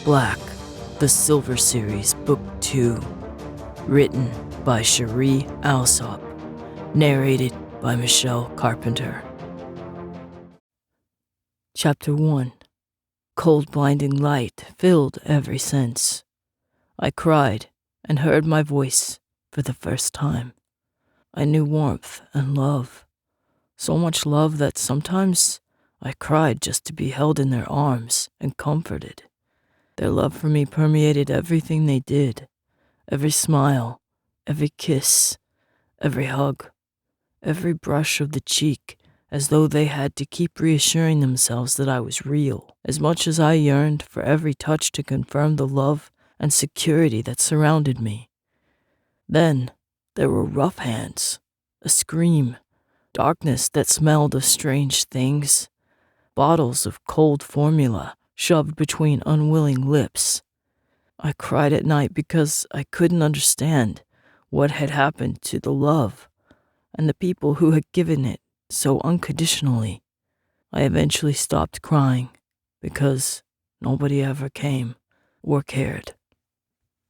Black, the Silver Series, Book 2. Written by Cheree Alsop. Narrated by Michelle Carpenter. Chapter 1. Cold blinding light filled every sense. I cried and heard my voice for the first time. I knew warmth and love. So much love that sometimes I cried just to be held in their arms and comforted. Their love for me permeated everything they did, every smile, every kiss, every hug, every brush of the cheek, as though they had to keep reassuring themselves that I was real, as much as I yearned for every touch to confirm the love and security that surrounded me. Then there were rough hands, a scream, darkness that smelled of strange things, bottles of cold formula shoved between unwilling lips. I cried at night because I couldn't understand what had happened to the love and the people who had given it so unconditionally. I eventually stopped crying because nobody ever came or cared.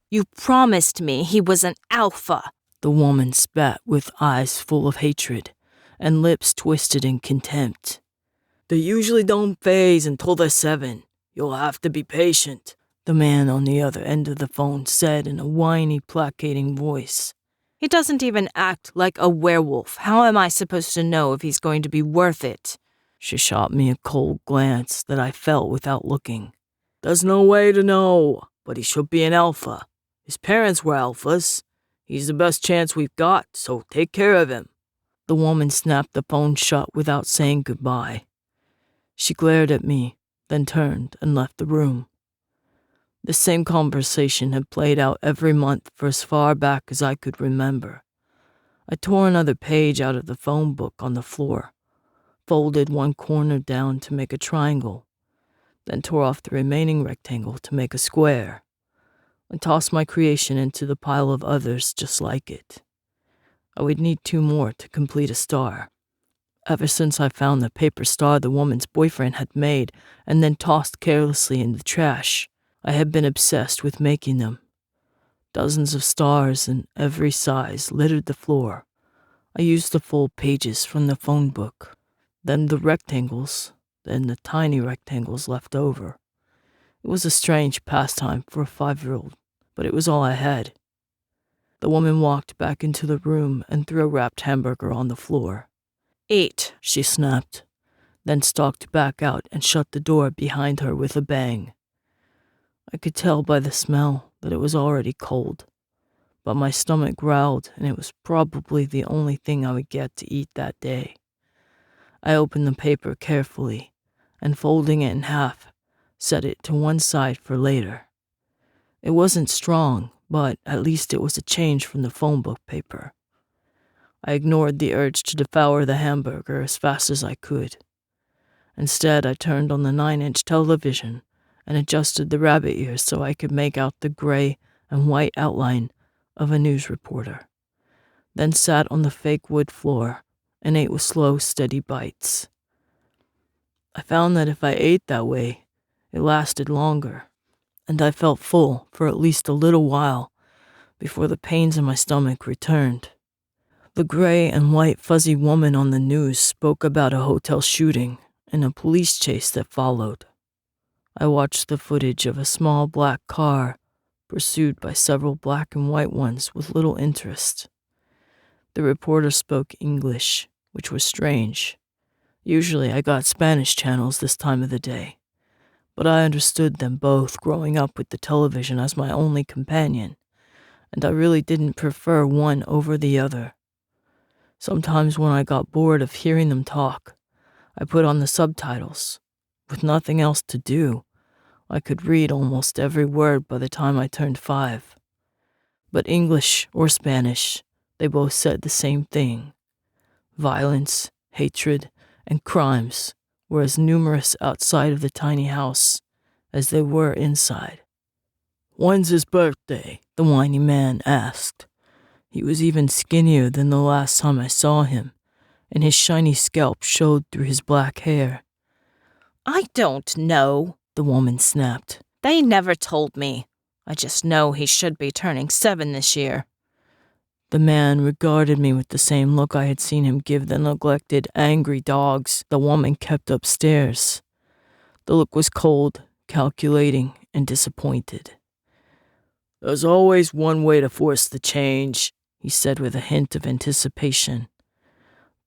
"You promised me he was an alpha," the woman spat with eyes full of hatred and lips twisted in contempt. "They usually don't phase until they're 7. You'll have to be patient," the man on the other end of the phone said in a whiny, placating voice. "He doesn't even act like a werewolf. How am I supposed to know if he's going to be worth it?" She shot me a cold glance that I felt without looking. "There's no way to know, but he should be an alpha. His parents were alphas. He's the best chance we've got, so take care of him." The woman snapped the phone shut without saying goodbye. She glared at me, then turned and left the room. The same conversation had played out every month for as far back as I could remember. I tore another page out of the phone book on the floor, folded one corner down to make a triangle, then tore off the remaining rectangle to make a square, and tossed my creation into the pile of others just like it. I would need 2 more to complete a star. Ever since I found the paper star the woman's boyfriend had made and then tossed carelessly in the trash, I had been obsessed with making them. Dozens of stars in every size littered the floor. I used the full pages from the phone book, then the rectangles, then the tiny rectangles left over. It was a strange pastime for a 5-year-old, but it was all I had. The woman walked back into the room and threw a wrapped hamburger on the floor. "Eat," she snapped, then stalked back out and shut the door behind her with a bang. I could tell by the smell that it was already cold, but my stomach growled and it was probably the only thing I would get to eat that day. I opened the paper carefully and, folding it in half, set it to one side for later. It wasn't strong, but at least it was a change from the phone book paper. I ignored the urge to devour the hamburger as fast as I could. Instead, I turned on the 9-inch television and adjusted the rabbit ears so I could make out the gray and white outline of a news reporter, then sat on the fake wood floor and ate with slow, steady bites. I found that if I ate that way, it lasted longer, and I felt full for at least a little while before the pains in my stomach returned. The gray and white fuzzy woman on the news spoke about a hotel shooting and a police chase that followed. I watched the footage of a small black car pursued by several black and white ones with little interest. The reporter spoke English, which was strange. Usually I got Spanish channels this time of the day, but I understood them both growing up with the television as my only companion, and I really didn't prefer one over the other. Sometimes when I got bored of hearing them talk, I put on the subtitles. With nothing else to do, I could read almost every word by the time I turned 5. But English or Spanish, they both said the same thing. Violence, hatred, and crimes were as numerous outside of the tiny house as they were inside. "When's his birthday?" the whiny man asked. He was even skinnier than the last time I saw him, and his shiny scalp showed through his black hair. "I don't know," the woman snapped. They never told me. I just know he should be turning 7 this year. The man regarded me with the same look I had seen him give the neglected, angry dogs the woman kept upstairs. The look was cold, calculating, and disappointed. "There's always one way to force the change," he said with a hint of anticipation.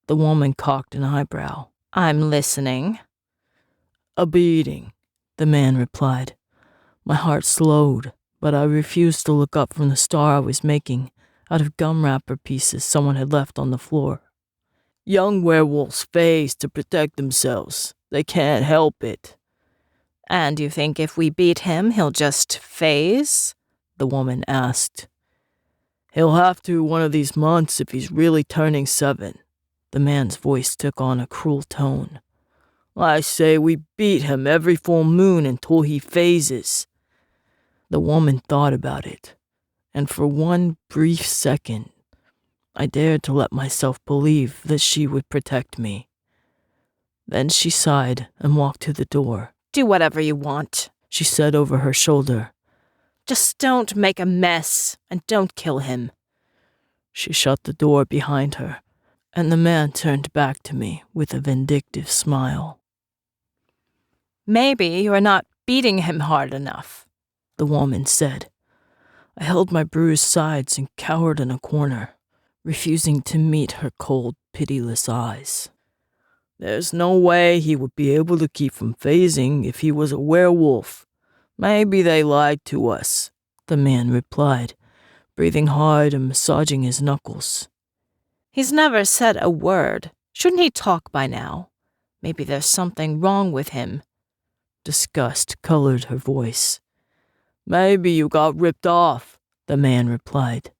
The woman cocked an eyebrow. "I'm listening." "A beating," the man replied. My heart slowed, but I refused to look up from the star I was making out of gum wrapper pieces someone had left on the floor. "Young werewolves phase to protect themselves. They can't help it." "And you think if we beat him, he'll just phase?" the woman asked. "He'll have to one of these months if he's really turning 7. The man's voice took on a cruel tone. "I say we beat him every full moon until he phases." The woman thought about it, and for one brief second, I dared to let myself believe that she would protect me. Then she sighed and walked to the door. "Do whatever you want," she said over her shoulder. "Just don't make a mess, and don't kill him." She shut the door behind her, and the man turned back to me with a vindictive smile. "Maybe you're not beating him hard enough," the woman said. I held my bruised sides and cowered in a corner, refusing to meet her cold, pitiless eyes. "There's no way he would be able to keep from phasing if he was a werewolf. Maybe they lied to us," the man replied, breathing hard and massaging his knuckles. "He's never said a word. Shouldn't he talk by now? Maybe there's something wrong with him." Disgust colored her voice. "Maybe you got ripped off," the man replied.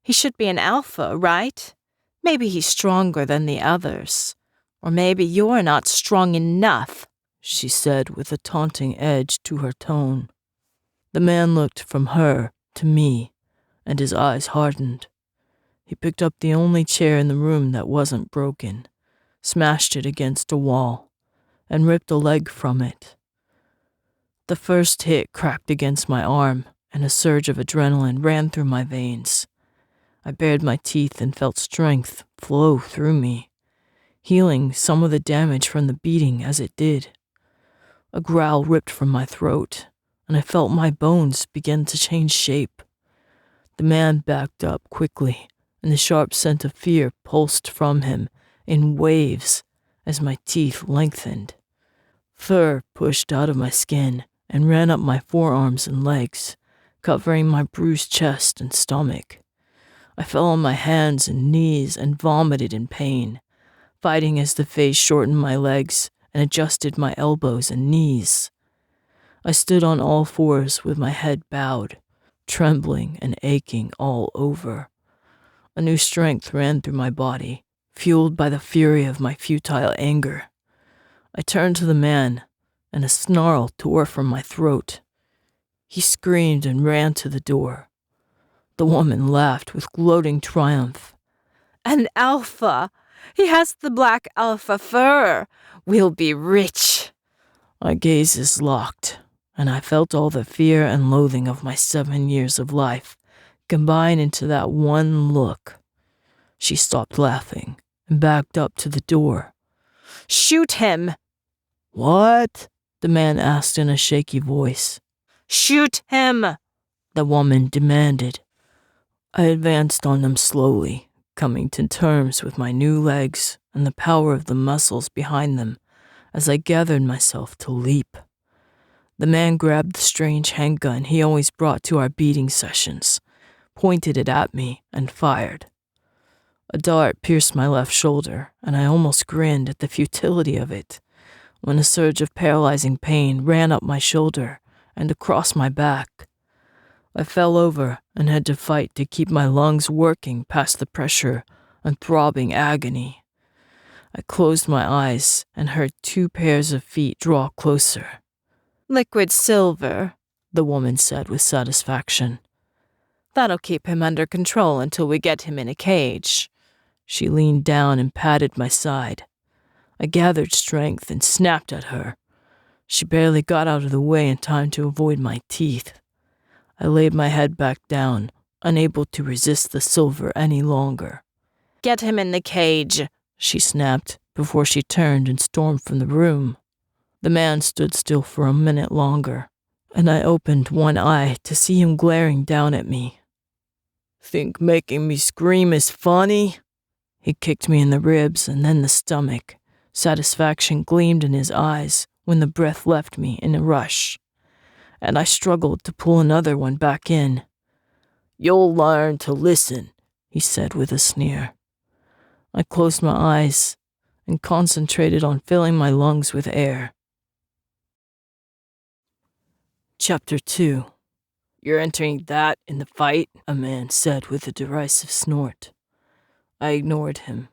"He should be an alpha, right? Maybe he's stronger than the others. Or maybe you're not strong enough," she said with a taunting edge to her tone. The man looked from her to me, and his eyes hardened. He picked up the only chair in the room that wasn't broken, smashed it against a wall, and ripped a leg from it. The first hit cracked against my arm, and a surge of adrenaline ran through my veins. I bared my teeth and felt strength flow through me, healing some of the damage from the beating as it did. A growl ripped from my throat, and I felt my bones begin to change shape. The man backed up quickly, and the sharp scent of fear pulsed from him in waves as my teeth lengthened. Fur pushed out of my skin and ran up my forearms and legs, covering my bruised chest and stomach. I fell on my hands and knees and vomited in pain, fighting as the phase shortened my legs and adjusted my elbows and knees. I stood on all fours with my head bowed, trembling and aching all over. A new strength ran through my body, fueled by the fury of my futile anger. I turned to the man, and a snarl tore from my throat. He screamed and ran to the door. The woman laughed with gloating triumph. "An alpha! He has the black alpha fur! We'll be rich!" Our gazes locked, and I felt all the fear and loathing of my 7 years of life combine into that one look. She stopped laughing and backed up to the door. "Shoot him!" "What?" the man asked in a shaky voice. "Shoot him!" the woman demanded. I advanced on them slowly, coming to terms with my new legs and the power of the muscles behind them as I gathered myself to leap. The man grabbed the strange handgun he always brought to our beating sessions, pointed it at me, and fired. A dart pierced my left shoulder, and I almost grinned at the futility of it, when a surge of paralyzing pain ran up my shoulder and across my back. I fell over and had to fight to keep my lungs working past the pressure and throbbing agony. I closed my eyes and heard 2 pairs of feet draw closer. "Liquid silver," the woman said with satisfaction. "That'll keep him under control until we get him in a cage." She leaned down and patted my side. I gathered strength and snapped at her. She barely got out of the way in time to avoid my teeth. I laid my head back down, unable to resist the silver any longer. "Get him in the cage," she snapped before she turned and stormed from the room. The man stood still for a minute longer, and I opened one eye to see him glaring down at me. "Think making me scream is funny?" He kicked me in the ribs and then the stomach. Satisfaction gleamed in his eyes when the breath left me in a rush, and I struggled to pull another one back in. "You'll learn to listen," he said with a sneer. I closed my eyes and concentrated on filling my lungs with air. Chapter 2. "You're entering that in the fight?" a man said with a derisive snort. I ignored him,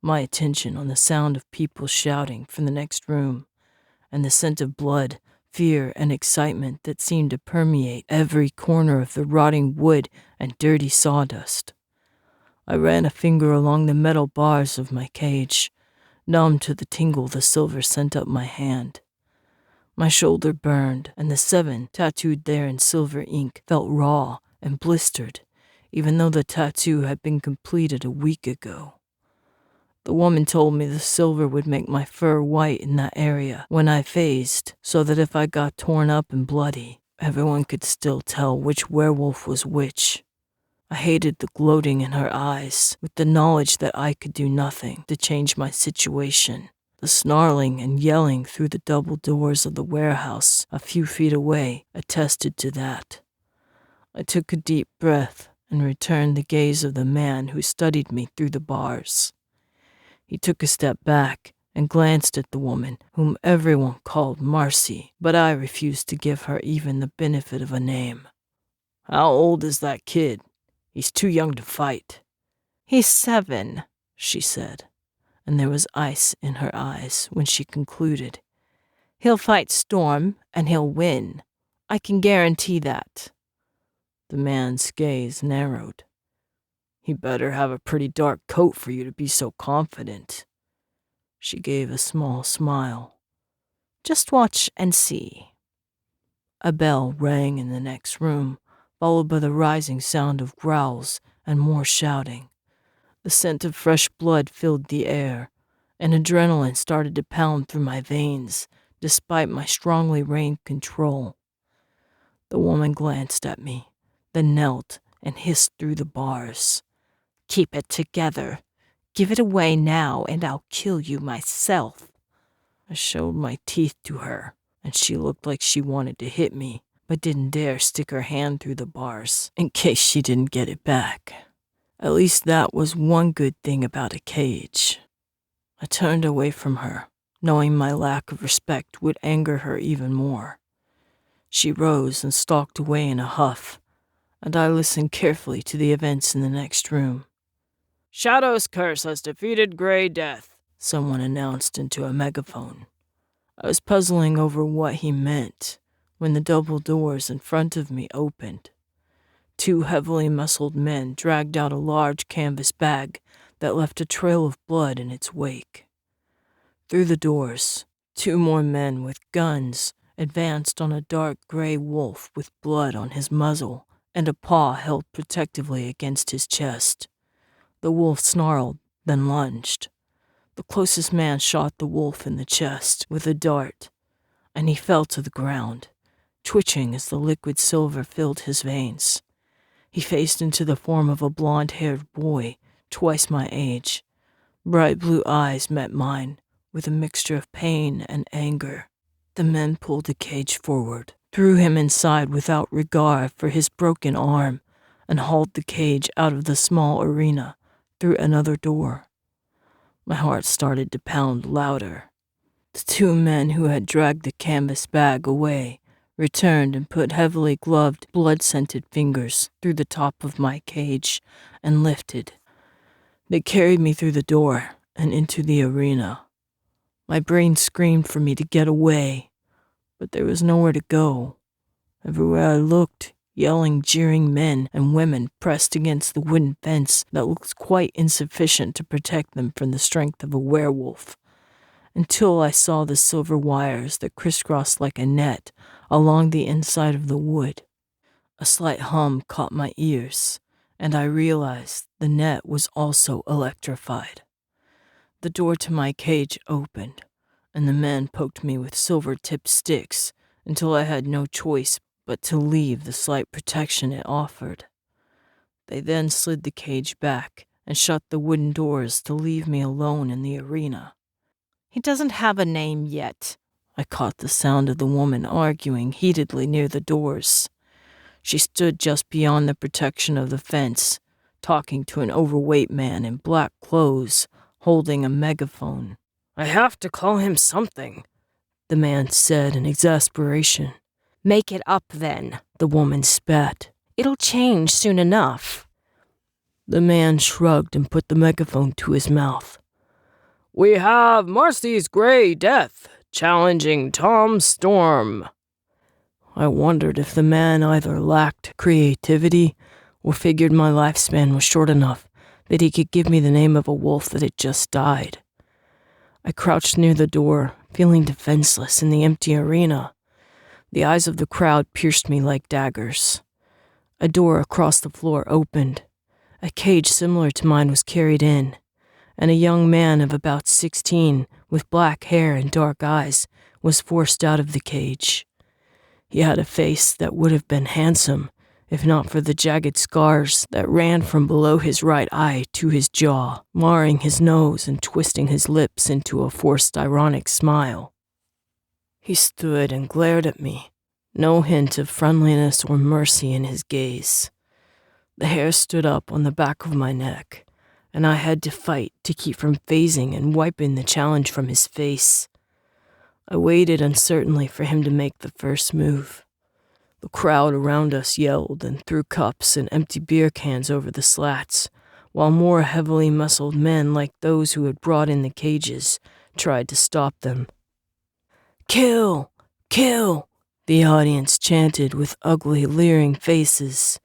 my attention on the sound of people shouting from the next room, and the scent of blood, fear, and excitement that seemed to permeate every corner of the rotting wood and dirty sawdust. I ran a finger along the metal bars of my cage, numb to the tingle the silver sent up my hand. My shoulder burned, and the 7 tattooed there in silver ink felt raw and blistered, even though the tattoo had been completed a week ago. The woman told me the silver would make my fur white in that area when I phased, so that if I got torn up and bloody, everyone could still tell which werewolf was which. I hated the gloating in her eyes, with the knowledge that I could do nothing to change my situation. The snarling and yelling through the double doors of the warehouse a few feet away attested to that. I took a deep breath and returned the gaze of the man who studied me through the bars. He took a step back and glanced at the woman whom everyone called Marcy, but I refused to give her even the benefit of a name. "How old is that kid? He's too young to fight." "He's 7, she said, and there was ice in her eyes when she concluded. "He'll fight Storm, and he'll win. I can guarantee that." The man's gaze narrowed. "He better have a pretty dark coat for you to be so confident." She gave a small smile. "Just watch and see." A bell rang in the next room, followed by the rising sound of growls and more shouting. The scent of fresh blood filled the air, and adrenaline started to pound through my veins, despite my strongly reined control. The woman glanced at me, then knelt and hissed through the bars. "Keep it together. Give it away now, and I'll kill you myself." I showed my teeth to her, and she looked like she wanted to hit me, but didn't dare stick her hand through the bars in case she didn't get it back. At least that was one good thing about a cage. I turned away from her, knowing my lack of respect would anger her even more. She rose and stalked away in a huff, and I listened carefully to the events in the next room. "Shadow's curse has defeated Grey Death," someone announced into a megaphone. I was puzzling over what he meant when the double doors in front of me opened. 2 heavily muscled men dragged out a large canvas bag that left a trail of blood in its wake. Through the doors, 2 more men with guns advanced on a dark gray wolf with blood on his muzzle and a paw held protectively against his chest. The wolf snarled, then lunged. The closest man shot the wolf in the chest with a dart, and he fell to the ground, twitching as the liquid silver filled his veins. He faced into the form of a blonde-haired boy, twice my age. Bright blue eyes met mine, with a mixture of pain and anger. The men pulled the cage forward, threw him inside without regard for his broken arm, and hauled the cage out of the small arena through another door. My heart started to pound louder. The 2 men who had dragged the canvas bag away returned and put heavily gloved, blood-scented fingers through the top of my cage and lifted. They carried me through the door and into the arena. My brain screamed for me to get away, but there was nowhere to go. Everywhere I looked, yelling, jeering men and women pressed against the wooden fence that looked quite insufficient to protect them from the strength of a werewolf. until I saw the silver wires that crisscrossed like a net along the inside of the wood. A slight hum caught my ears, and I realized the net was also electrified. The door to my cage opened, and the men poked me with silver-tipped sticks until I had no choice but to leave the slight protection it offered. They then slid the cage back and shut the wooden doors to leave me alone in the arena. He doesn't have a name yet. I caught the sound of the woman arguing heatedly near the doors. She stood just beyond the protection of the fence, talking to an overweight man in black clothes, holding a megaphone. "I have to call him something," the man said in exasperation. "Make it up then," the woman spat. "It'll change soon enough." The man shrugged and put the megaphone to his mouth. "We have Marcy's Gray Death, challenging Tom Storm." I wondered if the man either lacked creativity or figured my lifespan was short enough that he could give me the name of a wolf that had just died. I crouched near the door, feeling defenseless in the empty arena. The eyes of the crowd pierced me like daggers. A door across the floor opened. A cage similar to mine was carried in, and a young man of about 16, with black hair and dark eyes, was forced out of the cage. He had a face that would have been handsome, if not for the jagged scars that ran from below his right eye to his jaw, marring his nose and twisting his lips into a forced ironic smile. He stood and glared at me, no hint of friendliness or mercy in his gaze. The hair stood up on the back of my neck, and I had to fight to keep from phasing and wiping the challenge from his face. I waited uncertainly for him to make the first move. The crowd around us yelled and threw cups and empty beer cans over the slats, while more heavily muscled men like those who had brought in the cages tried to stop them. "Kill! Kill!" the audience chanted with ugly, leering faces.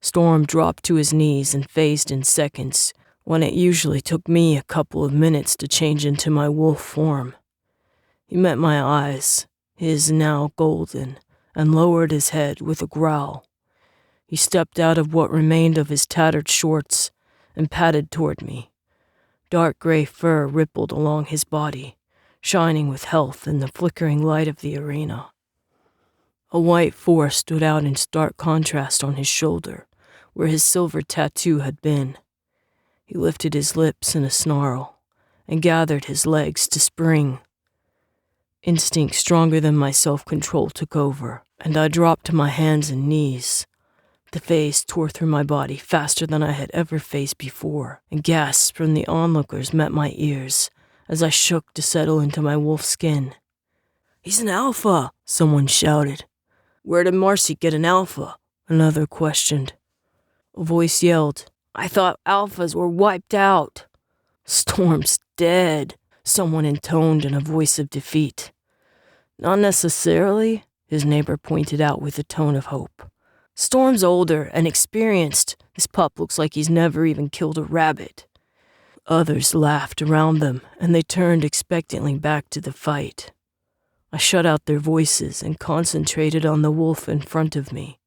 Storm dropped to his knees and phased in seconds, when it usually took me a couple of minutes to change into my wolf form. He met my eyes, his now golden, and lowered his head with a growl. He stepped out of what remained of his tattered shorts and padded toward me. Dark gray fur rippled along his body, shining with health in the flickering light of the arena. A white four stood out in stark contrast on his shoulder, where his silver tattoo had been. He lifted his lips in a snarl and gathered his legs to spring. Instinct stronger than my self-control took over, and I dropped to my hands and knees. The phase tore through my body faster than I had ever faced before, and gasps from the onlookers met my ears as I shook to settle into my wolf skin. "He's an alpha!" someone shouted. "Where did Marcy get an alpha?" another questioned. A voice yelled, "I thought alphas were wiped out." "Storm's dead," someone intoned in a voice of defeat. "Not necessarily," his neighbor pointed out with a tone of hope. "Storm's older and experienced. This pup looks like he's never even killed a rabbit." Others laughed around them, and they turned expectantly back to the fight. I shut out their voices and concentrated on the wolf in front of me.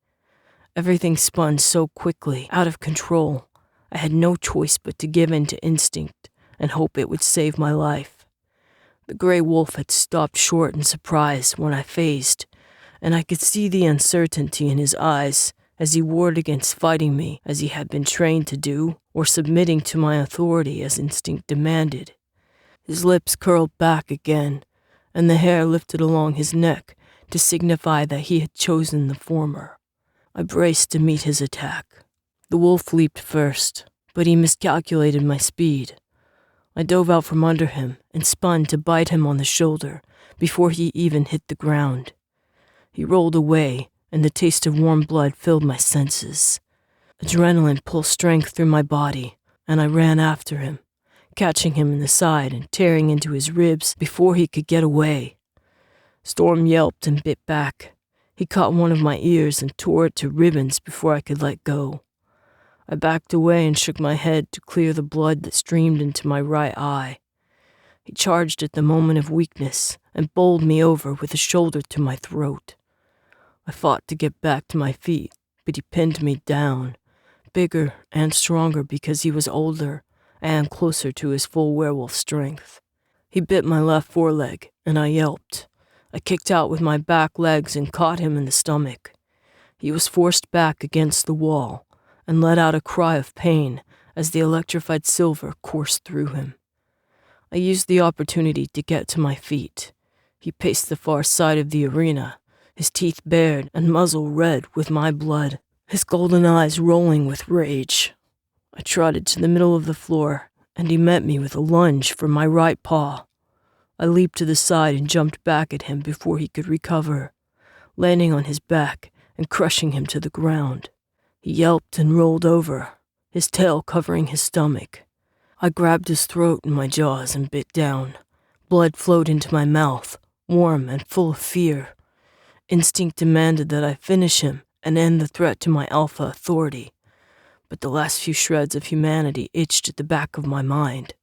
Everything spun so quickly, out of control. I had no choice but to give in to instinct and hope it would save my life. The gray wolf had stopped short in surprise when I phased, and I could see the uncertainty in his eyes as he warred against fighting me as he had been trained to do, or submitting to my authority as instinct demanded. His lips curled back again, and the hair lifted along his neck to signify that he had chosen the former. I braced to meet his attack. The wolf leaped first, but he miscalculated my speed. I dove out from under him and spun to bite him on the shoulder before he even hit the ground. He rolled away, and the taste of warm blood filled my senses. Adrenaline pulsed strength through my body, and I ran after him, catching him in the side and tearing into his ribs before he could get away. Storm yelped and bit back. He caught one of my ears and tore it to ribbons before I could let go. I backed away and shook my head to clear the blood that streamed into my right eye. He charged at the moment of weakness and bowled me over with a shoulder to my throat. I fought to get back to my feet, but he pinned me down, bigger and stronger because he was older and closer to his full werewolf strength. He bit my left foreleg, and I yelped. I kicked out with my back legs and caught him in the stomach. He was forced back against the wall and let out a cry of pain as the electrified silver coursed through him. I used the opportunity to get to my feet. He paced the far side of the arena, his teeth bared and muzzle red with my blood, his golden eyes rolling with rage. I trotted to the middle of the floor, and he met me with a lunge from my right paw. I leaped to the side and jumped back at him before he could recover, landing on his back and crushing him to the ground. He yelped and rolled over, his tail covering his stomach. I grabbed his throat in my jaws and bit down. Blood flowed into my mouth, warm and full of fear. Instinct demanded that I finish him and end the threat to my alpha authority. But the last few shreds of humanity itched at the back of my mind,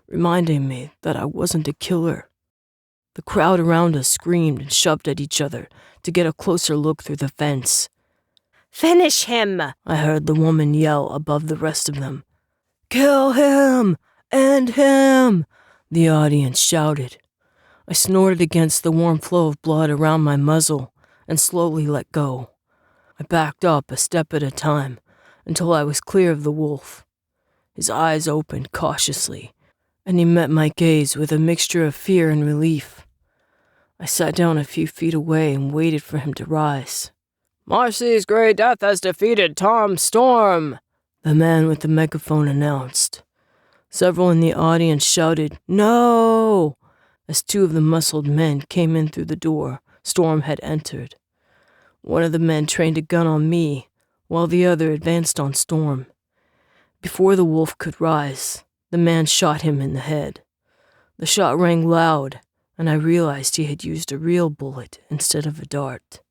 reminding me that I wasn't a killer. The crowd around us screamed and shoved at each other to get a closer look through the fence. Finish him! I heard the woman yell above the rest of them. Kill him! End him! The audience shouted. I snorted against the warm flow of blood around my muzzle and slowly let go. I backed up a step at a time until I was clear of the wolf. His eyes opened cautiously, and he met my gaze with a mixture of fear and relief. I sat down a few feet away and waited for him to rise. Marcy's Grey Death has defeated Tom Storm, the man with the megaphone announced. Several in the audience shouted, No! As two of the muscled men came in through the door Storm had entered. One of the men trained a gun on me, while the other advanced on Storm. Before the wolf could rise, the man shot him in the head. The shot rang loud, and I realized he had used a real bullet instead of a dart.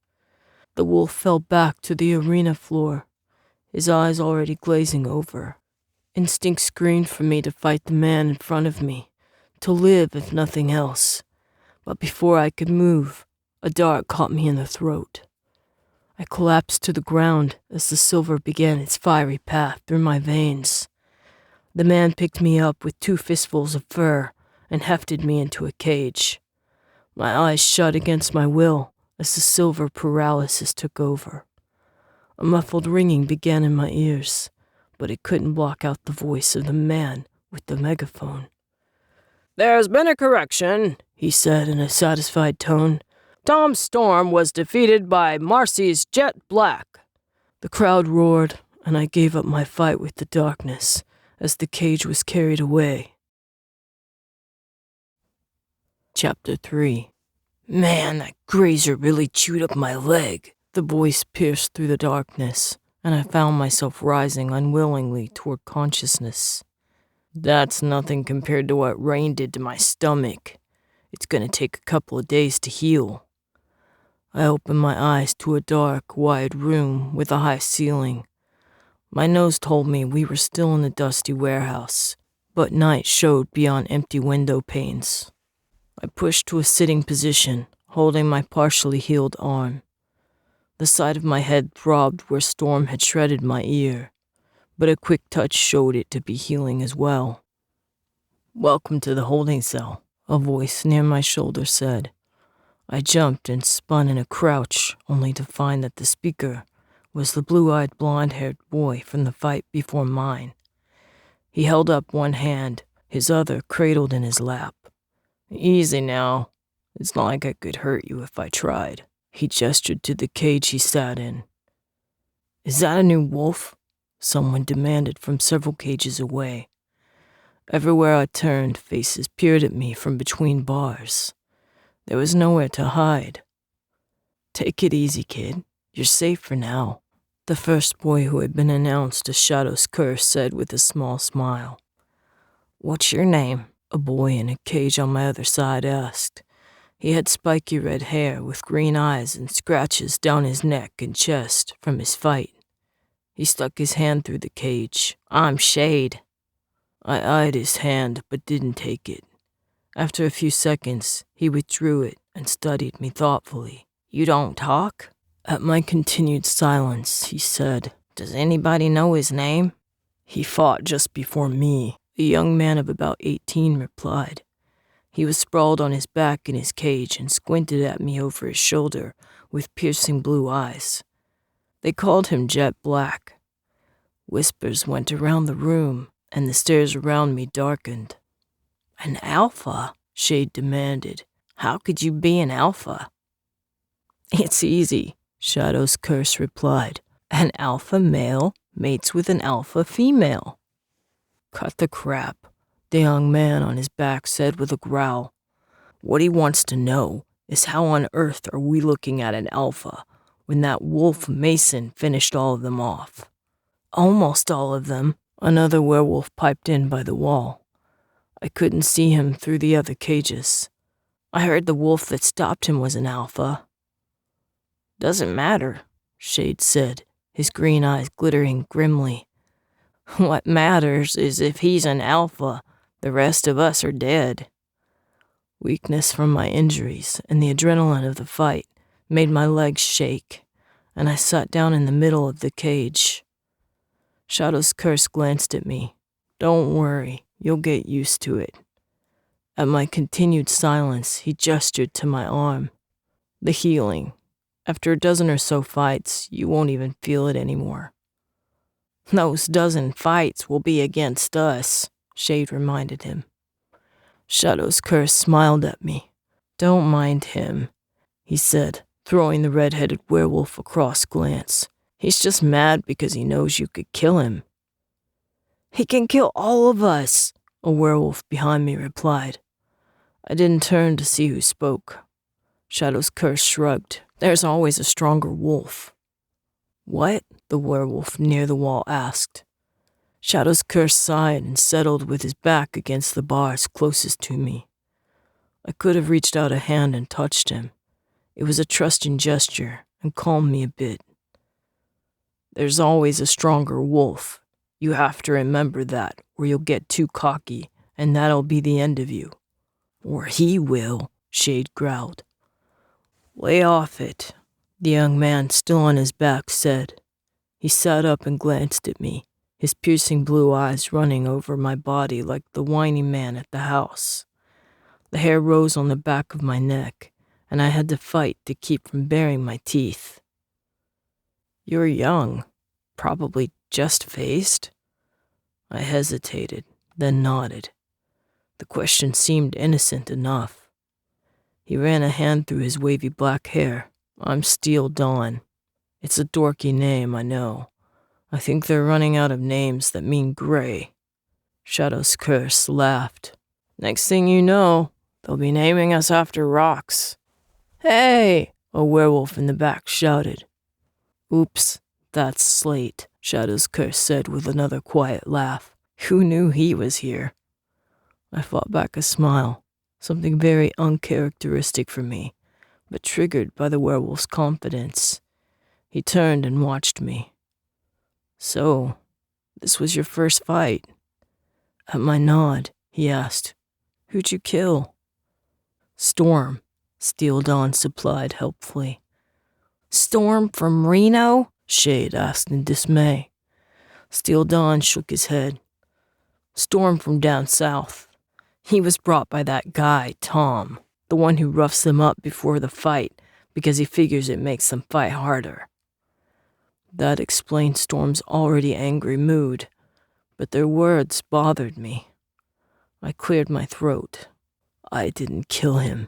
The wolf fell back to the arena floor, his eyes already glazing over. Instinct screamed for me to fight the man in front of me, to live if nothing else. But before I could move, a dart caught me in the throat. I collapsed to the ground as the silver began its fiery path through my veins. The man picked me up with 2 fistfuls of fur and hefted me into a cage. My eyes shut against my will as the silver paralysis took over. A muffled ringing began in my ears, but it couldn't block out the voice of the man with the megaphone. There's been a correction, he said in a satisfied tone. Tom Storm was defeated by Marcy's Jet Black. The crowd roared, and I gave up my fight with the darkness as the cage was carried away. Chapter 3. Man, that grazer really chewed up my leg. The voice pierced through the darkness, and I found myself rising unwillingly toward consciousness. That's nothing compared to what rain did to my stomach. It's gonna take a couple of days to heal. I opened my eyes to a dark, wide room with a high ceiling. My nose told me we were still in the dusty warehouse, but night showed beyond empty window panes. I pushed to a sitting position, holding my partially healed arm. The side of my head throbbed where Storm had shredded my ear, but a quick touch showed it to be healing as well. Welcome to the holding cell, a voice near my shoulder said. I jumped and spun in a crouch, only to find that the speaker was the blue-eyed, blonde-haired boy from the fight before mine. He held up one hand, his other cradled in his lap. Easy now. It's not like I could hurt you if I tried. He gestured to the cage he sat in. Is that a new wolf? Someone demanded from several cages away. Everywhere I turned, faces peered at me from between bars. There was nowhere to hide. Take it easy, kid. You're safe for now, the first boy who had been announced as Shadow's curse said with a small smile. What's your name? A boy in a cage on my other side asked. He had spiky red hair with green eyes and scratches down his neck and chest from his fight. He stuck his hand through the cage. I'm Shade. I eyed his hand but didn't take it. After a few seconds, he withdrew it and studied me thoughtfully. You don't talk? At my continued silence, he said, Does anybody know his name? He fought just before me. A young man of about 18 replied. He was sprawled on his back in his cage and squinted at me over his shoulder with piercing blue eyes. They called him Jet Black. Whispers went around the room, and the stairs around me darkened. An alpha? Shade demanded. How could you be an alpha? It's easy, Shadow's Curse replied. An alpha male mates with an alpha female. Cut the crap, the young man on his back said with a growl. What he wants to know is how on earth are we looking at an alpha when that wolf Mason finished all of them off? Almost all of them, another werewolf piped in by the wall. I couldn't see him through the other cages. I heard the wolf that stopped him was an alpha. Doesn't matter, Shade said, his green eyes glittering grimly. What matters is if he's an alpha, the rest of us are dead. Weakness from my injuries and the adrenaline of the fight made my legs shake, and I sat down in the middle of the cage. Shadow's Curse glanced at me. Don't worry, you'll get used to it. At my continued silence, he gestured to my arm. The healing. After a dozen or so fights, you won't even feel it anymore. Those dozen fights will be against us, Shade reminded him. Shadow's Curse smiled at me. Don't mind him, he said, throwing the red-headed werewolf a cross glance. He's just mad because he knows you could kill him. He can kill all of us, a werewolf behind me replied. I didn't turn to see who spoke. Shadow's Curse shrugged. There's always a stronger wolf. What? The werewolf near the wall asked. Shadow's Curse sighed and settled with his back against the bars closest to me. I could have reached out a hand and touched him. It was a trusting gesture and calmed me a bit. There's always a stronger wolf. You have to remember that, or you'll get too cocky, and that'll be the end of you. Or he will, Shade growled. Lay off it, the young man still on his back said. He sat up and glanced at me, his piercing blue eyes running over my body like the whiny man at the house. The hair rose on the back of my neck, and I had to fight to keep from baring my teeth. You're young, probably just faced? I hesitated, then nodded. The question seemed innocent enough. He ran a hand through his wavy black hair. I'm Steel Dawn. It's a dorky name, I know. I think they're running out of names that mean gray. Shadow's Curse laughed. Next thing you know, they'll be naming us after rocks. Hey! A werewolf in the back shouted. Oops, that's Slate, Shadow's Curse said with another quiet laugh. Who knew he was here? I fought back a smile, something very uncharacteristic for me, but triggered by the werewolf's confidence. He turned and watched me. So, this was your first fight? At my nod, he asked, Who'd you kill? Storm, Steel Dawn supplied helpfully. Storm from Reno? Shade asked in dismay. Steel Dawn shook his head. Storm from down south. He was brought by that guy, Tom, the one who roughs them up before the fight because he figures it makes them fight harder. That explained Storm's already angry mood, but their words bothered me. I cleared my throat. I didn't kill him.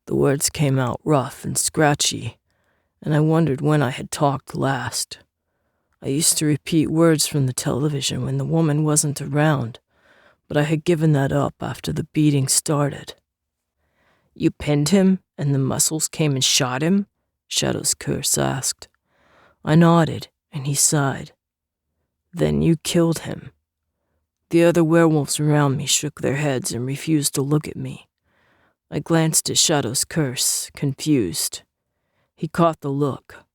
The words came out rough and scratchy, and I wondered when I had talked last. I used to repeat words from the television when the woman wasn't around, but I had given that up after the beating started. You pinned him, and the muscles came and shot him? Shadow's Curse asked. I nodded, and he sighed. Then you killed him. The other werewolves around me shook their heads and refused to look at me. I glanced at Shadow's Curse, confused. He caught the look.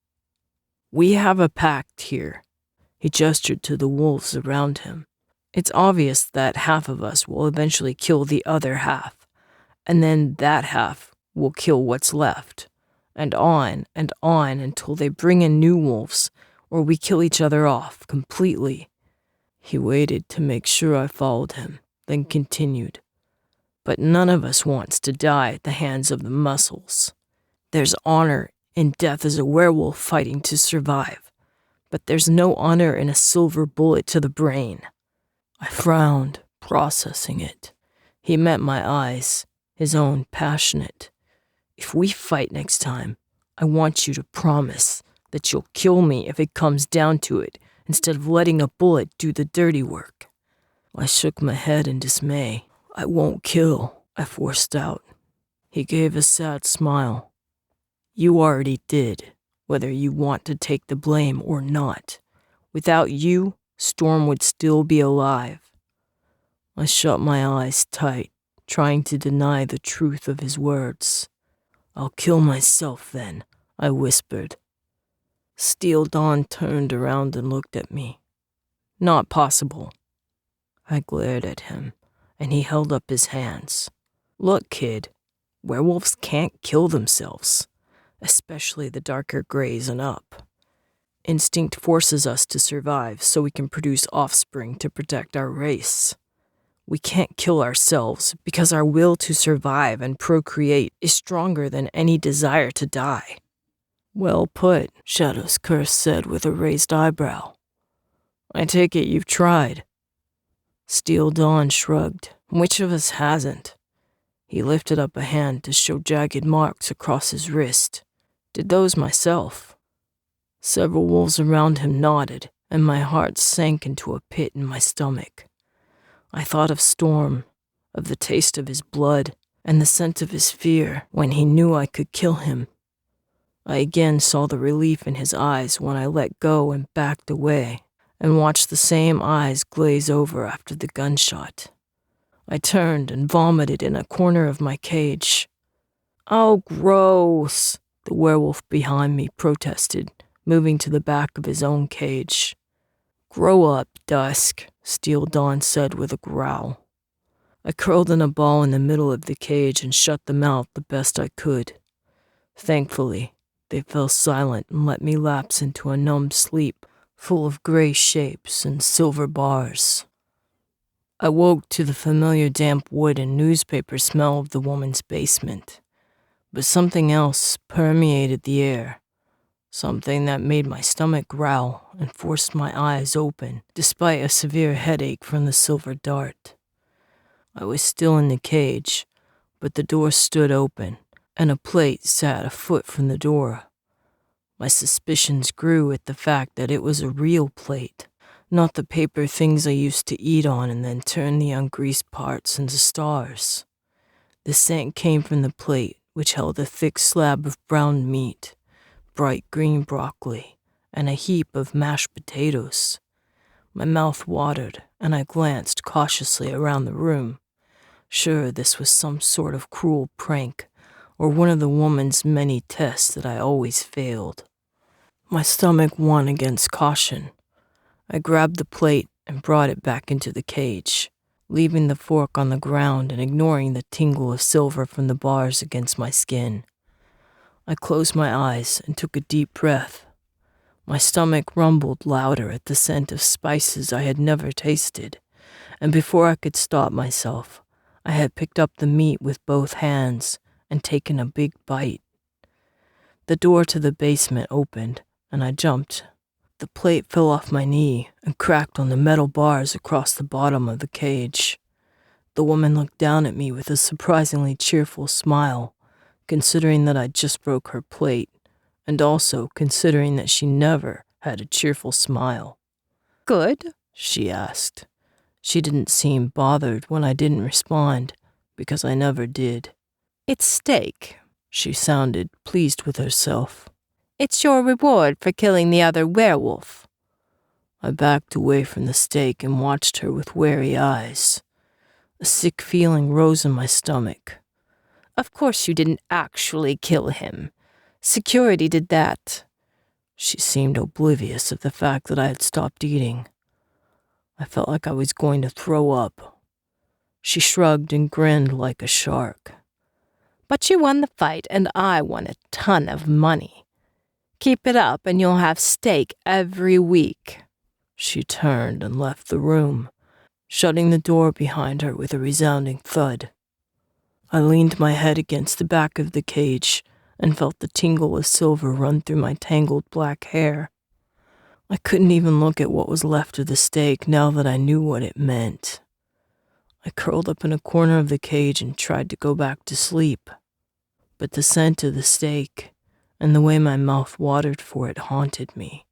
We have a pact here. He gestured to the wolves around him. It's obvious that half of us will eventually kill the other half, And then that half will kill what's left. And on until they bring in new wolves, or we kill each other off completely. He waited to make sure I followed him, then continued. But none of us wants to die at the hands of the muscles. There's honor in death as a werewolf fighting to survive, but there's no honor in a silver bullet to the brain. I frowned, processing it. He met my eyes, his own passionate. If we fight next time, I want you to promise that you'll kill me if it comes down to it, instead of letting a bullet do the dirty work. I shook my head in dismay. I won't kill, I forced out. He gave a sad smile. You already did, whether you want to take the blame or not. Without you, Storm would still be alive. I shut my eyes tight, trying to deny the truth of his words. I'll kill myself then, I whispered. Steel Dawn turned around and looked at me. Not possible. I glared at him, and he held up his hands. Look, kid, werewolves can't kill themselves, especially the darker grays and up. Instinct forces us to survive so we can produce offspring to protect our race. We can't kill ourselves because our will to survive and procreate is stronger than any desire to die. Well put, Shadow's Curse said with a raised eyebrow. I take it you've tried. Steel Dawn shrugged. Which of us hasn't? He lifted up a hand to show jagged marks across his wrist. Did those myself. Several wolves around him nodded, and my heart sank into a pit in my stomach. I thought of Storm, of the taste of his blood, and the scent of his fear when he knew I could kill him. I again saw the relief in his eyes when I let go and backed away, and watched the same eyes glaze over after the gunshot. I turned and vomited in a corner of my cage. Oh, gross, the werewolf behind me protested, moving to the back of his own cage. Grow up, Dusk, Steel Dawn said with a growl. I curled in a ball in the middle of the cage and shut them out the best I could. Thankfully, they fell silent and let me lapse into a numbed sleep full of gray shapes and silver bars. I woke to the familiar damp wood and newspaper smell of the woman's basement, but something else permeated the air, something that made my stomach growl and forced my eyes open, despite a severe headache from the silver dart. I was still in the cage, but the door stood open, and a plate sat a foot from the door. My suspicions grew at the fact that it was a real plate, not the paper things I used to eat on and then turn the ungreased parts into stars. The scent came from the plate, which held a thick slab of browned meat, bright green broccoli, and a heap of mashed potatoes. My mouth watered, and I glanced cautiously around the room, sure this was some sort of cruel prank, or one of the woman's many tests that I always failed. My stomach won against caution. I grabbed the plate and brought it back into the cage, leaving the fork on the ground and ignoring the tingle of silver from the bars against my skin. I closed my eyes and took a deep breath. My stomach rumbled louder at the scent of spices I had never tasted, and before I could stop myself, I had picked up the meat with both hands and taken a big bite. The door to the basement opened, and I jumped. The plate fell off my knee and cracked on the metal bars across the bottom of the cage. The woman looked down at me with a surprisingly cheerful smile, considering that I just broke her plate, and also considering that she never had a cheerful smile. Good? She asked. She didn't seem bothered when I didn't respond, because I never did. It's steak. She sounded pleased with herself. It's your reward for killing the other werewolf. I backed away from the steak and watched her with wary eyes. A sick feeling rose in my stomach. Of course you didn't actually kill him. Security did that. She seemed oblivious of the fact that I had stopped eating. I felt like I was going to throw up. She shrugged and grinned like a shark. But you won the fight, and I won a ton of money. Keep it up, and you'll have steak every week." She turned and left the room, shutting the door behind her with a resounding thud. I leaned my head against the back of the cage and felt the tingle of silver run through my tangled black hair. I couldn't even look at what was left of the steak now that I knew what it meant. I curled up in a corner of the cage and tried to go back to sleep. But the scent of the steak and the way my mouth watered for it haunted me.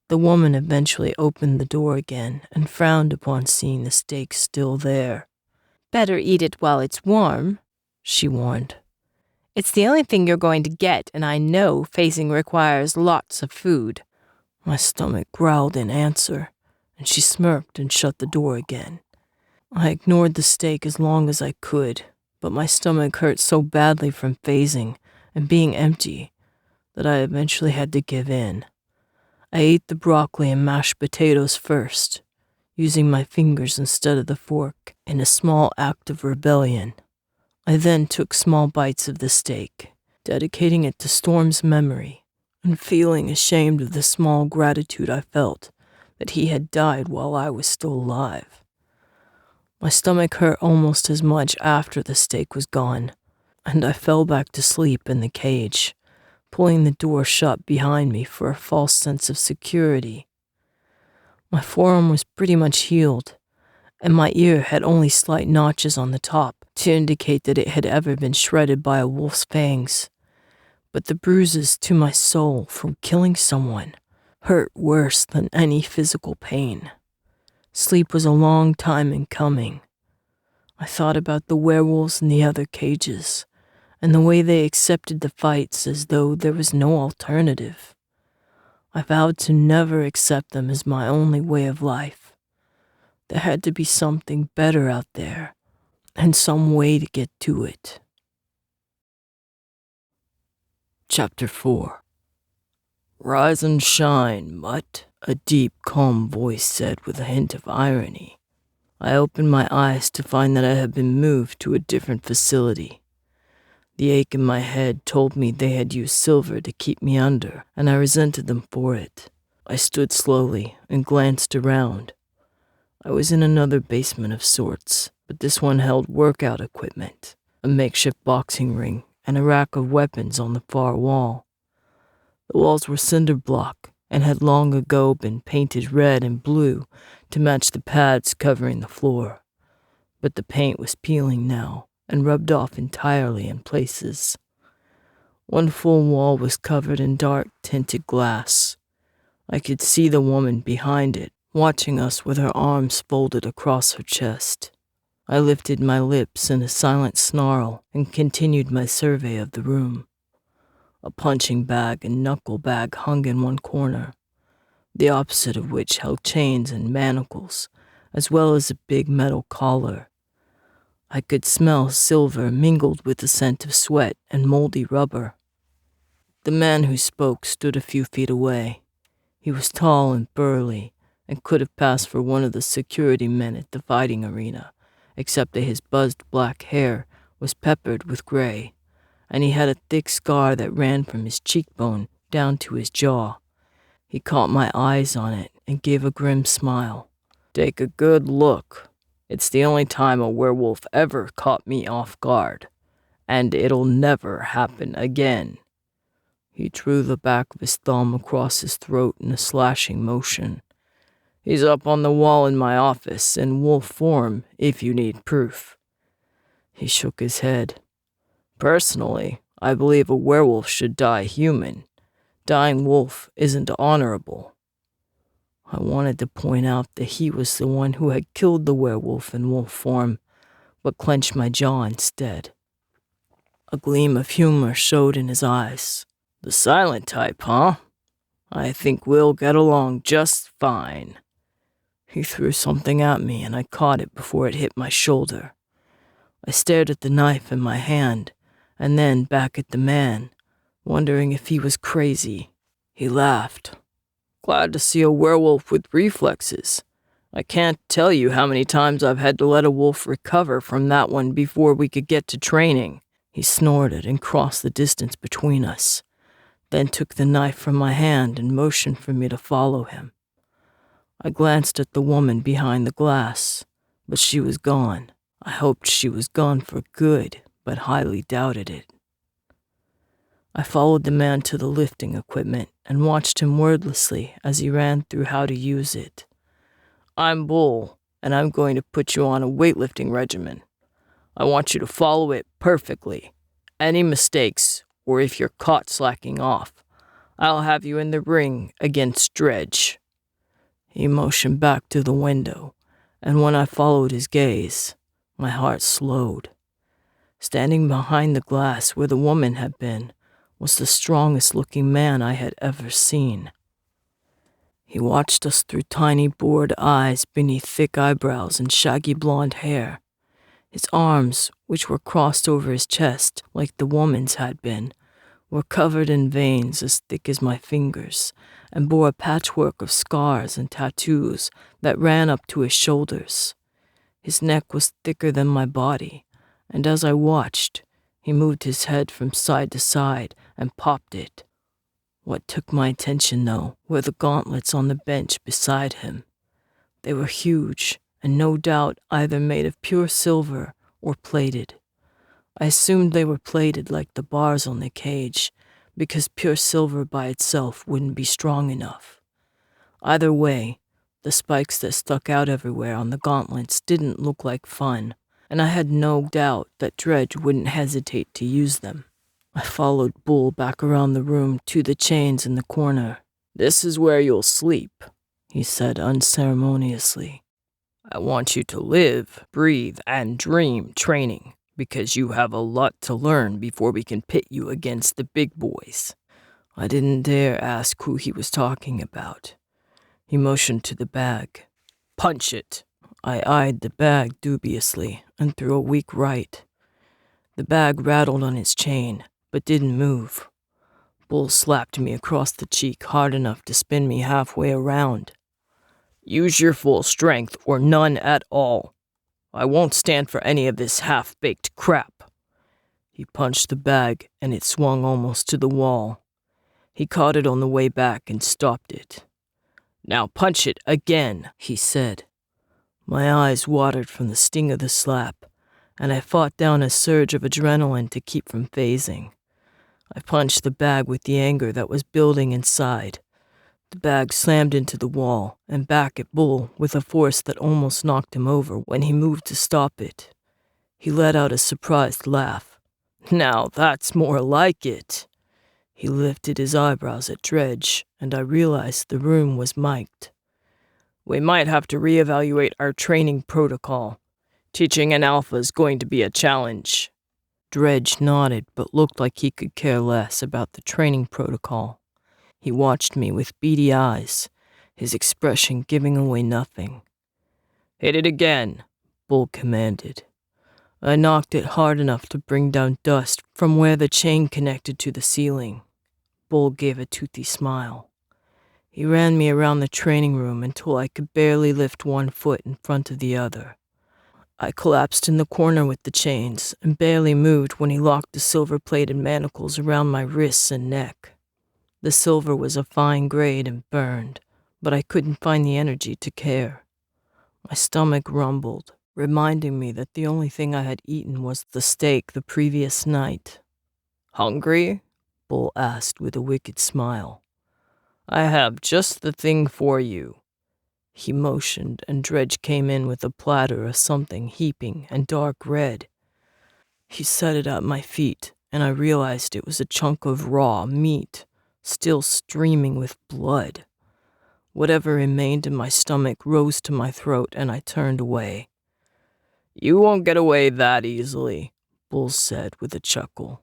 The woman eventually opened the door again and frowned upon seeing the steak still there. "Better eat it while it's warm," she warned. "It's the only thing you're going to get, and I know facing requires lots of food." My stomach growled in answer, and she smirked and shut the door again. I ignored the steak as long as I could, but my stomach hurt so badly from phasing and being empty that I eventually had to give in. I ate the broccoli and mashed potatoes first, using my fingers instead of the fork in a small act of rebellion. I then took small bites of the steak, dedicating it to Storm's memory, and feeling ashamed of the small gratitude I felt that he had died while I was still alive. My stomach hurt almost as much after the steak was gone, and I fell back to sleep in the cage, pulling the door shut behind me for a false sense of security. My forearm was pretty much healed, and my ear had only slight notches on the top to indicate that it had ever been shredded by a wolf's fangs. But the bruises to my soul from killing someone hurt worse than any physical pain. Sleep was a long time in coming. I thought about the werewolves in the other cages, and the way they accepted the fights as though there was no alternative. I vowed to never accept them as my only way of life. There had to be something better out there, and some way to get to it. Chapter 4. "Rise and shine, mutt," a deep, calm voice said with a hint of irony. I opened my eyes to find that I had been moved to a different facility. The ache in my head told me they had used silver to keep me under, and I resented them for it. I stood slowly and glanced around. I was in another basement of sorts, but this one held workout equipment, a makeshift boxing ring, and a rack of weapons on the far wall. The walls were cinder block and had long ago been painted red and blue to match the pads covering the floor. But the paint was peeling now and rubbed off entirely in places. One full wall was covered in dark tinted glass. I could see the woman behind it, watching us with her arms folded across her chest. I lifted my lips in a silent snarl and continued my survey of the room. A punching bag and knuckle bag hung in one corner, the opposite of which held chains and manacles, as well as a big metal collar. I could smell silver mingled with the scent of sweat and moldy rubber. The man who spoke stood a few feet away. He was tall and burly, and could have passed for one of the security men at the fighting arena, except that his buzzed black hair was peppered with gray, and he had a thick scar that ran from his cheekbone down to his jaw. He caught my eyes on it and gave a grim smile. "Take a good look. It's the only time a werewolf ever caught me off guard, and it'll never happen again." He drew the back of his thumb across his throat in a slashing motion. "He's up on the wall in my office in wolf form if you need proof." He shook his head. "Personally, I believe a werewolf should die human. Dying wolf isn't honorable." I wanted to point out that he was the one who had killed the werewolf in wolf form, but clenched my jaw instead. A gleam of humor showed in his eyes. "The silent type, huh? I think we'll get along just fine." He threw something at me and I caught it before it hit my shoulder. I stared at the knife in my hand and then back at the man, wondering if he was crazy. He laughed. "Glad to see a werewolf with reflexes. I can't tell you how many times I've had to let a wolf recover from that one before we could get to training." He snorted and crossed the distance between us, then took the knife from my hand and motioned for me to follow him. I glanced at the woman behind the glass, but she was gone. I hoped she was gone for good, but highly doubted it. I followed the man to the lifting equipment and watched him wordlessly as he ran through how to use it. "I'm Bull, and I'm going to put you on a weightlifting regimen. I want you to follow it perfectly. Any mistakes, or if you're caught slacking off, I'll have you in the ring against Dredge." He motioned back to the window, and when I followed his gaze, my heart slowed. Standing behind the glass where the woman had been was the strongest-looking man I had ever seen. He watched us through tiny bored eyes beneath thick eyebrows and shaggy blonde hair. His arms, which were crossed over his chest like the woman's had been, were covered in veins as thick as my fingers and bore a patchwork of scars and tattoos that ran up to his shoulders. His neck was thicker than my body, and as I watched, he moved his head from side to side and popped it. What took my attention, though, were the gauntlets on the bench beside him. They were huge, and no doubt either made of pure silver or plated. I assumed they were plated like the bars on the cage, because pure silver by itself wouldn't be strong enough. Either way, the spikes that stuck out everywhere on the gauntlets didn't look like fun, and I had no doubt that Dredge wouldn't hesitate to use them. I followed Bull back around the room to the chains in the corner. "This is where you'll sleep," he said unceremoniously. "I want you to live, breathe, and dream training, because you have a lot to learn before we can pit you against the big boys." I didn't dare ask who he was talking about. He motioned to the bag. "Punch it." I eyed the bag dubiously and threw a weak right. The bag rattled on its chain, but didn't move. Bull slapped me across the cheek hard enough to spin me halfway around. "Use your full strength or none at all. I won't stand for any of this half-baked crap." He punched the bag and it swung almost to the wall. He caught it on the way back and stopped it. "Now punch it again," he said. My eyes watered from the sting of the slap, and I fought down a surge of adrenaline to keep from phasing. I punched the bag with the anger that was building inside. The bag slammed into the wall and back at Bull with a force that almost knocked him over when he moved to stop it. He let out a surprised laugh. "Now that's more like it." He lifted his eyebrows at Dredge, and I realized the room was mic'd. "We might have to reevaluate our training protocol. Teaching an alpha is going to be a challenge." Dredge nodded, but looked like he could care less about the training protocol. He watched me with beady eyes, his expression giving away nothing. "Hit it again," Bull commanded. I knocked it hard enough to bring down dust from where the chain connected to the ceiling. Bull gave a toothy smile. He ran me around the training room until I could barely lift one foot in front of the other. I collapsed in the corner with the chains and barely moved when he locked the silver-plated manacles around my wrists and neck. The silver was a fine grade and burned, but I couldn't find the energy to care. My stomach rumbled, reminding me that the only thing I had eaten was the steak the previous night. "Hungry?" Bull asked with a wicked smile. "I have just the thing for you." He motioned, and Dredge came in with a platter of something heaping and dark red. He set it at my feet, and I realized it was a chunk of raw meat, still streaming with blood. Whatever remained in my stomach rose to my throat, and I turned away. "You won't get away that easily," Bull said with a chuckle.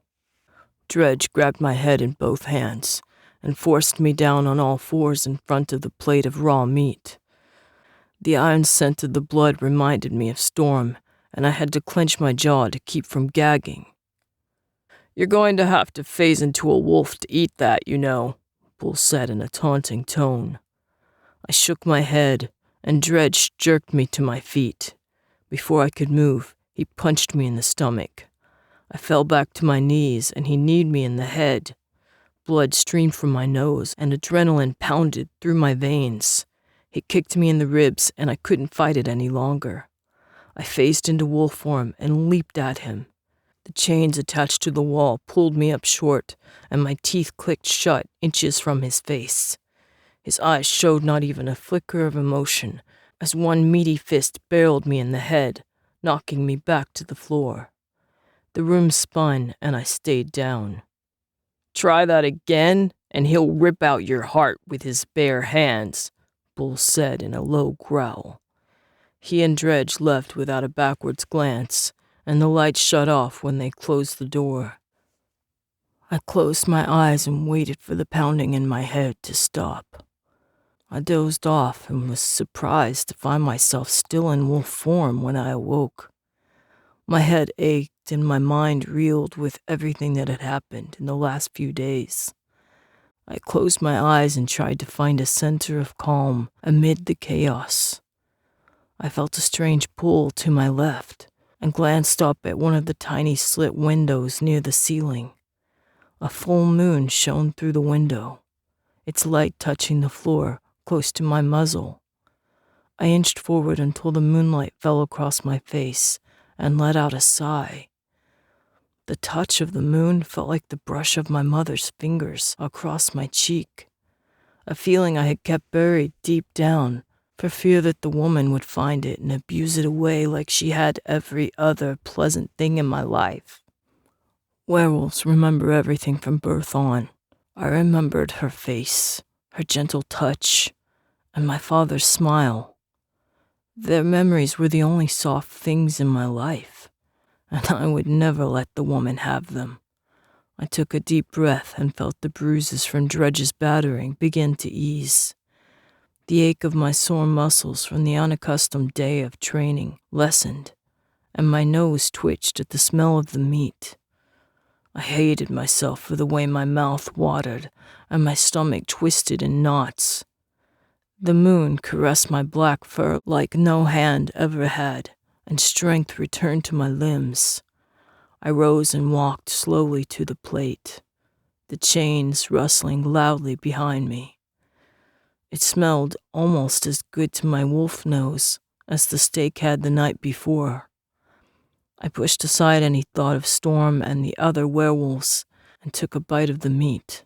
Dredge grabbed my head in both hands and forced me down on all fours in front of the plate of raw meat. The iron scent of the blood reminded me of Storm, and I had to clench my jaw to keep from gagging. "You're going to have to phase into a wolf to eat that, you know," Bull said in a taunting tone. I shook my head, and Dredge jerked me to my feet. Before I could move, he punched me in the stomach. I fell back to my knees, and he kneed me in the head. Blood streamed from my nose, and adrenaline pounded through my veins. He kicked me in the ribs, and I couldn't fight it any longer. I phased into wolf form and leaped at him. The chains attached to the wall pulled me up short, and my teeth clicked shut inches from his face. His eyes showed not even a flicker of emotion, as one meaty fist barreled me in the head, knocking me back to the floor. The room spun, and I stayed down. "Try that again, and he'll rip out your heart with his bare hands," Bull said in a low growl. He and Dredge left without a backwards glance, and the light shut off when they closed the door. I closed my eyes and waited for the pounding in my head to stop. I dozed off and was surprised to find myself still in wolf form when I awoke. My head ached and my mind reeled with everything that had happened in the last few days. I closed my eyes and tried to find a center of calm amid the chaos. I felt a strange pull to my left and glanced up at one of the tiny slit windows near the ceiling. A full moon shone through the window, its light touching the floor close to my muzzle. I inched forward until the moonlight fell across my face and let out a sigh. The touch of the moon felt like the brush of my mother's fingers across my cheek, a feeling I had kept buried deep down for fear that the woman would find it and abuse it away like she had every other pleasant thing in my life. Werewolves remember everything from birth on. I remembered her face, her gentle touch, and my father's smile. Their memories were the only soft things in my life, and I would never let the woman have them. I took a deep breath and felt the bruises from Dredge's battering begin to ease. The ache of my sore muscles from the unaccustomed day of training lessened, and my nose twitched at the smell of the meat. I hated myself for the way my mouth watered and my stomach twisted in knots. The moon caressed my black fur like no hand ever had, and strength returned to my limbs. I rose and walked slowly to the plate, the chains rustling loudly behind me. It smelled almost as good to my wolf nose as the steak had the night before. I pushed aside any thought of Storm and the other werewolves and took a bite of the meat.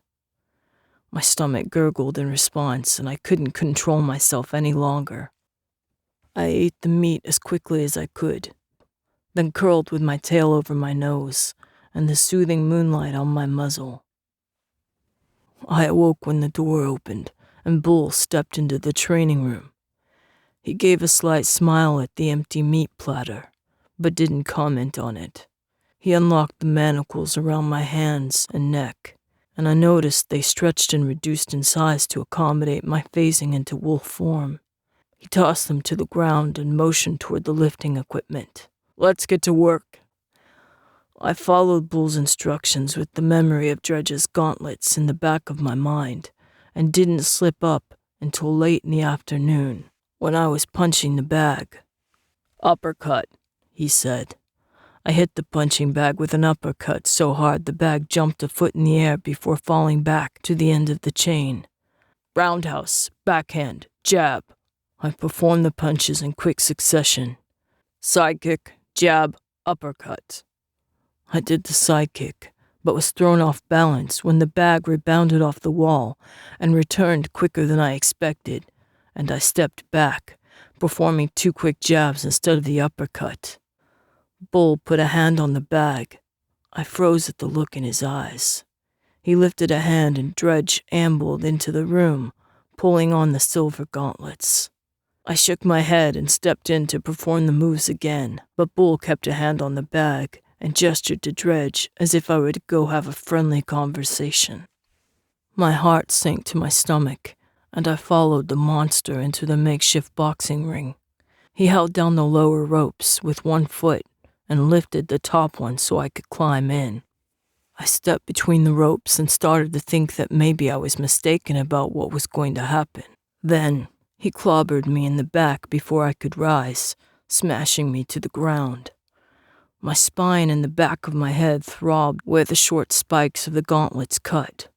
My stomach gurgled in response, and I couldn't control myself any longer. I ate the meat as quickly as I could, then curled with my tail over my nose and the soothing moonlight on my muzzle. I awoke when the door opened and Bull stepped into the training room. He gave a slight smile at the empty meat platter, but didn't comment on it. He unlocked the manacles around my hands and neck, and I noticed they stretched and reduced in size to accommodate my phasing into wolf form. He tossed them to the ground and motioned toward the lifting equipment. "Let's get to work." I followed Bull's instructions with the memory of Dredge's gauntlets in the back of my mind, and didn't slip up until late in the afternoon, when I was punching the bag. "Uppercut," he said. I hit the punching bag with an uppercut so hard the bag jumped a foot in the air before falling back to the end of the chain. Roundhouse, backhand, jab. I performed the punches in quick succession. Sidekick, jab, uppercut. I did the sidekick, but was thrown off balance when the bag rebounded off the wall and returned quicker than I expected, and I stepped back, performing 2 quick jabs instead of the uppercut. Bull put a hand on the bag. I froze at the look in his eyes. He lifted a hand and Dredge ambled into the room, pulling on the silver gauntlets. I shook my head and stepped in to perform the moves again, but Bull kept a hand on the bag and gestured to Dredge as if I were to go have a friendly conversation. My heart sank to my stomach, and I followed the monster into the makeshift boxing ring. He held down the lower ropes with one foot and lifted the top one so I could climb in. I stepped between the ropes and started to think that maybe I was mistaken about what was going to happen. Then he clobbered me in the back before I could rise, smashing me to the ground. My spine and the back of my head throbbed where the short spikes of the gauntlets cut.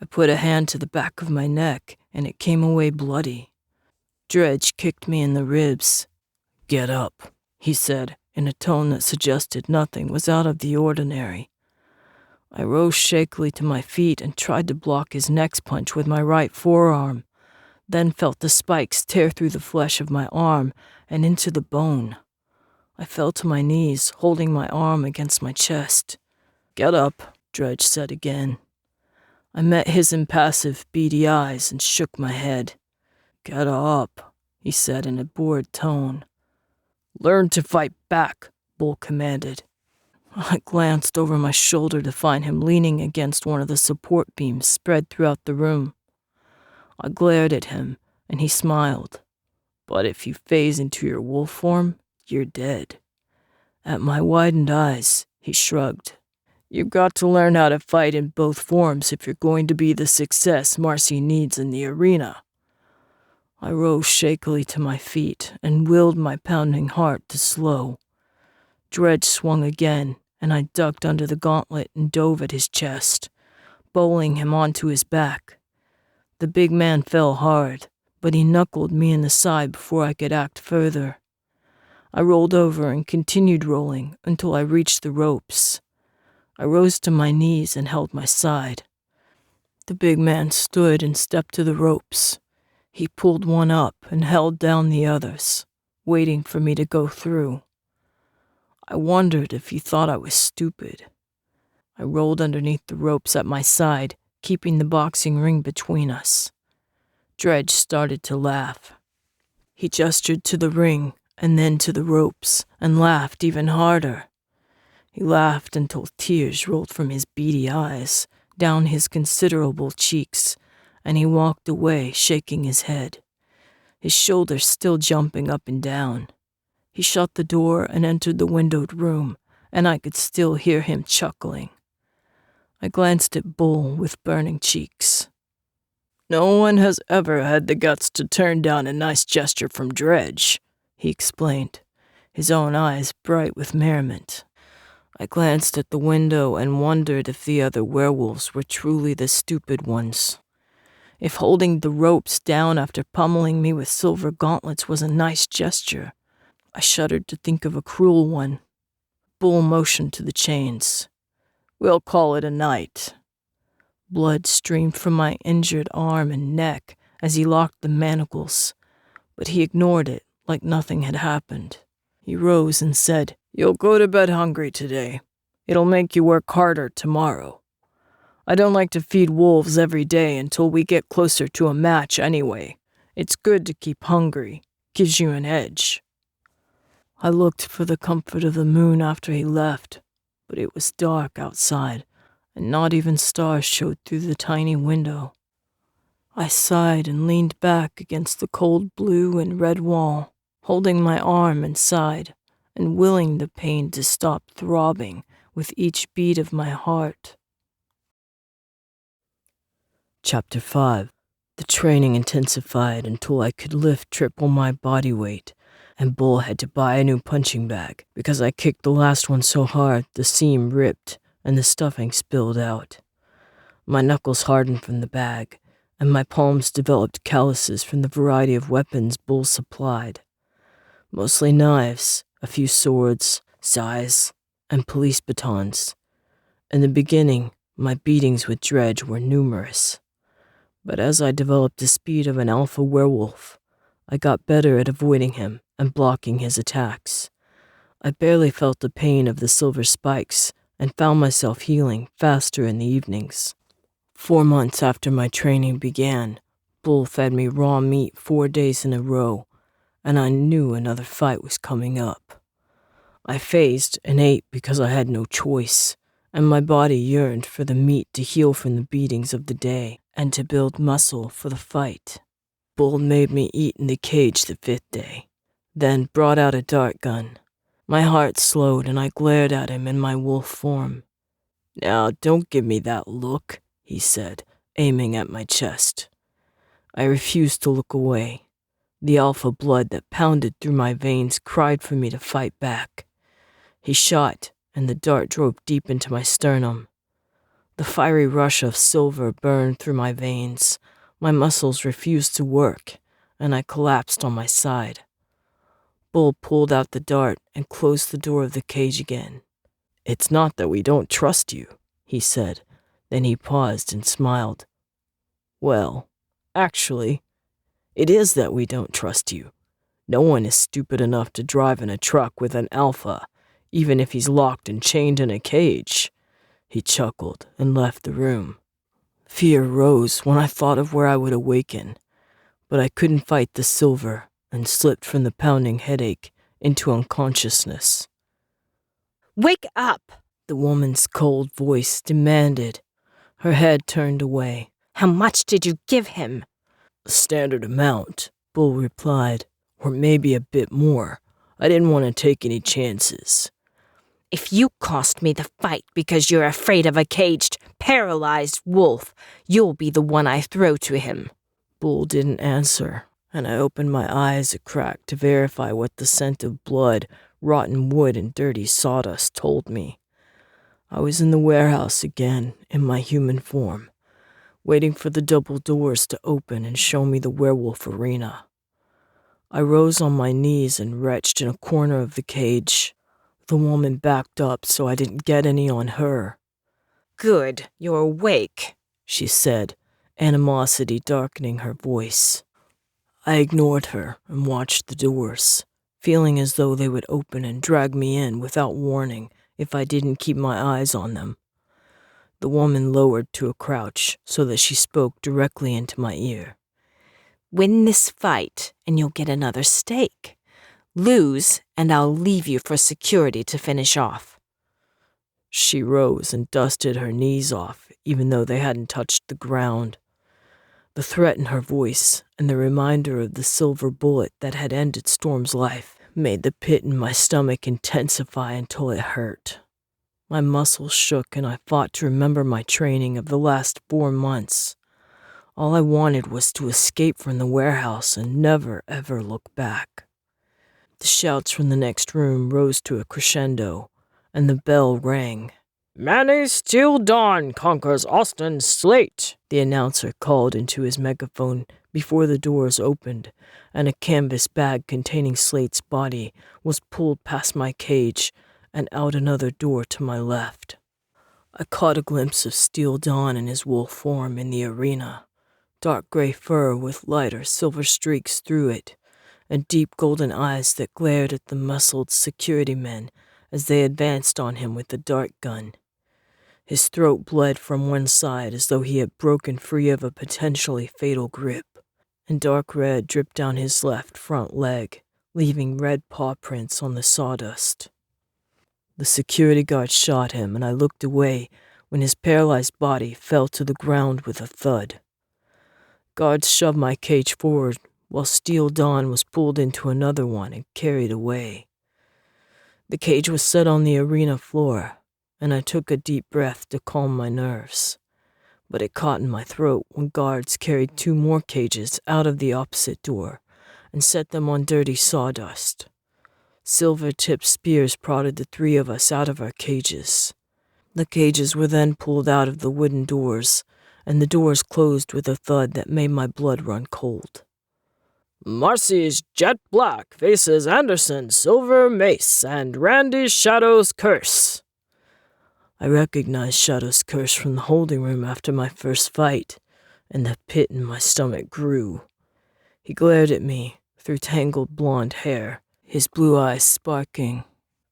I put a hand to the back of my neck, and it came away bloody. Dredge kicked me in the ribs. "Get up," he said, in a tone that suggested nothing was out of the ordinary. I rose shakily to my feet and tried to block his next punch with my right forearm, then felt the spikes tear through the flesh of my arm and into the bone. I fell to my knees, holding my arm against my chest. "Get up," Dredge said again. I met his impassive, beady eyes and shook my head. "Get up," he said in a bored tone. "Learn to fight back," Bull commanded. I glanced over my shoulder to find him leaning against one of the support beams spread throughout the room. I glared at him, and he smiled. "But if you phase into your wolf form, you're dead." At my widened eyes, he shrugged. "You've got to learn how to fight in both forms if you're going to be the success Marcy needs in the arena." I rose shakily to my feet and willed my pounding heart to slow. Dredge swung again, and I ducked under the gauntlet and dove at his chest, bowling him onto his back. The big man fell hard, but he knuckled me in the side before I could act further. I rolled over and continued rolling until I reached the ropes. I rose to my knees and held my side. The big man stood and stepped to the ropes. He pulled one up and held down the others, waiting for me to go through. I wondered if he thought I was stupid. I rolled underneath the ropes at my side, keeping the boxing ring between us. Dredge started to laugh. He gestured to the ring and then to the ropes and laughed even harder. He laughed until tears rolled from his beady eyes, down his considerable cheeks, and he walked away, shaking his head, his shoulders still jumping up and down. He shut the door and entered the windowed room, and I could still hear him chuckling. I glanced at Bull with burning cheeks. "No one has ever had the guts to turn down a nice gesture from Dredge," he explained, his own eyes bright with merriment. I glanced at the window and wondered if the other werewolves were truly the stupid ones. If holding the ropes down after pummeling me with silver gauntlets was a nice gesture, I shuddered to think of a cruel one. Bull motioned to the chains. "We'll call it a night." Blood streamed from my injured arm and neck as he locked the manacles, but he ignored it like nothing had happened. He rose and said, "You'll go to bed hungry today. It'll make you work harder tomorrow. I don't like to feed wolves every day until we get closer to a match anyway. It's good to keep hungry. Gives you an edge." I looked for the comfort of the moon after he left, but it was dark outside, and not even stars showed through the tiny window. I sighed and leaned back against the cold blue and red wall, holding my arm and side, and willing the pain to stop throbbing with each beat of my heart. Chapter 5. The training intensified until I could lift triple my body weight, and Bull had to buy a new punching bag because I kicked the last one so hard the seam ripped and the stuffing spilled out. My knuckles hardened from the bag, and my palms developed calluses from the variety of weapons Bull supplied. Mostly knives, a few swords, sais, and police batons. In the beginning, my beatings with Dredge were numerous. But as I developed the speed of an alpha werewolf, I got better at avoiding him and blocking his attacks. I barely felt the pain of the silver spikes and found myself healing faster in the evenings. 4 months after my training began, Bull fed me raw meat 4 days in a row, and I knew another fight was coming up. I phased and ate because I had no choice, and my body yearned for the meat to heal from the beatings of the day and to build muscle for the fight. Bull made me eat in the cage the 5th day, then brought out a dart gun. My heart slowed and I glared at him in my wolf form. "Now, don't give me that look," he said, aiming at my chest. I refused to look away. The alpha blood that pounded through my veins cried for me to fight back. He shot, and the dart drove deep into my sternum. The fiery rush of silver burned through my veins. My muscles refused to work, and I collapsed on my side. Bull pulled out the dart and closed the door of the cage again. "It's not that we don't trust you," he said. Then he paused and smiled. "Well, actually, it is that we don't trust you. No one is stupid enough to drive in a truck with an alpha, even if he's locked and chained in a cage." He chuckled and left the room. Fear rose when I thought of where I would awaken, but I couldn't fight the silver and slipped from the pounding headache into unconsciousness. "Wake up!" the woman's cold voice demanded. Her head turned away. "How much did you give him?" "A standard amount," Bull replied, "or maybe a bit more. I didn't want to take any chances." "If you cost me the fight because you're afraid of a caged, paralyzed wolf, you'll be the one I throw to him." Bull didn't answer, and I opened my eyes a crack to verify what the scent of blood, rotten wood, and dirty sawdust told me. I was in the warehouse again, in my human form, waiting for the double doors to open and show me the werewolf arena. I rose on my knees and retched in a corner of the cage. The woman backed up so I didn't get any on her. "Good, you're awake," she said, animosity darkening her voice. I ignored her and watched the doors, feeling as though they would open and drag me in without warning if I didn't keep my eyes on them. The woman lowered to a crouch so that she spoke directly into my ear. "Win this fight and you'll get another steak. Lose, and I'll leave you for security to finish off." She rose and dusted her knees off, even though they hadn't touched the ground. The threat in her voice and the reminder of the silver bullet that had ended Storm's life made the pit in my stomach intensify until it hurt. My muscles shook and I fought to remember my training of the last 4 months. All I wanted was to escape from the warehouse and never, ever look back. The shouts from the next room rose to a crescendo, and the bell rang. "Manny Steel Dawn conquers Austin Slate," the announcer called into his megaphone before the doors opened, and a canvas bag containing Slate's body was pulled past my cage and out another door to my left. I caught a glimpse of Steel Dawn in his wolf form in the arena, dark gray fur with lighter silver streaks through it, and deep golden eyes that glared at the muscled security men as they advanced on him with the dart gun. His throat bled from one side as though he had broken free of a potentially fatal grip, and dark red dripped down his left front leg, leaving red paw prints on the sawdust. The security guard shot him, and I looked away when his paralyzed body fell to the ground with a thud. Guards shoved my cage forward, while Steel Dawn was pulled into another one and carried away. The cage was set on the arena floor, and I took a deep breath to calm my nerves. But it caught in my throat when guards carried 2 more cages out of the opposite door and set them on dirty sawdust. Silver-tipped spears prodded the 3 of us out of our cages. The cages were then pulled out of the wooden doors, and the doors closed with a thud that made my blood run cold. "Marcy's Jet Black faces Anderson's Silver Mace and Randy's Shadow's Curse." I recognized Shadow's Curse from the holding room after my first fight, and the pit in my stomach grew. He glared at me through tangled blonde hair, his blue eyes sparking.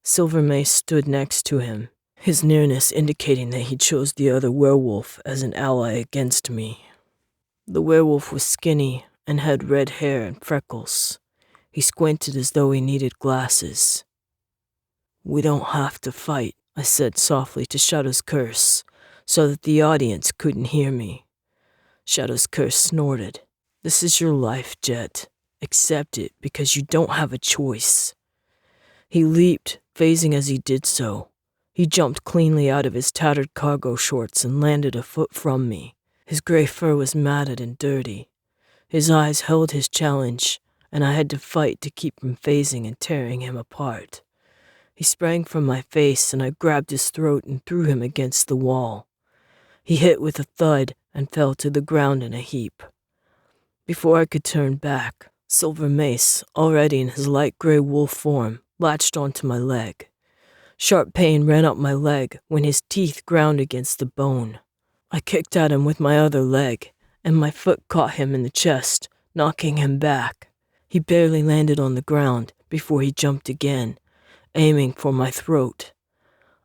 Silver Mace stood next to him, his nearness indicating that he chose the other werewolf as an ally against me. The werewolf was skinny and had red hair and freckles. He squinted as though he needed glasses. "We don't have to fight," I said softly to Shadow's Curse, so that the audience couldn't hear me. Shadow's Curse snorted. "This is your life, Jet. Accept it, because you don't have a choice." He leaped, phasing as he did so. He jumped cleanly out of his tattered cargo shorts and landed a foot from me. His gray fur was matted and dirty. His eyes held his challenge, and I had to fight to keep from phasing and tearing him apart. He sprang from my face, and I grabbed his throat and threw him against the wall. He hit with a thud and fell to the ground in a heap. Before I could turn back, Silver Mace, already in his light gray wolf form, latched onto my leg. Sharp pain ran up my leg when his teeth ground against the bone. I kicked at him with my other leg, and my foot caught him in the chest, knocking him back. He barely landed on the ground before he jumped again, aiming for my throat.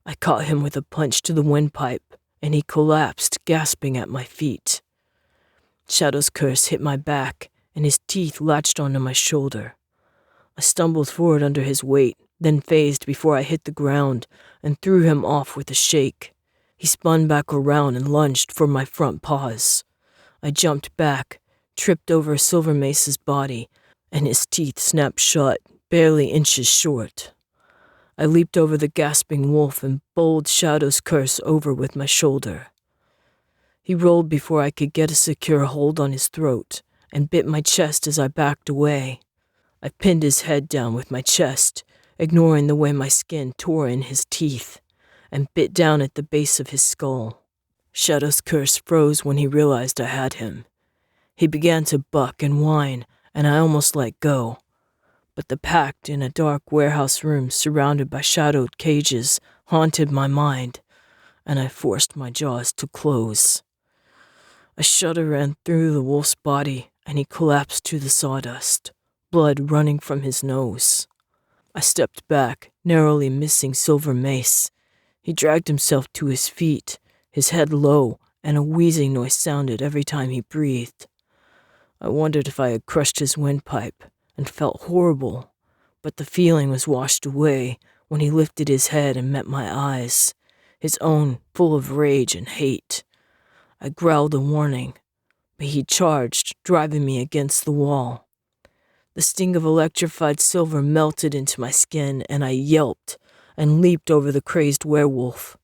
I caught him with a punch to the windpipe, and he collapsed, gasping at my feet. Shadow's curse hit my back, and his teeth latched onto my shoulder. I stumbled forward under his weight, then phased before I hit the ground and threw him off with a shake. He spun back around and lunged for my front paws. I jumped back, tripped over Silver Mace's body, and his teeth snapped shut, barely inches short. I leaped over the gasping wolf and bowled Shadow's curse over with my shoulder. He rolled before I could get a secure hold on his throat and bit my chest as I backed away. I pinned his head down with my chest, ignoring the way my skin tore in his teeth, and bit down at the base of his skull. Shadow's curse froze when he realized I had him. He began to buck and whine, and I almost let go. But the pact in a dark warehouse room surrounded by shadowed cages haunted my mind, and I forced my jaws to close. A shudder ran through the wolf's body, and he collapsed to the sawdust, blood running from his nose. I stepped back, narrowly missing Silver Mace. He dragged himself to his feet, his head low, and a wheezing noise sounded every time he breathed. I wondered if I had crushed his windpipe, and felt horrible, but the feeling was washed away when he lifted his head and met my eyes, his own full of rage and hate. I growled a warning, but he charged, driving me against the wall. The sting of electrified silver melted into my skin, and I yelped and leaped over the crazed werewolf.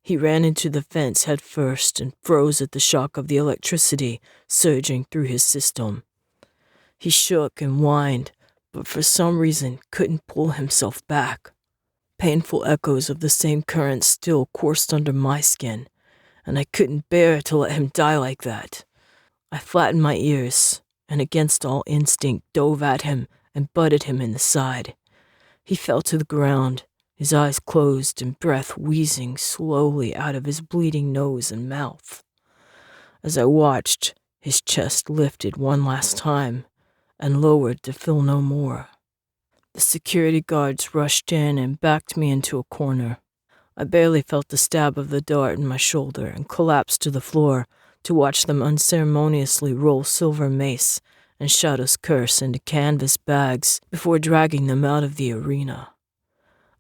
He ran into the fence head first and froze at the shock of the electricity surging through his system. He shook and whined, but for some reason couldn't pull himself back. Painful echoes of the same current still coursed under my skin, and I couldn't bear to let him die like that. I flattened my ears, and against all instinct dove at him and butted him in the side. He fell to the ground, his eyes closed and breath wheezing slowly out of his bleeding nose and mouth. As I watched, his chest lifted one last time and lowered to fill no more. The security guards rushed in and backed me into a corner. I barely felt the stab of the dart in my shoulder and collapsed to the floor to watch them unceremoniously roll Silver Mace and Shadow's curse into canvas bags before dragging them out of the arena.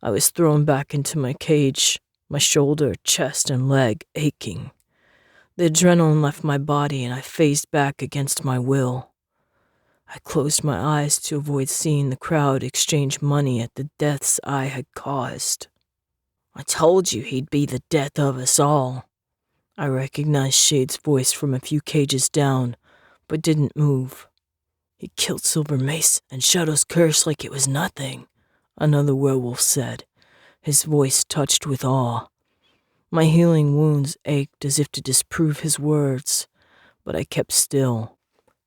I was thrown back into my cage, my shoulder, chest, and leg aching. The adrenaline left my body and I phased back against my will. I closed my eyes to avoid seeing the crowd exchange money at the deaths I had caused. I told you he'd be the death of us all. I recognized Shade's voice from a few cages down, but didn't move. He killed Silver Mace and Shadow's curse like it was nothing, another werewolf said, his voice touched with awe. My healing wounds ached as if to disprove his words, but I kept still.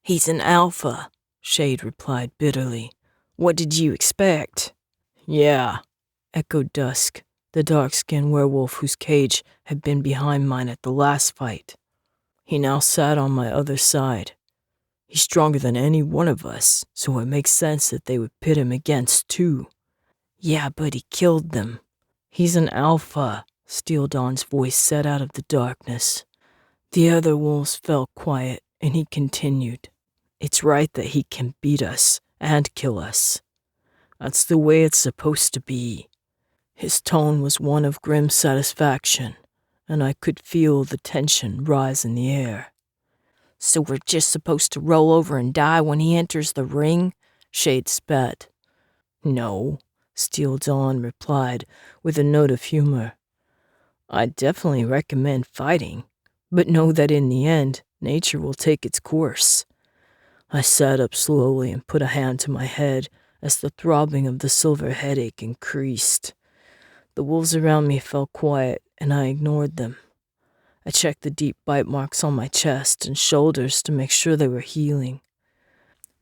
He's an alpha, Shade replied bitterly. What did you expect? Yeah, echoed Dusk, the dark-skinned werewolf whose cage had been behind mine at the last fight. He now sat on my other side. He's stronger than any one of us, so it makes sense that they would pit him against two. Yeah, but he killed them. He's an alpha, Steel Dawn's voice said out of the darkness. The other wolves fell quiet, and he continued. It's right that he can beat us and kill us. That's the way it's supposed to be. His tone was one of grim satisfaction, and I could feel the tension rise in the air. So we're just supposed to roll over and die when he enters the ring? Shade spat. No, Steel Dawn replied with a note of humor. I definitely recommend fighting, but know that in the end, nature will take its course. I sat up slowly and put a hand to my head as the throbbing of the silver headache increased. The wolves around me fell quiet, and I ignored them. I checked the deep bite marks on my chest and shoulders to make sure they were healing.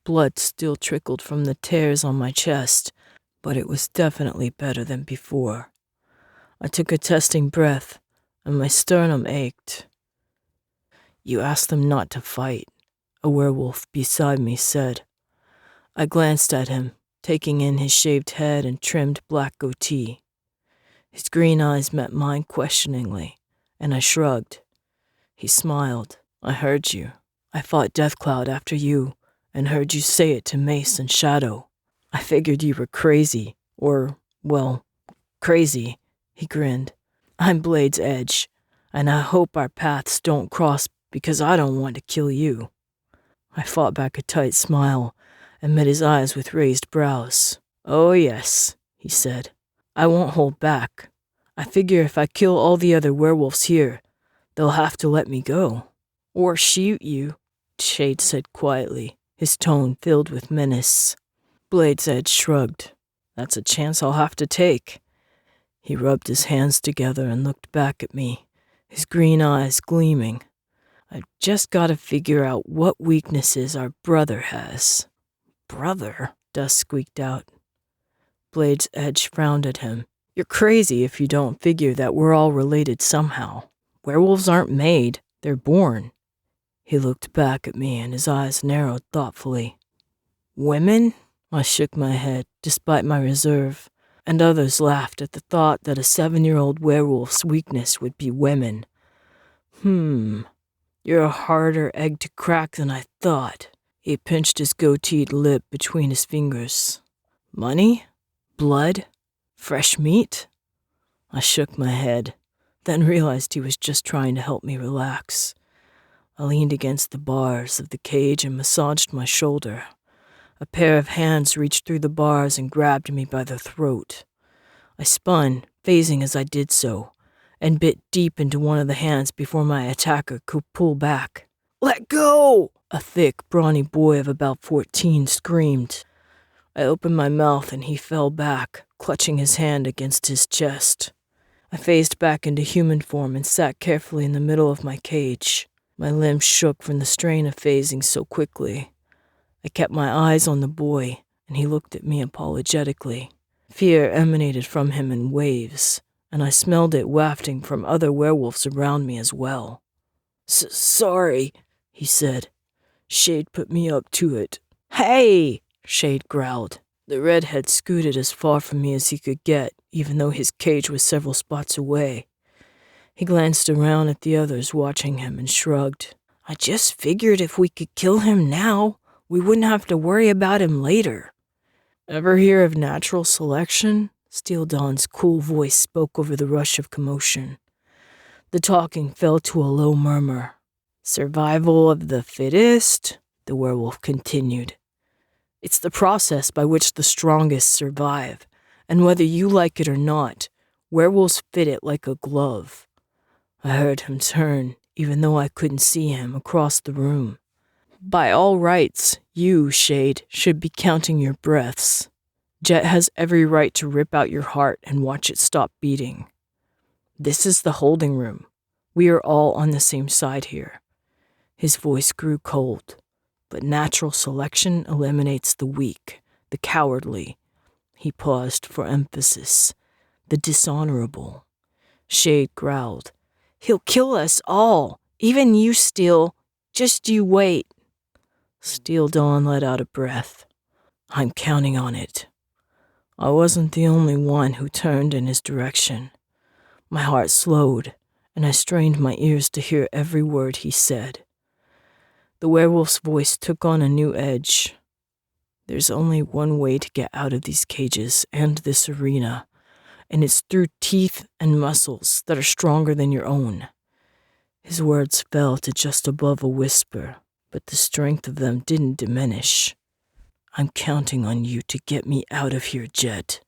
Blood still trickled from the tears on my chest, but it was definitely better than before. I took a testing breath, and my sternum ached. "You asked them not to fight," a werewolf beside me said. I glanced at him, taking in his shaved head and trimmed black goatee. His green eyes met mine questioningly, and I shrugged. He smiled. "I heard you. I fought Deathcloud after you, and heard you say it to Mace and Shadow. I figured you were crazy, crazy," he grinned. "I'm Blade's Edge, and I hope our paths don't cross because I don't want to kill you." I fought back a tight smile and met his eyes with raised brows. "Oh yes," he said. "I won't hold back. I figure if I kill all the other werewolves here, they'll have to let me go. Or shoot you," Shade said quietly, his tone filled with menace. Blade's Edge shrugged. "That's a chance I'll have to take." He rubbed his hands together and looked back at me, his green eyes gleaming. "I've just got to figure out what weaknesses our brother has." "Brother?" Dust squeaked out. Blade's Edge frowned at him. "You're crazy if you don't figure that we're all related somehow. Werewolves aren't made, they're born." He looked back at me and his eyes narrowed thoughtfully. "Women?" I shook my head, despite my reserve, and others laughed at the thought that a 7-year-old werewolf's weakness would be women. You're a harder egg to crack than I thought." He pinched his goateed lip between his fingers. "Money? Blood? Fresh meat?" I shook my head, then realized he was just trying to help me relax. I leaned against the bars of the cage and massaged my shoulder. A pair of hands reached through the bars and grabbed me by the throat. I spun, phasing as I did so, and bit deep into one of the hands before my attacker could pull back. "Let go!" a thick, brawny boy of about 14 screamed. I opened my mouth and he fell back, clutching his hand against his chest. I phased back into human form and sat carefully in the middle of my cage. My limbs shook from the strain of phasing so quickly. I kept my eyes on the boy, and he looked at me apologetically. Fear emanated from him in waves, and I smelled it wafting from other werewolves around me as well. Sorry, he said. "Shade put me up to it." "Hey!" Shade growled. The redhead scooted as far from me as he could get, even though his cage was several spots away. He glanced around at the others watching him and shrugged. "I just figured if we could kill him now, we wouldn't have to worry about him later." "Ever hear of natural selection?" Steel Dawn's cool voice spoke over the rush of commotion. The talking fell to a low murmur. "Survival of the fittest?" the werewolf continued. "It's the process by which the strongest survive, and whether you like it or not, werewolves fit it like a glove." I heard him turn, even though I couldn't see him, across the room. "By all rights, you, Shade, should be counting your breaths. Jet has every right to rip out your heart and watch it stop beating. This is the holding room. We are all on the same side here." His voice grew cold. "But natural selection eliminates the weak, the cowardly." He paused for emphasis. "The dishonorable." Shade growled. "He'll kill us all, even you, Steel. Just you wait." Steel Dawn let out a breath. "I'm counting on it." I wasn't the only one who turned in his direction. My heart slowed, and I strained my ears to hear every word he said. The werewolf's voice took on a new edge. "There's only one way to get out of these cages and this arena, and it's through teeth and muscles that are stronger than your own." His words fell to just above a whisper, but the strength of them didn't diminish. "I'm counting on you to get me out of here, Jet."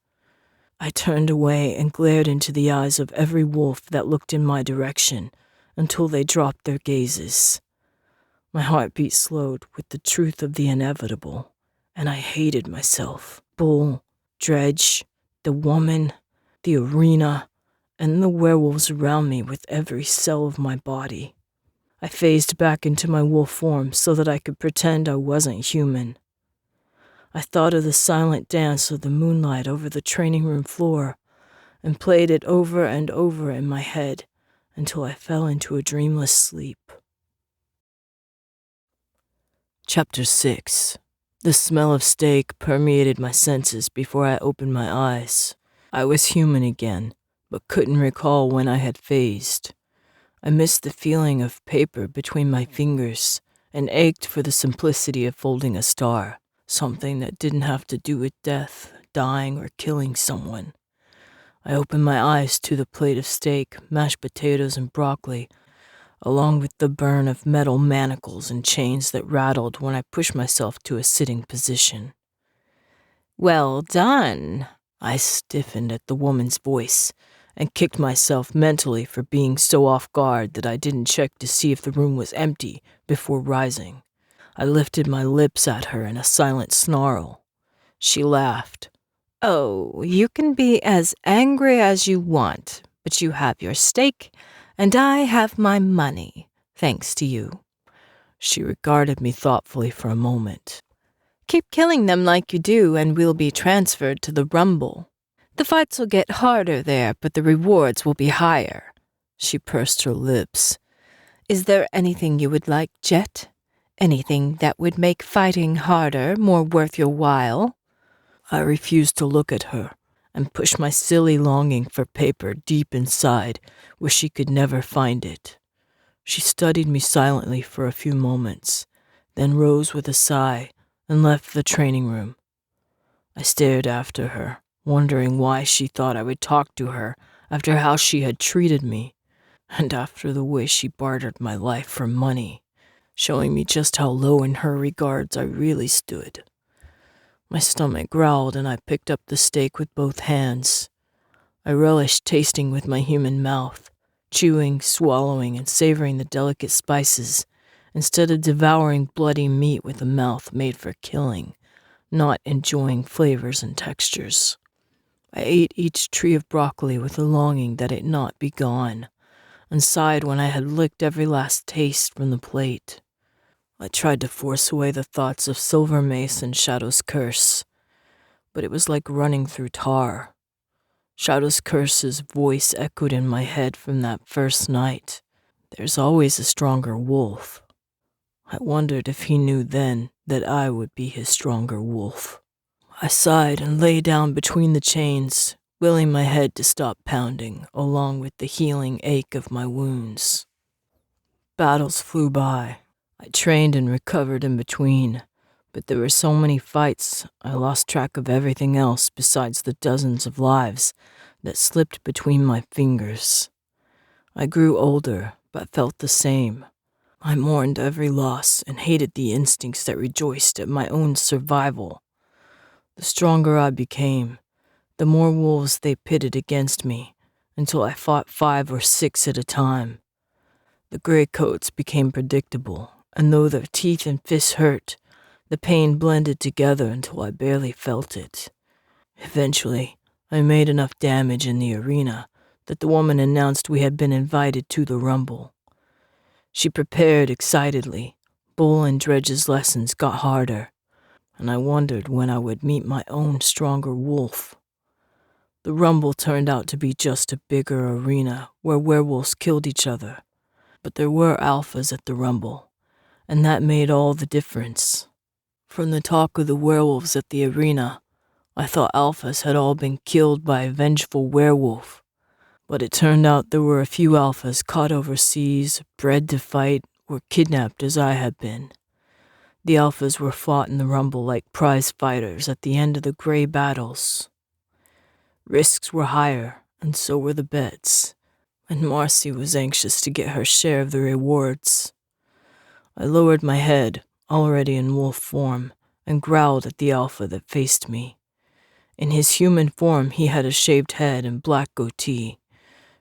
I turned away and glared into the eyes of every wolf that looked in my direction until they dropped their gazes. My heartbeat slowed with the truth of the inevitable, and I hated myself. Bull, Dredge, the woman. the arena, and the werewolves around me with every cell of my body. I phased back into my wolf form so that I could pretend I wasn't human. I thought of the silent dance of the moonlight over the training room floor and played it over and over in my head until I fell into a dreamless sleep. Chapter 6. The smell of steak permeated my senses before I opened my eyes. I was human again, but couldn't recall when I had phased. I missed the feeling of paper between my fingers and ached for the simplicity of folding a star, something that didn't have to do with death, dying, or killing someone. I opened my eyes to the plate of steak, mashed potatoes, and broccoli, along with the burn of metal manacles and chains that rattled when I pushed myself to a sitting position. Well done. I stiffened at the woman's voice and kicked myself mentally for being so off guard that I didn't check to see if the room was empty before rising. I lifted my lips at her in a silent snarl. She laughed. Oh, you can be as angry as you want, but you have your steak, and I have my money, thanks to you. She regarded me thoughtfully for a moment. Keep killing them like you do, and we'll be transferred to the Rumble. The fights will get harder there, but the rewards will be higher. She pursed her lips. Is there anything you would like, Jet? Anything that would make fighting harder, more worth your while? I refused to look at her and pushed my silly longing for paper deep inside where she could never find it. She studied me silently for a few moments, then rose with a sigh and left the training room. I stared after her, wondering why she thought I would talk to her after how she had treated me, and after the way she bartered my life for money, showing me just how low in her regards I really stood. My stomach growled and I picked up the steak with both hands. I relished tasting with my human mouth, chewing, swallowing, and savoring the delicate spices, instead of devouring bloody meat with a mouth made for killing, not enjoying flavors and textures. I ate each tree of broccoli with a longing that it not be gone, and sighed when I had licked every last taste from the plate. I tried to force away the thoughts of Silver Mace and Shadow's curse, but it was like running through tar. Shadow's curse's voice echoed in my head from that first night. There's always a stronger wolf. I wondered if he knew then that I would be his stronger wolf. I sighed and lay down between the chains, willing my head to stop pounding, along with the healing ache of my wounds. Battles flew by. I trained and recovered in between, but there were so many fights, I lost track of everything else besides the dozens of lives that slipped between my fingers. I grew older, but felt the same. I mourned every loss and hated the instincts that rejoiced at my own survival. The stronger I became, the more wolves they pitted against me, until I fought 5 or 6 at a time. The gray coats became predictable, and though their teeth and fists hurt, the pain blended together until I barely felt it. Eventually, I made enough damage in the arena that the woman announced we had been invited to the Rumble. She prepared excitedly. Bull and Dredge's lessons got harder, and I wondered when I would meet my own stronger wolf. The Rumble turned out to be just a bigger arena where werewolves killed each other, but there were alphas at the Rumble, and that made all the difference. From the talk of the werewolves at the arena, I thought alphas had all been killed by a vengeful werewolf, but it turned out there were a few alphas caught overseas, bred to fight, or kidnapped as I had been. The alphas were fought in the Rumble like prize fighters at the end of the gray battles. Risks were higher, and so were the bets, and Marcy was anxious to get her share of the rewards. I lowered my head, already in wolf form, and growled at the alpha that faced me. In his human form, he had a shaved head and black goatee,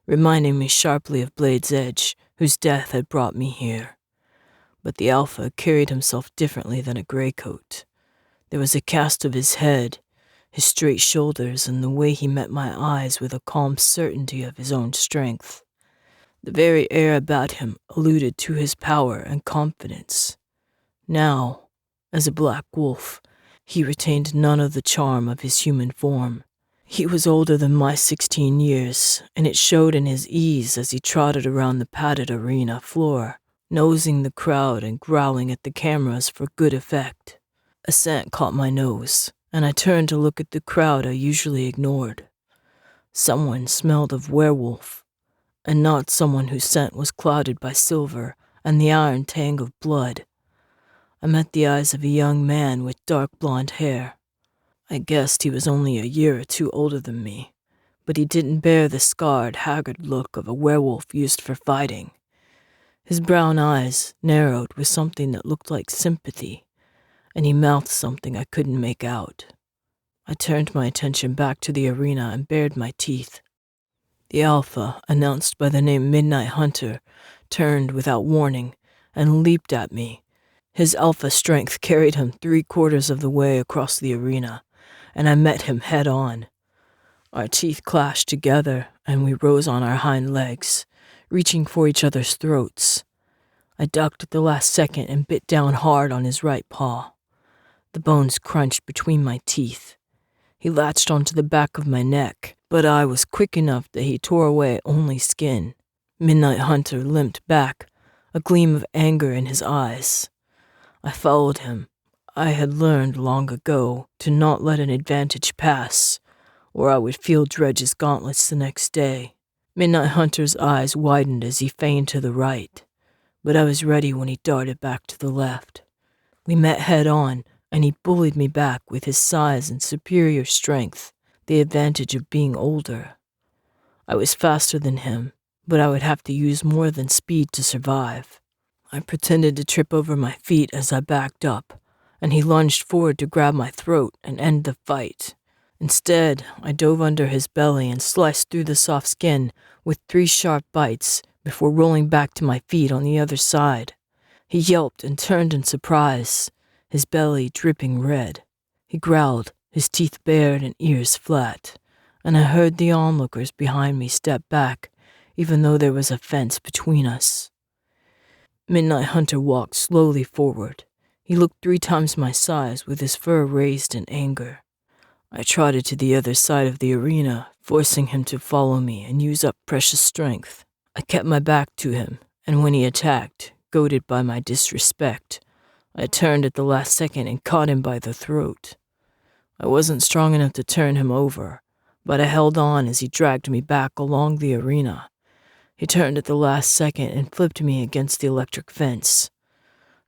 reminding me sharply of Blade's Edge, whose death had brought me here. But the alpha carried himself differently than a graycoat. There was a cast of his head, his straight shoulders and the way he met my eyes with a calm certainty of his own strength. The very air about him alluded to his power and confidence. Now, as a black wolf, he retained none of the charm of his human form. He was older than my 16 years, and it showed in his ease as he trotted around the padded arena floor, nosing the crowd and growling at the cameras for good effect. A scent caught my nose, and I turned to look at the crowd I usually ignored. Someone smelled of werewolf, and not someone whose scent was clouded by silver and the iron tang of blood. I met the eyes of a young man with dark blonde hair. I guessed he was only a year or two older than me, but he didn't bear the scarred, haggard look of a werewolf used for fighting. His brown eyes narrowed with something that looked like sympathy, and he mouthed something I couldn't make out. I turned my attention back to the arena and bared my teeth. The Alpha, announced by the name Midnight Hunter, turned without warning and leaped at me. His alpha strength carried him 3/4 of the way across the arena, and I met him head on. Our teeth clashed together, and we rose on our hind legs, reaching for each other's throats. I ducked at the last second and bit down hard on his right paw. The bones crunched between my teeth. He latched onto the back of my neck, but I was quick enough that he tore away only skin. Midnight Hunter limped back, a gleam of anger in his eyes. I followed him. I had learned long ago to not let an advantage pass, or I would feel Dredge's gauntlets the next day. Midnight Hunter's eyes widened as he feigned to the right, but I was ready when he darted back to the left. We met head on, and he bullied me back with his size and superior strength, the advantage of being older. I was faster than him, but I would have to use more than speed to survive. I pretended to trip over my feet as I backed up, and he lunged forward to grab my throat and end the fight. Instead, I dove under his belly and sliced through the soft skin with 3 sharp bites before rolling back to my feet on the other side. He yelped and turned in surprise, his belly dripping red. He growled, his teeth bared and ears flat, and I heard the onlookers behind me step back, even though there was a fence between us. Midnight Hunter walked slowly forward. He looked 3 times my size with his fur raised in anger. I trotted to the other side of the arena, forcing him to follow me and use up precious strength. I kept my back to him, and when he attacked, goaded by my disrespect, I turned at the last second and caught him by the throat. I wasn't strong enough to turn him over, but I held on as he dragged me back along the arena. He turned at the last second and flipped me against the electric fence.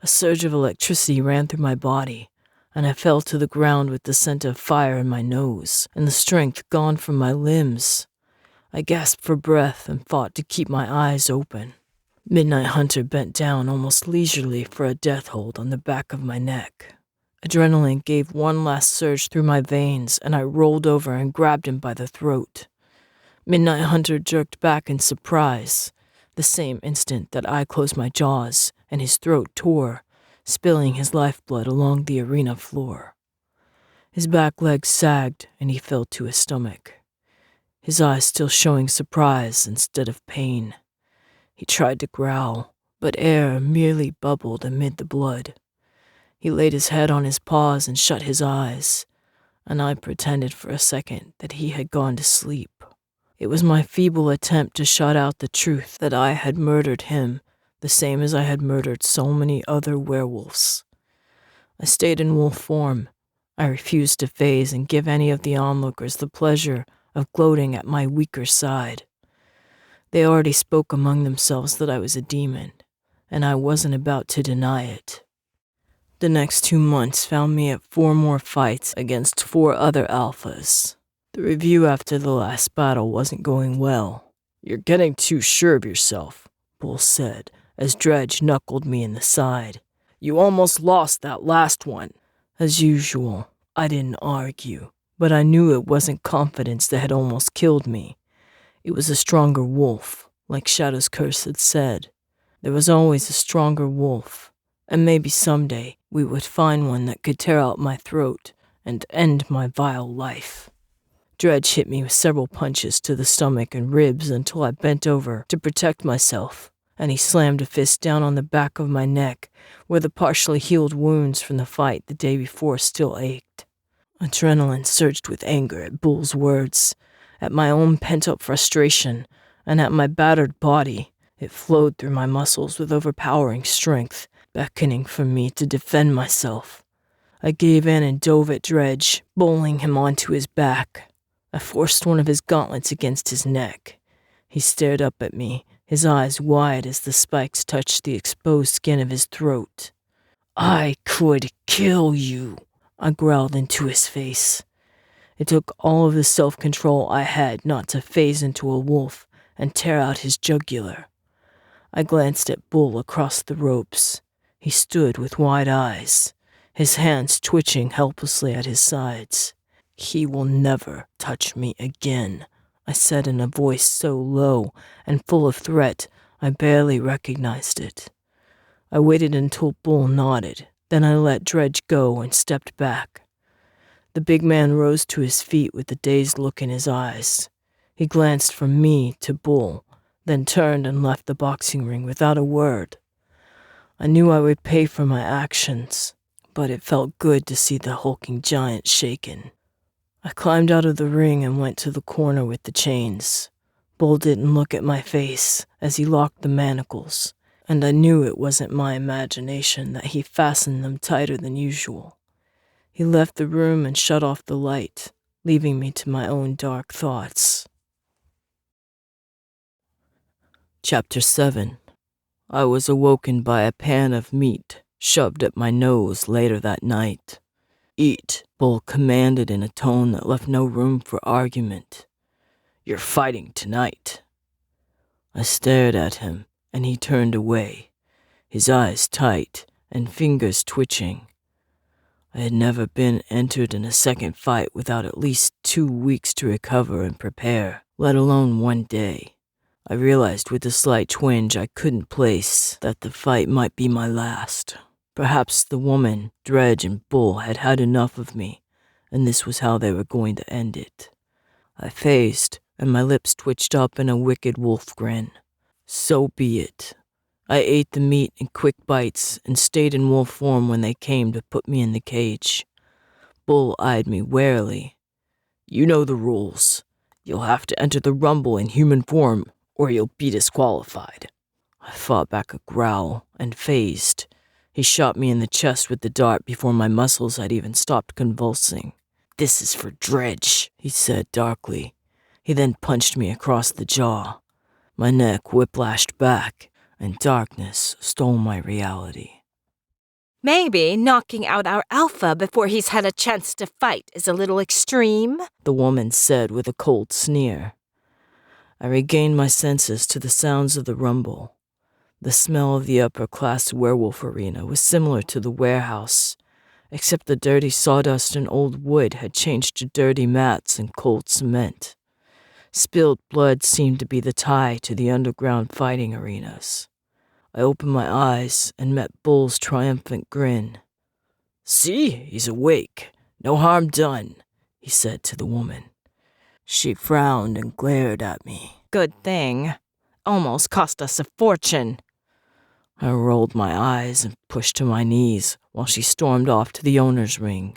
A surge of electricity ran through my body, and I fell to the ground with the scent of fire in my nose and the strength gone from my limbs. I gasped for breath and fought to keep my eyes open. Midnight Hunter bent down almost leisurely for a death hold on the back of my neck. Adrenaline gave one last surge through my veins, and I rolled over and grabbed him by the throat. Midnight Hunter jerked back in surprise, the same instant that I closed my jaws and his throat tore, spilling his lifeblood along the arena floor. His back legs sagged and he fell to his stomach, his eyes still showing surprise instead of pain. He tried to growl, but air merely bubbled amid the blood. He laid his head on his paws and shut his eyes, and I pretended for a second that he had gone to sleep. It was my feeble attempt to shut out the truth that I had murdered him, the same as I had murdered so many other werewolves. I stayed in wolf form. I refused to phase and give any of the onlookers the pleasure of gloating at my weaker side. They already spoke among themselves that I was a demon, and I wasn't about to deny it. The next 2 months found me at 4 more fights against 4 other alphas. The review after the last battle wasn't going well. "You're getting too sure of yourself," Bull said, as Dredge knuckled me in the side. "You almost lost that last one." As usual, I didn't argue, but I knew it wasn't confidence that had almost killed me. It was a stronger wolf, like Shadow's curse had said. There was always a stronger wolf, and maybe someday we would find one that could tear out my throat and end my vile life. Dredge hit me with several punches to the stomach and ribs until I bent over to protect myself, and he slammed a fist down on the back of my neck where the partially healed wounds from the fight the day before still ached. Adrenaline surged with anger at Bull's words, at my own pent-up frustration, and at my battered body. It flowed through my muscles with overpowering strength, beckoning for me to defend myself. I gave in and dove at Dredge, bowling him onto his back. I forced one of his gauntlets against his neck. He stared up at me, his eyes wide as the spikes touched the exposed skin of his throat. "I could kill you," I growled into his face. It took all of the self-control I had not to phase into a wolf and tear out his jugular. I glanced at Bull across the ropes. He stood with wide eyes, his hands twitching helplessly at his sides. "He will never touch me again," I said in a voice so low and full of threat I barely recognized it. I waited until Bull nodded, then I let Dredge go and stepped back. The big man rose to his feet with a dazed look in his eyes. He glanced from me to Bull, then turned and left the boxing ring without a word. I knew I would pay for my actions, but it felt good to see the hulking giant shaken. I climbed out of the ring and went to the corner with the chains. Bull didn't look at my face as he locked the manacles, and I knew it wasn't my imagination that he fastened them tighter than usual. He left the room and shut off the light, leaving me to my own dark thoughts. Chapter 7. I was awoken by a pan of meat shoved at my nose later that night. "Eat," Bull commanded in a tone that left no room for argument. "You're fighting tonight." I stared at him, and he turned away, his eyes tight and fingers twitching. I had never been entered in a second fight without at least 2 weeks to recover and prepare, let alone 1 day. I realized with a slight twinge I couldn't place that the fight might be my last. Perhaps the woman, Dredge, and Bull had had enough of me, and this was how they were going to end it. I phased, and my lips twitched up in a wicked wolf grin. So be it. I ate the meat in quick bites and stayed in wolf form when they came to put me in the cage. Bull eyed me warily. "You know the rules. You'll have to enter the rumble in human form, or you'll be disqualified." I fought back a growl and phased. He shot me in the chest with the dart before my muscles had even stopped convulsing. "This is for Dredge," he said darkly. He then punched me across the jaw. My neck whiplashed back, and darkness stole my reality. "Maybe knocking out our alpha before he's had a chance to fight is a little extreme," the woman said with a cold sneer. I regained my senses to the sounds of the rumble. The smell of the upper-class werewolf arena was similar to the warehouse, except the dirty sawdust and old wood had changed to dirty mats and cold cement. Spilled blood seemed to be the tie to the underground fighting arenas. I opened my eyes and met Bull's triumphant grin. "See, he's awake. No harm done," he said to the woman. She frowned and glared at me. "Good thing. Almost cost us a fortune." I rolled my eyes and pushed to my knees while she stormed off to the owner's ring.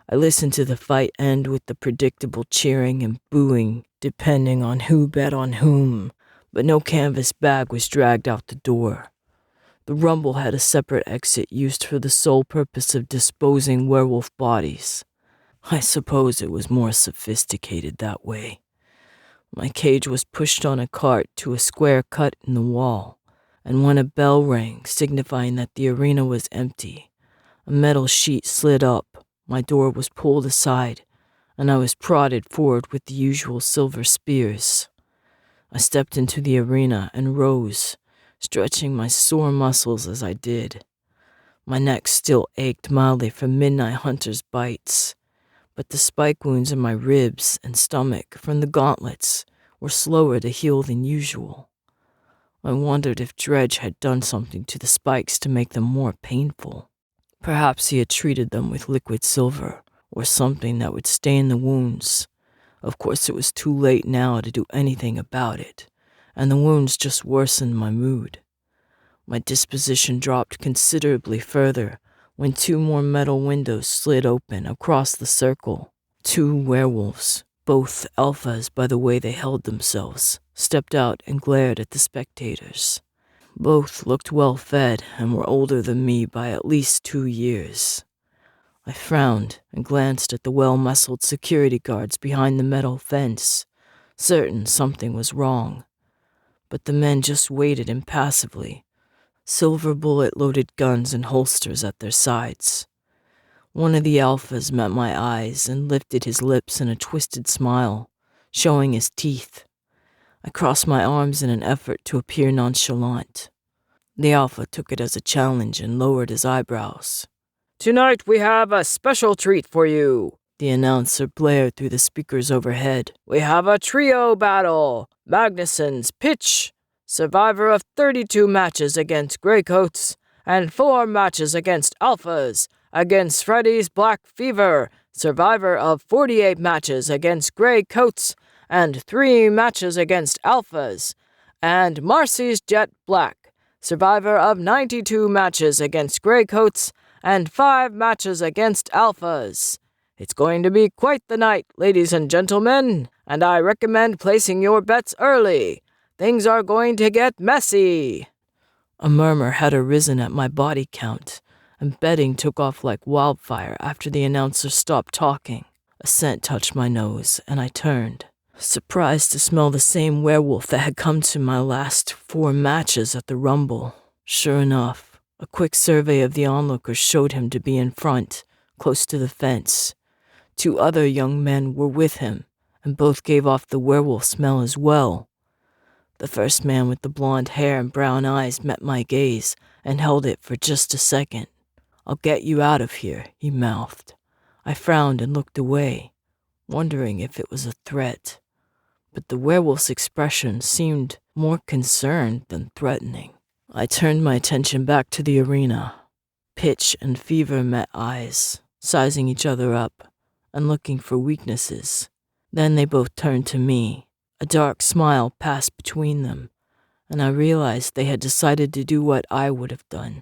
I listened to the fight end with the predictable cheering and booing, depending on who bet on whom, but no canvas bag was dragged out the door. The rumble had a separate exit used for the sole purpose of disposing werewolf bodies. I suppose it was more sophisticated that way. My cage was pushed on a cart to a square cut in the wall, and when a bell rang signifying that the arena was empty, a metal sheet slid up, my door was pulled aside, and I was prodded forward with the usual silver spears. I stepped into the arena and rose, stretching my sore muscles as I did. My neck still ached mildly from midnight hunter's bites, but the spike wounds in my ribs and stomach from the gauntlets were slower to heal than usual. I wondered if Dredge had done something to the spikes to make them more painful. Perhaps he had treated them with liquid silver, or something that would stain the wounds. Of course, it was too late now to do anything about it, and the wounds just worsened my mood. My disposition dropped considerably further when 2 more metal windows slid open across the circle. 2 werewolves, both alphas by the way they held themselves, stepped out and glared at the spectators. Both looked well-fed and were older than me by at least 2 years. I frowned and glanced at the well-muscled security guards behind the metal fence, certain something was wrong. But the men just waited impassively, silver bullet-loaded guns and holsters at their sides. One of the alphas met my eyes and lifted his lips in a twisted smile, showing his teeth. I crossed my arms in an effort to appear nonchalant. The alpha took it as a challenge and lowered his eyebrows. "Tonight we have a special treat for you," the announcer blared through the speakers overhead. "We have a trio battle. Magnuson's Pitch, survivor of 32 matches against Greycoats, and 4 matches against Alphas, against Freddy's Black Fever, survivor of 48 matches against Greycoats, and 3 matches against Alphas, and Marcy's Jet Black, survivor of 92 matches against Greycoats, and 5 matches against Alphas. It's going to be quite the night, ladies and gentlemen, and I recommend placing your bets early. Things are going to get messy." A murmur had arisen at my body count, and betting took off like wildfire after the announcer stopped talking. A scent touched my nose, and I turned, surprised to smell the same werewolf that had come to my last 4 matches at the Rumble. Sure enough, a quick survey of the onlookers showed him to be in front, close to the fence. 2 other young men were with him, and both gave off the werewolf smell as well. The first man with the blonde hair and brown eyes met my gaze and held it for just a second. "I'll get you out of here," he mouthed. I frowned and looked away, wondering if it was a threat. But the werewolf's expression seemed more concerned than threatening. I turned my attention back to the arena. Pitch and Fever met eyes, sizing each other up and looking for weaknesses. Then they both turned to me. A dark smile passed between them, and I realized they had decided to do what I would have done.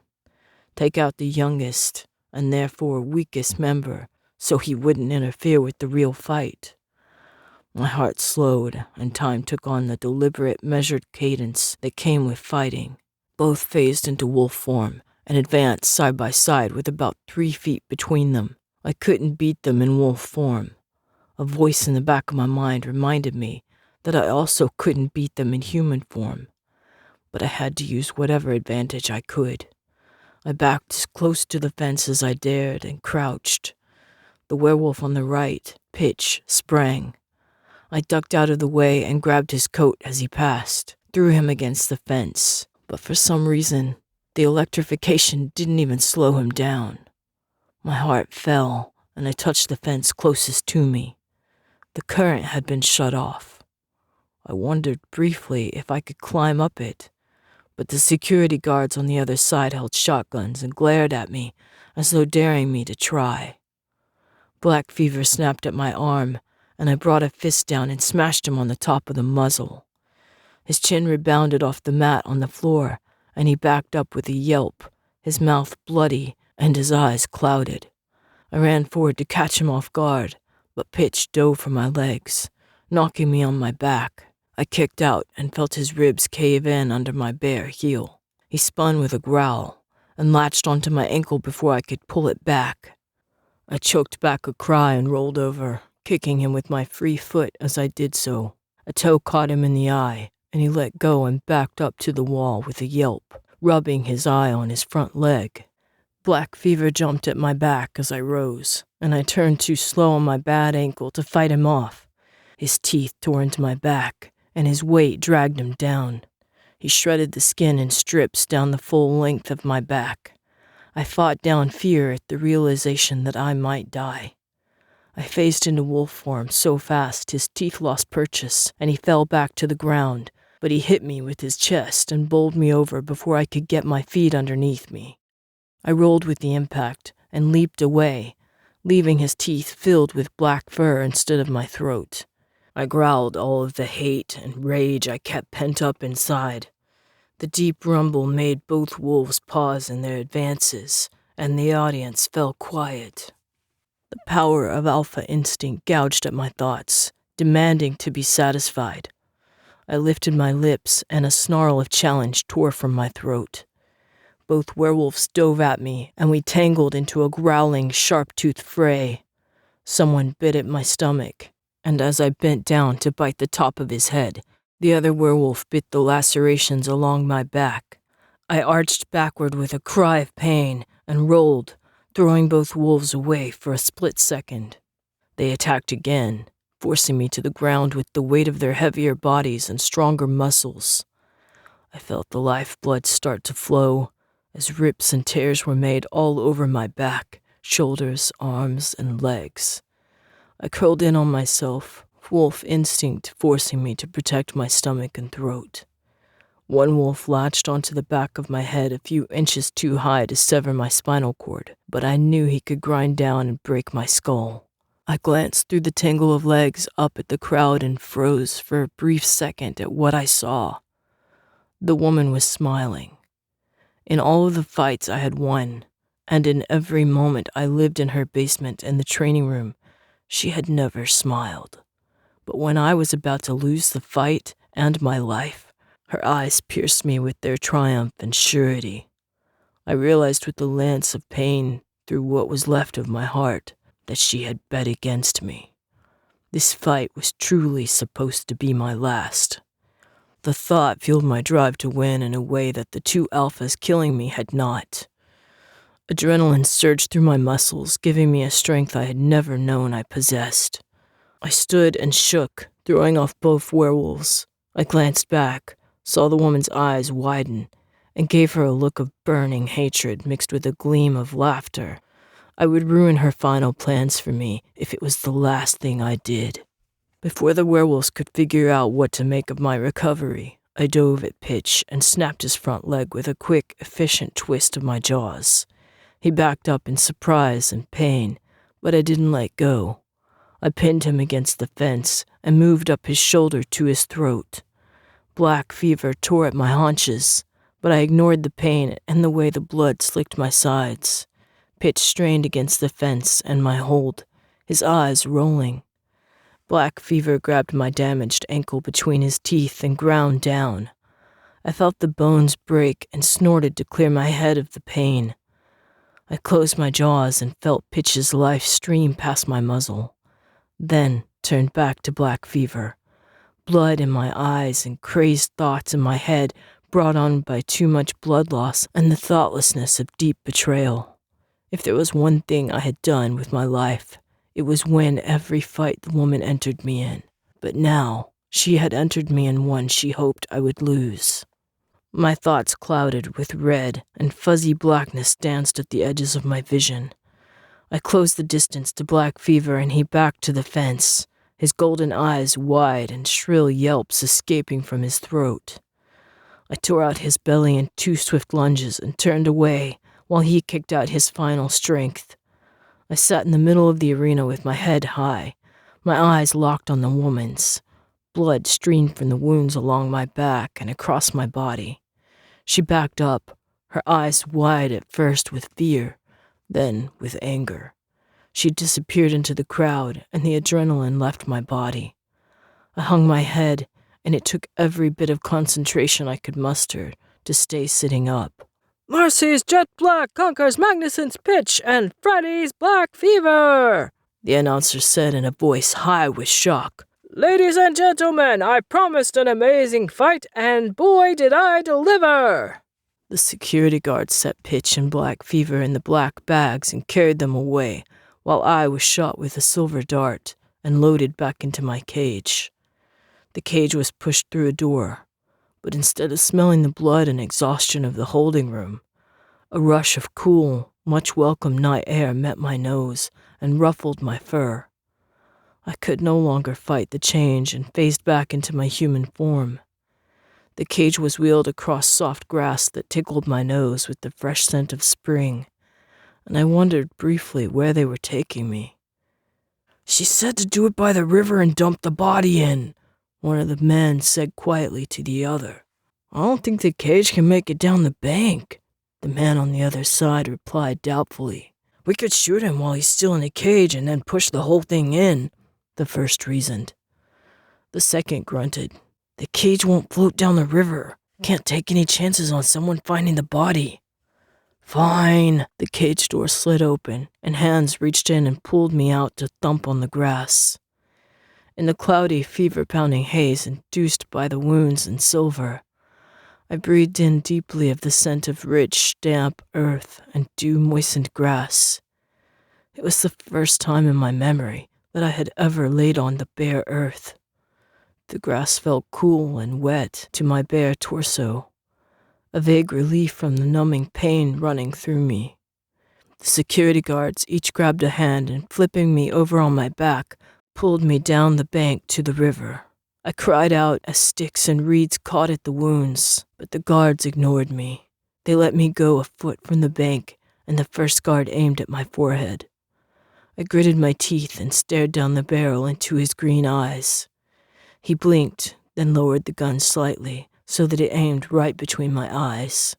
Take out the youngest, and therefore weakest member, so he wouldn't interfere with the real fight. My heart slowed, and time took on the deliberate, measured cadence that came with fighting. Both phased into wolf form and advanced side by side with about 3 feet between them. I couldn't beat them in wolf form. A voice in the back of my mind reminded me that I also couldn't beat them in human form, but I had to use whatever advantage I could. I backed as close to the fence as I dared and crouched. The werewolf on the right, Pitch, sprang. I ducked out of the way and grabbed his coat as he passed, threw him against the fence. But for some reason, the electrification didn't even slow him down. My heart fell, and I touched the fence closest to me. The current had been shut off. I wondered briefly if I could climb up it, but the security guards on the other side held shotguns and glared at me as though daring me to try. Black Fever snapped at my arm, and I brought a fist down and smashed him on the top of the muzzle. His chin rebounded off the mat on the floor, and he backed up with a yelp, his mouth bloody and his eyes clouded. I ran forward to catch him off guard, but Pitch dove for my legs, knocking me on my back. I kicked out and felt his ribs cave in under my bare heel. He spun with a growl and latched onto my ankle before I could pull it back. I choked back a cry and rolled over, kicking him with my free foot as I did so. A toe caught him in the eye, and he let go and backed up to the wall with a yelp, rubbing his eye on his front leg. Black Fever jumped at my back as I rose, and I turned too slow on my bad ankle to fight him off. His teeth tore into my back, and his weight dragged him down. He shredded the skin in strips down the full length of my back. I fought down fear at the realization that I might die. I phased into wolf form so fast his teeth lost purchase, and he fell back to the ground, but he hit me with his chest and bowled me over before I could get my feet underneath me. I rolled with the impact and leaped away, leaving his teeth filled with black fur instead of my throat. I growled all of the hate and rage I kept pent up inside. The deep rumble made both wolves pause in their advances, and the audience fell quiet. The power of alpha instinct gouged at my thoughts, demanding to be satisfied. I lifted my lips, and a snarl of challenge tore from my throat. Both werewolves dove at me, and we tangled into a growling, sharp-toothed fray. Someone bit at my stomach, and as I bent down to bite the top of his head, the other werewolf bit the lacerations along my back. I arched backward with a cry of pain and rolled, throwing both wolves away for a split second. They attacked again, forcing me to the ground with the weight of their heavier bodies and stronger muscles. I felt the lifeblood start to flow as rips and tears were made all over my back, shoulders, arms, and legs. I curled in on myself, wolf instinct forcing me to protect my stomach and throat. One wolf latched onto the back of my head a few inches too high to sever my spinal cord, but I knew he could grind down and break my skull. I glanced through the tangle of legs up at the crowd and froze for a brief second at what I saw. The woman was smiling. In all of the fights I had won, and in every moment I lived in her basement and the training room, she had never smiled. But when I was about to lose the fight and my life, her eyes pierced me with their triumph and surety. I realized with the lance of pain through what was left of my heart that she had bet against me. This fight was truly supposed to be my last. The thought fueled my drive to win in a way that the two alphas killing me had not. Adrenaline surged through my muscles, giving me a strength I had never known I possessed. I stood and shook, throwing off both werewolves. I glanced back, saw the woman's eyes widen, and gave her a look of burning hatred mixed with a gleam of laughter. I would ruin her final plans for me if it was the last thing I did. Before the werewolves could figure out what to make of my recovery, I dove at Pitch and snapped his front leg with a quick, efficient twist of my jaws. He backed up in surprise and pain, but I didn't let go. I pinned him against the fence and moved up his shoulder to his throat. Black fever tore at my haunches, but I ignored the pain and the way the blood slicked my sides. Pitch strained against the fence and my hold, his eyes rolling. Black fever grabbed my damaged ankle between his teeth and ground down. I felt the bones break and snorted to clear my head of the pain. I closed my jaws and felt Pitch's life stream past my muzzle, then turned back to black fever. Blood in my eyes and crazed thoughts in my head brought on by too much blood loss and the thoughtlessness of deep betrayal. If there was one thing I had done with my life, it was win every fight the woman entered me in. But now, she had entered me in one she hoped I would lose. My thoughts clouded with red, and fuzzy blackness danced at the edges of my vision. I closed the distance to black fever and he backed to the fence, his golden eyes wide and shrill yelps escaping from his throat. I tore out his belly in two swift lunges and turned away while he kicked out his final strength. I sat in the middle of the arena with my head high, my eyes locked on the woman's. Blood streamed from the wounds along my back and across my body. She backed up, her eyes wide at first with fear, then with anger. She disappeared into the crowd, and the adrenaline left my body. I hung my head, and it took every bit of concentration I could muster to stay sitting up. "Marcy's jet black conquers Magnuson's pitch and Freddy's black fever," the announcer said in a voice high with shock. "Ladies and gentlemen, I promised an amazing fight, and boy did I deliver!" The security guard set Pitch and black fever in the black bags and carried them away, while I was shot with a silver dart and loaded back into my cage. The cage was pushed through a door, but instead of smelling the blood and exhaustion of the holding room, a rush of cool, much welcome night air met my nose and ruffled my fur. I could no longer fight the change and phased back into my human form. The cage was wheeled across soft grass that tickled my nose with the fresh scent of spring. and I wondered briefly where they were taking me. "She said to do it by the river and dump the body in," one of the men said quietly to the other. "I don't think the cage can make it down the bank," the man on the other side replied doubtfully. "We could shoot him while he's still in the cage and then push the whole thing in," the first reasoned. The second grunted. "The cage won't float down the river. Can't take any chances on someone finding the body." "Fine." The cage door slid open, and hands reached in and pulled me out to thump on the grass. In the cloudy, fever-pounding haze induced by the wounds and silver, I breathed in deeply of the scent of rich, damp earth and dew-moistened grass. It was the first time in my memory that I had ever laid on the bare earth. The grass felt cool and wet to my bare torso, a vague relief from the numbing pain running through me. The security guards each grabbed a hand and, flipping me over on my back, pulled me down the bank to the river. I cried out as sticks and reeds caught at the wounds, but the guards ignored me. They let me go a foot from the bank, and the first guard aimed at my forehead. I gritted my teeth and stared down the barrel into his green eyes. He blinked, then lowered the gun slightly, so that it aimed right between my eyes.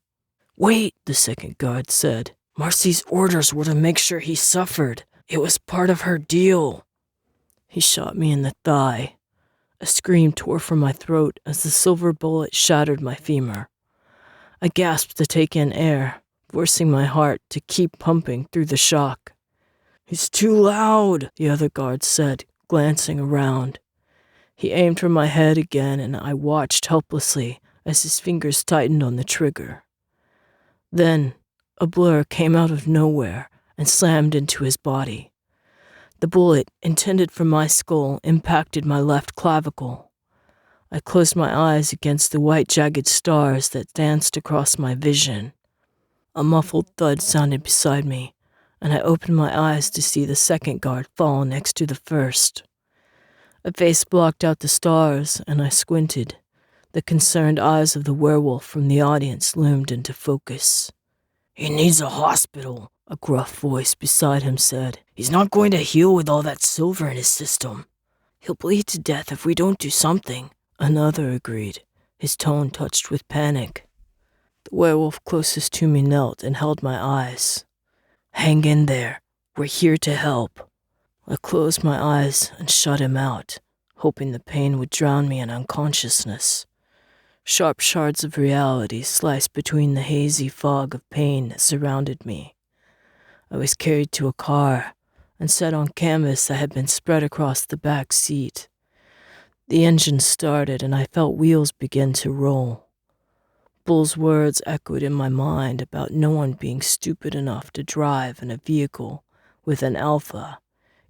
"Wait," the second guard said. "Marcy's orders were to make sure he suffered. It was part of her deal." He shot me in the thigh. A scream tore from my throat as the silver bullet shattered my femur. I gasped to take in air, forcing my heart to keep pumping through the shock. "It's too loud," the other guard said, glancing around. He aimed for my head again, and I watched helplessly as his fingers tightened on the trigger. Then, a blur came out of nowhere and slammed into his body. The bullet, intended for my skull, impacted my left clavicle. I closed my eyes against the white jagged stars that danced across my vision. A muffled thud sounded beside me, and I opened my eyes to see the second guard fall next to the first. A face blocked out the stars, and I squinted. The concerned eyes of the werewolf from the audience loomed into focus. "He needs a hospital," a gruff voice beside him said. "He's not going to heal with all that silver in his system." "He'll bleed to death if we don't do something," another agreed, his tone touched with panic. The werewolf closest to me knelt and held my eyes. "Hang in there. We're here to help." I closed my eyes and shut him out, hoping the pain would drown me in unconsciousness. Sharp shards of reality sliced between the hazy fog of pain that surrounded me. I was carried to a car and set on canvas that had been spread across the back seat. The engine started and I felt wheels begin to roll. Bull's words echoed in my mind about no one being stupid enough to drive in a vehicle with an alpha,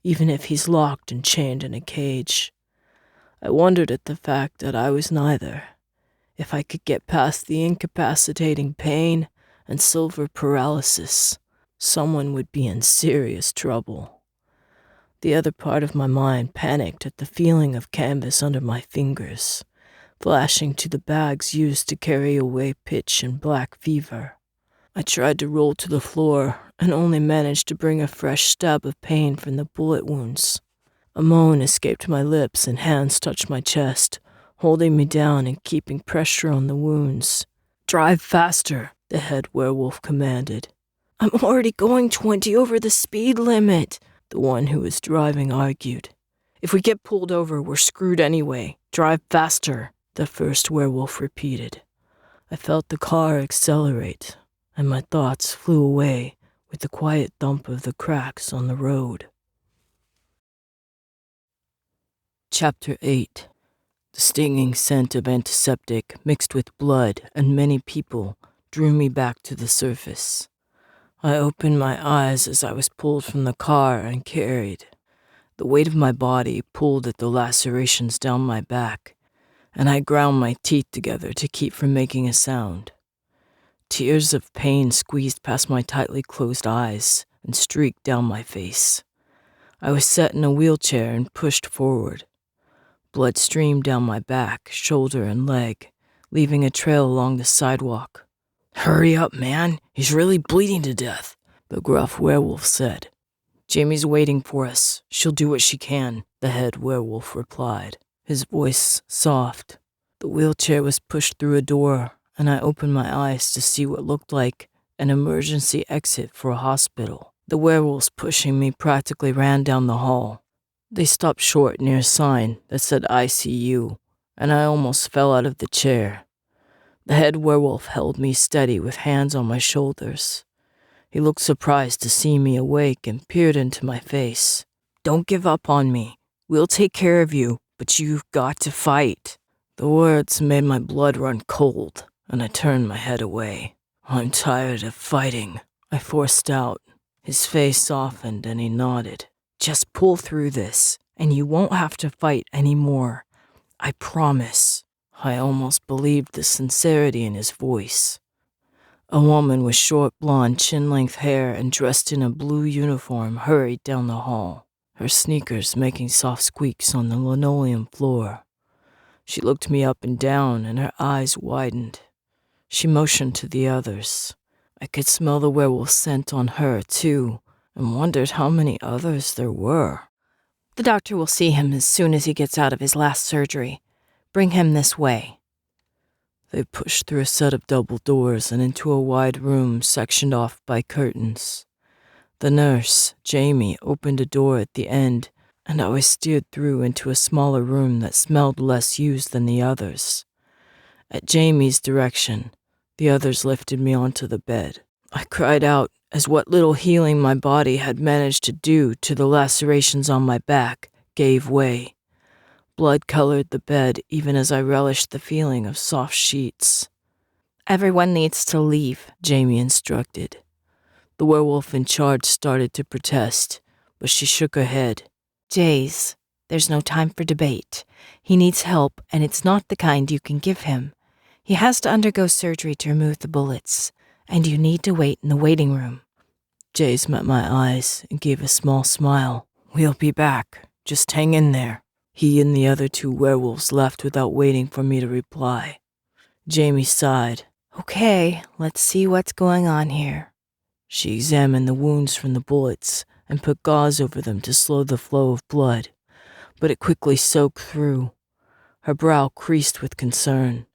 even if he's locked and chained in a cage. I wondered at the fact that I was neither. If I could get past the incapacitating pain and silver paralysis, someone would be in serious trouble. The other part of my mind panicked at the feeling of canvas under my fingers, flashing to the bags used to carry away pitch and black fever. I tried to roll to the floor and only managed to bring a fresh stab of pain from the bullet wounds. A moan escaped my lips and hands touched my chest, holding me down and keeping pressure on the wounds. "Drive faster," the head werewolf commanded. "I'm already going 20 over the speed limit," the one who was driving argued. "If we get pulled over, we're screwed anyway. Drive faster," the first werewolf repeated. I felt the car accelerate, and my thoughts flew away with the quiet thump of the cracks on the road. Chapter 8. The stinging scent of antiseptic mixed with blood and many people drew me back to the surface. I opened my eyes as I was pulled from the car and carried. The weight of my body pulled at the lacerations down my back, and I ground my teeth together to keep from making a sound. Tears of pain squeezed past my tightly closed eyes and streaked down my face. I was set in a wheelchair and pushed forward. Blood streamed down my back, shoulder, and leg, leaving a trail along the sidewalk. "Hurry up, man. He's really bleeding to death," the gruff werewolf said. Jamie's waiting for us. She'll do what she can, the head werewolf replied, his voice soft. The wheelchair was pushed through a door, and I opened my eyes to see what looked like an emergency exit for a hospital. The werewolves pushing me practically ran down the hall. They stopped short near a sign that said ICU, and I almost fell out of the chair. The head werewolf held me steady with hands on my shoulders. He looked surprised to see me awake and peered into my face. "Don't give up on me. We'll take care of you, but you've got to fight." The words made my blood run cold, and I turned my head away. "I'm tired of fighting," I forced out. His face softened and he nodded. "Just pull through this, and you won't have to fight anymore. I promise." I almost believed the sincerity in his voice. A woman with short blonde chin-length hair and dressed in a blue uniform hurried down the hall, her sneakers making soft squeaks on the linoleum floor. She looked me up and down, and her eyes widened. She motioned to the others. I could smell the werewolf scent on her, too, and wondered how many others there were. "The doctor will see him as soon as he gets out of his last surgery. Bring him this way." They pushed through a set of double doors and into a wide room sectioned off by curtains. The nurse, Jamie, opened a door at the end, and I was steered through into a smaller room that smelled less used than the others. At Jamie's direction, the others lifted me onto the bed. I cried out as what little healing my body had managed to do to the lacerations on my back gave way. Blood colored the bed even as I relished the feeling of soft sheets. "Everyone needs to leave," Jamie instructed. The werewolf in charge started to protest, but she shook her head. "Jaze, there's no time for debate. He needs help, and it's not the kind you can give him. He has to undergo surgery to remove the bullets, and you need to wait in the waiting room." Jaze met my eyes and gave a small smile. "We'll be back. Just hang in there." He and the other two werewolves left without waiting for me to reply. Jamie sighed. "Okay, let's see what's going on here." She examined the wounds from the bullets and put gauze over them to slow the flow of blood, but it quickly soaked through. Her brow creased with concern.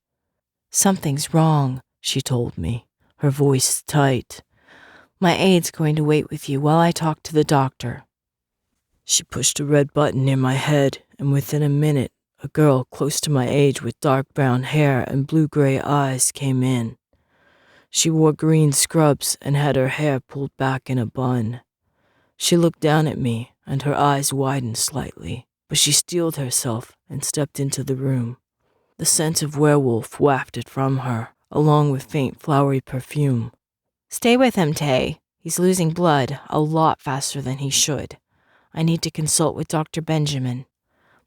"Something's wrong," she told me, her voice tight. "My aide's going to wait with you while I talk to the doctor." She pushed a red button near my head, and within a minute, a girl close to my age with dark brown hair and blue-gray eyes came in. She wore green scrubs and had her hair pulled back in a bun. She looked down at me, and her eyes widened slightly, but she steeled herself and stepped into the room. The scent of werewolf wafted from her, along with faint flowery perfume. "Stay with him, Tay. He's losing blood a lot faster than he should. I need to consult with Dr. Benjamin."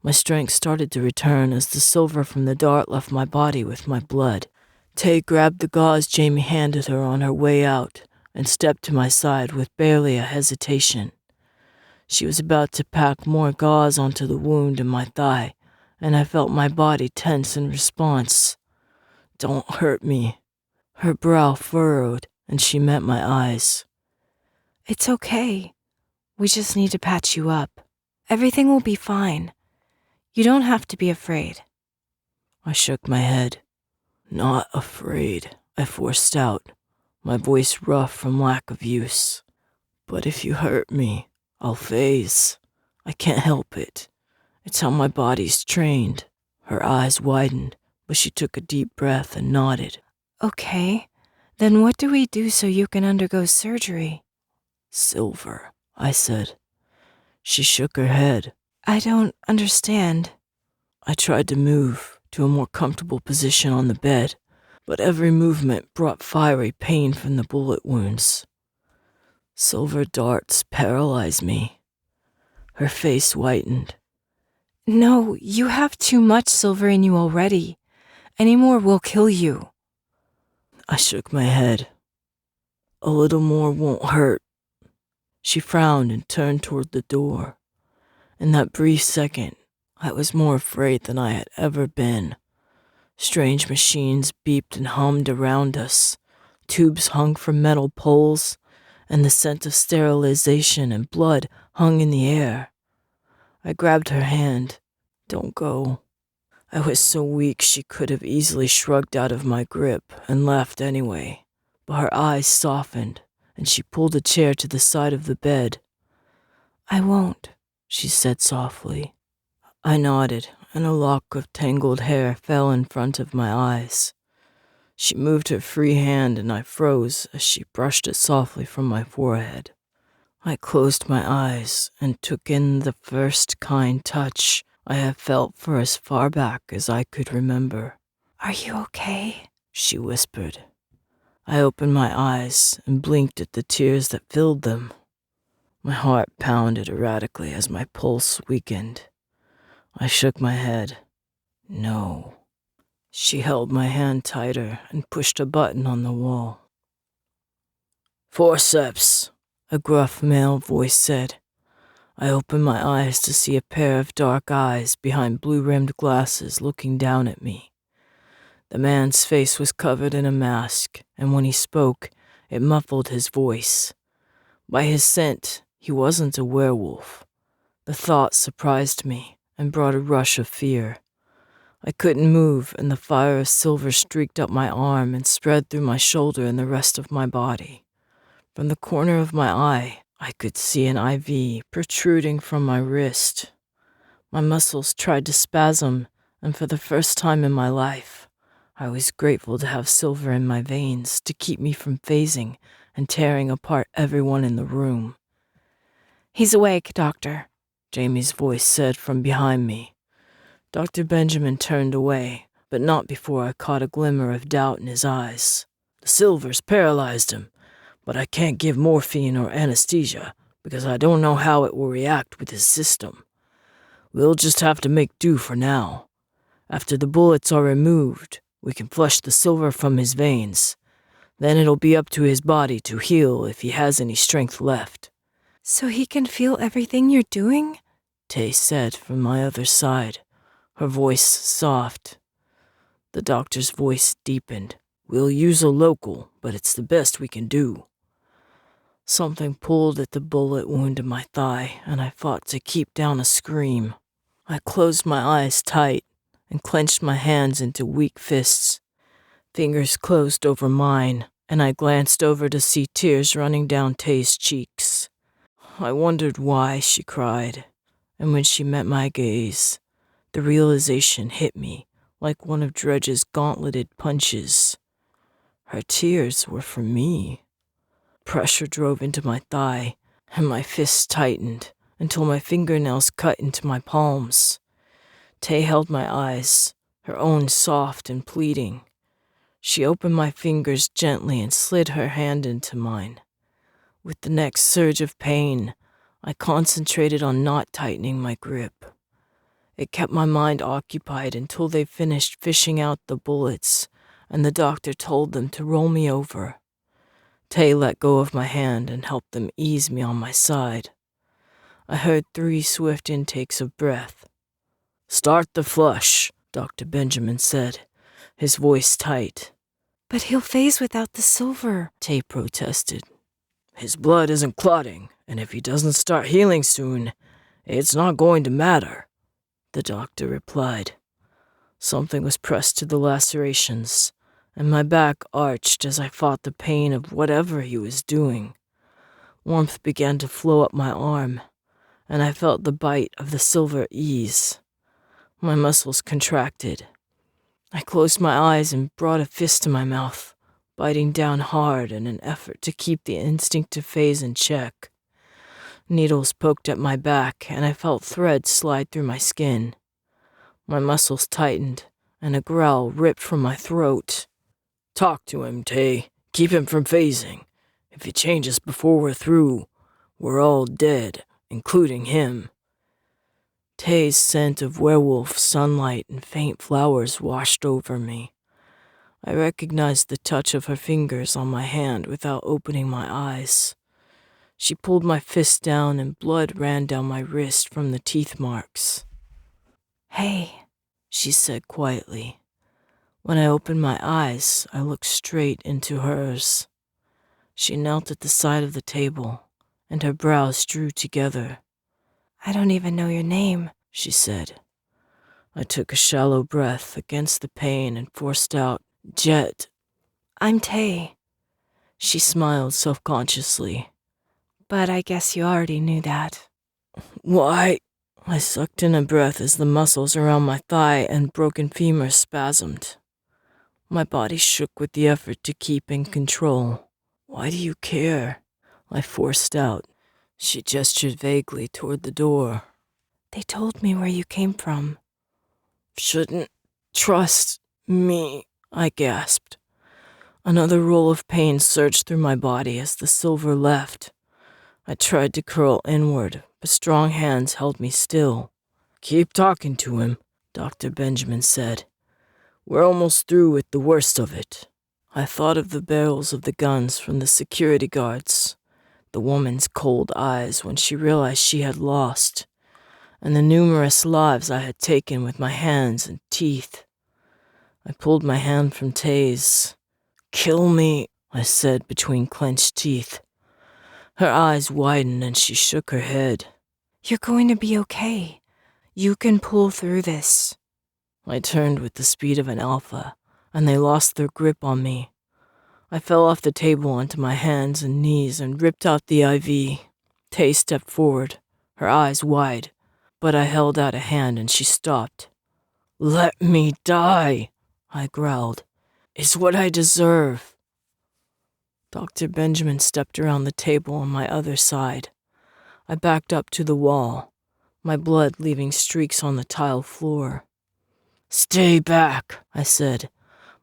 My strength started to return as the silver from the dart left my body with my blood. Tay grabbed the gauze Jamie handed her on her way out and stepped to my side with barely a hesitation. She was about to pack more gauze onto the wound in my thigh, and I felt my body tense in response. "Don't hurt me." Her brow furrowed, and she met my eyes. "It's okay. We just need to patch you up. Everything will be fine. You don't have to be afraid." I shook my head. "Not afraid," I forced out, my voice rough from lack of use. "But if you hurt me, I'll phase. I can't help it. It's how my body's trained." Her eyes widened, but she took a deep breath and nodded. "Okay, then what do we do so you can undergo surgery?" "Silver," I said. She shook her head. "I don't understand." I tried to move to a more comfortable position on the bed, but every movement brought fiery pain from the bullet wounds. "Silver darts paralyze me." Her face whitened. "No, you have too much silver in you already. Any more will kill you." I shook my head. "A little more won't hurt." She frowned and turned toward the door. In that brief second, I was more afraid than I had ever been. Strange machines beeped and hummed around us. Tubes hung from metal poles, and the scent of sterilization and blood hung in the air. I grabbed her hand. "Don't go." I was so weak she could have easily shrugged out of my grip and left anyway, but her eyes softened, and she pulled a chair to the side of the bed. "I won't," she said softly. I nodded, and a lock of tangled hair fell in front of my eyes. She moved her free hand, and I froze as she brushed it softly from my forehead. I closed my eyes and took in the first kind touch I have felt for as far back as I could remember. "Are you okay?" she whispered. I opened my eyes and blinked at the tears that filled them. My heart pounded erratically as my pulse weakened. I shook my head. No. She held my hand tighter and pushed a button on the wall. "Forceps," a gruff male voice said. I opened my eyes to see a pair of dark eyes behind blue-rimmed glasses looking down at me. The man's face was covered in a mask, and when he spoke, it muffled his voice. By his scent, he wasn't a werewolf. The thought surprised me and brought a rush of fear. I couldn't move, and the fire of silver streaked up my arm and spread through my shoulder and the rest of my body. From the corner of my eye, I could see an IV protruding from my wrist. My muscles tried to spasm, and for the first time in my life, I was grateful to have silver in my veins to keep me from phasing and tearing apart everyone in the room. "He's awake, Doctor," Jamie's voice said from behind me. Dr. Benjamin turned away, but not before I caught a glimmer of doubt in his eyes. "The silver's paralyzed him, but I can't give morphine or anesthesia because I don't know how it will react with his system. We'll just have to make do for now. After the bullets are removed, we can flush the silver from his veins. Then it'll be up to his body to heal if he has any strength left." "So he can feel everything you're doing?" Tay said from my other side, her voice soft. The doctor's voice deepened. "We'll use a local, but it's the best we can do." Something pulled at the bullet wound in my thigh, and I fought to keep down a scream. I closed my eyes tight and clenched my hands into weak fists. Fingers closed over mine, and I glanced over to see tears running down Tay's cheeks. I wondered why she cried, and when she met my gaze, the realization hit me like one of Dredge's gauntleted punches. Her tears were for me. Pressure drove into my thigh, and my fists tightened until my fingernails cut into my palms. Tay held my eyes, her own soft and pleading. She opened my fingers gently and slid her hand into mine. With the next surge of pain, I concentrated on not tightening my grip. It kept my mind occupied until they finished fishing out the bullets, and the doctor told them to roll me over. Tay let go of my hand and helped them ease me on my side. I heard 3 swift intakes of breath. "Start the flush," Dr. Benjamin said, his voice tight. "But he'll phase without the silver," Tay protested. "His blood isn't clotting, and if he doesn't start healing soon, it's not going to matter," the doctor replied. Something was pressed to the lacerations, and my back arched as I fought the pain of whatever he was doing. Warmth began to flow up my arm, and I felt the bite of the silver ease. My muscles contracted. I closed my eyes and brought a fist to my mouth, biting down hard in an effort to keep the instinctive phase in check. Needles poked at my back, and I felt threads slide through my skin. My muscles tightened, and a growl ripped from my throat. "Talk to him, Tay. Keep him from phasing. If he changes before we're through, we're all dead, including him." Tay's scent of werewolf sunlight and faint flowers washed over me. I recognized the touch of her fingers on my hand without opening my eyes. She pulled my fist down and blood ran down my wrist from the teeth marks. "Hey," she said quietly. When I opened my eyes, I looked straight into hers. She knelt at the side of the table, and her brows drew together. I don't even know your name, she said. I took a shallow breath against the pain and forced out, Jet. I'm Tay. She smiled self-consciously. But I guess you already knew that. Why? I sucked in a breath as the muscles around my thigh and broken femur spasmed. My body shook with the effort to keep in control. Why do you care? I forced out. She gestured vaguely toward the door. They told me where you came from. Shouldn't trust me, I gasped. Another roll of pain surged through my body as the silver left. I tried to curl inward, but strong hands held me still. Keep talking to him, Dr. Benjamin said. We're almost through with the worst of it. I thought of the barrels of the guns from the security guards, the woman's cold eyes when she realized she had lost, and the numerous lives I had taken with my hands and teeth. I pulled my hand from Tay's. Kill me, I said between clenched teeth. Her eyes widened and she shook her head. You're going to be okay. You can pull through this. I turned with the speed of an alpha, and they lost their grip on me. I fell off the table onto my hands and knees and ripped out the IV. Tay stepped forward, her eyes wide, but I held out a hand and she stopped. Let me die, I growled. It's what I deserve. Dr. Benjamin stepped around the table on my other side. I backed up to the wall, my blood leaving streaks on the tile floor. Stay back, I said,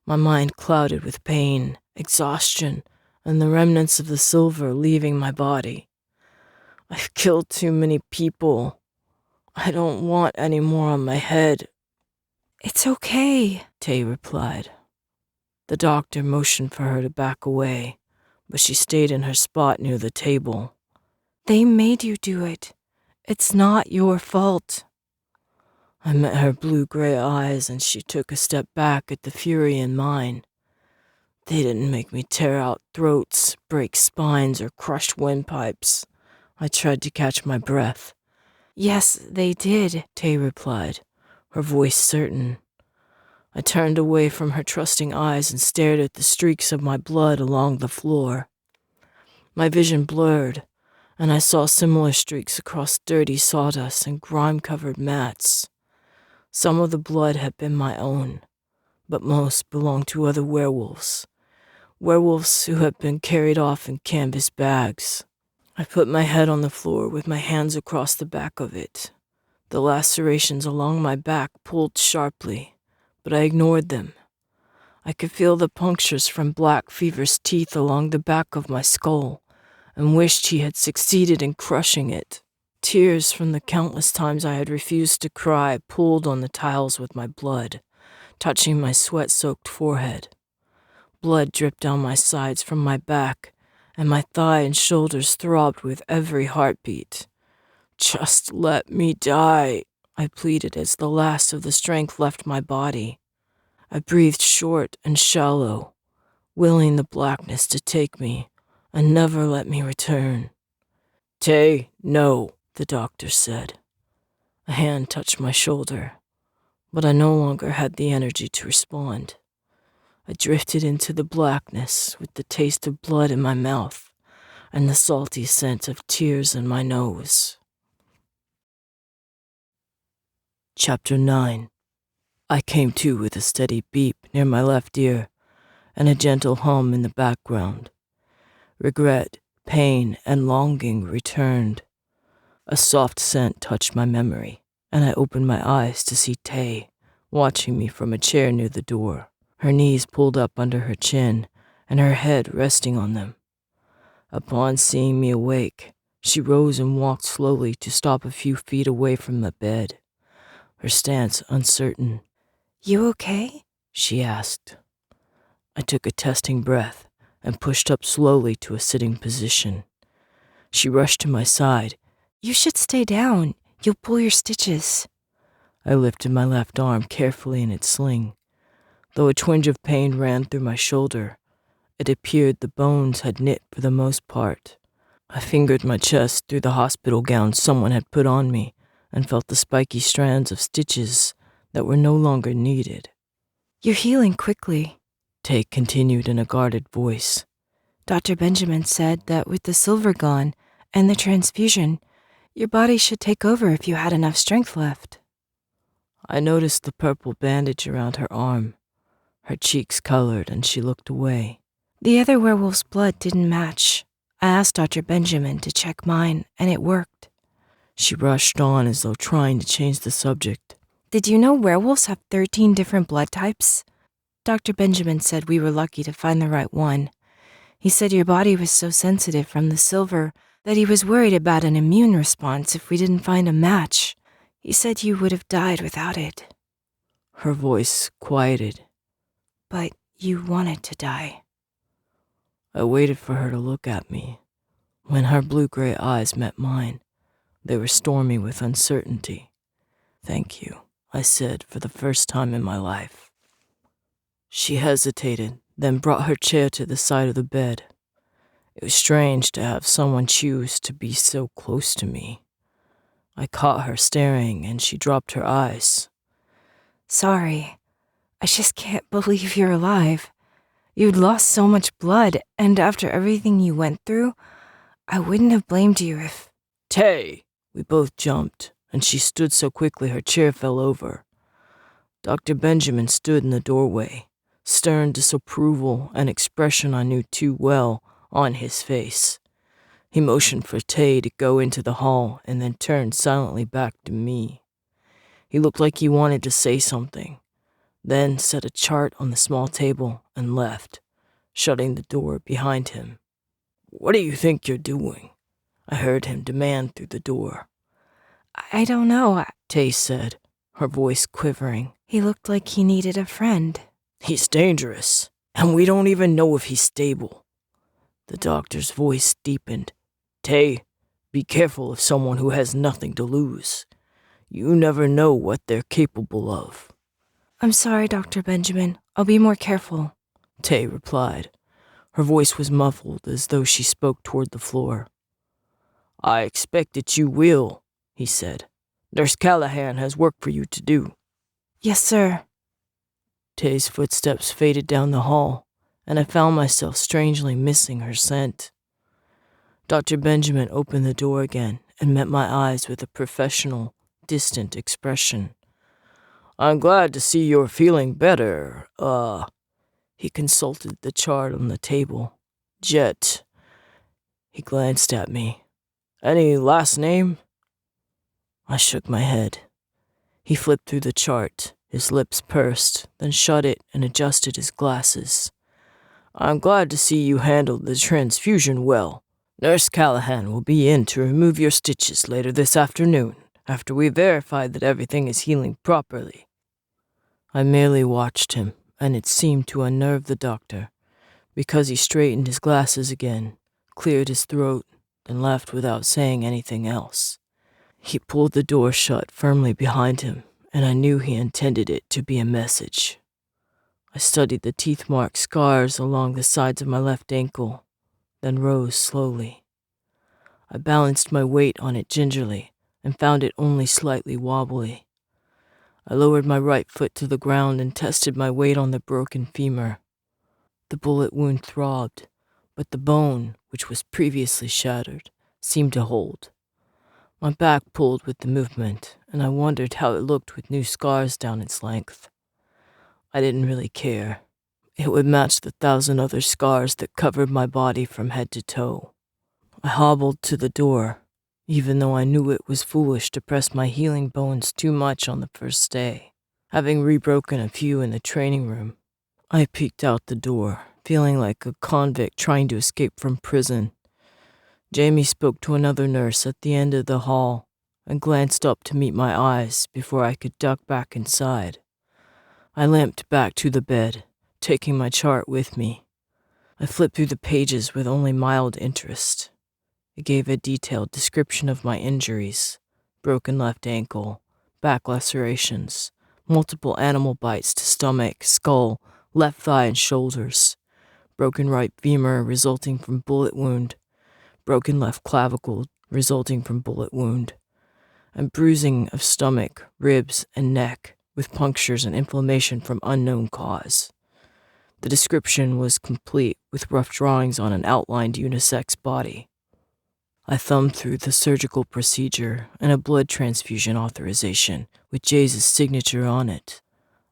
my mind clouded with pain, exhaustion, and the remnants of the silver leaving my body. I've killed too many people. I don't want any more on my head. It's okay, Tay replied. The doctor motioned for her to back away, but she stayed in her spot near the table. They made you do it. It's not your fault. I met her blue-gray eyes and she took a step back at the fury in mine. They didn't make me tear out throats, break spines, or crush windpipes. I tried to catch my breath. Yes, they did, Tay replied, her voice certain. I turned away from her trusting eyes and stared at the streaks of my blood along the floor. My vision blurred, and I saw similar streaks across dirty sawdust and grime-covered mats. Some of the blood had been my own, but most belonged to other werewolves. Werewolves who had been carried off in canvas bags. I put my head on the floor with my hands across the back of it. The lacerations along my back pulled sharply, but I ignored them. I could feel the punctures from Black Fever's teeth along the back of my skull, and wished he had succeeded in crushing it. Tears from the countless times I had refused to cry pooled on the tiles with my blood, touching my sweat-soaked forehead. Blood dripped down my sides from my back, and my thigh and shoulders throbbed with every heartbeat. Just let me die, I pleaded as the last of the strength left my body. I breathed short and shallow, willing the blackness to take me and never let me return. Tay, no, the doctor said. A hand touched my shoulder, but I no longer had the energy to respond. I drifted into the blackness with the taste of blood in my mouth and the salty scent of tears in my nose. Chapter 9. I came to with a steady beep near my left ear and a gentle hum in the background. Regret, pain, and longing returned. A soft scent touched my memory, and I opened my eyes to see Tay watching me from a chair near the door, her knees pulled up under her chin and her head resting on them. Upon seeing me awake, she rose and walked slowly to stop a few feet away from the bed, her stance uncertain. You okay? She asked. I took a testing breath and pushed up slowly to a sitting position. She rushed to my side. You should stay down. You'll pull your stitches. I lifted my left arm carefully in its sling, though a twinge of pain ran through my shoulder, It appeared the bones had knit for the most part. I fingered my chest through the hospital gown someone had put on me and felt the spiky strands of stitches that were no longer needed. "You're healing quickly," Tay continued in a guarded voice. "Dr. Benjamin said that with the silver gone and the transfusion, your body should take over if you had enough strength left." I noticed the purple bandage around her arm. Her cheeks colored and she looked away. "The other werewolf's blood didn't match. I asked Dr. Benjamin to check mine, and it worked." She rushed on as though trying to change the subject. "Did you know werewolves have 13 different blood types? Dr. Benjamin said we were lucky to find the right one. He said your body was so sensitive from the silver that he was worried about an immune response if we didn't find a match. He said you would have died without it." Her voice quieted. "But you wanted to die." I waited for her to look at me. When her blue-gray eyes met mine, they were stormy with uncertainty. "Thank you," I said for the first time in my life. She hesitated, then brought her chair to the side of the bed. It was strange to have someone choose to be so close to me. I caught her staring, and she dropped her eyes. "Sorry, I just can't believe you're alive. You'd lost so much blood, and after everything you went through, I wouldn't have blamed you if—" "Tay!" We both jumped, and she stood so quickly her chair fell over. Dr. Benjamin stood in the doorway, stern disapproval, an expression I knew too well, on his face. He motioned for Tay to go into the hall and then turned silently back to me. He looked like he wanted to say something, then set a chart on the small table and left, shutting the door behind him. "What do you think you're doing?" I heard him demand through the door. "I don't know," Tay said, her voice quivering. "He looked like he needed a friend." "He's dangerous, and we don't even know if he's stable." The doctor's voice deepened. "Tay, be careful of someone who has nothing to lose. You never know what they're capable of." "I'm sorry, Dr. Benjamin. I'll be more careful," Tay replied. Her voice was muffled as though she spoke toward the floor. "I expect that you will," he said. "Nurse Callahan has work for you to do." "Yes, sir." Tay's footsteps faded down the hall, and I found myself strangely missing her scent. Dr. Benjamin opened the door again and met my eyes with a professional, distant expression. "I'm glad to see you're feeling better. He consulted the chart on the table. "Jet." He glanced at me. "Any last name?" I shook my head. He flipped through the chart, his lips pursed, then shut it and adjusted his glasses. "I'm glad to see you handled the transfusion well. Nurse Callahan will be in to remove your stitches later this afternoon, after we verify that everything is healing properly." I merely watched him, and it seemed to unnerve the doctor, because he straightened his glasses again, cleared his throat, then left without saying anything else. He pulled the door shut firmly behind him, and I knew he intended it to be a message. I studied the teeth-marked scars along the sides of my left ankle, then rose slowly. I balanced my weight on it gingerly and found it only slightly wobbly. I lowered my right foot to the ground and tested my weight on the broken femur. The bullet wound throbbed, but the bone, which was previously shattered, seemed to hold. My back pulled with the movement, and I wondered how it looked with new scars down its length. I didn't really care. It would match the 1,000 other scars that covered my body from head to toe. I hobbled to the door, even though I knew it was foolish to press my healing bones too much on the first day, having rebroken a few in the training room. I peeked out the door, feeling like a convict trying to escape from prison. Jamie spoke to another nurse at the end of the hall and glanced up to meet my eyes before I could duck back inside. I limped back to the bed, taking my chart with me. I flipped through the pages with only mild interest. It gave a detailed description of my injuries: broken left ankle, back lacerations, multiple animal bites to stomach, skull, left thigh, and shoulders, broken right femur resulting from bullet wound, broken left clavicle resulting from bullet wound, and bruising of stomach, ribs, and neck with punctures and inflammation from unknown cause. The description was complete with rough drawings on an outlined unisex body. I thumbed through the surgical procedure and a blood transfusion authorization with Jaze's signature on it,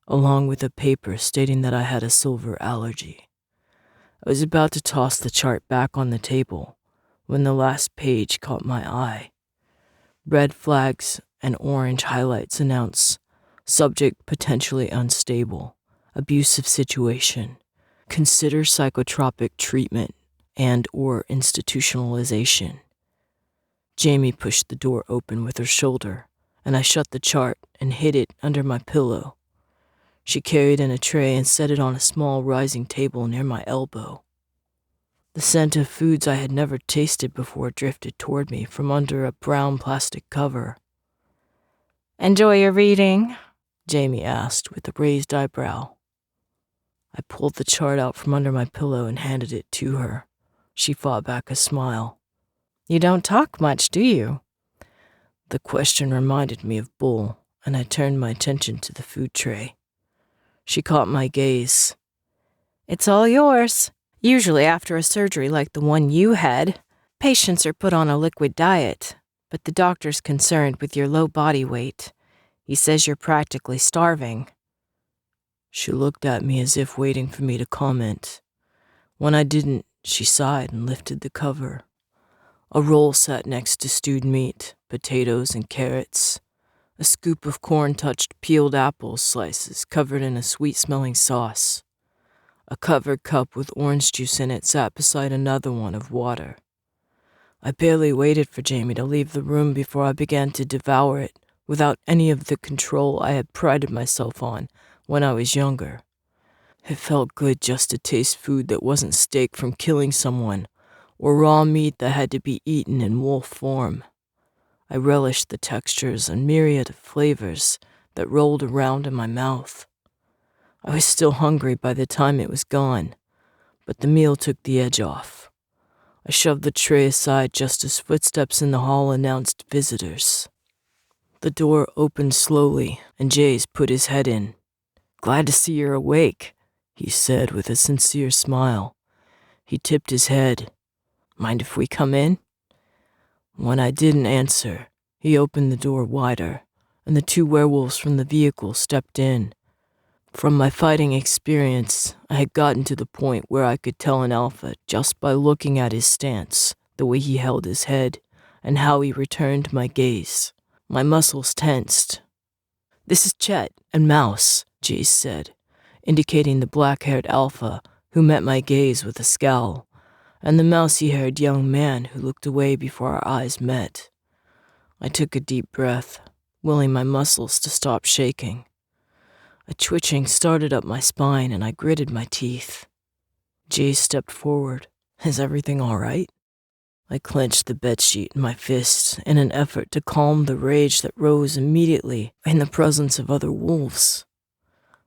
along with a paper stating that I had a silver allergy. I was about to toss the chart back on the table when the last page caught my eye. Red flags and orange highlights announce subject potentially unstable, abusive situation, consider psychotropic treatment and or institutionalization. Jamie pushed the door open with her shoulder, and I shut the chart and hid it under my pillow. She carried in a tray and set it on a small rising table near my elbow. The scent of foods I had never tasted before drifted toward me from under a brown plastic cover. "Enjoy your reading?" Jamie asked with a raised eyebrow. I pulled the chart out from under my pillow and handed it to her. She fought back a smile. "You don't talk much, do you?" The question reminded me of Bull, and I turned my attention to the food tray. She caught my gaze. "It's all yours. Usually after a surgery like the one you had, patients are put on a liquid diet, but the doctor's concerned with your low body weight. He says you're practically starving." She looked at me as if waiting for me to comment. When I didn't, she sighed and lifted the cover. A roll sat next to stewed meat, potatoes, and carrots. A scoop of corn-touched peeled apple slices covered in a sweet-smelling sauce. A covered cup with orange juice in it sat beside another one of water. I barely waited for Jamie to leave the room before I began to devour it without any of the control I had prided myself on when I was younger. It felt good just to taste food that wasn't steak from killing someone or raw meat that had to be eaten in wolf form. I relished the textures and myriad of flavors that rolled around in my mouth. I was still hungry by the time it was gone, but the meal took the edge off. I shoved the tray aside just as footsteps in the hall announced visitors. The door opened slowly, and Jaze put his head in. "Glad to see you're awake," he said with a sincere smile. He tipped his head. "Mind if we come in?" When I didn't answer, he opened the door wider, and the two werewolves from the vehicle stepped in. From my fighting experience, I had gotten to the point where I could tell an alpha just by looking at his stance, the way he held his head, and how he returned my gaze. My muscles tensed. "This is Chet and Mouse," Jaze said, indicating the black-haired alpha who met my gaze with a scowl, and the mousy-haired young man who looked away before our eyes met. I took a deep breath, willing my muscles to stop shaking. A twitching started up my spine and I gritted my teeth. Jaze stepped forward. "Is everything all right?" I clenched the bedsheet in my fists in an effort to calm the rage that rose immediately in the presence of other wolves.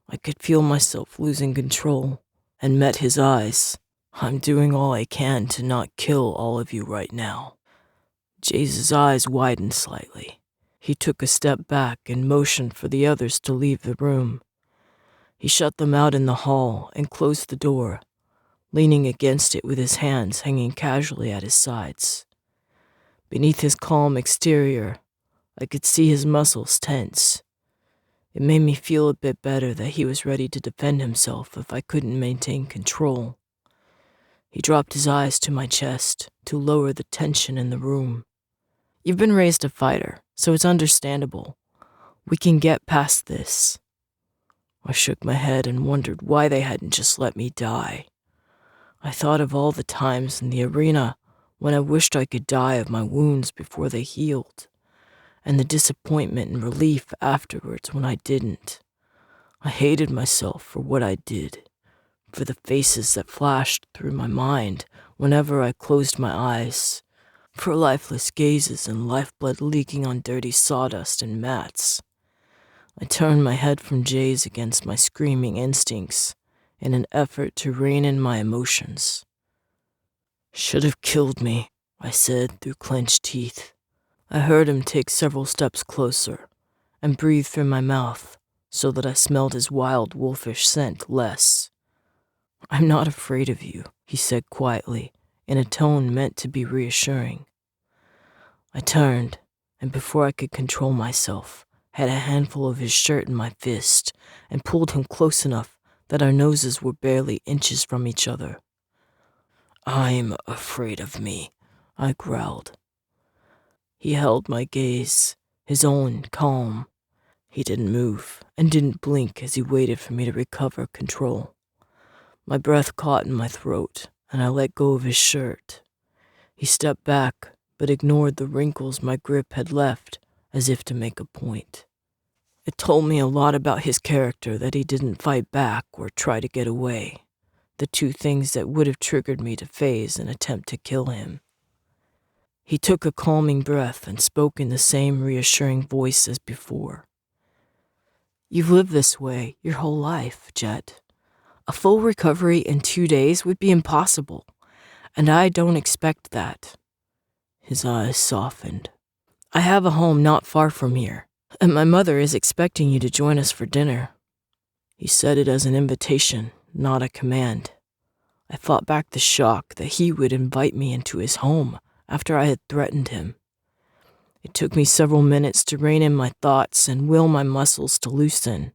I could feel myself losing control and met his eyes. "I'm doing all I can to not kill all of you right now." Jaze's eyes widened slightly. He took a step back and motioned for the others to leave the room. He shut them out in the hall and closed the door, leaning against it with his hands hanging casually at his sides. Beneath his calm exterior, I could see his muscles tense. It made me feel a bit better that he was ready to defend himself if I couldn't maintain control. He dropped his eyes to my chest to lower the tension in the room. "You've been raised a fighter, so it's understandable. We can get past this." I shook my head and wondered why they hadn't just let me die. I thought of all the times in the arena when I wished I could die of my wounds before they healed, and the disappointment and relief afterwards when I didn't. I hated myself for what I did, for the faces that flashed through my mind whenever I closed my eyes, for lifeless gazes and lifeblood leaking on dirty sawdust and mats. I turned my head from Jaze against my screaming instincts in an effort to rein in my emotions. "Should have killed me," I said through clenched teeth. I heard him take several steps closer and breathe through my mouth so that I smelled his wild wolfish scent less. "I'm not afraid of you," he said quietly, in a tone meant to be reassuring. I turned, and before I could control myself, had a handful of his shirt in my fist and pulled him close enough that our noses were barely inches from each other. "I'm afraid of me," I growled. He held my gaze, his own calm. He didn't move and didn't blink as he waited for me to recover control. My breath caught in my throat, and I let go of his shirt. He stepped back, but ignored the wrinkles my grip had left, as if to make a point. It told me a lot about his character that he didn't fight back or try to get away, the two things that would have triggered me to phase and attempt to kill him. He took a calming breath and spoke in the same reassuring voice as before. "You've lived this way your whole life, Jet. A full recovery in 2 days would be impossible, and I don't expect that." His eyes softened. "I have a home not far from here, and my mother is expecting you to join us for dinner." He said it as an invitation, not a command. I fought back the shock that he would invite me into his home after I had threatened him. It took me several minutes to rein in my thoughts and will my muscles to loosen.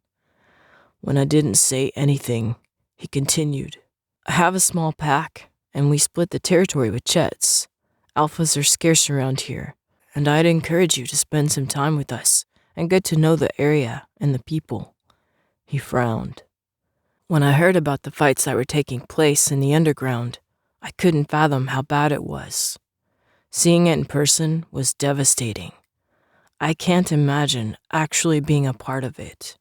When I didn't say anything, he continued. "I have a small pack, and we split the territory with Chets. Alphas are scarce around here, and I'd encourage you to spend some time with us and get to know the area and the people." He frowned. When I heard about the fights that were taking place in the underground, I couldn't fathom how bad it was. Seeing it in person was devastating. I can't imagine actually being a part of it.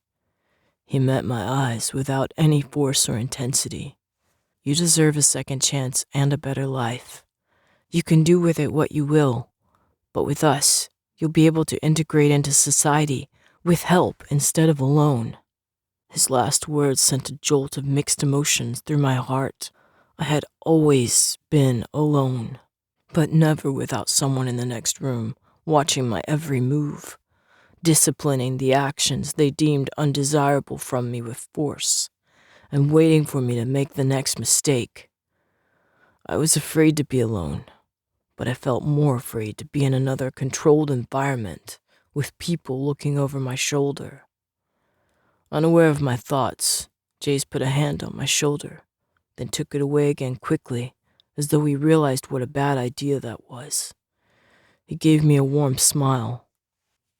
He met my eyes without any force or intensity. "You deserve a second chance and a better life. You can do with it what you will, but with us, you'll be able to integrate into society with help instead of alone." His last words sent a jolt of mixed emotions through my heart. I had always been alone, but never without someone in the next room, watching my every move, disciplining the actions they deemed undesirable from me with force, and waiting for me to make the next mistake. I was afraid to be alone, but I felt more afraid to be in another controlled environment with people looking over my shoulder. Unaware of my thoughts, Jaze put a hand on my shoulder, then took it away again quickly, as though he realized what a bad idea that was. He gave me a warm smile.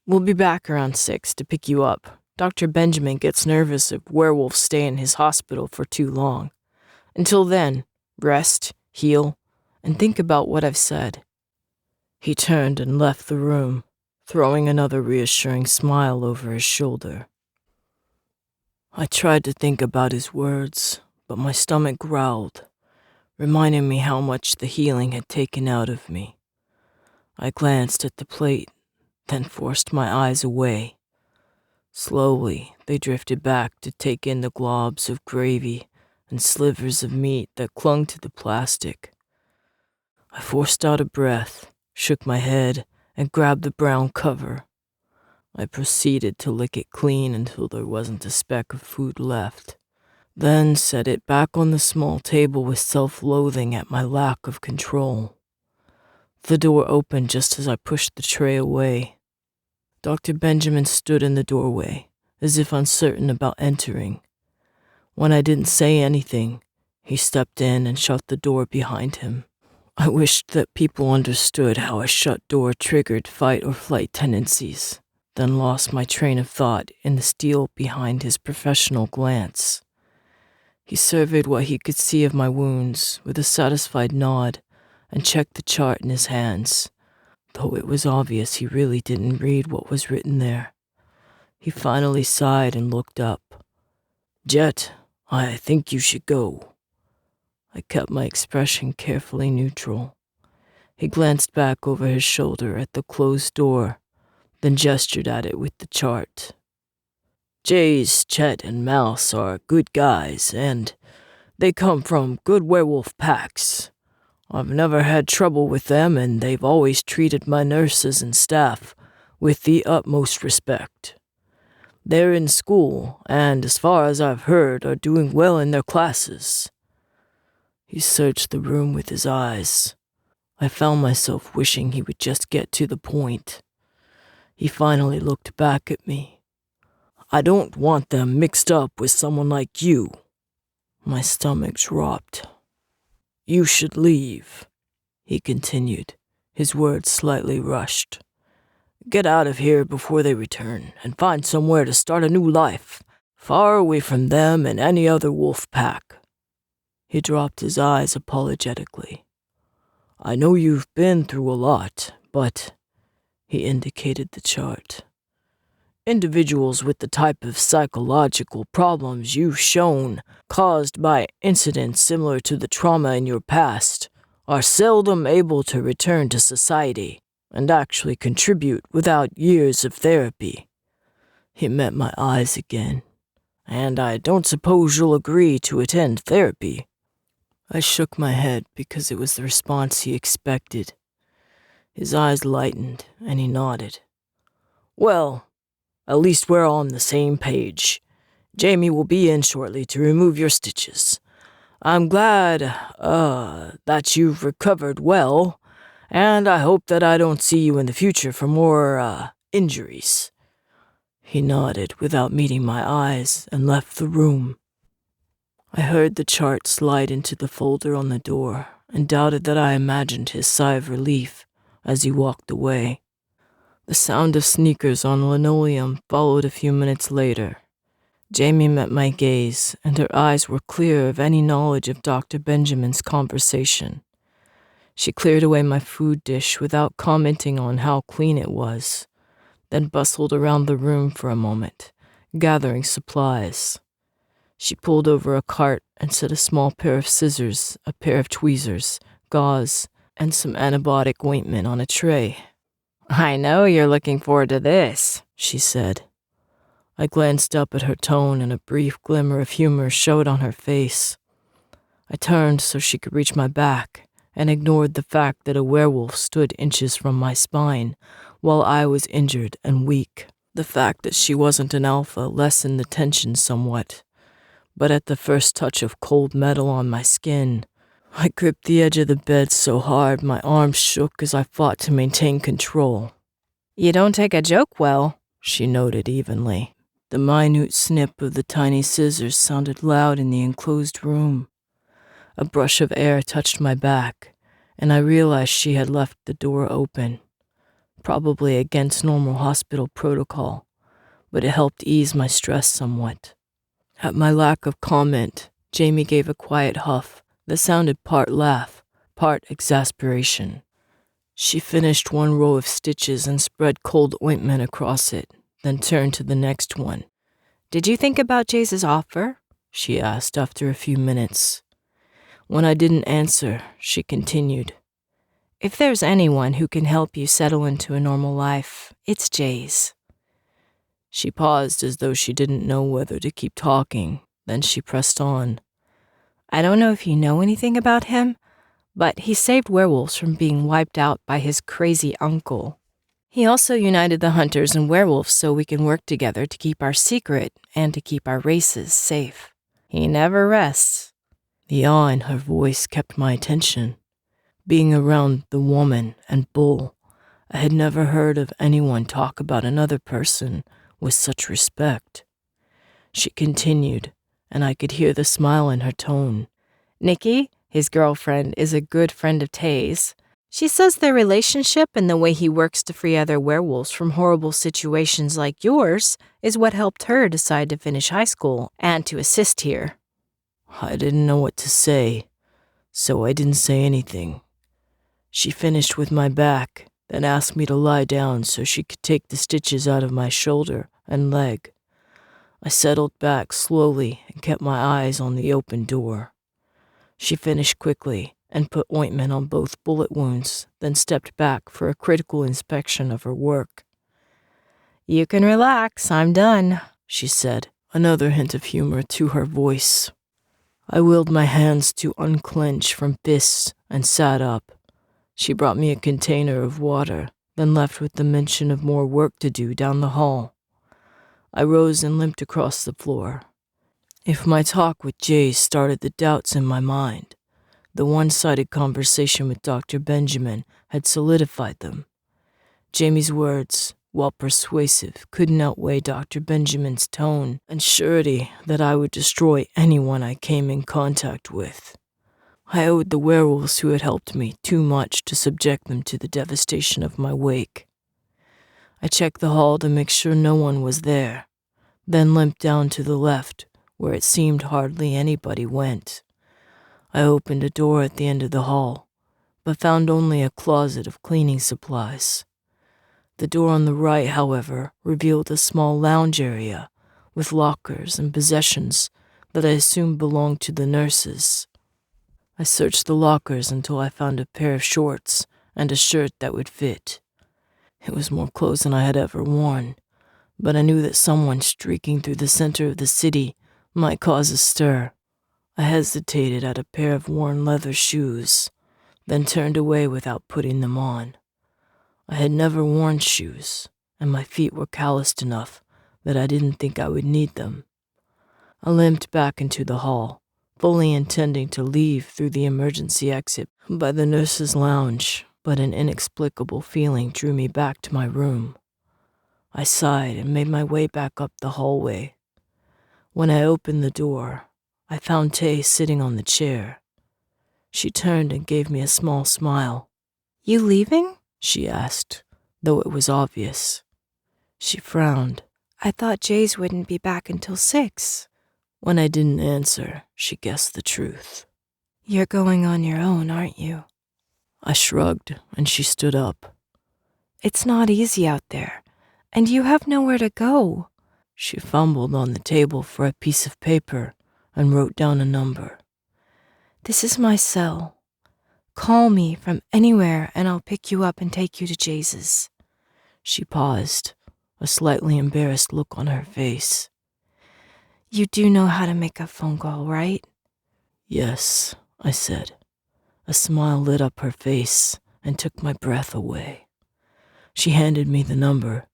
"We'll be back around 6 to pick you up. Dr. Benjamin gets nervous if werewolves stay in his hospital for too long. Until then, rest, heal, and think about what I've said." He turned and left the room, throwing another reassuring smile over his shoulder. I tried to think about his words, but my stomach growled, reminding me how much the healing had taken out of me. I glanced at the plate, then forced my eyes away. Slowly, they drifted back to take in the globs of gravy and slivers of meat that clung to the plastic. I forced out a breath, shook my head, and grabbed the brown cover. I proceeded to lick it clean until there wasn't a speck of food left, then set it back on the small table with self-loathing at my lack of control. The door opened just as I pushed the tray away. Dr. Benjamin stood in the doorway, as if uncertain about entering. When I didn't say anything, he stepped in and shut the door behind him. I wished that people understood how a shut door triggered fight or flight tendencies, then lost my train of thought in the steel behind his professional glance. He surveyed what he could see of my wounds with a satisfied nod and checked the chart in his hands, though it was obvious he really didn't read what was written there. He finally sighed and looked up. "Jet, I think you should go." I kept my expression carefully neutral. He glanced back over his shoulder at the closed door, then gestured at it with the chart. "Jaze, Chet, and Mouse are good guys, and They come from good werewolf packs. I've never had trouble with them, and they've always treated my nurses and staff with the utmost respect. They're in school, and as far as I've heard, are doing well in their classes." He searched the room with his eyes. I found myself wishing he would just get to the point. He finally looked back at me. "I don't want them mixed up with someone like you." My stomach dropped. "You should leave," he continued, his words slightly rushed. "Get out of here before they return, and find somewhere to start a new life, far away from them and any other wolf pack." He dropped his eyes apologetically. "I know you've been through a lot, but," he indicated the chart, "individuals with the type of psychological problems you've shown caused by incidents similar to the trauma in your past are seldom able to return to society and actually contribute without years of therapy." He met my eyes again. "And I don't suppose you'll agree to attend therapy?" I shook my head because it was the response he expected. His eyes lightened, and he nodded. "Well, at least we're on the same page. Jamie will be in shortly to remove your stitches. I'm glad, that you've recovered well, and I hope that I don't see you in the future for more, injuries." He nodded without meeting my eyes and left the room. I heard the chart slide into the folder on the door and doubted that I imagined his sigh of relief as he walked away. The sound of sneakers on linoleum followed a few minutes later. Jamie met my gaze, and her eyes were clear of any knowledge of Dr. Benjamin's conversation. She cleared away my food dish without commenting on how clean it was, then bustled around the room for a moment, gathering supplies. She pulled over a cart and set a small pair of scissors, a pair of tweezers, gauze, and some antibiotic ointment on a tray. "I know you're looking forward to this," she said. I glanced up at her tone, and a brief glimmer of humor showed on her face. I turned so she could reach my back and ignored the fact that a werewolf stood inches from my spine while I was injured and weak. The fact that she wasn't an alpha lessened the tension somewhat, but at the first touch of cold metal on my skin, I gripped the edge of the bed so hard my arms shook as I fought to maintain control. "You don't take a joke well," she noted evenly. The minute snip of the tiny scissors sounded loud in the enclosed room. A brush of air touched my back, and I realized she had left the door open, probably against normal hospital protocol, but it helped ease my stress somewhat. At my lack of comment, Jamie gave a quiet huff that sounded part laugh, part exasperation. She finished one row of stitches and spread cold ointment across it, then turned to the next one. "Did you think about Jaze's offer?" she asked after a few minutes. When I didn't answer, she continued. "If there's anyone who can help you settle into a normal life, it's Jaze." She paused as though she didn't know whether to keep talking, then she pressed on. "I don't know if you know anything about him, but he saved werewolves from being wiped out by his crazy uncle. He also united the hunters and werewolves so we can work together to keep our secret and to keep our races safe. He never rests." The awe in her voice kept my attention. Being around the woman and bull, I had never heard of anyone talk about another person with such respect. She continued, and I could hear the smile in her tone. "Nikki, his girlfriend, is a good friend of Tay's. She says their relationship and the way he works to free other werewolves from horrible situations like yours is what helped her decide to finish high school and to assist here." I didn't know what to say, so I didn't say anything. She finished with my back, then asked me to lie down so she could take the stitches out of my shoulder and leg. I settled back slowly and kept my eyes on the open door. She finished quickly and put ointment on both bullet wounds, then stepped back for a critical inspection of her work. "You can relax, I'm done," she said, another hint of humor to her voice. I willed my hands to unclench from fists and sat up. She brought me a container of water, then left with the mention of more work to do down the hall. I rose and limped across the floor. If my talk with Jaze started the doubts in my mind, the one-sided conversation with Dr. Benjamin had solidified them. Jamie's words, while persuasive, couldn't outweigh Dr. Benjamin's tone and surety that I would destroy anyone I came in contact with. I owed the werewolves who had helped me too much to subject them to the devastation of my wake. I checked the hall to make sure no one was there, then limped down to the left, where it seemed hardly anybody went. I opened a door at the end of the hall, but found only a closet of cleaning supplies. The door on the right, however, revealed a small lounge area with lockers and possessions that I assumed belonged to the nurses. I searched the lockers until I found a pair of shorts and a shirt that would fit. It was more clothes than I had ever worn, but I knew that someone streaking through the center of the city might cause a stir. I hesitated at a pair of worn leather shoes, then turned away without putting them on. I had never worn shoes, and my feet were calloused enough that I didn't think I would need them. I limped back into the hall, fully intending to leave through the emergency exit by the nurse's lounge, but an inexplicable feeling drew me back to my room. I sighed and made my way back up the hallway. When I opened the door, I found Tay sitting on the chair. She turned and gave me a small smile. "You leaving?" she asked, though it was obvious. She frowned. "I thought Jaze wouldn't be back until 6. When I didn't answer, she guessed the truth. "You're going on your own, aren't you?" I shrugged, and she stood up. "It's not easy out there, and you have nowhere to go." She fumbled on the table for a piece of paper and wrote down a number. "This is my cell. Call me from anywhere and I'll pick you up and take you to Jaze's." She paused, a slightly embarrassed look on her face. "You do know how to make a phone call, right?" "Yes," I said. A smile lit up her face and took my breath away. She handed me the number,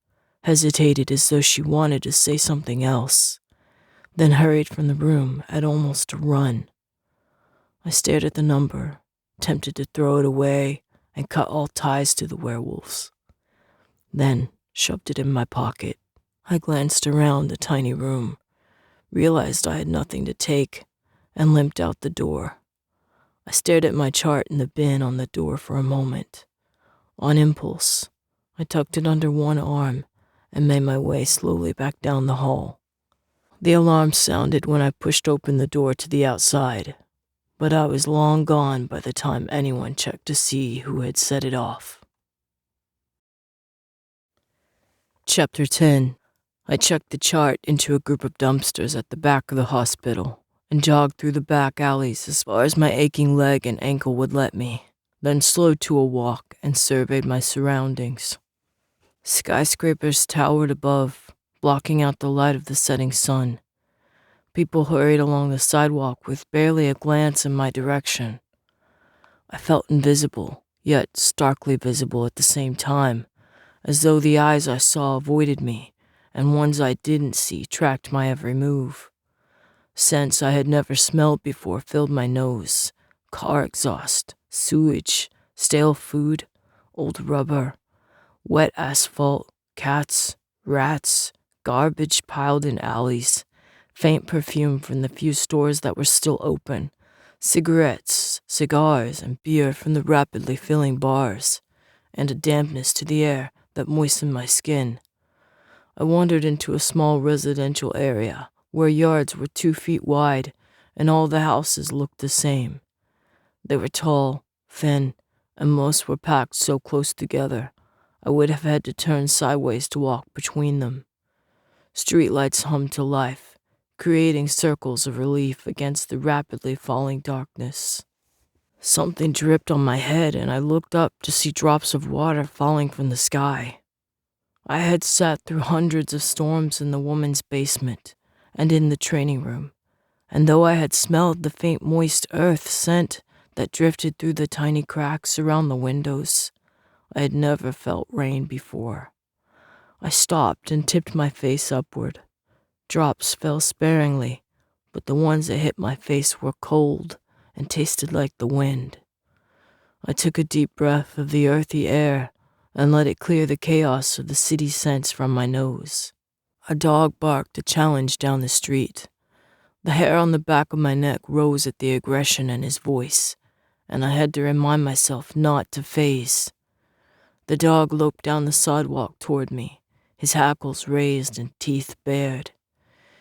hesitated as though she wanted to say something else, then hurried from the room at almost a run. I stared at the number, tempted to throw it away and cut all ties to the werewolves. Then shoved it in my pocket. I glanced around the tiny room, realized I had nothing to take, and limped out the door. I stared at my chart in the bin on the door for a moment. On impulse, I tucked it under one arm and made my way slowly back down the hall. The alarm sounded when I pushed open the door to the outside, but I was long gone by the time anyone checked to see who had set it off. Chapter 10. I checked the chart into a group of dumpsters at the back of the hospital and jogged through the back alleys as far as my aching leg and ankle would let me, then slowed to a walk and surveyed my surroundings. Skyscrapers towered above, blocking out the light of the setting sun. People hurried along the sidewalk with barely a glance in my direction. I felt invisible, yet starkly visible at the same time, as though the eyes I saw avoided me, and ones I didn't see tracked my every move. Scents I had never smelled before filled my nose: car exhaust, sewage, stale food, old rubber, wet asphalt, cats, rats, garbage piled in alleys, faint perfume from the few stores that were still open, cigarettes, cigars, and beer from the rapidly filling bars, and a dampness to the air that moistened my skin. I wandered into a small residential area where yards were 2 feet wide and all the houses looked the same. They were tall, thin, and most were packed so close together I would have had to turn sideways to walk between them. Streetlights hummed to life, creating circles of relief against the rapidly falling darkness. Something dripped on my head and I looked up to see drops of water falling from the sky. I had sat through hundreds of storms in the woman's basement and in the training room, and though I had smelled the faint moist earth scent that drifted through the tiny cracks around the windows, I had never felt rain before. I stopped and tipped my face upward. Drops fell sparingly, but the ones that hit my face were cold and tasted like the wind. I took a deep breath of the earthy air and let it clear the chaos of the city scents from my nose. A dog barked a challenge down the street. The hair on the back of my neck rose at the aggression in his voice, and I had to remind myself not to faze. The dog loped down the sidewalk toward me, his hackles raised and teeth bared.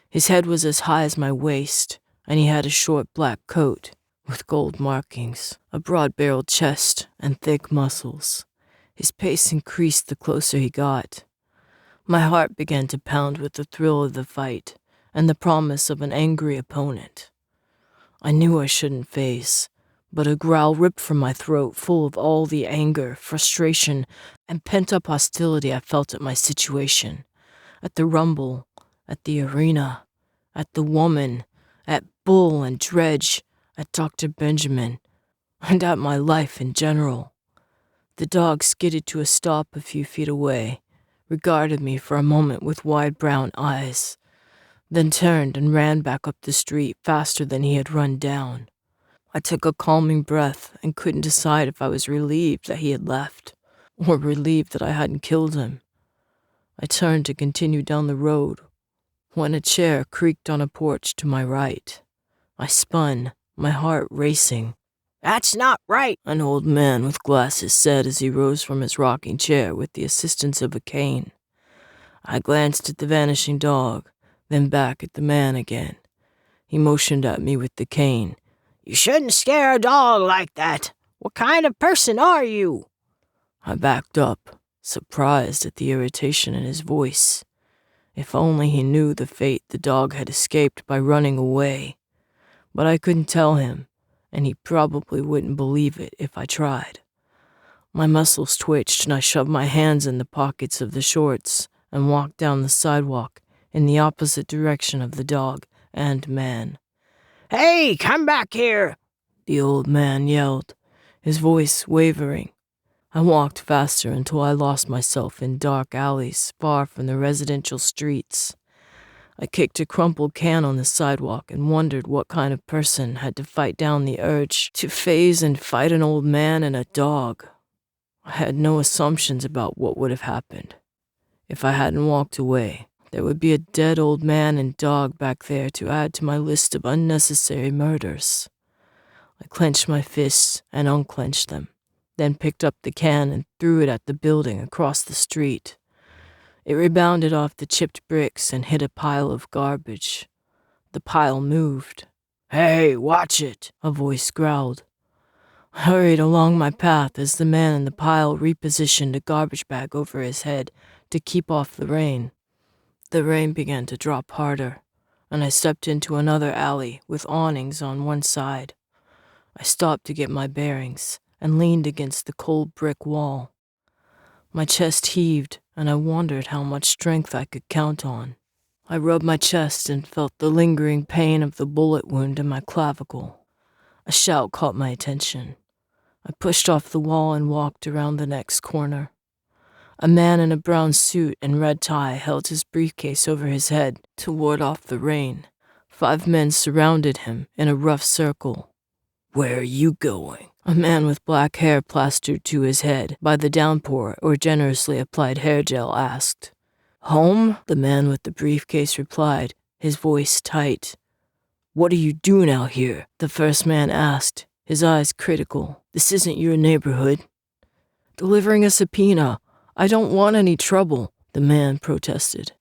His head was as high as my waist, and he had a short black coat with gold markings, a broad-barreled chest, and thick muscles. His pace increased the closer he got. My heart began to pound with the thrill of the fight and the promise of an angry opponent. I knew I shouldn't faze, but a growl ripped from my throat full of all the anger, frustration, and pent-up hostility I felt at my situation, at the rumble, at the arena, at the woman, at Bull and Dredge, at Dr. Benjamin, and at my life in general. The dog skidded to a stop a few feet away, regarded me for a moment with wide brown eyes, then turned and ran back up the street faster than he had run down. I took a calming breath and couldn't decide if I was relieved that he had left, or relieved that I hadn't killed him. I turned to continue down the road when a chair creaked on a porch to my right. I spun, my heart racing. "That's not right," an old man with glasses said as he rose from his rocking chair with the assistance of a cane. I glanced at the vanishing dog, then back at the man again. He motioned at me with the cane. "You shouldn't scare a dog like that. What kind of person are you?" I backed up, surprised at the irritation in his voice. If only he knew the fate the dog had escaped by running away. But I couldn't tell him, and he probably wouldn't believe it if I tried. My muscles twitched and I shoved my hands in the pockets of the shorts and walked down the sidewalk in the opposite direction of the dog and man. "Hey, come back here!" the old man yelled, his voice wavering. I walked faster until I lost myself in dark alleys far from the residential streets. I kicked a crumpled can on the sidewalk and wondered what kind of person had to fight down the urge to faze and fight an old man and a dog. I had no assumptions about what would have happened. If I hadn't walked away, there would be a dead old man and dog back there to add to my list of unnecessary murders. I clenched my fists and unclenched them, then picked up the can and threw it at the building across the street. It rebounded off the chipped bricks and hit a pile of garbage. The pile moved. "Hey, watch it," a voice growled. I hurried along my path as the man in the pile repositioned a garbage bag over his head to keep off the rain. The rain began to drop harder, and I stepped into another alley with awnings on one side. I stopped to get my bearings and leaned against the cold brick wall. My chest heaved, and I wondered how much strength I could count on. I rubbed my chest and felt the lingering pain of the bullet wound in my clavicle. A shout caught my attention. I pushed off the wall and walked around the next corner. A man in a brown suit and red tie held his briefcase over his head to ward off the rain. 5 men surrounded him in a rough circle. "Where are you going?" a man with black hair plastered to his head by the downpour or generously applied hair gel asked. "Home?" the man with the briefcase replied, his voice tight. "What are you doing out here?" the first man asked, his eyes critical. "This isn't your neighborhood." "Delivering a subpoena. I don't want any trouble," the man protested.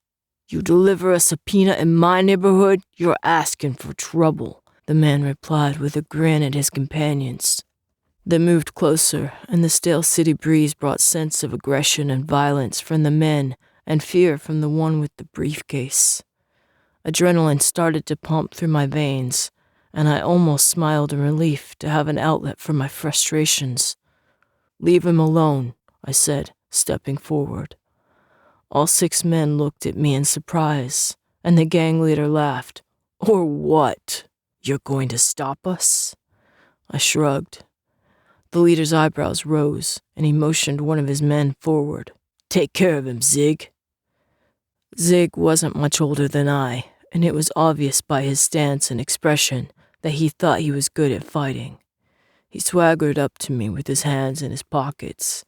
"You deliver a subpoena in my neighborhood, you're asking for trouble," the man replied with a grin at his companions. They moved closer, and the stale city breeze brought sense of aggression and violence from the men and fear from the one with the briefcase. Adrenaline started to pump through my veins, and I almost smiled in relief to have an outlet for my frustrations. "Leave him alone," I said, stepping forward. All 6 men looked at me in surprise, and the gang leader laughed. "Or what?" You're going to stop us? I shrugged. The leader's eyebrows rose, and he motioned one of his men forward. Take care of him, Zig. Zig wasn't much older than I, and it was obvious by his stance and expression that he thought he was good at fighting. He swaggered up to me with his hands in his pockets,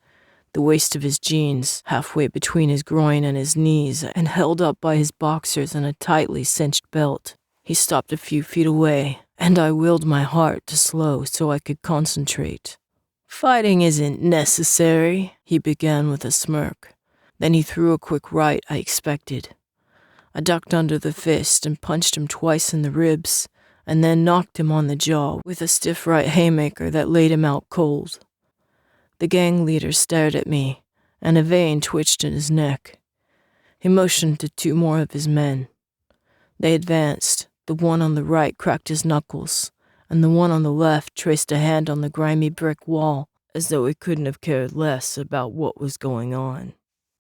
the waist of his jeans halfway between his groin and his knees and held up by his boxers and a tightly cinched belt. He stopped a few feet away, and I willed my heart to slow so I could concentrate. Fighting isn't necessary, he began with a smirk. Then he threw a quick right I expected. I ducked under the fist and punched him twice in the ribs, and then knocked him on the jaw with a stiff right haymaker that laid him out cold. The gang leader stared at me, and a vein twitched in his neck. He motioned to 2 more of his men. They advanced. The one on the right cracked his knuckles, and the one on the left traced a hand on the grimy brick wall, as though he couldn't have cared less about what was going on.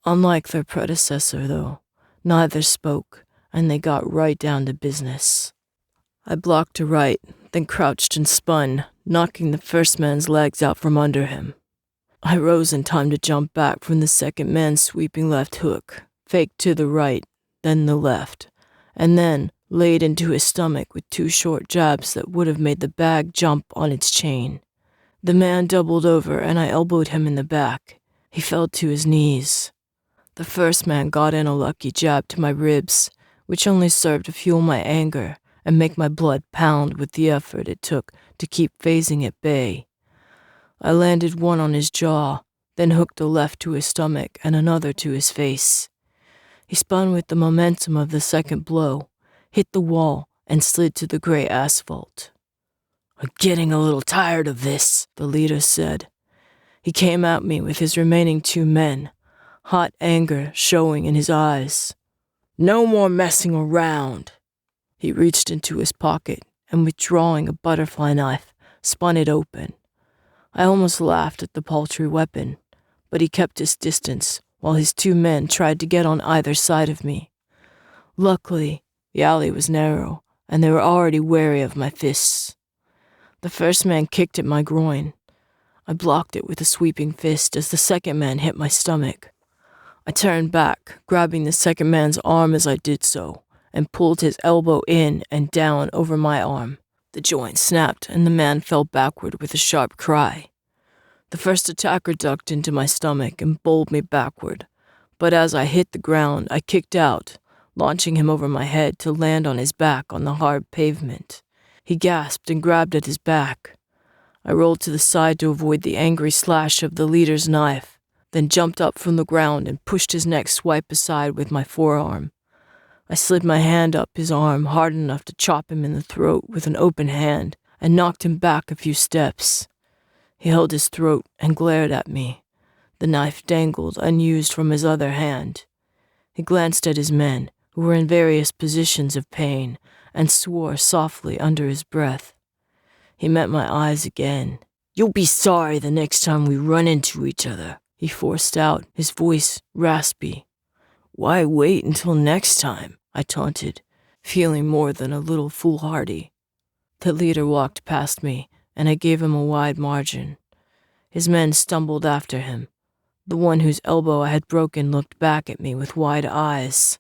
Unlike their predecessor, though, neither spoke, and they got right down to business. I blocked a right, then crouched and spun, knocking the first man's legs out from under him. I rose in time to jump back from the second man's sweeping left hook, faked to the right, then the left, and then laid into his stomach with 2 short jabs that would have made the bag jump on its chain. The man doubled over, and I elbowed him in the back. He fell to his knees. The first man got in a lucky jab to my ribs, which only served to fuel my anger and make my blood pound with the effort it took to keep phasing at bay. I landed one on his jaw, then hooked a left to his stomach and another to his face. He spun with the momentum of the second blow, hit the wall, and slid to the gray asphalt. I'm getting a little tired of this, the leader said. He came at me with his remaining 2 men, hot anger showing in his eyes. No more messing around. He reached into his pocket and, withdrawing a butterfly knife, spun it open. I almost laughed at the paltry weapon, but he kept his distance while his 2 men tried to get on either side of me. Luckily, the alley was narrow, and they were already wary of my fists. The first man kicked at my groin. I blocked it with a sweeping fist as the second man hit my stomach. I turned back, grabbing the second man's arm as I did so, and pulled his elbow in and down over my arm. The joint snapped, and the man fell backward with a sharp cry. The first attacker ducked into my stomach and bowled me backward, but as I hit the ground, I kicked out, launching him over my head to land on his back on the hard pavement. He gasped and grabbed at his back. I rolled to the side to avoid the angry slash of the leader's knife, then jumped up from the ground and pushed his neck swipe aside with my forearm. I slid my hand up his arm hard enough to chop him in the throat with an open hand and knocked him back a few steps. He held his throat and glared at me. The knife dangled unused from his other hand. He glanced at his men, who were in various positions of pain, and swore softly under his breath. He met my eyes again. You'll be sorry the next time we run into each other, he forced out, his voice raspy. Why wait until next time? I taunted, feeling more than a little foolhardy. The leader walked past me, and I gave him a wide margin. His men stumbled after him. The one whose elbow I had broken looked back at me with wide eyes.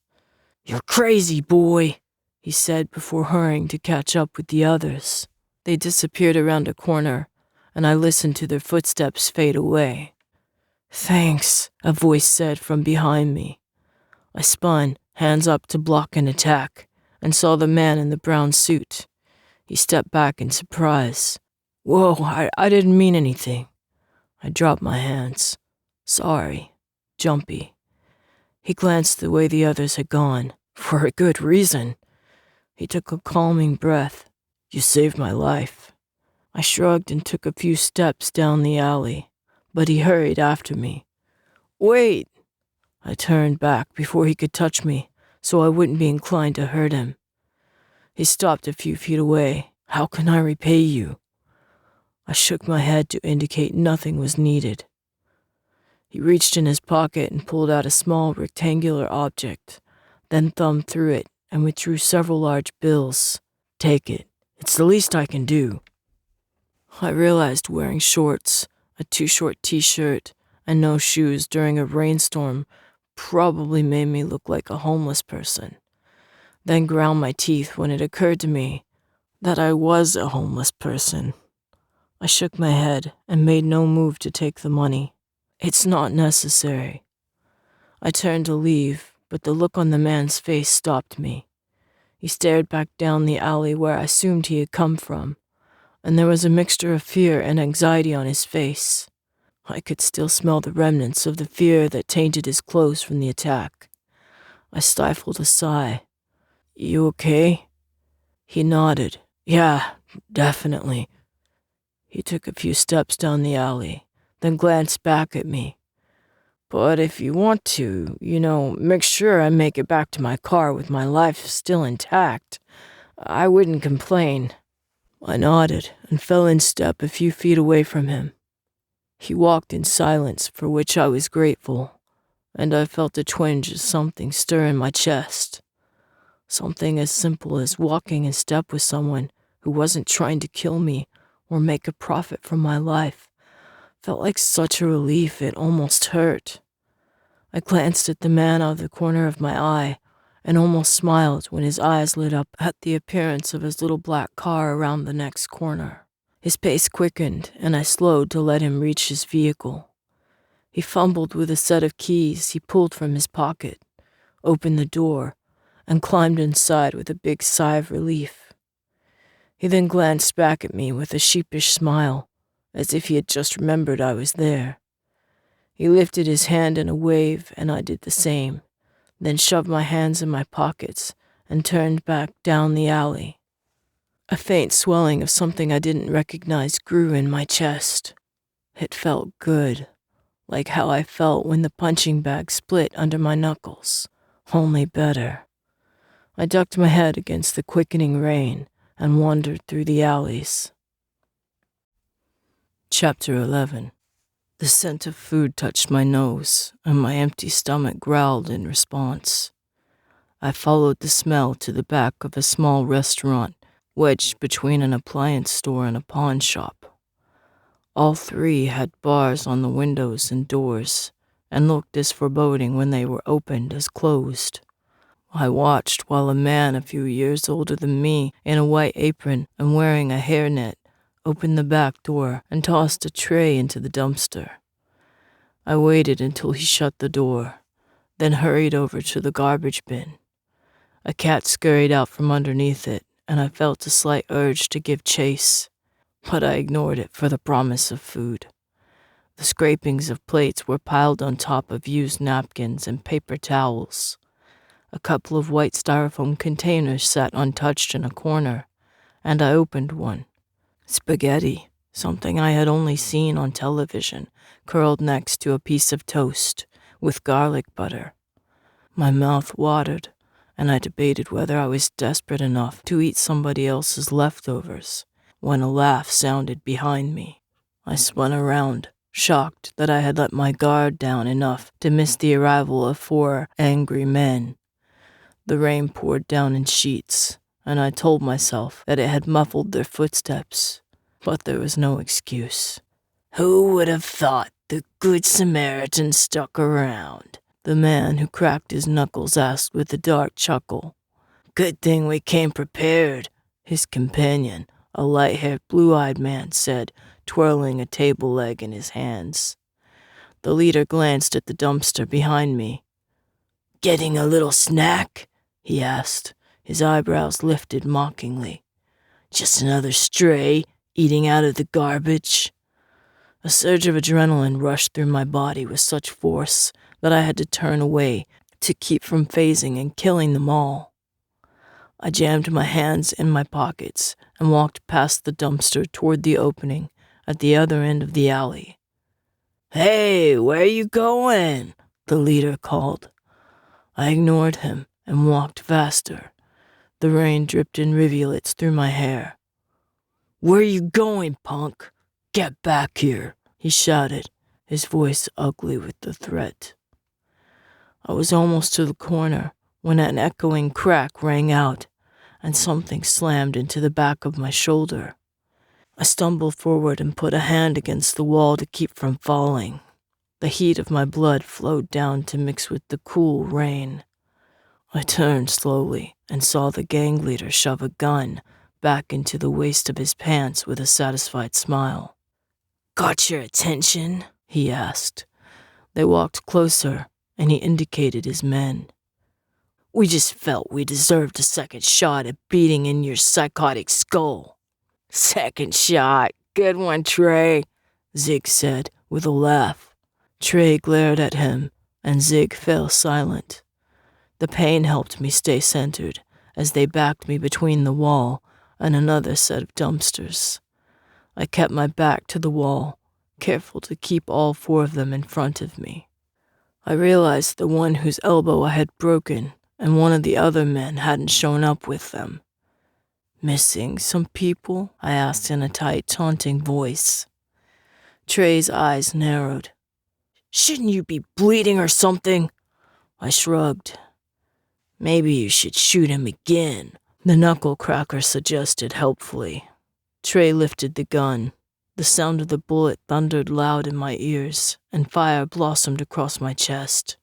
You're crazy, boy, he said before hurrying to catch up with the others. They disappeared around a corner, and I listened to their footsteps fade away. Thanks, a voice said from behind me. I spun, hands up to block an attack, and saw the man in the brown suit. He stepped back in surprise. Whoa, I didn't mean anything. I dropped my hands. Sorry. Jumpy. He glanced the way the others had gone. For a good reason. He took a calming breath. You saved my life. I shrugged and took a few steps down the alley, but he hurried after me. Wait! I turned back before he could touch me, so I wouldn't be inclined to hurt him. He stopped a few feet away. How can I repay you? I shook my head to indicate nothing was needed. He reached in his pocket and pulled out a small rectangular object, then thumbed through it and withdrew several large bills. Take it. It's the least I can do. I realized wearing shorts, a too-short t-shirt, and no shoes during a rainstorm probably made me look like a homeless person. Then ground my teeth when it occurred to me that I was a homeless person. I shook my head and made no move to take the money. It's not necessary. I turned to leave, but the look on the man's face stopped me. He stared back down the alley where I assumed he had come from, and there was a mixture of fear and anxiety on his face. I could still smell the remnants of the fear that tainted his clothes from the attack. I stifled a sigh. "You okay?" He nodded. "Yeah, definitely." He took a few steps down the alley, then glanced back at me. "But if you want to, make sure I make it back to my car with my life still intact, I wouldn't complain." I nodded and fell in step a few feet away from him. He walked in silence, for which I was grateful, and I felt a twinge of something stir in my chest. Something as simple as walking in step with someone who wasn't trying to kill me or make a profit from my life felt like such a relief it almost hurt. I glanced at the man out of the corner of my eye and almost smiled when his eyes lit up at the appearance of his little black car around the next corner. His pace quickened, and I slowed to let him reach his vehicle. He fumbled with a set of keys he pulled from his pocket, opened the door, and climbed inside with a big sigh of relief. He then glanced back at me with a sheepish smile, as if he had just remembered I was there. He lifted his hand in a wave, and I did the same, then shoved my hands in my pockets and turned back down the alley. A faint swelling of something I didn't recognize grew in my chest. It felt good, like how I felt when the punching bag split under my knuckles, only better. I ducked my head against the quickening rain and wandered through the alleys. Chapter 11. The scent of food touched my nose, and my empty stomach growled in response. I followed the smell to the back of a small restaurant wedged between an appliance store and a pawn shop. All three had bars on the windows and doors, and looked as foreboding when they were opened as closed. I watched while a man a few years older than me, in a white apron and wearing a hairnet, opened the back door and tossed a tray into the dumpster. I waited until he shut the door, then hurried over to the garbage bin. A cat scurried out from underneath it, and I felt a slight urge to give chase, but I ignored it for the promise of food. The scrapings of plates were piled on top of used napkins and paper towels. A couple of white styrofoam containers sat untouched in a corner, and I opened one. Spaghetti, something I had only seen on television, curled next to a piece of toast with garlic butter. My mouth watered, and I debated whether I was desperate enough to eat somebody else's leftovers when a laugh sounded behind me. I spun around, shocked that I had let my guard down enough to miss the arrival of 4 angry men. The rain poured down in sheets, and I told myself that it had muffled their footsteps, but there was no excuse. "Who would have thought the Good Samaritan stuck around?" the man who cracked his knuckles asked with a dark chuckle. "Good thing we came prepared," his companion, a light-haired, blue-eyed man, said, twirling a table leg in his hands. The leader glanced at the dumpster behind me. "Getting a little snack?" he asked, his eyebrows lifted mockingly. "Just another stray eating out of the garbage?" A surge of adrenaline rushed through my body with such force that I had to turn away to keep from phasing and killing them all. I jammed my hands in my pockets and walked past the dumpster toward the opening at the other end of the alley. "Hey, where you going?" the leader called. I ignored him and walked faster. The rain dripped in rivulets through my hair. "Where you going, punk? Get back here," he shouted, his voice ugly with the threat. I was almost to the corner when an echoing crack rang out, and something slammed into the back of my shoulder. I stumbled forward and put a hand against the wall to keep from falling. The heat of my blood flowed down to mix with the cool rain. I turned slowly and saw the gang leader shove a gun back into the waist of his pants with a satisfied smile. "Got your attention?" he asked. They walked closer, and he indicated his men. "We just felt we deserved a second shot at beating in your psychotic skull." "Second shot. Good one, Cheree," Zig said with a laugh. Cheree glared at him, and Zig fell silent. The pain helped me stay centered as they backed me between the wall and another set of dumpsters. I kept my back to the wall, careful to keep all 4 of them in front of me. I realized the one whose elbow I had broken and one of the other men hadn't shown up with them. "Missing some people?" I asked in a tight, taunting voice. Tree's eyes narrowed. "Shouldn't you be bleeding or something?" I shrugged. "Maybe you should shoot him again," the knuckle cracker suggested helpfully. Cheree lifted the gun. The sound of the bullet thundered loud in my ears, and fire blossomed across my chest.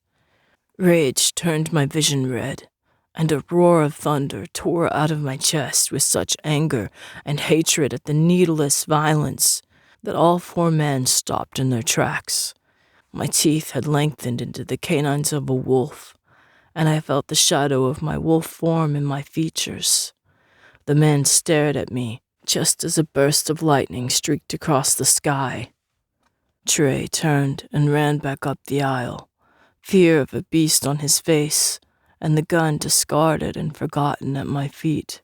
Rage turned my vision red, and a roar of thunder tore out of my chest with such anger and hatred at the needless violence that all 4 men stopped in their tracks. My teeth had lengthened into the canines of a wolf, and I felt the shadow of my wolf form in my features. The men stared at me just as a burst of lightning streaked across the sky. Cheree turned and ran back up the aisle, fear of a beast on his face, and the gun discarded and forgotten at my feet.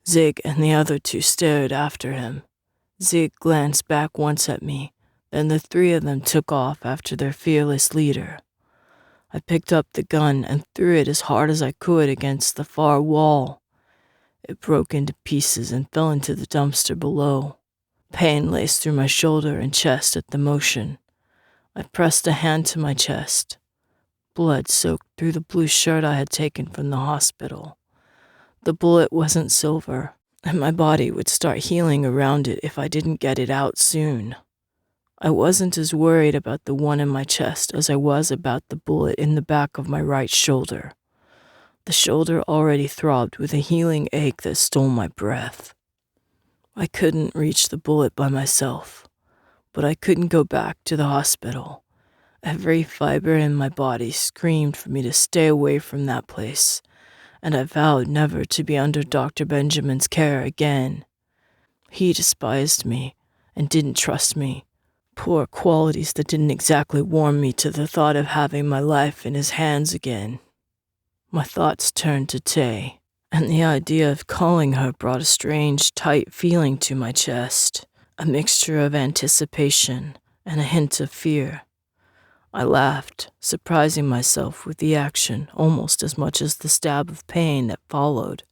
Zig and the other 2 stared after him. Zig glanced back once at me, then the 3 of them took off after their fearless leader. I picked up the gun and threw it as hard as I could against the far wall. It broke into pieces and fell into the dumpster below. Pain laced through my shoulder and chest at the motion. I pressed a hand to my chest. Blood soaked through the blue shirt I had taken from the hospital. The bullet wasn't silver, and my body would start healing around it if I didn't get it out soon. I wasn't as worried about the one in my chest as I was about the bullet in the back of my right shoulder. The shoulder already throbbed with a healing ache that stole my breath. I couldn't reach the bullet by myself, but I couldn't go back to the hospital. Every fiber in my body screamed for me to stay away from that place, and I vowed never to be under Dr. Benjamin's care again. He despised me and didn't trust me, poor qualities that didn't exactly warm me to the thought of having my life in his hands again. My thoughts turned to Tay, and the idea of calling her brought a strange, tight feeling to my chest, a mixture of anticipation and a hint of fear. I laughed, surprising myself with the action almost as much as the stab of pain that followed.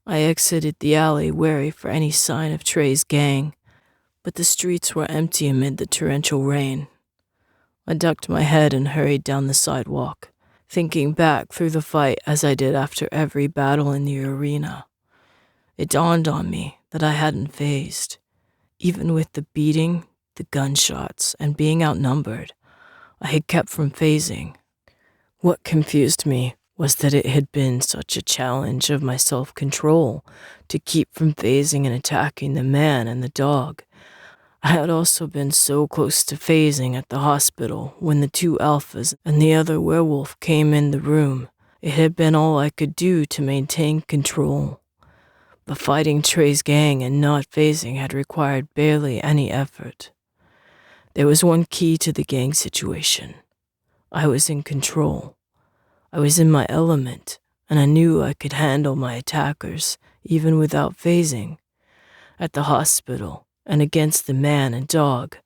I exited the alley wary for any sign of Trey's gang, but the streets were empty amid the torrential rain. I ducked my head and hurried down the sidewalk, thinking back through the fight as I did after every battle in the arena. It dawned on me that I hadn't phased. Even with the beating, the gunshots, and being outnumbered, I had kept from phasing. What confused me was that it had been such a challenge of my self-control to keep from phasing and attacking the man and the dog. I had also been so close to phasing at the hospital when the 2 alphas and the other werewolf came in the room. It had been all I could do to maintain control. But fighting Trey's gang and not phasing had required barely any effort. There was one key to the gang situation. I was in control. I was in my element, and I knew I could handle my attackers, even without phasing. At the hospital, and against the man and dog,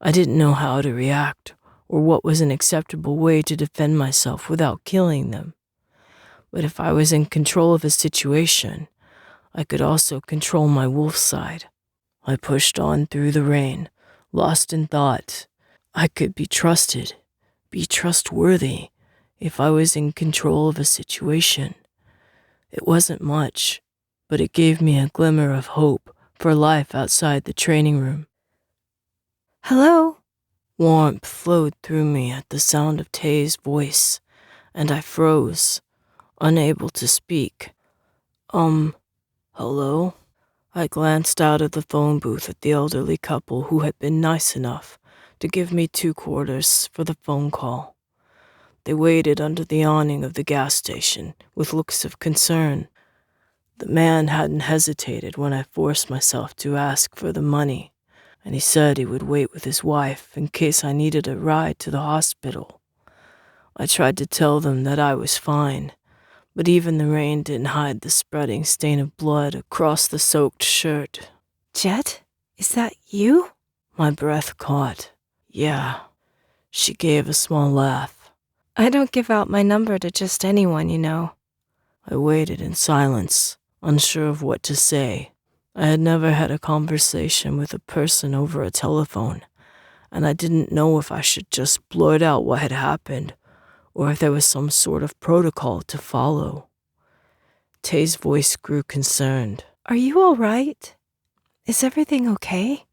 I didn't know how to react, or what was an acceptable way to defend myself without killing them. But if I was in control of a situation, I could also control my wolf side. I pushed on through the rain, lost in thought. I could be trusted, be trustworthy, if I was in control of a situation. It wasn't much, but it gave me a glimmer of hope for life outside the training room. Hello? Warmth flowed through me at the sound of Tay's voice, and I froze, unable to speak. Hello? I glanced out of the phone booth at the elderly couple who had been nice enough to give me 2 quarters for the phone call. They waited under the awning of the gas station with looks of concern. The man hadn't hesitated when I forced myself to ask for the money, and he said he would wait with his wife in case I needed a ride to the hospital. I tried to tell them that I was fine, but even the rain didn't hide the spreading stain of blood across the soaked shirt. Jet? Is that you? My breath caught. Yeah. She gave a small laugh. I don't give out my number to just anyone, you know. I waited in silence, unsure of what to say. I had never had a conversation with a person over a telephone, and I didn't know if I should just blurt out what had happened, or if there was some sort of protocol to follow. Tay's voice grew concerned. Are you all right? Is everything okay?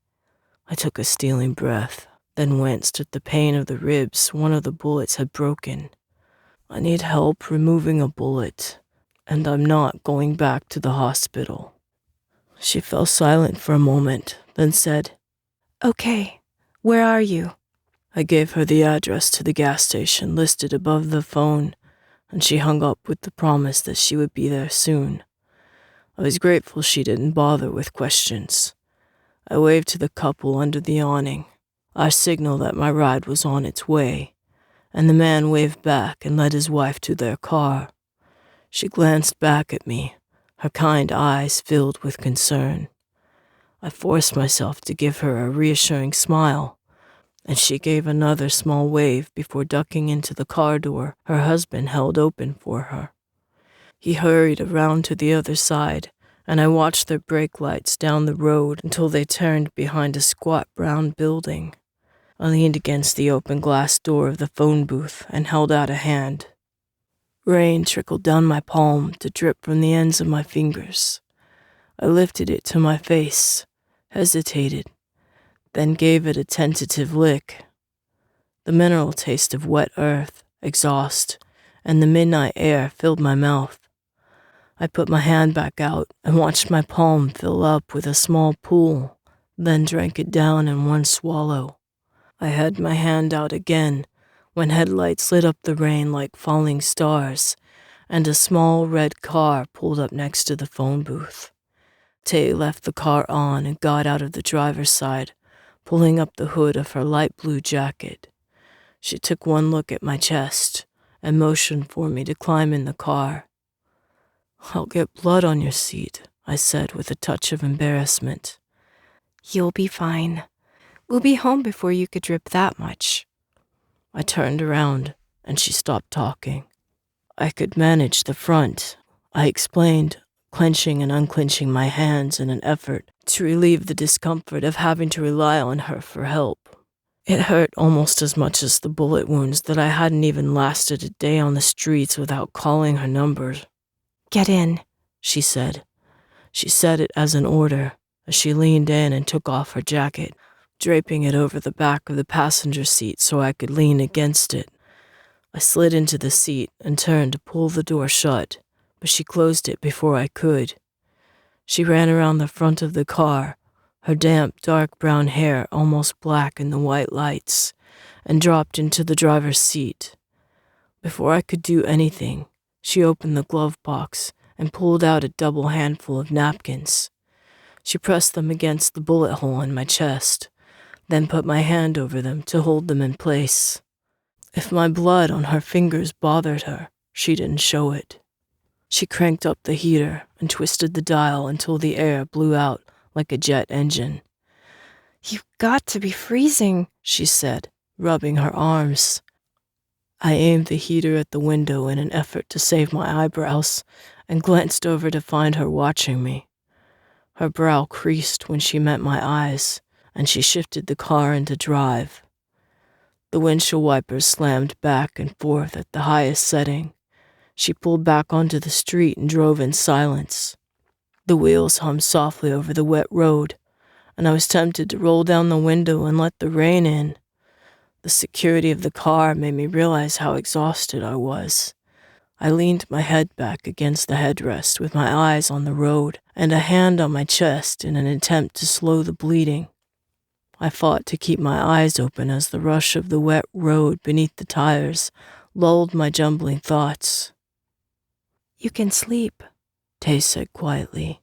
I took a stealing breath, then winced at the pain of the ribs one of the bullets had broken. I need help removing a bullet, and I'm not going back to the hospital. She fell silent for a moment, then said, Okay, where are you? I gave her the address to the gas station listed above the phone, and she hung up with the promise that she would be there soon. I was grateful she didn't bother with questions. I waved to the couple under the awning. I signaled that my ride was on its way, and the man waved back and led his wife to their car. She glanced back at me, her kind eyes filled with concern. I forced myself to give her a reassuring smile, and she gave another small wave before ducking into the car door her husband held open for her. He hurried around to the other side, and I watched their brake lights down the road until they turned behind a squat brown building. I leaned against the open glass door of the phone booth and held out a hand. Rain trickled down my palm to drip from the ends of my fingers. I lifted it to my face, hesitated, then gave it a tentative lick. The mineral taste of wet earth, exhaust, and the midnight air filled my mouth. I put my hand back out and watched my palm fill up with a small pool, then drank it down in one swallow. I had my hand out again when headlights lit up the rain like falling stars, and a small red car pulled up next to the phone booth. Tay left the car on and got out of the driver's side, pulling up the hood of her light blue jacket. She took one look at my chest and motioned for me to climb in the car. I'll get blood on your seat, I said with a touch of embarrassment. You'll be fine. We'll be home before you could drip that much. I turned around and she stopped talking. I could manage the front, I explained, clenching and unclenching my hands in an effort to relieve the discomfort of having to rely on her for help. It hurt almost as much as the bullet wounds that I hadn't even lasted a day on the streets without calling her number. Get in, she said. She said it as an order as she leaned in and took off her jacket, draping it over the back of the passenger seat so I could lean against it. I slid into the seat and turned to pull the door shut, but she closed it before I could. She ran around the front of the car, her damp, dark brown hair almost black in the white lights, and dropped into the driver's seat. Before I could do anything, she opened the glove box and pulled out a double handful of napkins. She pressed them against the bullet hole in my chest, then put my hand over them to hold them in place. If my blood on her fingers bothered her, she didn't show it. She cranked up the heater and twisted the dial until the air blew out like a jet engine. You've got to be freezing, she said, rubbing her arms. I aimed the heater at the window in an effort to save my eyebrows and glanced over to find her watching me. Her brow creased when she met my eyes, and she shifted the car into drive. The windshield wipers slammed back and forth at the highest setting. She pulled back onto the street and drove in silence. The wheels hummed softly over the wet road, and I was tempted to roll down the window and let the rain in. The security of the car made me realize how exhausted I was. I leaned my head back against the headrest with my eyes on the road and a hand on my chest in an attempt to slow the bleeding. I fought to keep my eyes open as the rush of the wet road beneath the tires lulled my jumbling thoughts. "You can sleep," Tay said quietly.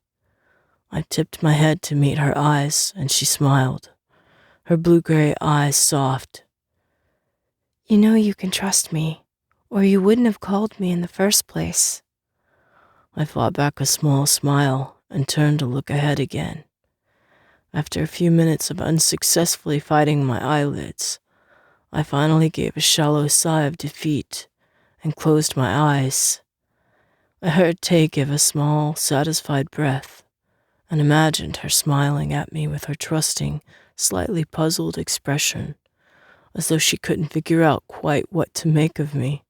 I tipped my head to meet her eyes, and she smiled, her blue-gray eyes soft. "You know you can trust me, or you wouldn't have called me in the first place." I fought back a small smile and turned to look ahead again. After a few minutes of unsuccessfully fighting my eyelids, I finally gave a shallow sigh of defeat and closed my eyes. I heard Tay give a small, satisfied breath and imagined her smiling at me with her trusting, slightly puzzled expression, as though she couldn't figure out quite what to make of me.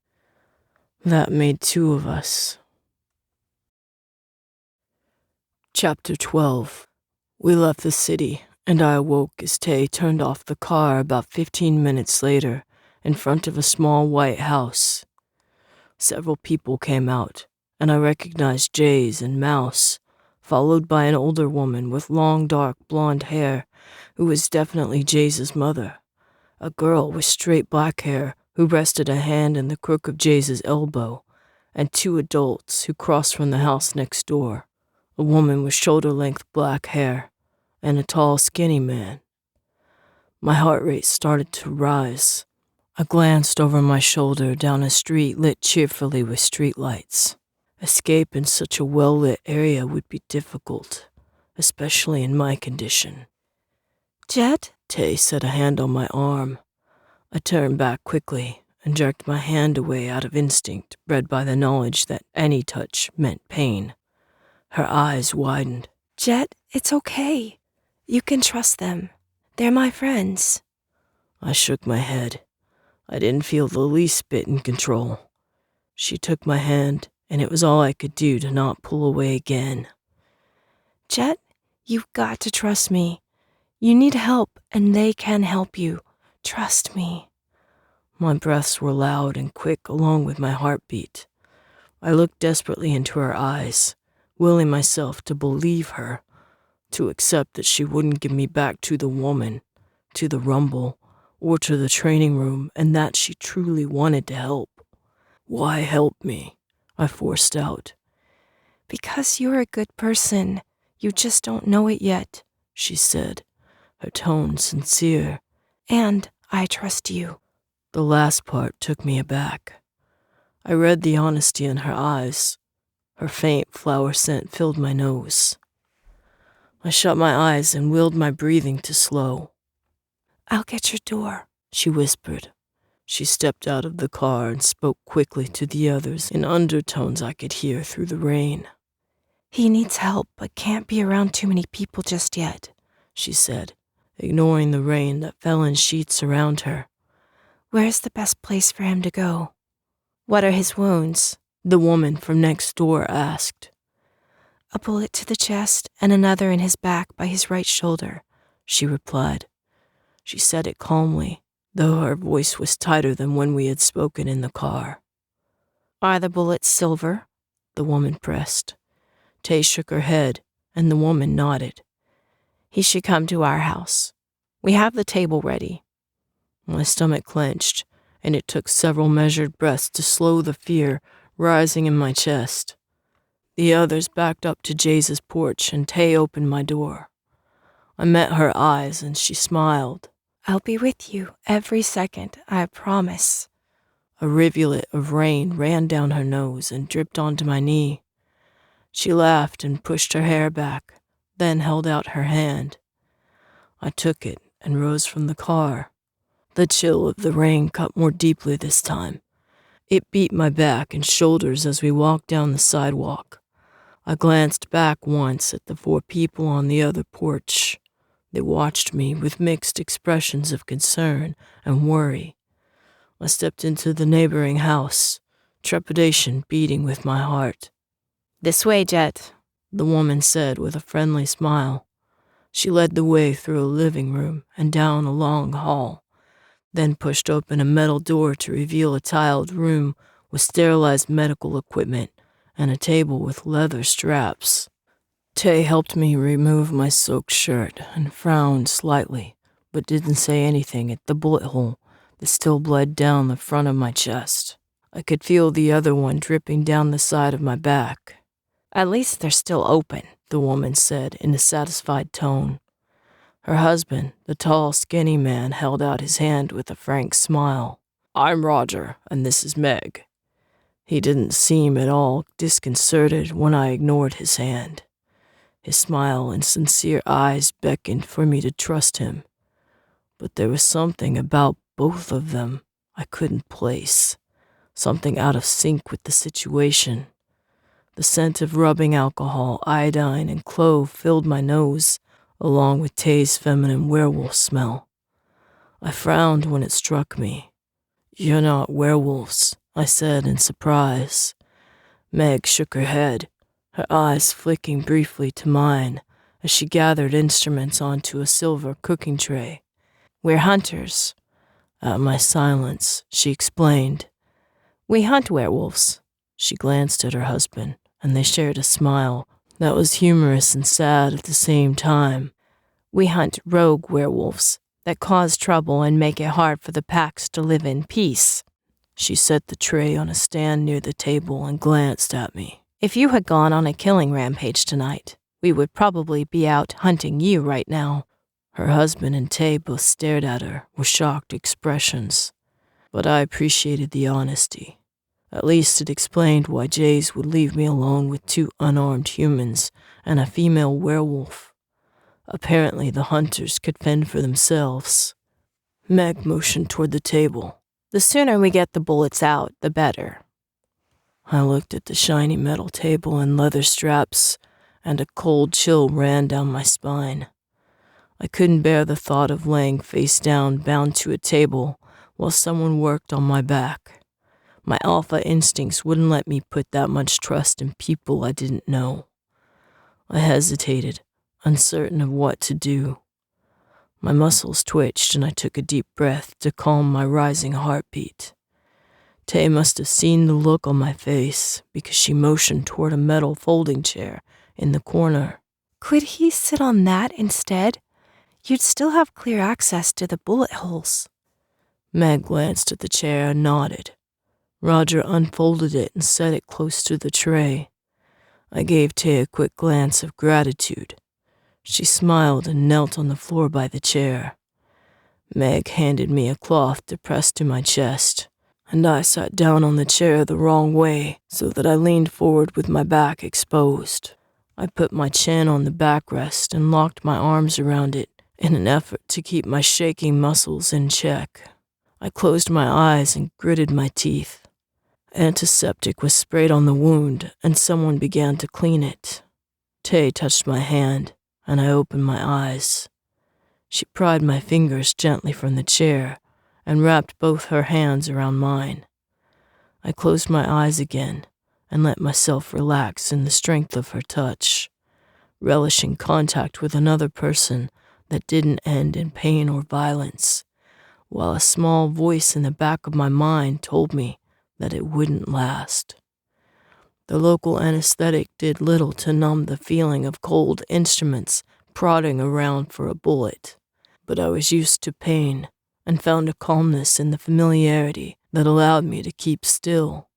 That made two of us. Chapter 12. We left the city, and I awoke as Tay turned off the car about 15 minutes later in front of a small white house. Several people came out, and I recognized Jaze and Mouse, followed by an older woman with long dark blonde hair who was definitely Jaze's mother, a girl with straight black hair who rested a hand in the crook of Jaze's elbow, and two adults who crossed from the house next door, a woman with shoulder-length black hair and a tall, skinny man. My heart rate started to rise. I glanced over my shoulder down a street lit cheerfully with streetlights. Escape in such a well-lit area would be difficult, especially in my condition. "Jet?" Tay set a hand on my arm. I turned back quickly and jerked my hand away out of instinct bred by the knowledge that any touch meant pain. Her eyes widened. "Jet, it's okay. You can trust them. They're my friends." I shook my head. I didn't feel the least bit in control. She took my hand, and it was all I could do to not pull away again. "Jet, you've got to trust me. You need help, and they can help you. Trust me." My breaths were loud and quick along with my heartbeat. I looked desperately into her eyes, willing myself to believe her, to accept that she wouldn't give me back to the woman, to the rumble, or to the training room, and that she truly wanted to help. "Why help me?" I forced out. "Because you're a good person. You just don't know it yet," she said, her tone sincere. "And I trust you." The last part took me aback. I read the honesty in her eyes. Her faint flower scent filled my nose. I shut my eyes and willed my breathing to slow. "I'll get your door," she whispered. She stepped out of the car and spoke quickly to the others in undertones I could hear through the rain. "He needs help, but can't be around too many people just yet," she said, ignoring the rain that fell in sheets around her. "Where's the best place for him to go?" "What are his wounds?" the woman from next door asked. "A bullet to the chest and another in his back by his right shoulder," she replied. She said it calmly, though her voice was tighter than when we had spoken in the car. "Are the bullets silver?" the woman pressed. Tay shook her head, and the woman nodded. "He should come to our house. We have the table ready." My stomach clenched, and it took several measured breaths to slow the fear rising in my chest. The others backed up to Jaze's porch, and Tay opened my door. I met her eyes, and she smiled. "I'll be with you every second, I promise." A rivulet of rain ran down her nose and dripped onto my knee. She laughed and pushed her hair back, then held out her hand. I took it and rose from the car. The chill of the rain cut more deeply this time. It beat my back and shoulders as we walked down the sidewalk. I glanced back once at the 4 people on the other porch. They watched me with mixed expressions of concern and worry. I stepped into the neighboring house, trepidation beating with my heart. "This way, Jet," the woman said with a friendly smile. She led the way through a living room and down a long hall, then pushed open a metal door to reveal a tiled room with sterilized medical equipment and a table with leather straps. Tay helped me remove my soaked shirt and frowned slightly, but didn't say anything at the bullet hole that still bled down the front of my chest. I could feel the other one dripping down the side of my back. At least they're still open, the woman said in a satisfied tone. Her husband, the tall, skinny man, held out his hand with a frank smile. I'm Roger, and this is Meg. He didn't seem at all disconcerted when I ignored his hand. His smile and sincere eyes beckoned for me to trust him. But there was something about both of them I couldn't place, something out of sync with the situation. The scent of rubbing alcohol, iodine, and clove filled my nose, along with Tay's feminine werewolf smell. I frowned when it struck me. You're not werewolves, I said in surprise. Meg shook her head, her eyes flicking briefly to mine as she gathered instruments onto a silver cooking tray. We're hunters. At my silence, she explained. We hunt werewolves. She glanced at her husband, and they shared a smile that was humorous and sad at the same time. We hunt rogue werewolves that cause trouble and make it hard for the packs to live in peace. She set the tray on a stand near the table and glanced at me. If you had gone on a killing rampage tonight, we would probably be out hunting you right now. Her husband and Tay both stared at her with shocked expressions, but I appreciated the honesty. At least it explained why Jaze would leave me alone with 2 unarmed humans and a female werewolf. Apparently the hunters could fend for themselves. Meg motioned toward the table. The sooner we get the bullets out, the better. I looked at the shiny metal table and leather straps, and a cold chill ran down my spine. I couldn't bear the thought of laying face down, bound to a table, while someone worked on my back. My alpha instincts wouldn't let me put that much trust in people I didn't know. I hesitated, uncertain of what to do. My muscles twitched and I took a deep breath to calm my rising heartbeat. Tay must have seen the look on my face because she motioned toward a metal folding chair in the corner. Could he sit on that instead? You'd still have clear access to the bullet holes. Meg glanced at the chair and nodded. Roger unfolded it and set it close to the tray. I gave Tay a quick glance of gratitude. She smiled and knelt on the floor by the chair. Meg handed me a cloth to press to my chest, and I sat down on the chair the wrong way so that I leaned forward with my back exposed. I put my chin on the backrest and locked my arms around it in an effort to keep my shaking muscles in check. I closed my eyes and gritted my teeth. Antiseptic was sprayed on the wound, and someone began to clean it. Tay touched my hand, and I opened my eyes. She pried my fingers gently from the chair and wrapped both her hands around mine. I closed my eyes again and let myself relax in the strength of her touch, relishing contact with another person that didn't end in pain or violence, while a small voice in the back of my mind told me that it wouldn't last. The local anesthetic did little to numb the feeling of cold instruments prodding around for a bullet, but I was used to pain and found a calmness in the familiarity that allowed me to keep still.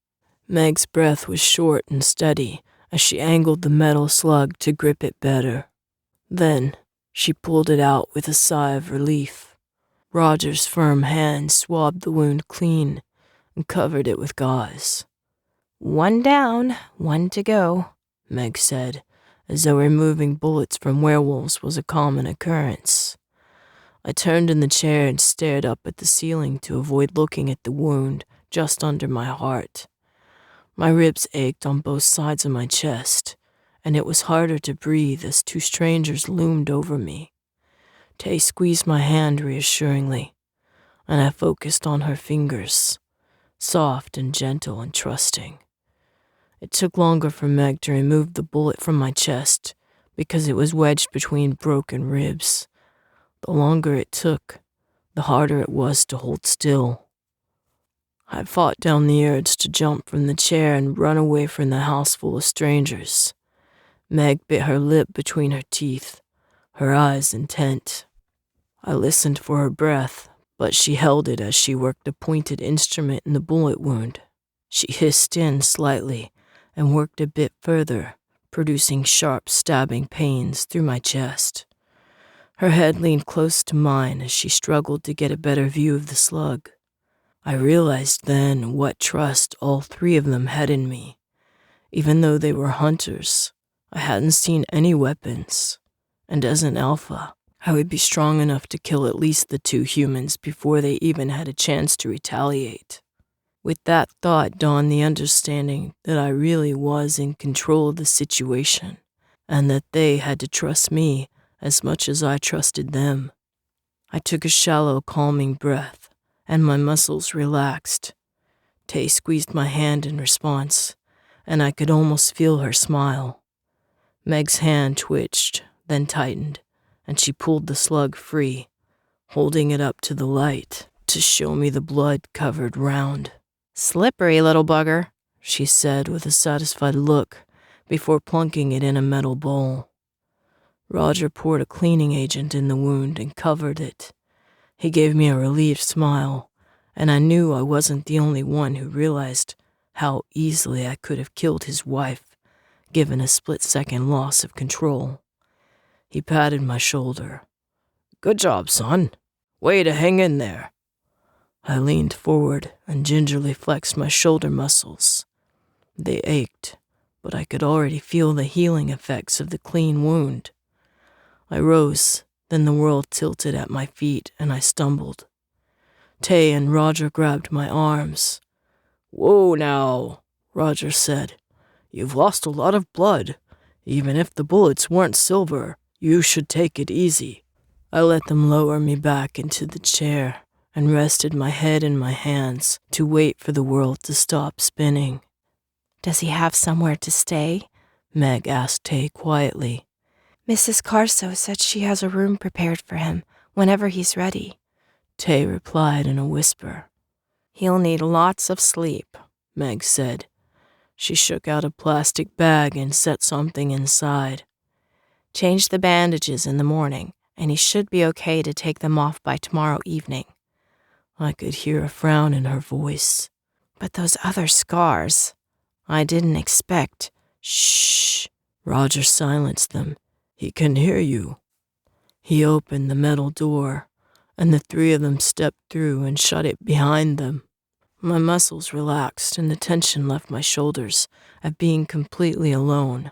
Meg's breath was short and steady as she angled the metal slug to grip it better. Then she pulled it out with a sigh of relief. Roger's firm hand swabbed the wound clean and covered it with gauze. "One down, one to go," Meg said, as though removing bullets from werewolves was a common occurrence. I turned in the chair and stared up at the ceiling to avoid looking at the wound just under my heart. My ribs ached on both sides of my chest, and it was harder to breathe as 2 strangers loomed over me. Tay squeezed my hand reassuringly, and I focused on her fingers, soft and gentle and trusting. It took longer for Meg to remove the bullet from my chest because it was wedged between broken ribs. The longer it took, the harder it was to hold still. I fought down the urge to jump from the chair and run away from the house full of strangers. Meg bit her lip between her teeth, her eyes intent. I listened for her breath, but she held it as she worked a pointed instrument in the bullet wound. She hissed in slightly and worked a bit further, producing sharp stabbing pains through my chest. Her head leaned close to mine as she struggled to get a better view of the slug. I realized then what trust all three of them had in me. Even though they were hunters, I hadn't seen any weapons, and as an alpha, I would be strong enough to kill at least the two humans before they even had a chance to retaliate. With that thought dawned the understanding that I really was in control of the situation, and that they had to trust me as much as I trusted them. I took a shallow, calming breath, and my muscles relaxed. Tay squeezed my hand in response, and I could almost feel her smile. Meg's hand twitched, then tightened, and she pulled the slug free, holding it up to the light to show me the blood-covered round. "Slippery little bugger," she said with a satisfied look before plunking it in a metal bowl. Roger poured a cleaning agent in the wound and covered it. He gave me a relieved smile, and I knew I wasn't the only one who realized how easily I could have killed his wife, given a split-second loss of control. He patted my shoulder. "Good job, son. Way to hang in there." I leaned forward and gingerly flexed my shoulder muscles. They ached, but I could already feel the healing effects of the clean wound. I rose, then the world tilted at my feet and I stumbled. Tay and Roger grabbed my arms. "Whoa now," Roger said. "You've lost a lot of blood. Even if the bullets weren't silver, you should take it easy." I let them lower me back into the chair and rested my head in my hands to wait for the world to stop spinning. "Does he have somewhere to stay?" Meg asked Tay quietly. "Mrs. Carso said she has a room prepared for him whenever he's ready," Tay replied in a whisper. "He'll need lots of sleep," Meg said. She shook out a plastic bag and set something inside. "Change the bandages in the morning, and he should be okay to take them off by tomorrow evening." I could hear a frown in her voice. "But those other scars, I didn't expect." "Shh." Roger silenced them. "He can hear you." He opened the metal door, and the three of them stepped through and shut it behind them. My muscles relaxed and the tension left my shoulders at being completely alone.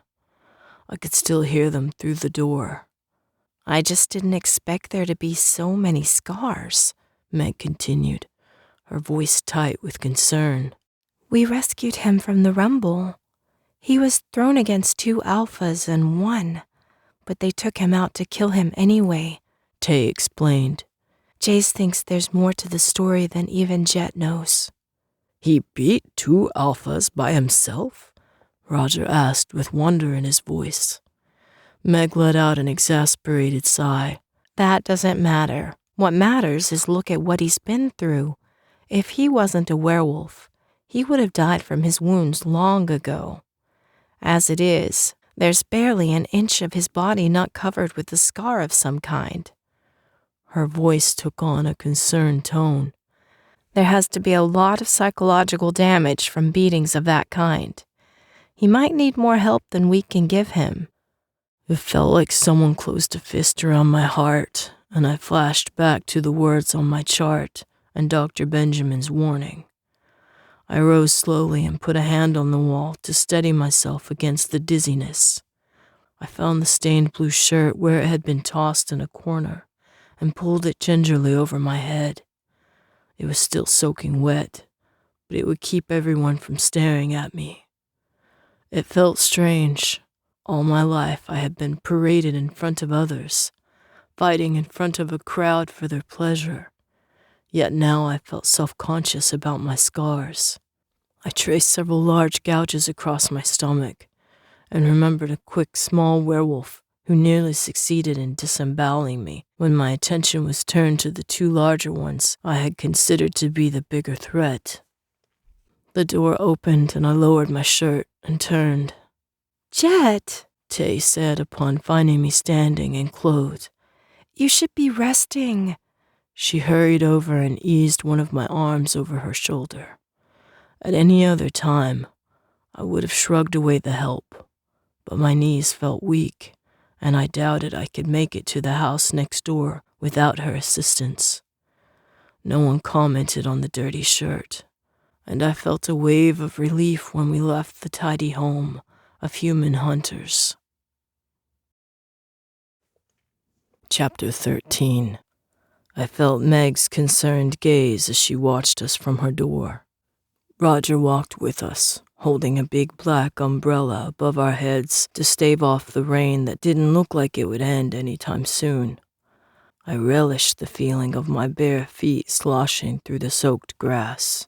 I could still hear them through the door. "I just didn't expect there to be so many scars," Meg continued, her voice tight with concern. "We rescued him from the rumble. He was thrown against 2 alphas and 1, but they took him out to kill him anyway," Tay explained. "Jaze thinks there's more to the story than even Jet knows." "He beat 2 alphas by himself?" Roger asked with wonder in his voice. Meg let out an exasperated sigh. "That doesn't matter. What matters is look at what he's been through. If he wasn't a werewolf, he would have died from his wounds long ago. As it is, there's barely an inch of his body not covered with a scar of some kind." Her voice took on a concerned tone. "There has to be a lot of psychological damage from beatings of that kind. He might need more help than we can give him." It felt like someone closed a fist around my heart, and I flashed back to the words on my chart and Dr. Benjamin's warning. I rose slowly and put a hand on the wall to steady myself against the dizziness. I found the stained blue shirt where it had been tossed in a corner and pulled it gingerly over my head. It was still soaking wet, but it would keep everyone from staring at me. It felt strange. All my life I had been paraded in front of others, fighting in front of a crowd for their pleasure. Yet now I felt self-conscious about my scars. I traced several large gouges across my stomach and remembered a quick, small werewolf who nearly succeeded in disemboweling me when my attention was turned to the two larger ones I had considered to be the bigger threat. The door opened and I lowered my shirt and turned. "Jet," Tay said upon finding me standing and clothed. "You should be resting." She hurried over and eased one of my arms over her shoulder. At any other time, I would have shrugged away the help, but my knees felt weak, and I doubted I could make it to the house next door without her assistance. No one commented on the dirty shirt, and I felt a wave of relief when we left the tidy home of human hunters. Chapter 13. I felt Meg's concerned gaze as she watched us from her door. Roger walked with us, holding a big black umbrella above our heads to stave off the rain that didn't look like it would end anytime soon. I relished the feeling of my bare feet sloshing through the soaked grass.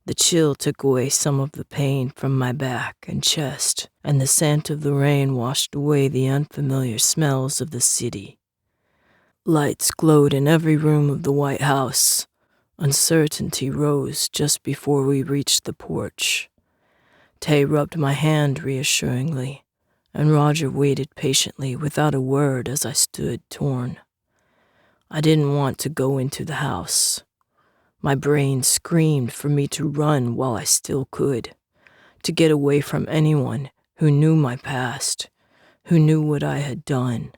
The chill took away some of the pain from my back and chest, and the scent of the rain washed away the unfamiliar smells of the city. Lights glowed in every room of the White House. Uncertainty rose just before we reached the porch. Tay rubbed my hand reassuringly, and Roger waited patiently without a word as I stood torn. I didn't want to go into the house. My brain screamed for me to run while I still could, to get away from anyone who knew my past, who knew what I had done,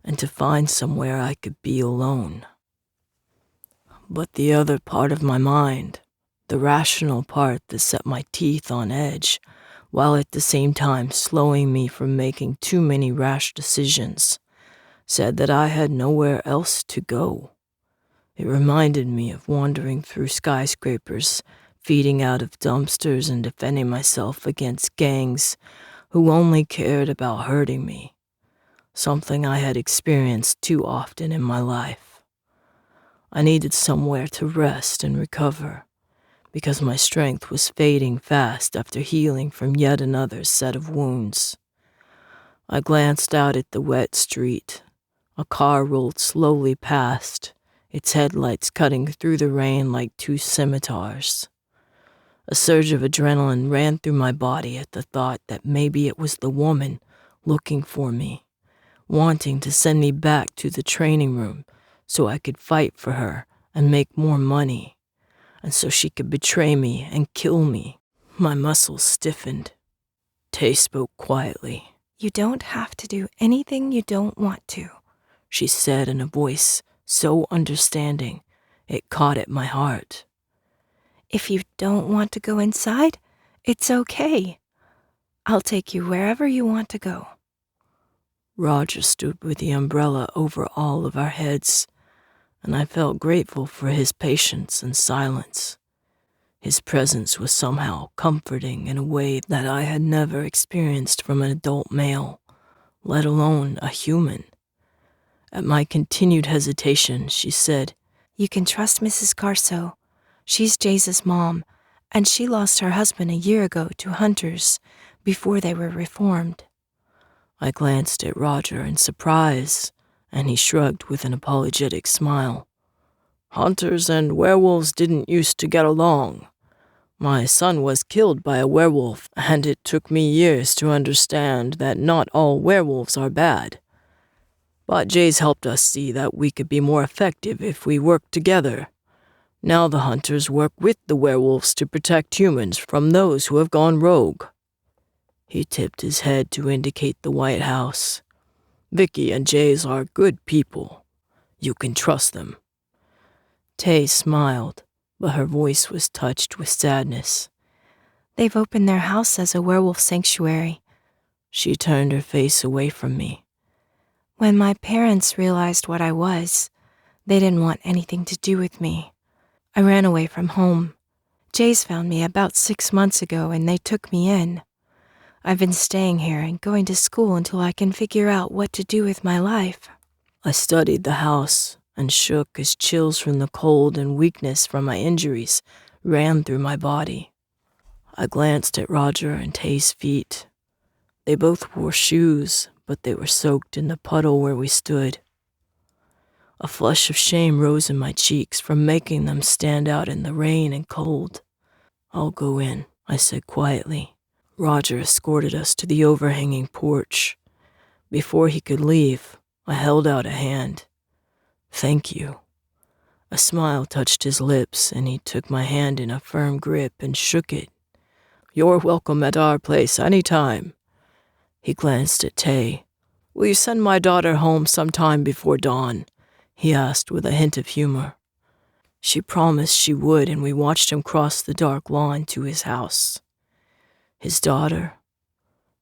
and to find somewhere I could be alone. But the other part of my mind, the rational part that set my teeth on edge, while at the same time slowing me from making too many rash decisions, said that I had nowhere else to go. It reminded me of wandering through skyscrapers, feeding out of dumpsters and defending myself against gangs who only cared about hurting me, something I had experienced too often in my life. I needed somewhere to rest and recover, because my strength was fading fast after healing from yet another set of wounds. I glanced out at the wet street. A car rolled slowly past, its headlights cutting through the rain like two scimitars. A surge of adrenaline ran through my body at the thought that maybe it was the woman looking for me, wanting to send me back to the training room so I could fight for her and make more money, and so she could betray me and kill me. My muscles stiffened. Tay spoke quietly. "You don't have to do anything you don't want to," she said in a voice so understanding it caught at my heart. "If you don't want to go inside, it's okay. I'll take you wherever you want to go." Roger stood with the umbrella over all of our heads, and I felt grateful for his patience and silence. His presence was somehow comforting in a way that I had never experienced from an adult male, let alone a human. At my continued hesitation, she said, "You can trust Mrs. Carso. She's Jaze's mom, and she lost her husband a year ago to hunters before they were reformed." I glanced at Roger in surprise, and he shrugged with an apologetic smile. "Hunters and werewolves didn't used to get along. My son was killed by a werewolf, and it took me years to understand that not all werewolves are bad. But Jaze helped us see that we could be more effective if we worked together. Now the hunters work with the werewolves to protect humans from those who have gone rogue." He tipped his head to indicate the White House. "Vicky and Jaze are good people. You can trust them." Tay smiled, but her voice was touched with sadness. "They've opened their house as a werewolf sanctuary." She turned her face away from me. "When my parents realized what I was, they didn't want anything to do with me. I ran away from home. Jaze found me about 6 months ago and they took me in. I've been staying here and going to school until I can figure out what to do with my life." I studied the house and shook as chills from the cold and weakness from my injuries ran through my body. I glanced at Roger and Tay's feet. They both wore shoes, but they were soaked in the puddle where we stood. A flush of shame rose in my cheeks from making them stand out in the rain and cold. "I'll go in," I said quietly. Roger escorted us to the overhanging porch. Before he could leave, I held out a hand. "Thank you." A smile touched his lips, and he took my hand in a firm grip and shook it. "You're welcome at our place any time." He glanced at Tay. "Will you send my daughter home sometime before dawn?" he asked with a hint of humor. She promised she would, and we watched him cross the dark lawn to his house. His daughter?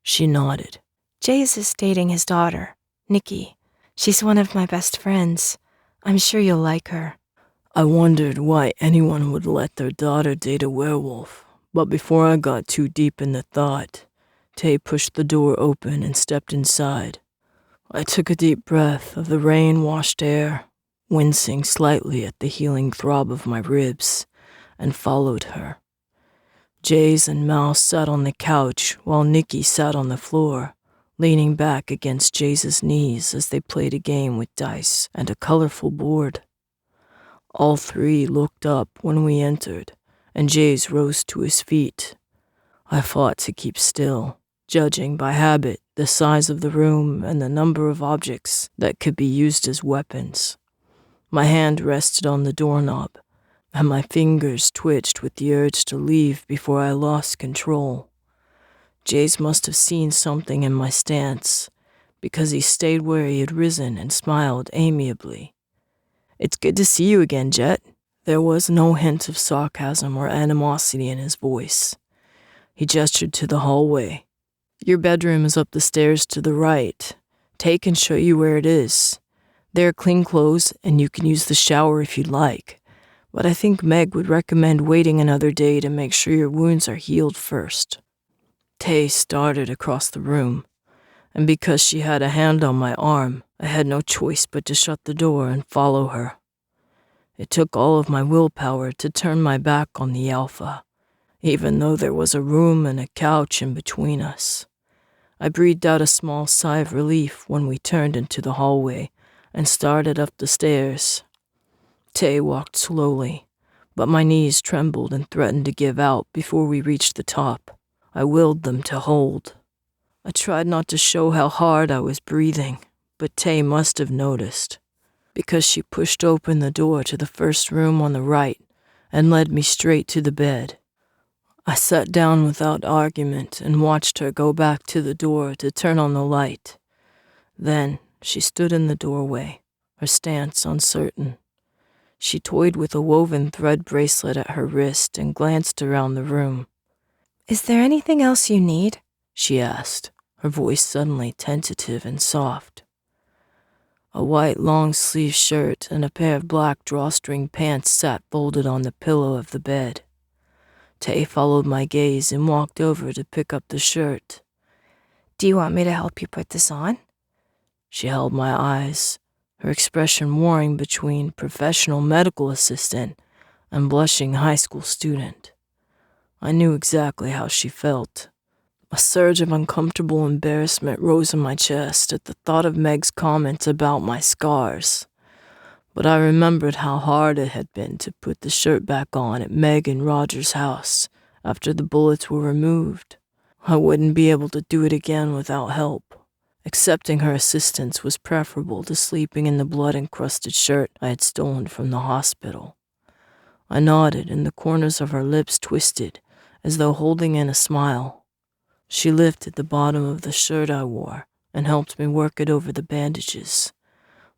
She nodded. Jaze is dating his daughter, Nikki. She's one of my best friends. I'm sure you'll like her. I wondered why anyone would let their daughter date a werewolf, but before I got too deep in the thought, Tay pushed the door open and stepped inside. I took a deep breath of the rain-washed air, wincing slightly at the healing throb of my ribs, and followed her. Jaze and Mouse sat on the couch while Nikki sat on the floor, leaning back against Jaze's knees as they played a game with dice and a colorful board. All three looked up when we entered, and Jaze rose to his feet. I fought to keep still, judging by habit the size of the room and the number of objects that could be used as weapons. My hand rested on the doorknob, and my fingers twitched with the urge to leave before I lost control. Jaze must have seen something in my stance, because he stayed where he had risen and smiled amiably. "It's good to see you again, Jet." There was no hint of sarcasm or animosity in his voice. He gestured to the hallway. "Your bedroom is up the stairs to the right. Tay can show you where it is. There are clean clothes, and you can use the shower if you'd like. But I think Meg would recommend waiting another day to make sure your wounds are healed first." Tay started across the room, and because she had a hand on my arm, I had no choice but to shut the door and follow her. It took all of my willpower to turn my back on the alpha, even though there was a room and a couch in between us. I breathed out a small sigh of relief when we turned into the hallway and started up the stairs. Tay walked slowly, but my knees trembled and threatened to give out before we reached the top. I willed them to hold. I tried not to show how hard I was breathing, but Tay must have noticed, because she pushed open the door to the first room on the right and led me straight to the bed. I sat down without argument and watched her go back to the door to turn on the light. Then she stood in the doorway, her stance uncertain. She toyed with a woven thread bracelet at her wrist and glanced around the room. "Is there anything else you need?" she asked, her voice suddenly tentative and soft. A white long-sleeve shirt and a pair of black drawstring pants sat folded on the pillow of the bed. Tay followed my gaze and walked over to pick up the shirt. "Do you want me to help you put this on?" She held my eyes, her expression warring between professional medical assistant and blushing high school student. I knew exactly how she felt. A surge of uncomfortable embarrassment rose in my chest at the thought of Meg's comments about my scars. But I remembered how hard it had been to put the shirt back on at Meg and Roger's house after the bullets were removed. I wouldn't be able to do it again without help. Accepting her assistance was preferable to sleeping in the blood-encrusted shirt I had stolen from the hospital. I nodded, and the corners of her lips twisted, as though holding in a smile. She lifted the bottom of the shirt I wore and helped me work it over the bandages.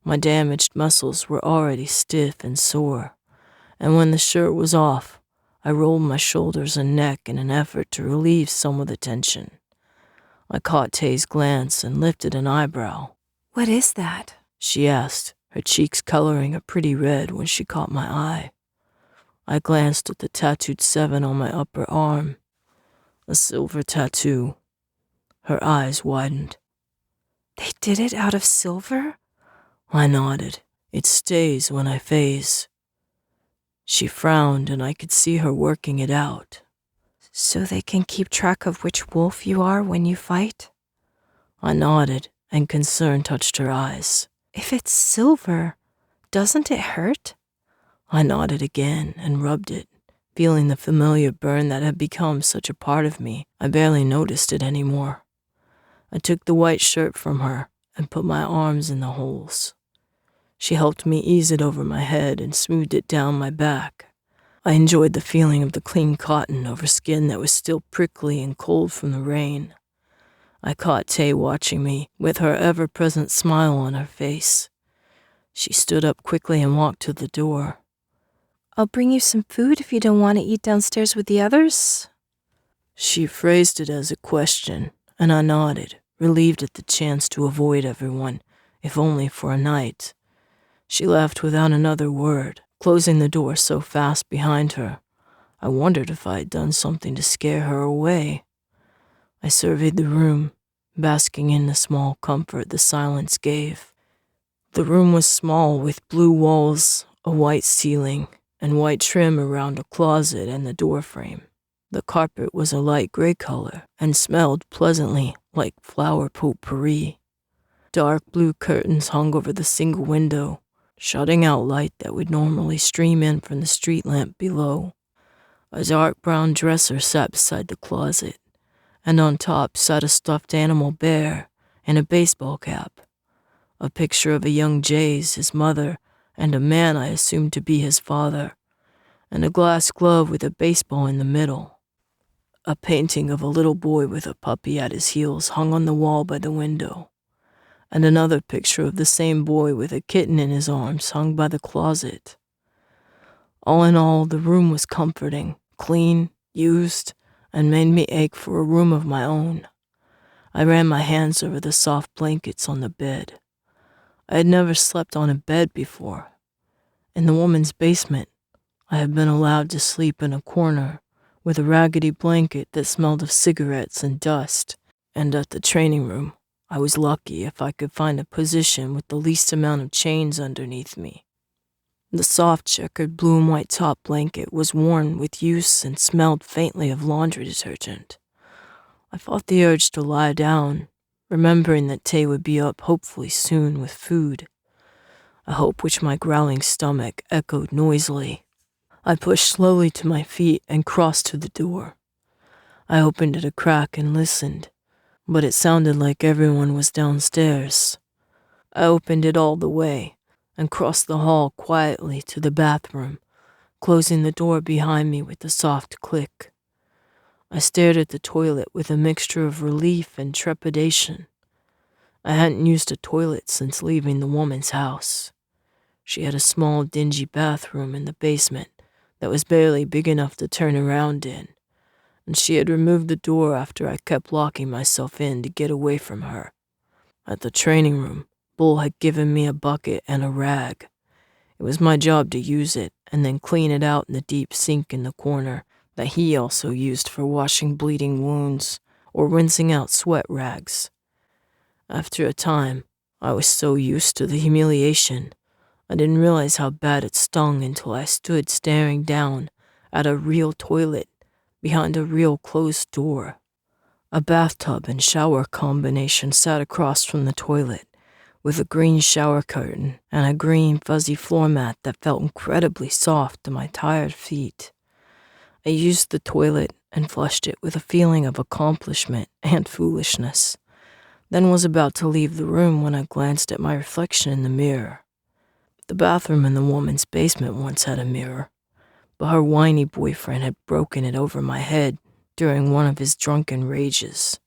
My damaged muscles were already stiff and sore, and when the shirt was off, I rolled my shoulders and neck in an effort to relieve some of the tension. I caught Tay's glance and lifted an eyebrow. "What is that?" she asked, her cheeks coloring a pretty red when she caught my eye. I glanced at the tattooed 7 on my upper arm. A silver tattoo. Her eyes widened. "They did it out of silver?" I nodded. "It stays when I phase." She frowned, and I could see her working it out. So they can keep track of which wolf you are when you fight? I nodded, and concern touched her eyes. If it's silver, doesn't it hurt? I nodded again and rubbed it, feeling the familiar burn that had become such a part of me. I barely noticed it anymore. I took the white shirt from her and put my arms in the holes. She helped me ease it over my head and smoothed it down my back. I enjoyed the feeling of the clean cotton over skin that was still prickly and cold from the rain. I caught Tay watching me, with her ever-present smile on her face. She stood up quickly and walked to the door. I'll bring you some food if you don't want to eat downstairs with the others. She phrased it as a question, and I nodded, relieved at the chance to avoid everyone, if only for a night. She left without another word, closing the door so fast behind her. I wondered if I had done something to scare her away. I surveyed the room, basking in the small comfort the silence gave. The room was small, with blue walls, a white ceiling, and white trim around a closet and the doorframe. The carpet was a light gray color and smelled pleasantly like flower potpourri. Dark blue curtains hung over the single window, shutting out light that would normally stream in from the street lamp below. A dark brown dresser sat beside the closet, and on top sat a stuffed animal bear in a baseball cap. A picture of a young Jaze, his mother, and a man I assumed to be his father, and a glass glove with a baseball in the middle. A painting of a little boy with a puppy at his heels hung on the wall by the window, and another picture of the same boy with a kitten in his arms hung by the closet. All in all, the room was comforting, clean, used, and made me ache for a room of my own. I ran my hands over the soft blankets on the bed. I had never slept on a bed before. In the woman's basement, I had been allowed to sleep in a corner with a raggedy blanket that smelled of cigarettes and dust, and at the training room, I was lucky if I could find a position with the least amount of chains underneath me. The soft checkered blue and white top blanket was worn with use and smelled faintly of laundry detergent. I fought the urge to lie down, remembering that Tay would be up hopefully soon with food, a hope which my growling stomach echoed noisily. I pushed slowly to my feet and crossed to the door. I opened it a crack and listened, but it sounded like everyone was downstairs. I opened it all the way and crossed the hall quietly to the bathroom, closing the door behind me with a soft click. I stared at the toilet with a mixture of relief and trepidation. I hadn't used a toilet since leaving the woman's house. She had a small, dingy bathroom in the basement that was barely big enough to turn around in, and she had removed the door after I kept locking myself in to get away from her. At the training room, Bull had given me a bucket and a rag. It was my job to use it and then clean it out in the deep sink in the corner that he also used for washing bleeding wounds or rinsing out sweat rags. After a time, I was so used to the humiliation, I didn't realize how bad it stung until I stood staring down at a real toilet behind a real closed door. A bathtub and shower combination sat across from the toilet, with a green shower curtain and a green fuzzy floor mat that felt incredibly soft to my tired feet. I used the toilet and flushed it with a feeling of accomplishment and foolishness, then was about to leave the room when I glanced at my reflection in the mirror. The bathroom in the woman's basement once had a mirror, but her whiny boyfriend had broken it over my head during one of his drunken rages,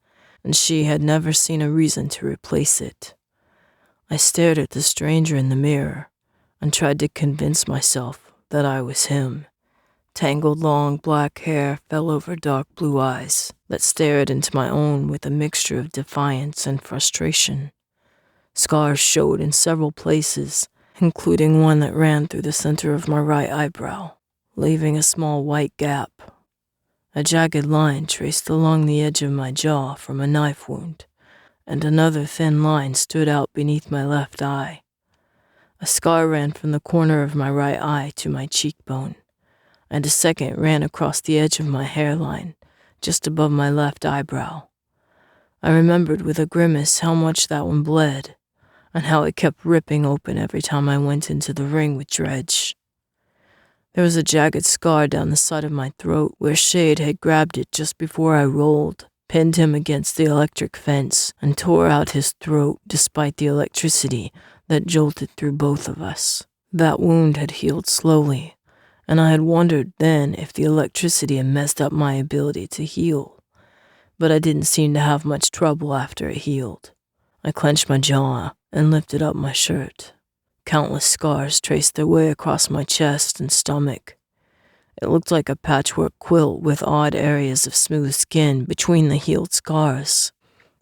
and she had never seen a reason to replace it. I stared at the stranger in the mirror and tried to convince myself that I was him. Tangled long black hair fell over dark blue eyes that stared into my own with a mixture of defiance and frustration. Scars showed in several places, including one that ran through the center of my right eyebrow, leaving a small white gap. A jagged line traced along the edge of my jaw from a knife wound, and another thin line stood out beneath my left eye. A scar ran from the corner of my right eye to my cheekbone, and a second ran across the edge of my hairline, just above my left eyebrow. I remembered with a grimace how much that one bled, and how it kept ripping open every time I went into the ring with Dredge. There was a jagged scar down the side of my throat where Shade had grabbed it just before I rolled, pinned him against the electric fence, and tore out his throat despite the electricity that jolted through both of us. That wound had healed slowly, and I had wondered then if the electricity had messed up my ability to heal. But I didn't seem to have much trouble after it healed. I clenched my jaw and lifted up my shirt. Countless scars traced their way across my chest and stomach. It looked like a patchwork quilt with odd areas of smooth skin between the healed scars.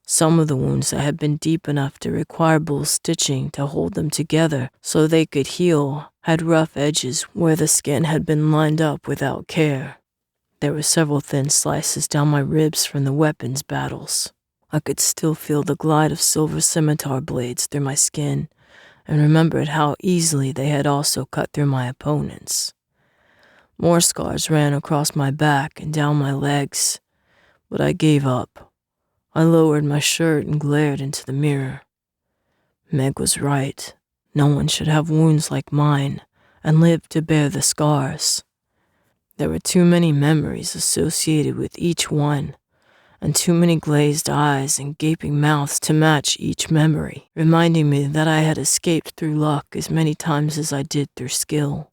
Some of the wounds that had been deep enough to require bull stitching to hold them together so they could heal had rough edges where the skin had been lined up without care. There were several thin slices down my ribs from the weapons battles. I could still feel the glide of silver scimitar blades through my skin, and remembered how easily they had also cut through my opponents. More scars ran across my back and down my legs, but I gave up. I lowered my shirt and glared into the mirror. Meg was right. No one should have wounds like mine and live to bear the scars. There were too many memories associated with each one, and too many glazed eyes and gaping mouths to match each memory, reminding me that I had escaped through luck as many times as I did through skill.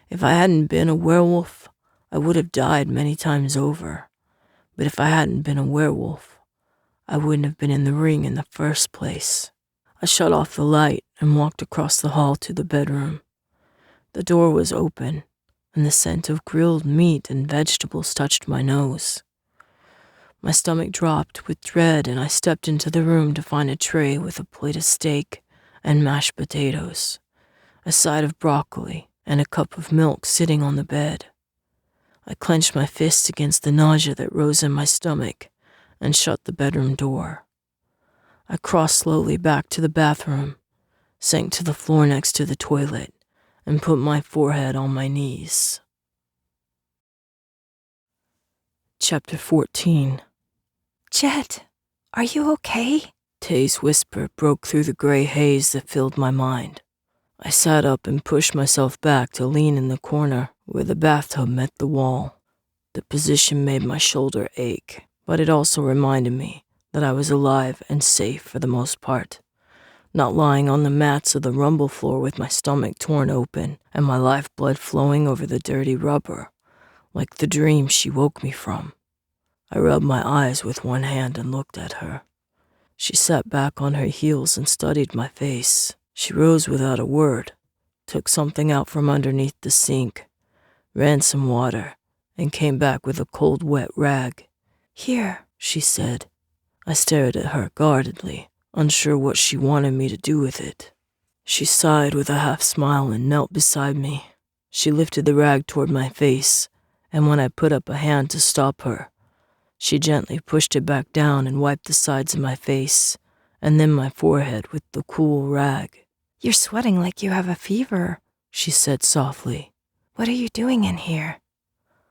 If I hadn't been a werewolf, I would have died many times over. But if I hadn't been a werewolf, I wouldn't have been in the ring in the first place. I shut off the light and walked across the hall to the bedroom. The door was open, and the scent of grilled meat and vegetables touched my nose. My stomach dropped with dread, and I stepped into the room to find a tray with a plate of steak and mashed potatoes, a side of broccoli, and a cup of milk sitting on the bed. I clenched my fists against the nausea that rose in my stomach and shut the bedroom door. I crossed slowly back to the bathroom, sank to the floor next to the toilet, and put my forehead on my knees. Chapter 14. Jet, are you okay? Tay's whisper broke through the gray haze that filled my mind. I sat up and pushed myself back to lean in the corner where the bathtub met the wall. The position made my shoulder ache, but it also reminded me that I was alive and safe for the most part, not lying on the mats of the rumble floor with my stomach torn open and my lifeblood flowing over the dirty rubber, like the dream she woke me from. I rubbed my eyes with one hand and looked at her. She sat back on her heels and studied my face. She rose without a word, took something out from underneath the sink, ran some water, and came back with a cold, wet rag. Here, she said. I stared at her guardedly, unsure what she wanted me to do with it. She sighed with a half smile and knelt beside me. She lifted the rag toward my face, and when I put up a hand to stop her, she gently pushed it back down and wiped the sides of my face, and then my forehead with the cool rag. You're sweating like you have a fever, she said softly. What are you doing in here?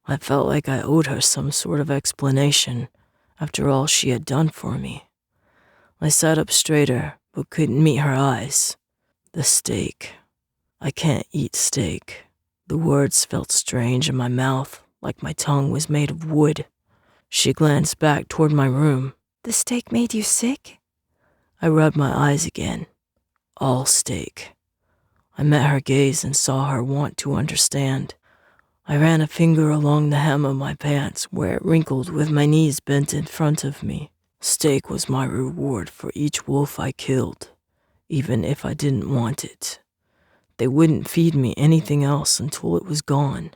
I felt like I owed her some sort of explanation after all she had done for me. I sat up straighter, but couldn't meet her eyes. The steak. I can't eat steak. The words felt strange in my mouth, like my tongue was made of wood. She glanced back toward my room. The steak made you sick? I rubbed my eyes again. All steak. I met her gaze and saw her want to understand. I ran a finger along the hem of my pants where it wrinkled with my knees bent in front of me. Steak was my reward for each wolf I killed, even if I didn't want it. They wouldn't feed me anything else until it was gone.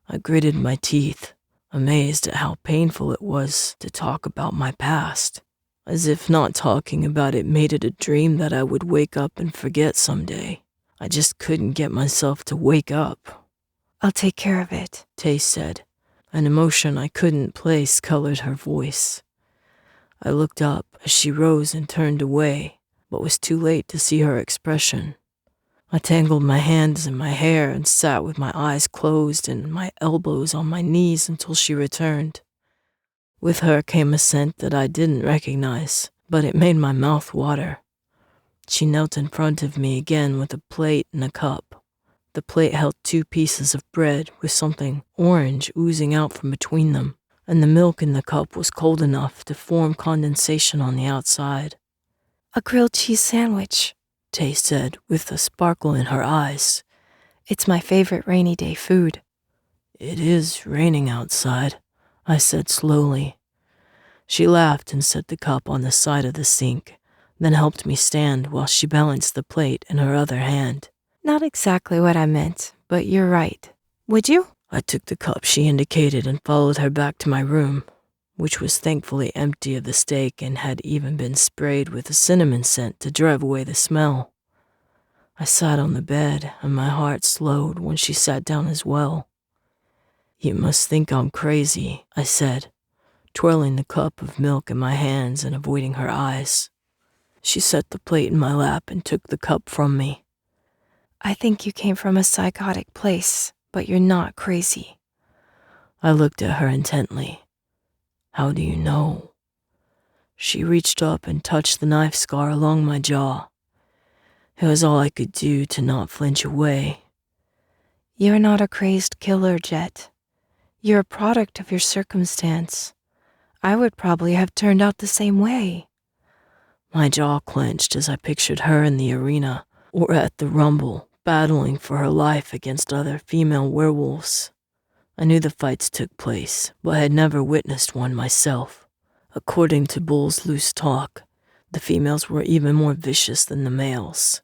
I gritted my teeth, amazed at how painful it was to talk about my past, as if not talking about it made it a dream that I would wake up and forget someday. I just couldn't get myself to wake up. I'll take care of it, Tay said. An emotion I couldn't place colored her voice. I looked up as she rose and turned away, but was too late to see her expression. I tangled my hands in my hair and sat with my eyes closed and my elbows on my knees until she returned. With her came a scent that I didn't recognize, but it made my mouth water. She knelt in front of me again with a plate and a cup. The plate held 2 pieces of bread with something orange oozing out from between them, and the milk in the cup was cold enough to form condensation on the outside. "A grilled cheese sandwich," Tay said with a sparkle in her eyes. "It's my favorite rainy day food." "It is raining outside," I said slowly. She laughed and set the cup on the side of the sink, then helped me stand while she balanced the plate in her other hand. "Not exactly what I meant, but you're right. Would you?" I took the cup she indicated and followed her back to my room, which was thankfully empty of the steak and had even been sprayed with a cinnamon scent to drive away the smell. I sat on the bed, and my heart slowed when she sat down as well. "You must think I'm crazy," I said, twirling the cup of milk in my hands and avoiding her eyes. She set the plate in my lap and took the cup from me. "I think you came from a psychotic place, but you're not crazy." I looked at her intently. "How do you know?" She reached up and touched the knife scar along my jaw. It was all I could do to not flinch away. "You're not a crazed killer, Jet. You're a product of your circumstance. I would probably have turned out the same way." My jaw clenched as I pictured her in the arena or at the rumble, battling for her life against other female werewolves. I knew the fights took place, but had never witnessed one myself. According to Bull's loose talk, the females were even more vicious than the males.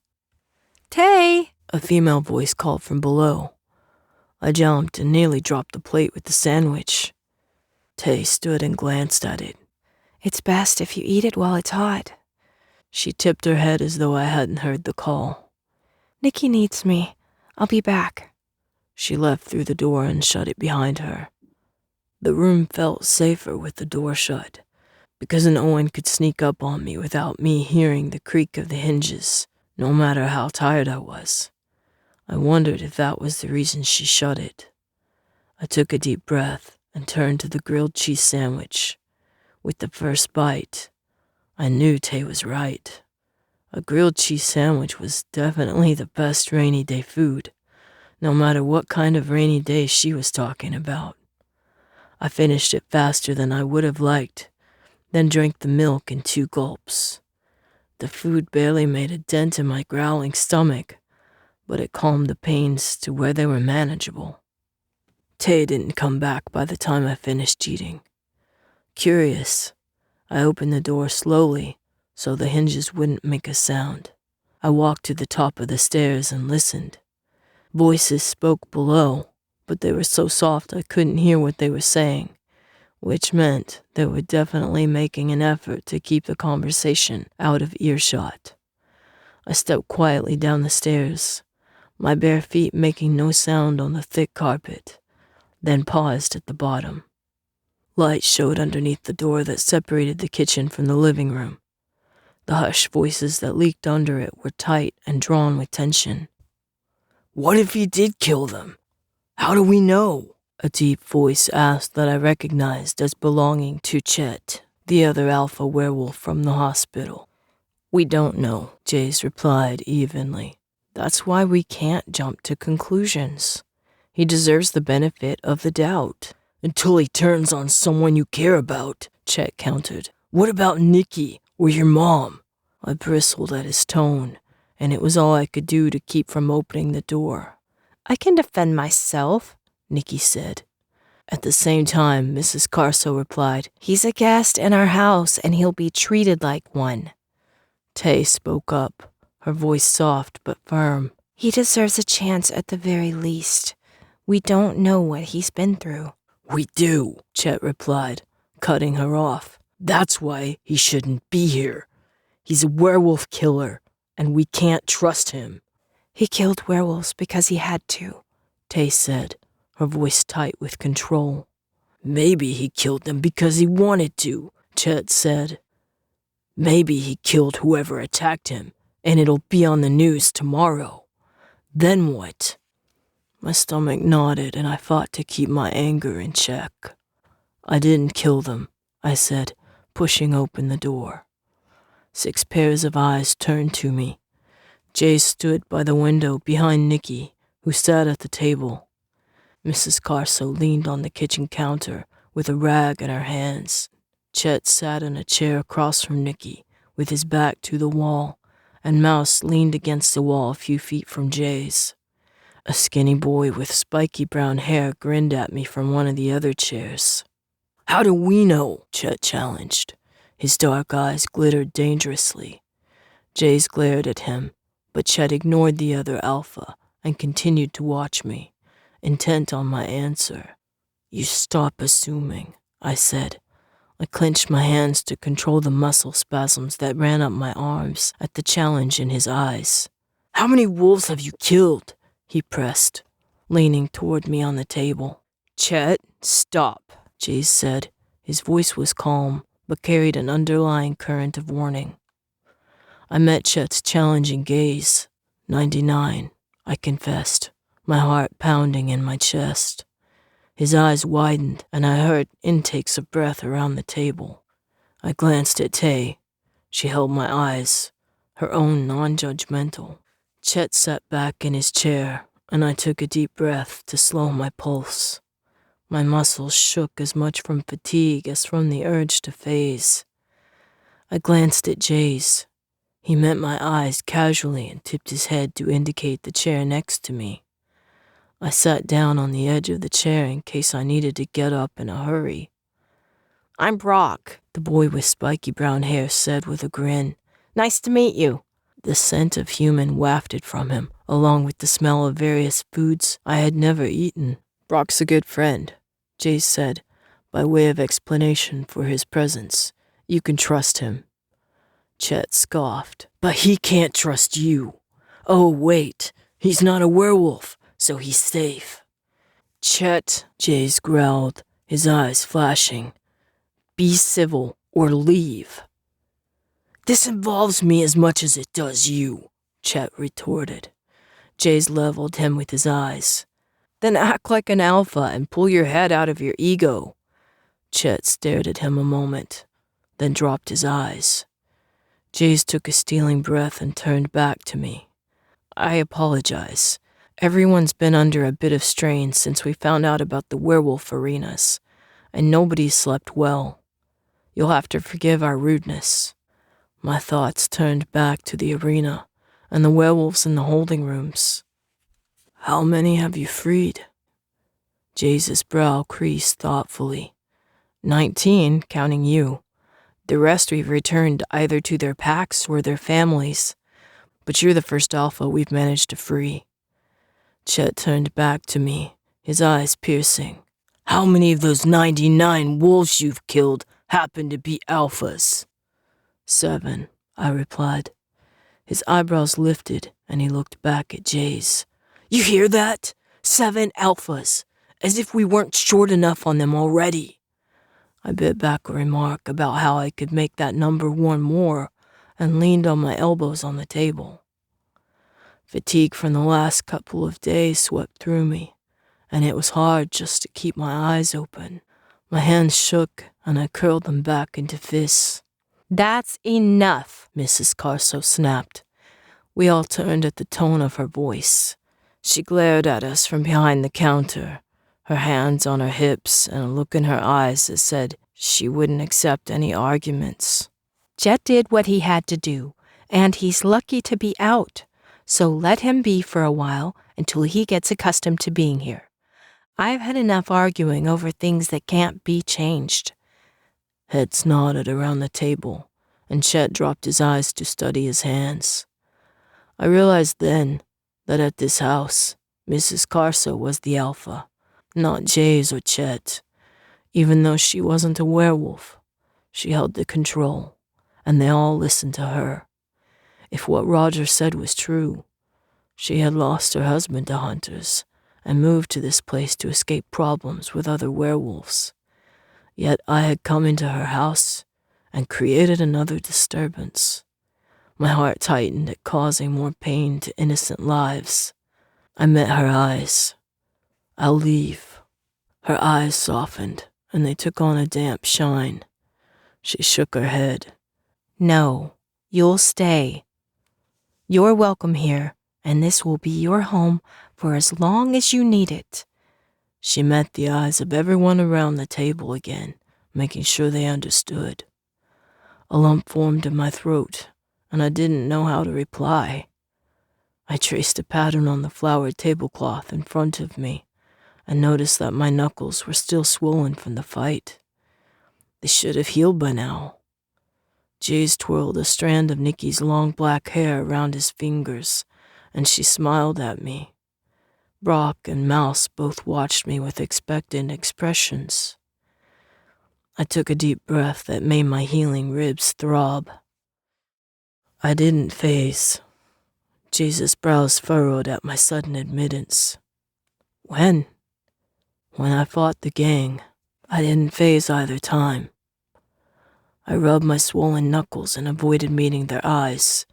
"Tay!" A female voice called from below. I jumped and nearly dropped the plate with the sandwich. Tay stood and glanced at it. "It's best if you eat it while it's hot." She tipped her head as though I hadn't heard the call. "Nikki needs me. I'll be back." She left through the door and shut it behind her. The room felt safer with the door shut, because no one could sneak up on me without me hearing the creak of the hinges, no matter how tired I was. I wondered if that was the reason she shut it. I took a deep breath and turned to the grilled cheese sandwich. With the first bite, I knew Tay was right. A grilled cheese sandwich was definitely the best rainy day food, no matter what kind of rainy day she was talking about. I finished it faster than I would have liked, then drank the milk in 2 gulps. The food barely made a dent in my growling stomach, but it calmed the pains to where they were manageable. Tay didn't come back by the time I finished eating. Curious, I opened the door slowly so the hinges wouldn't make a sound. I walked to the top of the stairs and listened. Voices spoke below, but they were so soft I couldn't hear what they were saying, which meant they were definitely making an effort to keep the conversation out of earshot. I stepped quietly down the stairs, my bare feet making no sound on the thick carpet, then paused at the bottom. Light showed underneath the door that separated the kitchen from the living room. The hushed voices that leaked under it were tight and drawn with tension. "What if he did kill them? How do we know?" A deep voice asked that I recognized as belonging to Chet, the other alpha werewolf from the hospital. "We don't know," Jaze replied evenly. "That's why we can't jump to conclusions. He deserves the benefit of the doubt." "Until he turns on someone you care about," Chet countered. "What about Nikki or your mom?" I bristled at his tone, and it was all I could do to keep from opening the door. "I can defend myself," Nikki said. At the same time, Mrs. Carso replied, "He's a guest in our house, and he'll be treated like one." Tay spoke up, her voice soft but firm. "He deserves a chance at the very least. We don't know what he's been through." "We do," Chet replied, cutting her off. "That's why he shouldn't be here. He's a werewolf killer, and we can't trust him." "He killed werewolves because he had to," Tay said, her voice tight with control. "Maybe he killed them because he wanted to," Chet said. "Maybe he killed whoever attacked him, and it'll be on the news tomorrow. Then what?" My stomach nodded, and I fought to keep my anger in check. "I didn't kill them," I said, pushing open the door. 6 pairs of eyes turned to me. Jaze stood by the window behind Nikki, who sat at the table. Mrs. Carso leaned on the kitchen counter with a rag in her hands. Chet sat in a chair across from Nikki, with his back to the wall, and Mouse leaned against the wall a few feet from Jaze. A skinny boy with spiky brown hair grinned at me from one of the other chairs. "How do we know?" Chet challenged. His dark eyes glittered dangerously. Jaze glared at him, but Chet ignored the other alpha and continued to watch me, intent on my answer. "You stop assuming," I said. I clenched my hands to control the muscle spasms that ran up my arms at the challenge in his eyes. "How many wolves have you killed?" he pressed, leaning toward me on the table. "Chet, stop," Jaze said. His voice was calm, but carried an underlying current of warning. I met Chet's challenging gaze. 99, I confessed, my heart pounding in my chest. His eyes widened, and I heard intakes of breath around the table. I glanced at Tay. She held my eyes, her own non-judgmental. Chet sat back in his chair, and I took a deep breath to slow my pulse. My muscles shook as much from fatigue as from the urge to phase. I glanced at Jaze. He met my eyes casually and tipped his head to indicate the chair next to me. I sat down on the edge of the chair in case I needed to get up in a hurry. "I'm Brock," the boy with spiky brown hair said with a grin. "Nice to meet you." The scent of human wafted from him, along with the smell of various foods I had never eaten. "Brock's a good friend," Jace said, by way of explanation for his presence. "You can trust him." Chet scoffed. "But he can't trust you. Oh, wait, he's not a werewolf, so he's safe." "Chet," Jace growled, his eyes flashing. "Be civil or leave." "This involves me as much as it does you," Chet retorted. Jace leveled him with his eyes. "Then act like an alpha and pull your head out of your ego." Chet stared at him a moment, then dropped his eyes. Jace took a stealing breath and turned back to me. "I apologize. Everyone's been under a bit of strain since we found out about the werewolf arenas, and nobody's slept well. You'll have to forgive our rudeness." My thoughts turned back to the arena and the werewolves in the holding rooms. "How many have you freed?" Jaze's brow creased thoughtfully. 19, counting you. The rest we've returned either to their packs or their families, but you're the first alpha we've managed to free." Chet turned back to me, his eyes piercing. "How many of those 99 wolves you've killed happen to be alphas?" 7, I replied. His eyebrows lifted, and he looked back at Jaze. "You hear that? 7 alphas, as if we weren't short enough on them already." I bit back a remark about how I could make that number 1 more, and leaned on my elbows on the table. Fatigue from the last couple of days swept through me, and it was hard just to keep my eyes open. My hands shook, and I curled them back into fists. "That's enough," Mrs. Carso snapped. We all turned at the tone of her voice. She glared at us from behind the counter, her hands on her hips and a look in her eyes that said she wouldn't accept any arguments. "Chet did what he had to do, and he's lucky to be out, so let him be for a while until he gets accustomed to being here. I've had enough arguing over things that can't be changed." Heads nodded around the table, and Chet dropped his eyes to study his hands. I realized then that at this house, Mrs. Carso was the alpha, not Jaze or Chet. Even though she wasn't a werewolf, she held the control, and they all listened to her. If what Roger said was true, she had lost her husband to hunters and moved to this place to escape problems with other werewolves. Yet I had come into her house and created another disturbance. My heart tightened at causing more pain to innocent lives. I met her eyes. "I'll leave." Her eyes softened, and they took on a damp shine. She shook her head. No, you'll stay. You're welcome here, and this will be your home for as long as you need it. She met the eyes of everyone around the table again, making sure they understood. A lump formed in my throat, and I didn't know how to reply. I traced a pattern on the flowered tablecloth in front of me and noticed that my knuckles were still swollen from the fight. They should have healed by now. Jaze twirled a strand of Nikki's long black hair around his fingers, and she smiled at me. Brock and Mouse both watched me with expectant expressions. I took a deep breath that made my healing ribs throb. I didn't phase. Jaze's brows furrowed at my sudden admittance. When? When I fought the gang, I didn't phase either time. I rubbed my swollen knuckles and avoided meeting their eyes,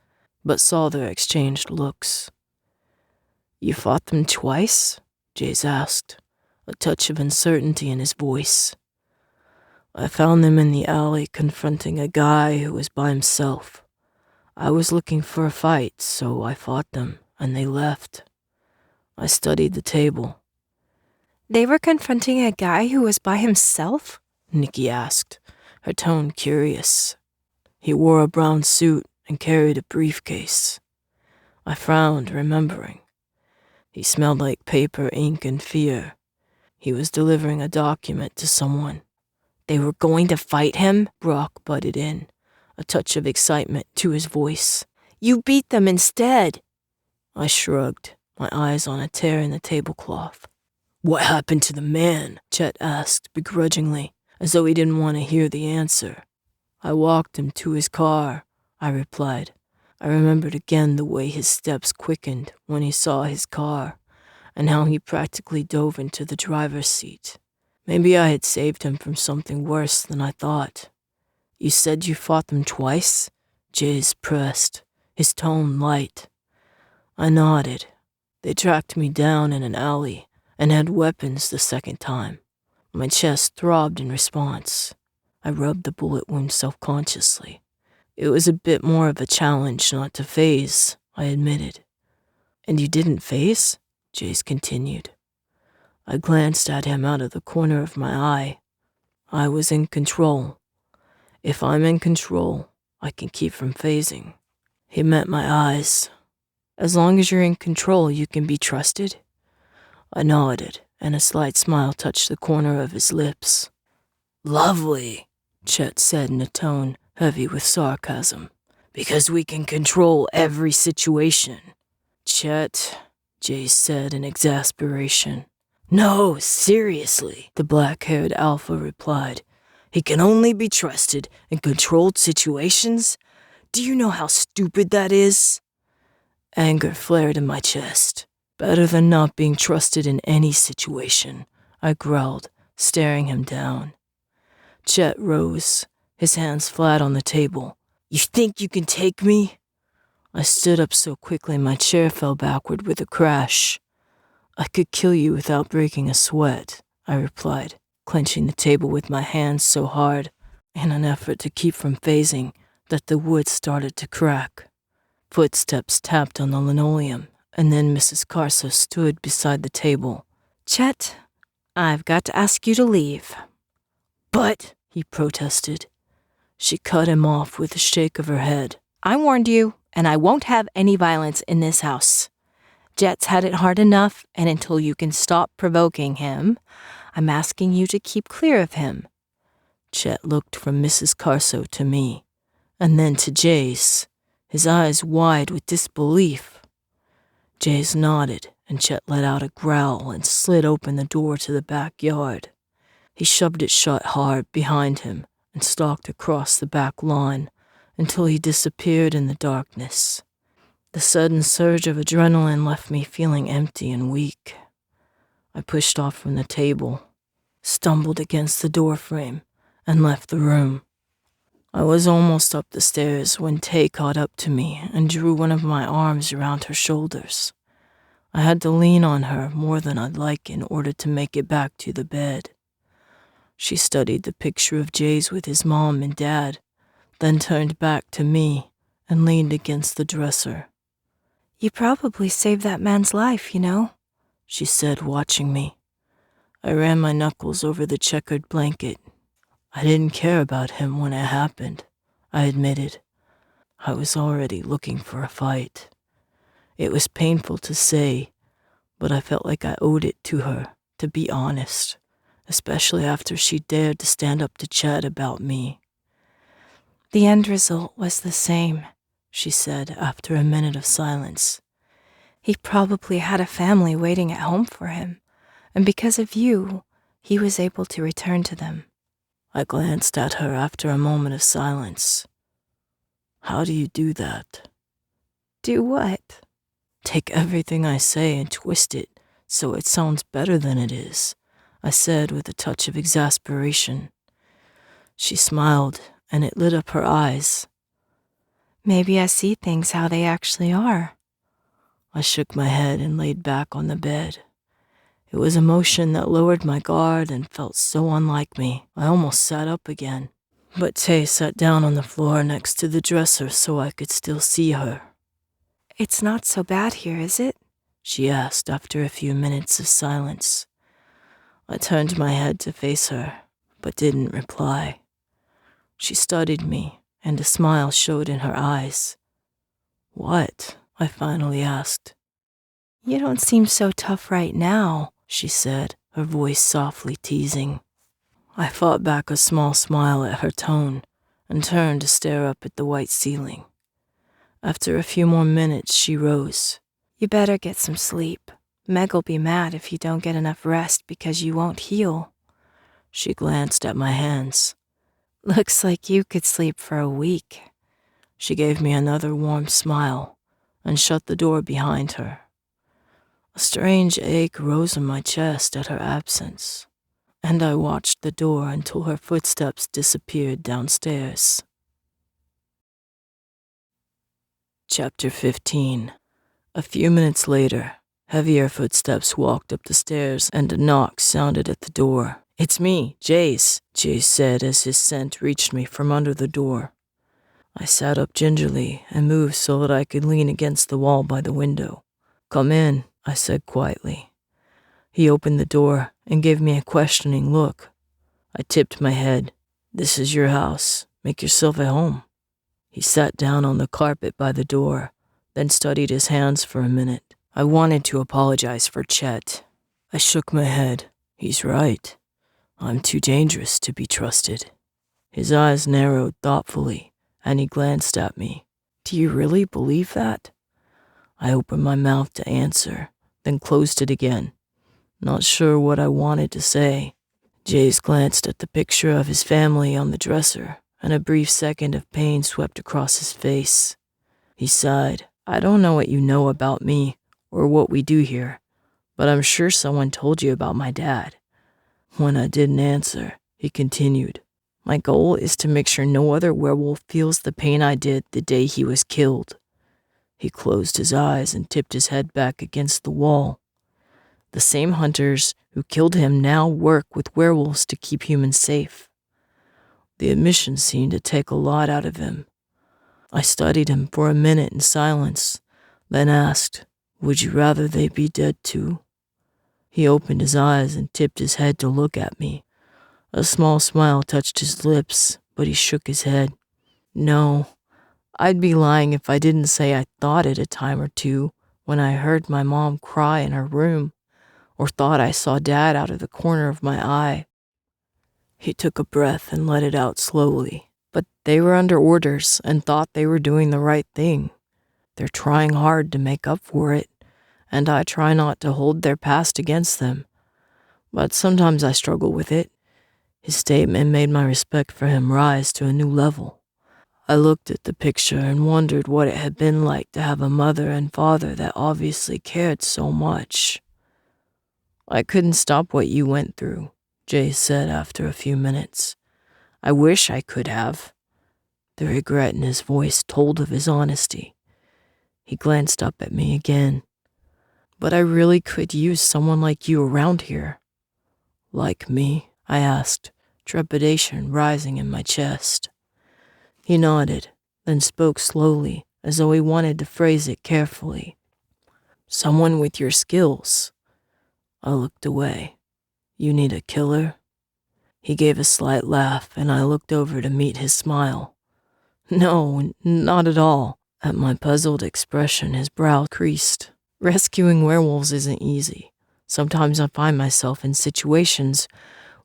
but saw their exchanged looks. You fought them twice? Jaze asked, a touch of uncertainty in his voice. I found them in the alley confronting a guy who was by himself. I was looking for a fight, so I fought them, and they left. I studied the table. They were confronting a guy who was by himself? Nikki asked, her tone curious. He wore a brown suit and carried a briefcase. I frowned, remembering. He smelled like paper, ink, and fear. He was delivering a document to someone. They were going to fight him? Brock butted in, a touch of excitement to his voice. You beat them instead. I shrugged, my eyes on a tear in the tablecloth. What happened to the man? Chet asked begrudgingly, as though he didn't want to hear the answer. I walked him to his car, I replied. I remembered again the way his steps quickened when he saw his car, and how he practically dove into the driver's seat. Maybe I had saved him from something worse than I thought. You said you fought them twice? Jaze pressed, his tone light. I nodded. They tracked me down in an alley and had weapons the second time. My chest throbbed in response. I rubbed the bullet wound self-consciously. It was a bit more of a challenge not to phase, I admitted. And you didn't phase? Jaze continued. I glanced at him out of the corner of my eye. I was in control. If I'm in control, I can keep from phasing. He met my eyes. As long as you're in control, you can be trusted? I nodded, and a slight smile touched the corner of his lips. Lovely, Chet said in a tone heavy with sarcasm. Because we can control every situation. Chet, Jaze said in exasperation. No, seriously, the black-haired alpha replied. He can only be trusted in controlled situations? Do you know how stupid that is? Anger flared in my chest. Better than not being trusted in any situation, I growled, staring him down. Chet rose, his hands flat on the table. You think you can take me? I stood up so quickly my chair fell backward with a crash. I could kill you without breaking a sweat, I replied, clenching the table with my hands so hard, in an effort to keep from phasing, that the wood started to crack. Footsteps tapped on the linoleum, and then Mrs. Carso stood beside the table. Chet, I've got to ask you to leave. But, he protested. She cut him off with a shake of her head. I warned you, and I won't have any violence in this house. Jet's had it hard enough, and until you can stop provoking him, I'm asking you to keep clear of him. Chet looked from Mrs. Carso to me, and then to Jaze, his eyes wide with disbelief. Jaze nodded, and Chet let out a growl and slid open the door to the backyard. He shoved it shut hard behind him and stalked across the back lawn until he disappeared in the darkness. The sudden surge of adrenaline left me feeling empty and weak. I pushed off from the table, stumbled against the doorframe, and left the room. I was almost up the stairs when Tay caught up to me and drew one of my arms around her shoulders. I had to lean on her more than I'd like in order to make it back to the bed. She studied the picture of Jaze with his mom and dad, then turned back to me and leaned against the dresser. "You probably saved that man's life, you know," she said, watching me. I ran my knuckles over the checkered blanket. I didn't care about him when it happened, I admitted. I was already looking for a fight. It was painful to say, but I felt like I owed it to her to be honest, especially after she dared to stand up to chat about me. "The end result was the same," she said after a minute of silence. "He probably had a family waiting at home for him, and because of you, he was able to return to them." I glanced at her after a moment of silence. How do you do that? Do what? Take everything I say and twist it so it sounds better than it is, I said with a touch of exasperation. She smiled, and it lit up her eyes. "Maybe I see things how they actually are." I shook my head and laid back on the bed. It was emotion that lowered my guard and felt so unlike me. I almost sat up again. But Tay sat down on the floor next to the dresser so I could still see her. "It's not so bad here, is it?" she asked after a few minutes of silence. I turned my head to face her, but didn't reply. She studied me, and a smile showed in her eyes. "What?" I finally asked. "You don't seem so tough right now," she said, her voice softly teasing. I fought back a small smile at her tone and turned to stare up at the white ceiling. After a few more minutes, she rose. "You better get some sleep. Meg'll be mad if you don't get enough rest because you won't heal." She glanced at my hands. "Looks like you could sleep for a week." She gave me another warm smile and shut the door behind her. A strange ache rose in my chest at her absence, and I watched the door until her footsteps disappeared downstairs. Chapter 15. A few minutes later, heavier footsteps walked up the stairs and a knock sounded at the door. "It's me, Jaze," Jaze said as his scent reached me from under the door. I sat up gingerly and moved so that I could lean against the wall by the window. "Come in," I said quietly. He opened the door and gave me a questioning look. I tipped my head. "This is your house. Make yourself at home." He sat down on the carpet by the door, then studied his hands for a minute. I wanted to apologize for Chet. I shook my head. He's right. I'm too dangerous to be trusted. His eyes narrowed thoughtfully, and he glanced at me. "Do you really believe that?" I opened my mouth to answer, then closed it again, not sure what I wanted to say. Jaze glanced at the picture of his family on the dresser, and a brief second of pain swept across his face. He sighed. "I don't know what you know about me or what we do here, but I'm sure someone told you about my dad." When I didn't answer, he continued, "My goal is to make sure no other werewolf feels the pain I did the day he was killed." He closed his eyes and tipped his head back against the wall. "The same hunters who killed him now work with werewolves to keep humans safe." The admission seemed to take a lot out of him. I studied him for a minute in silence, then asked, "Would you rather they be dead too?" He opened his eyes and tipped his head to look at me. A small smile touched his lips, but he shook his head. "No, I'd be lying if I didn't say I thought it a time or two when I heard my mom cry in her room, or thought I saw Dad out of the corner of my eye." He took a breath and let it out slowly. "But they were under orders and thought they were doing the right thing. They're trying hard to make up for it, and I try not to hold their past against them. But sometimes I struggle with it." His statement made my respect for him rise to a new level. I looked at the picture and wondered what it had been like to have a mother and father that obviously cared so much. "I couldn't stop what you went through," Jay said after a few minutes. "I wish I could have." The regret in his voice told of his honesty. He glanced up at me again. "But I really could use someone like you around here." "Like me?" I asked, trepidation rising in my chest. He nodded, then spoke slowly, as though he wanted to phrase it carefully. "Someone with your skills." I looked away. "You need a killer?" He gave a slight laugh, and I looked over to meet his smile. "No, not at all." At my puzzled expression, his brow creased. "Rescuing werewolves isn't easy. Sometimes I find myself in situations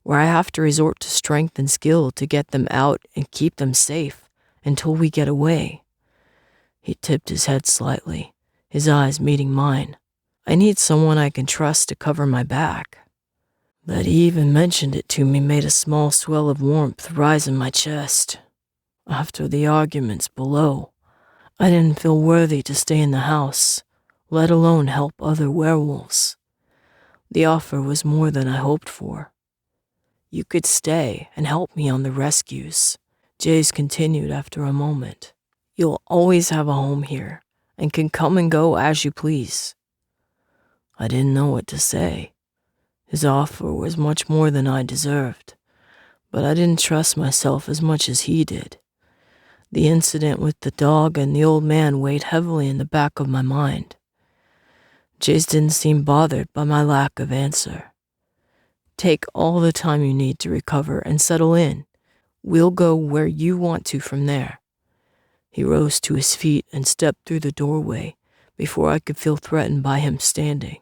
where I have to resort to strength and skill to get them out and keep them safe until we get away." He tipped his head slightly, his eyes meeting mine. "I need someone I can trust to cover my back." That he even mentioned it to me made a small swell of warmth rise in my chest. After the arguments below, I didn't feel worthy to stay in the house, let alone help other werewolves. The offer was more than I hoped for. "You could stay and help me on the rescues," Jaze continued after a moment. "You'll always have a home here and can come and go as you please." I didn't know what to say. His offer was much more than I deserved, but I didn't trust myself as much as he did. The incident with the dog and the old man weighed heavily in the back of my mind. Jace didn't seem bothered by my lack of answer. "Take all the time you need to recover and settle in. We'll go where you want to from there." He rose to his feet and stepped through the doorway before I could feel threatened by him standing.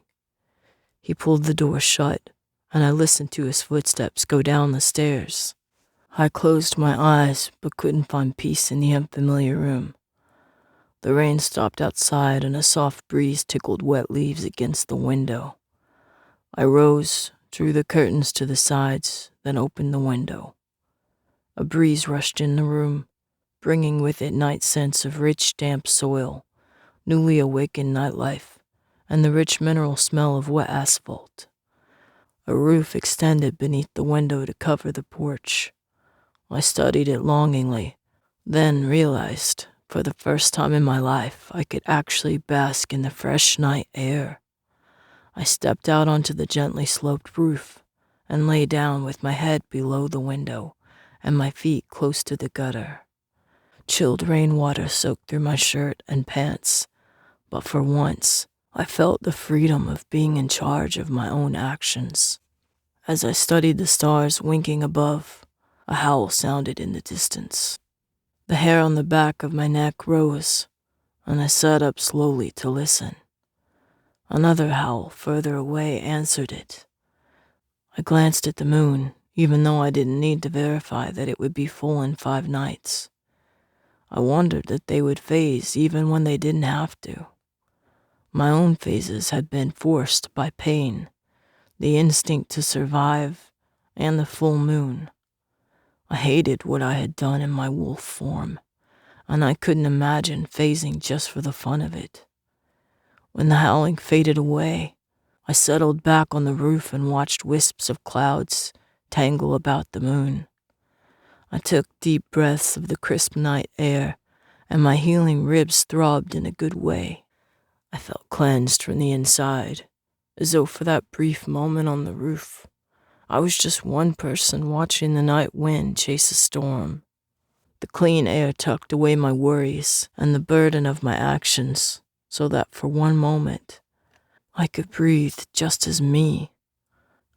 He pulled the door shut, and I listened to his footsteps go down the stairs. I closed my eyes but couldn't find peace in the unfamiliar room. The rain stopped outside and a soft breeze tickled wet leaves against the window. I rose, drew the curtains to the sides, then opened the window. A breeze rushed in the room, bringing with it night scents of rich, damp soil, newly awakened nightlife, and the rich mineral smell of wet asphalt. A roof extended beneath the window to cover the porch. I studied it longingly, then realized, for the first time in my life, I could actually bask in the fresh night air. I stepped out onto the gently sloped roof and lay down with my head below the window and my feet close to the gutter. Chilled rainwater soaked through my shirt and pants, but for once, I felt the freedom of being in charge of my own actions. As I studied the stars winking above, a howl sounded in the distance. The hair on the back of my neck rose, and I sat up slowly to listen. Another howl further away answered it. I glanced at the moon, even though I didn't need to verify that it would be full in 5 nights. I wondered that they would phase even when they didn't have to. My own phases had been forced by pain, the instinct to survive, and the full moon. I hated what I had done in my wolf form, and I couldn't imagine phasing just for the fun of it. When the howling faded away, I settled back on the roof and watched wisps of clouds tangle about the moon. I took deep breaths of the crisp night air, and my healing ribs throbbed in a good way. I felt cleansed from the inside, as though for that brief moment on the roof, I was just one person watching the night wind chase a storm. The clean air tucked away my worries and the burden of my actions, so that for one moment, I could breathe just as me.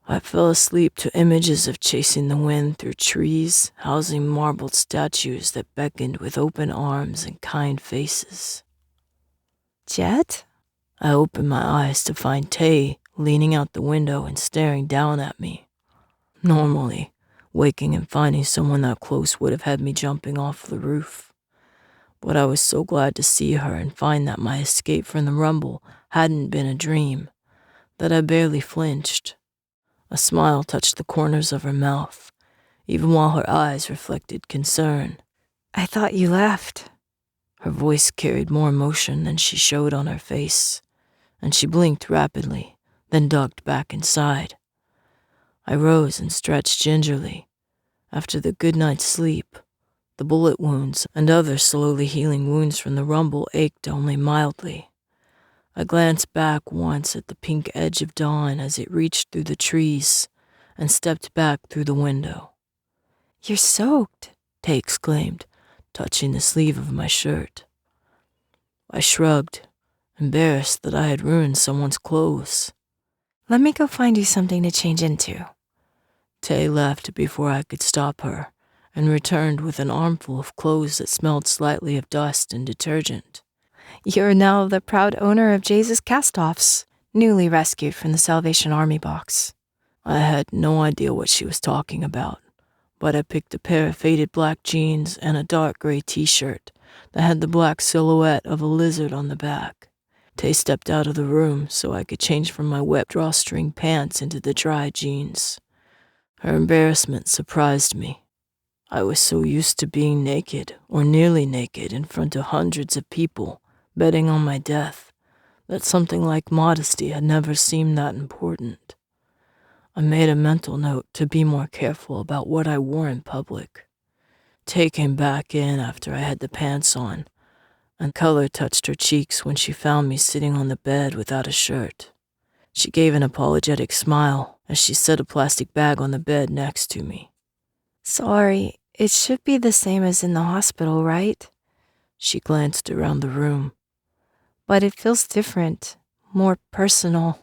I fell asleep to images of chasing the wind through trees, housing marbled statues that beckoned with open arms and kind faces. Jet? I opened my eyes to find Tay leaning out the window and staring down at me. Normally, waking and finding someone that close would have had me jumping off the roof. But I was so glad to see her and find that my escape from the rumble hadn't been a dream, that I barely flinched. A smile touched the corners of her mouth, even while her eyes reflected concern. "I thought you left." Her voice carried more emotion than she showed on her face, and she blinked rapidly, then ducked back inside. I rose and stretched gingerly. After the good night's sleep, the bullet wounds and other slowly healing wounds from the rumble ached only mildly. I glanced back once at the pink edge of dawn as it reached through the trees and stepped back through the window. You're soaked, Tay exclaimed, touching the sleeve of my shirt. I shrugged, embarrassed that I had ruined someone's clothes. Let me go find you something to change into. Tay left before I could stop her and returned with an armful of clothes that smelled slightly of dust and detergent. You're now the proud owner of Jaze's cast-offs, newly rescued from the Salvation Army box. I had no idea what she was talking about, but I picked a pair of faded black jeans and a dark gray t-shirt that had the black silhouette of a lizard on the back. Tay stepped out of the room so I could change from my wet drawstring pants into the dry jeans. Her embarrassment surprised me. I was so used to being naked or nearly naked in front of hundreds of people, betting on my death, that something like modesty had never seemed that important. I made a mental note to be more careful about what I wore in public. Tay came back in after I had the pants on, and color touched her cheeks when she found me sitting on the bed without a shirt. She gave an apologetic smile as she set a plastic bag on the bed next to me. Sorry, it should be the same as in the hospital, right? She glanced around the room. But it feels different, more personal.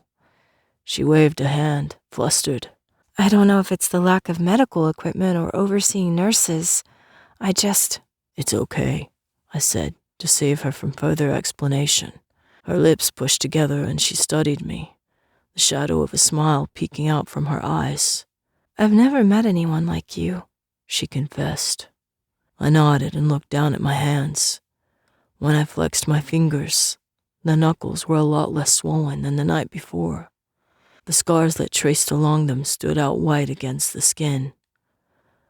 She waved a hand, flustered. I don't know if it's the lack of medical equipment or overseeing nurses. It's okay, I said, to save her from further explanation. Her lips pushed together and she studied me, the shadow of a smile peeking out from her eyes. I've never met anyone like you, she confessed. I nodded and looked down at my hands. When I flexed my fingers, the knuckles were a lot less swollen than the night before. The scars that traced along them stood out white against the skin.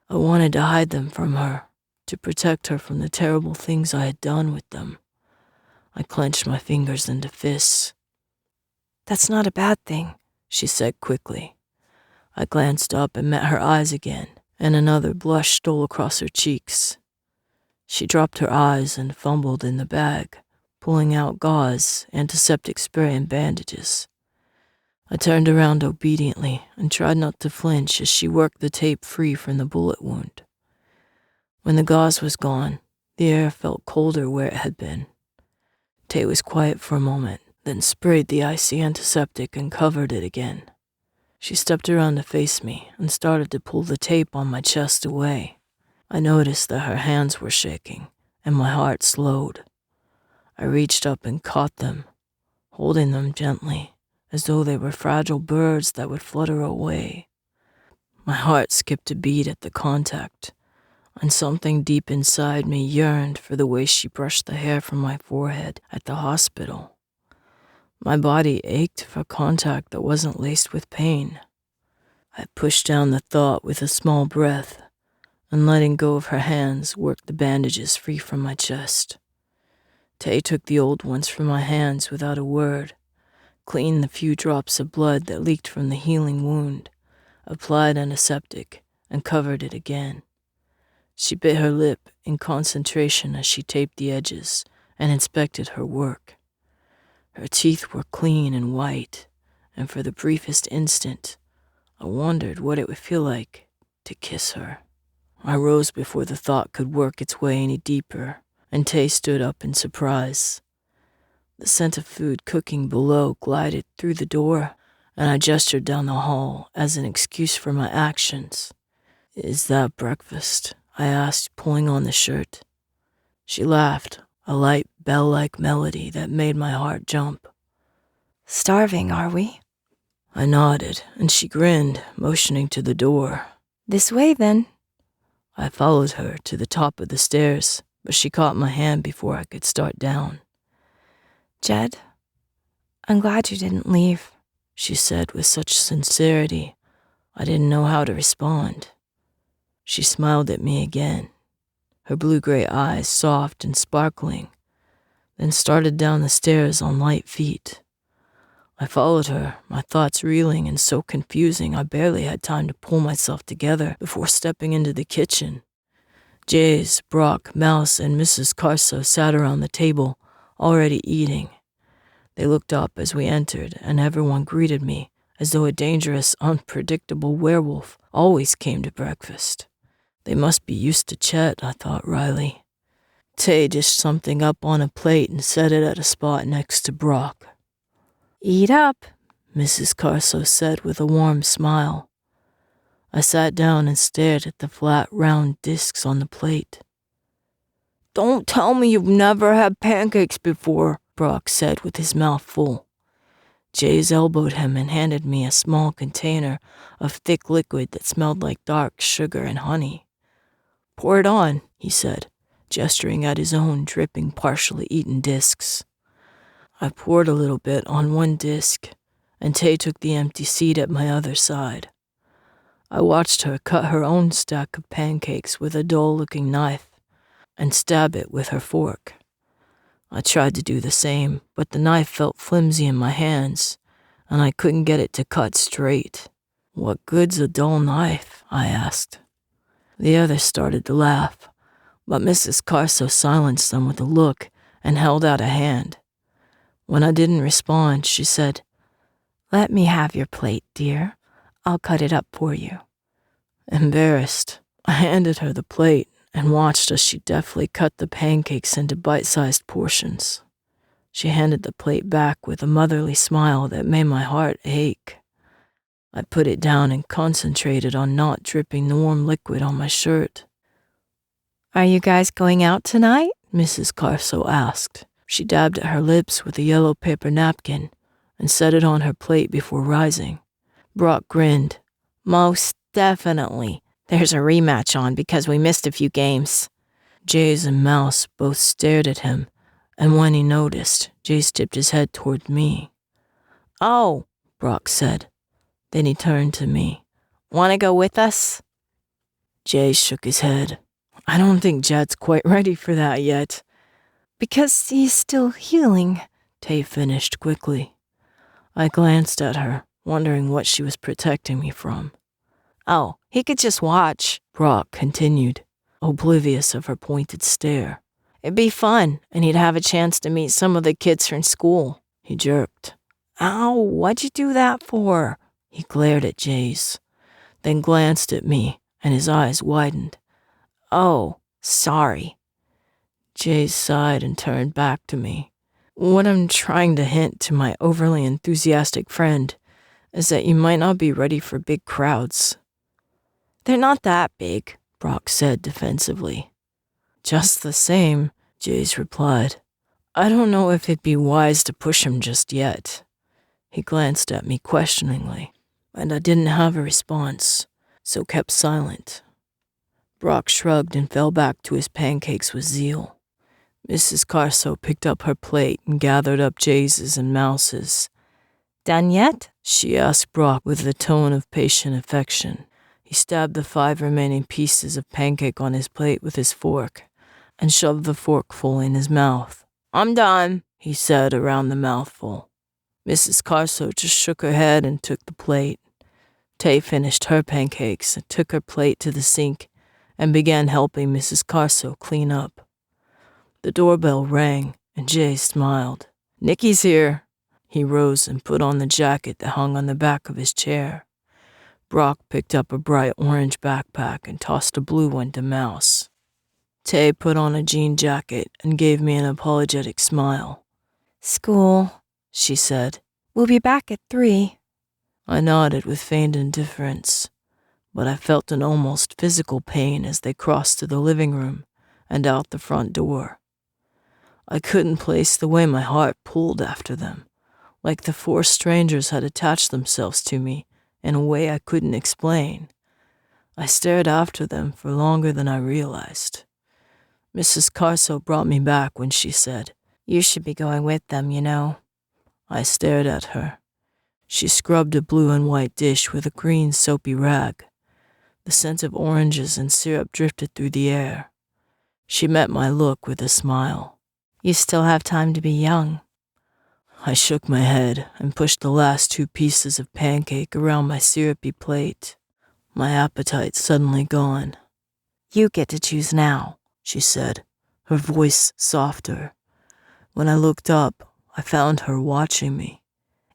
I wanted to hide them from her, to protect her from the terrible things I had done with them. I clenched my fingers into fists. That's not a bad thing, she said quickly. I glanced up and met her eyes again, and another blush stole across her cheeks. She dropped her eyes and fumbled in the bag, pulling out gauze, antiseptic spray, and bandages. I turned around obediently and tried not to flinch as she worked the tape free from the bullet wound. When the gauze was gone, the air felt colder where it had been. Tay was quiet for a moment, then sprayed the icy antiseptic and covered it again. She stepped around to face me and started to pull the tape on my chest away. I noticed that her hands were shaking, and my heart slowed. I reached up and caught them, holding them gently, as though they were fragile birds that would flutter away. My heart skipped a beat at the contact, and something deep inside me yearned for the way she brushed the hair from my forehead at the hospital. My body ached for contact that wasn't laced with pain. I pushed down the thought with a small breath, and letting go of her hands worked the bandages free from my chest. Tay took the old ones from my hands without a word, cleaned the few drops of blood that leaked from the healing wound, applied antiseptic, and covered it again. She bit her lip in concentration as she taped the edges and inspected her work. Her teeth were clean and white, and for the briefest instant, I wondered what it would feel like to kiss her. I rose before the thought could work its way any deeper, and Tay stood up in surprise. The scent of food cooking below glided through the door, and I gestured down the hall as an excuse for my actions. "Is that breakfast?" I asked, pulling on the shirt. She laughed, a light bell-like melody that made my heart jump. Starving, are we? I nodded, and she grinned, motioning to the door. This way, then. I followed her to the top of the stairs, but she caught my hand before I could start down. Jed, I'm glad you didn't leave, she said with such sincerity, I didn't know how to respond. She smiled at me again, her blue-gray eyes soft and sparkling, then started down the stairs on light feet. I followed her, my thoughts reeling and so confusing I barely had time to pull myself together before stepping into the kitchen. Jaze, Brock, Mouse, and Mrs. Carso sat around the table, already eating. They looked up as we entered, and everyone greeted me as though a dangerous, unpredictable werewolf always came to breakfast. They must be used to Chet, I thought wryly. Tay dished something up on a plate and set it at a spot next to Brock. "Eat up," Mrs. Carso said with a warm smile. I sat down and stared at the flat, round discs on the plate. "Don't tell me you've never had pancakes before," Brock said with his mouth full. Jaze elbowed him and handed me a small container of thick liquid that smelled like dark sugar and honey. "Pour it on," he said, gesturing at his own dripping, partially eaten discs. I poured a little bit on one disc, and Tay took the empty seat at my other side. I watched her cut her own stack of pancakes with a dull-looking knife and stab it with her fork. I tried to do the same, but the knife felt flimsy in my hands, and I couldn't get it to cut straight. "What good's a dull knife?" I asked. The others started to laugh, but Mrs. Carso silenced them with a look and held out a hand. When I didn't respond, she said, "Let me have your plate, dear. I'll cut it up for you." Embarrassed, I handed her the plate and watched as she deftly cut the pancakes into bite-sized portions. She handed the plate back with a motherly smile that made my heart ache. I put it down and concentrated on not dripping the warm liquid on my shirt. "Are you guys going out tonight?" Mrs. Carso asked. She dabbed at her lips with a yellow paper napkin and set it on her plate before rising. Brock grinned. "Most definitely. There's a rematch on because we missed a few games." Jaze and Mouse both stared at him, and when he noticed, Jaze tipped his head toward me. "Oh," Brock said. Then he turned to me. "Want to go with us?" Jaze shook his head. "I don't think Jed's quite ready for that yet." "Because he's still healing," Tay finished quickly. I glanced at her, wondering what she was protecting me from. "Oh, he could just watch," Brock continued, oblivious of her pointed stare. "It'd be fun, and he'd have a chance to meet some of the kids from school." He jerked. "Ow, what'd you do that for?" He glared at Jaze, then glanced at me, and his eyes widened. "Oh, sorry." Jaze sighed and turned back to me. "What I'm trying to hint to my overly enthusiastic friend is that you might not be ready for big crowds." "They're not that big," Brock said defensively. "Just the same," Jaze replied, "I don't know if it'd be wise to push him just yet." He glanced at me questioningly, and I didn't have a response, so kept silent. Brock shrugged and fell back to his pancakes with zeal. Mrs. Carso picked up her plate and gathered up Jaze's and Mouse's. "Done yet?" she asked Brock with a tone of patient affection. He stabbed the 5 remaining pieces of pancake on his plate with his fork and shoved the forkful in his mouth. "I'm done," he said around the mouthful. Mrs. Carso just shook her head and took the plate. Tay finished her pancakes and took her plate to the sink and began helping Mrs. Carso clean up. The doorbell rang and Jay smiled. "Nicky's here." He rose and put on the jacket that hung on the back of his chair. Brock picked up a bright orange backpack and tossed a blue one to Mouse. Tay put on a jean jacket and gave me an apologetic smile. "School," she said. "We'll be back at 3. I nodded with feigned indifference, but I felt an almost physical pain as they crossed to the living room and out the front door. I couldn't place the way my heart pulled after them, like the 4 strangers had attached themselves to me in a way I couldn't explain. I stared after them for longer than I realized. Mrs. Carso brought me back when she said, "You should be going with them, you know." I stared at her. She scrubbed a blue and white dish with a green soapy rag. The scent of oranges and syrup drifted through the air. She met my look with a smile. "You still have time to be young." I shook my head and pushed the last 2 pieces of pancake around my syrupy plate. My appetite suddenly gone. "You get to choose now," she said, her voice softer. When I looked up, I found her watching me.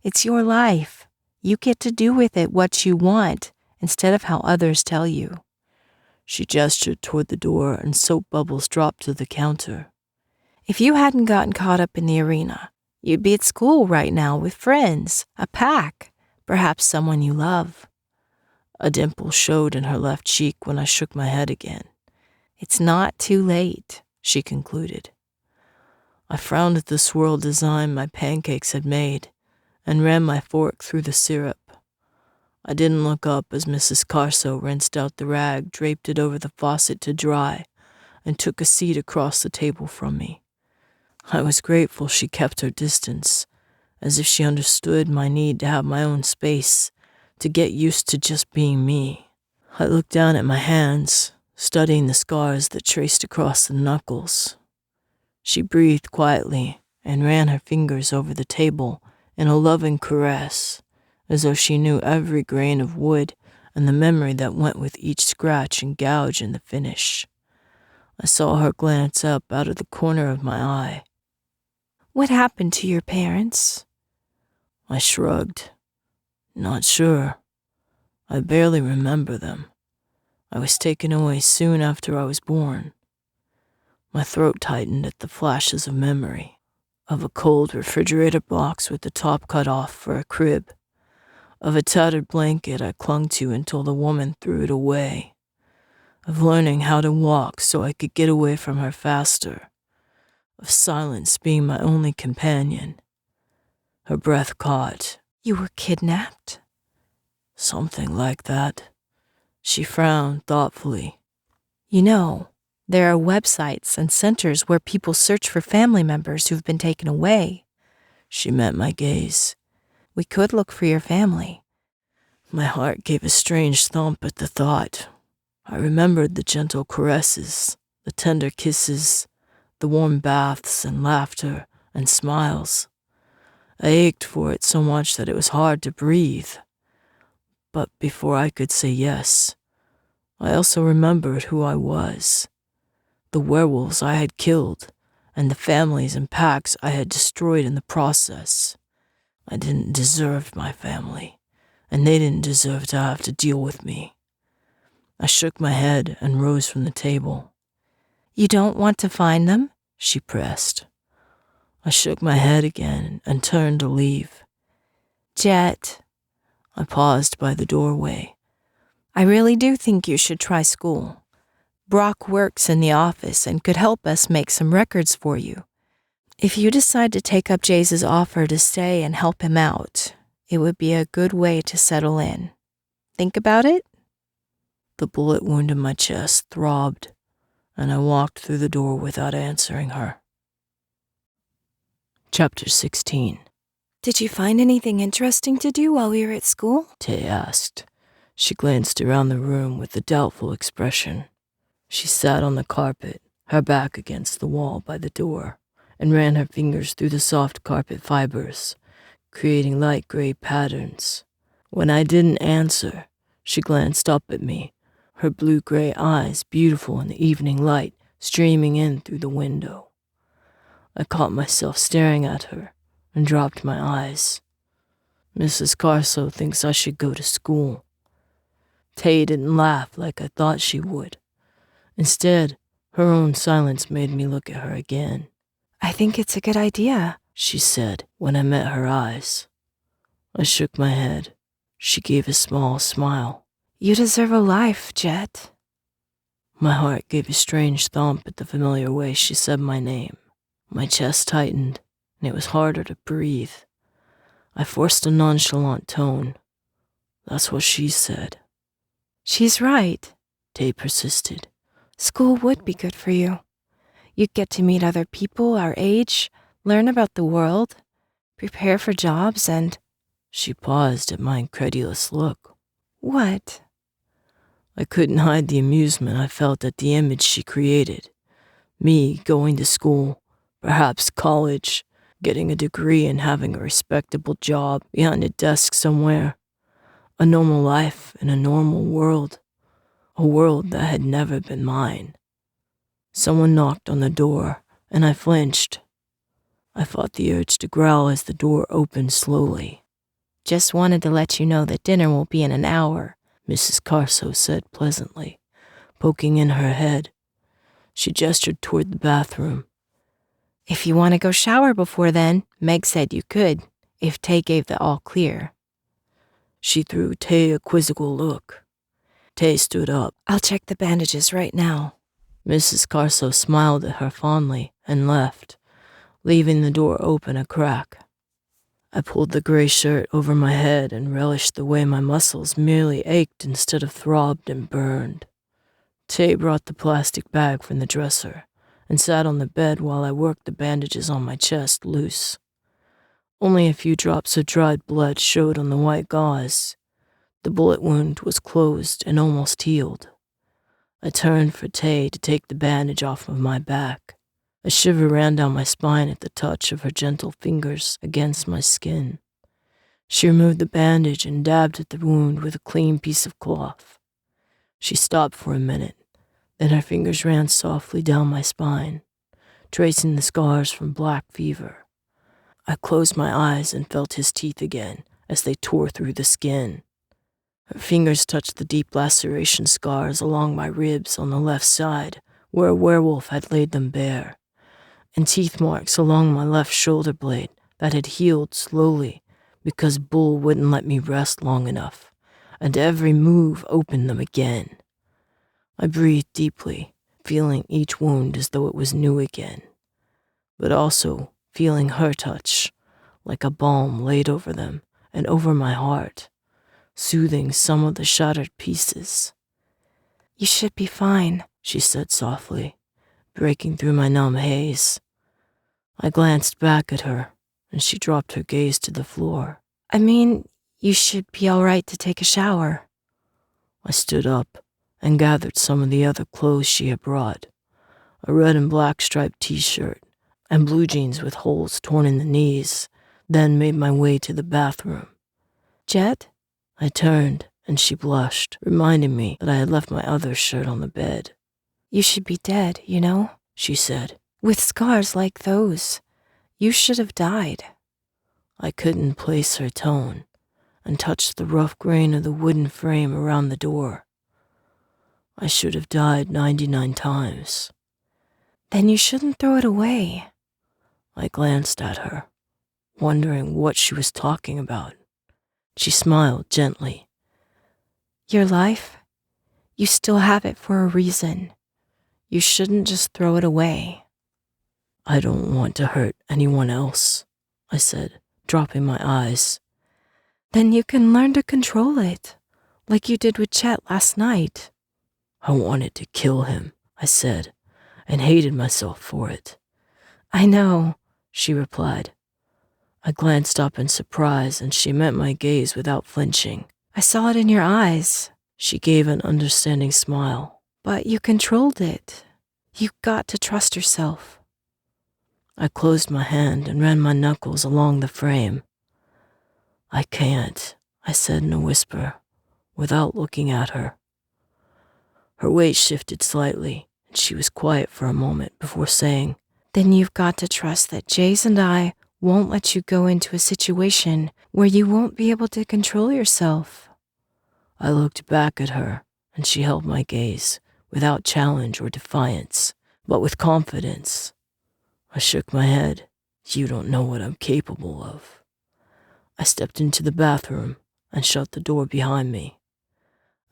"It's your life. You get to do with it what you want instead of how others tell you." She gestured toward the door, and soap bubbles dropped to the counter. If you hadn't gotten caught up in the arena, you'd be at school right now with friends, a pack, perhaps someone you love. A dimple showed in her left cheek when I shook my head again. It's not too late, she concluded. I frowned at the swirl design my pancakes had made and ran my fork through the syrup. I didn't look up as Mrs. Carso rinsed out the rag, draped it over the faucet to dry, and took a seat across the table from me. I was grateful she kept her distance, as if she understood my need to have my own space, to get used to just being me. I looked down at my hands, studying the scars that traced across the knuckles. She breathed quietly and ran her fingers over the table in a loving caress, as though she knew every grain of wood and the memory that went with each scratch and gouge in the finish. I saw her glance up out of the corner of my eye. What happened to your parents? I shrugged. Not sure. I barely remember them. I was taken away soon after I was born. My throat tightened at the flashes of memory, of a cold refrigerator box with the top cut off for a crib, of a tattered blanket I clung to until the woman threw it away, of learning how to walk so I could get away from her faster, of silence being my only companion. Her breath caught. You were kidnapped? Something like that. She frowned thoughtfully. You know, there are websites and centers where people search for family members who've been taken away. She met my gaze. We could look for your family. My heart gave a strange thump at the thought. I remembered the gentle caresses, the tender kisses, the warm baths and laughter and smiles. I ached for it so much that it was hard to breathe. But before I could say yes, I also remembered who I was. The werewolves I had killed, and the families and packs I had destroyed in the process. I didn't deserve my family, and they didn't deserve to have to deal with me. I shook my head and rose from the table. You don't want to find them? She pressed. I shook my head again and turned to leave. Jet. I paused by the doorway. I really do think you should try school. Brock works in the office and could help us make some records for you. If you decide to take up Jaze's offer to stay and help him out, it would be a good way to settle in. Think about it? The bullet wound in my chest throbbed, and I walked through the door without answering her. Chapter 16. Did you find anything interesting to do while we were at school? Tay asked. She glanced around the room with a doubtful expression. She sat on the carpet, her back against the wall by the door, and ran her fingers through the soft carpet fibers, creating light gray patterns. When I didn't answer, she glanced up at me, her blue-gray eyes beautiful in the evening light streaming in through the window. I caught myself staring at her and dropped my eyes. Mrs. Carso thinks I should go to school. Tay didn't laugh like I thought she would. Instead, her own silence made me look at her again. I think it's a good idea, she said when I met her eyes. I shook my head. She gave a small smile. You deserve a life, Jet. My heart gave a strange thump at the familiar way she said my name. My chest tightened, and it was harder to breathe. I forced a nonchalant tone. That's what she said. She's right, Tay persisted. School would be good for you. You'd get to meet other people our age, learn about the world, prepare for jobs, and... She paused at my incredulous look. What? I couldn't hide the amusement I felt at the image she created. Me going to school, perhaps college, getting a degree and having a respectable job behind a desk somewhere. A normal life in a normal world. A world that had never been mine. Someone knocked on the door, and I flinched. I fought the urge to growl as the door opened slowly. Just wanted to let you know that dinner will be in an hour, Mrs. Carso said pleasantly, poking in her head. She gestured toward the bathroom. If you want to go shower before then, Meg said you could, if Tay gave the all clear. She threw Tay a quizzical look. Tay stood up. I'll check the bandages right now. Mrs. Carso smiled at her fondly and left, leaving the door open a crack. I pulled the gray shirt over my head and relished the way my muscles merely ached instead of throbbed and burned. Tay brought the plastic bag from the dresser and sat on the bed while I worked the bandages on my chest loose. Only a few drops of dried blood showed on the white gauze. The bullet wound was closed and almost healed. I turned for Tay to take the bandage off of my back. A shiver ran down my spine at the touch of her gentle fingers against my skin. She removed the bandage and dabbed at the wound with a clean piece of cloth. She stopped for a minute, then her fingers ran softly down my spine, tracing the scars from black fever. I closed my eyes and felt his teeth again as they tore through the skin. Her fingers touched the deep laceration scars along my ribs on the left side, where a werewolf had laid them bare, and teeth marks along my left shoulder blade that had healed slowly because Bull wouldn't let me rest long enough, and every move opened them again. I breathed deeply, feeling each wound as though it was new again, but also feeling her touch, like a balm laid over them and over my heart, soothing some of the shattered pieces. You should be fine, she said softly, breaking through my numb haze. I glanced back at her, and she dropped her gaze to the floor. I mean, you should be all right to take a shower. I stood up and gathered some of the other clothes she had brought, a red and black striped t-shirt and blue jeans with holes torn in the knees, then made my way to the bathroom. Jet? I turned, and she blushed, reminding me that I had left my other shirt on the bed. You should be dead, you know, she said. With scars like those, you should have died. I couldn't place her tone, and touched the rough grain of the wooden frame around the door. I should have died 99 times. Then you shouldn't throw it away. I glanced at her, wondering what she was talking about. She smiled gently. Your life? You still have it for a reason. You shouldn't just throw it away. I don't want to hurt anyone else, I said, dropping my eyes. Then you can learn to control it, like you did with Chet last night. I wanted to kill him, I said, and hated myself for it. I know, she replied. I glanced up in surprise, and she met my gaze without flinching. I saw it in your eyes. She gave an understanding smile. But you controlled it. You got to trust yourself. I closed my hand and ran my knuckles along the frame. I can't, I said in a whisper, without looking at her. Her weight shifted slightly, and she was quiet for a moment before saying, Then you've got to trust that Jaze and I won't let you go into a situation where you won't be able to control yourself. I looked back at her, and she held my gaze, without challenge or defiance, but with confidence. I shook my head. You don't know what I'm capable of. I stepped into the bathroom and shut the door behind me.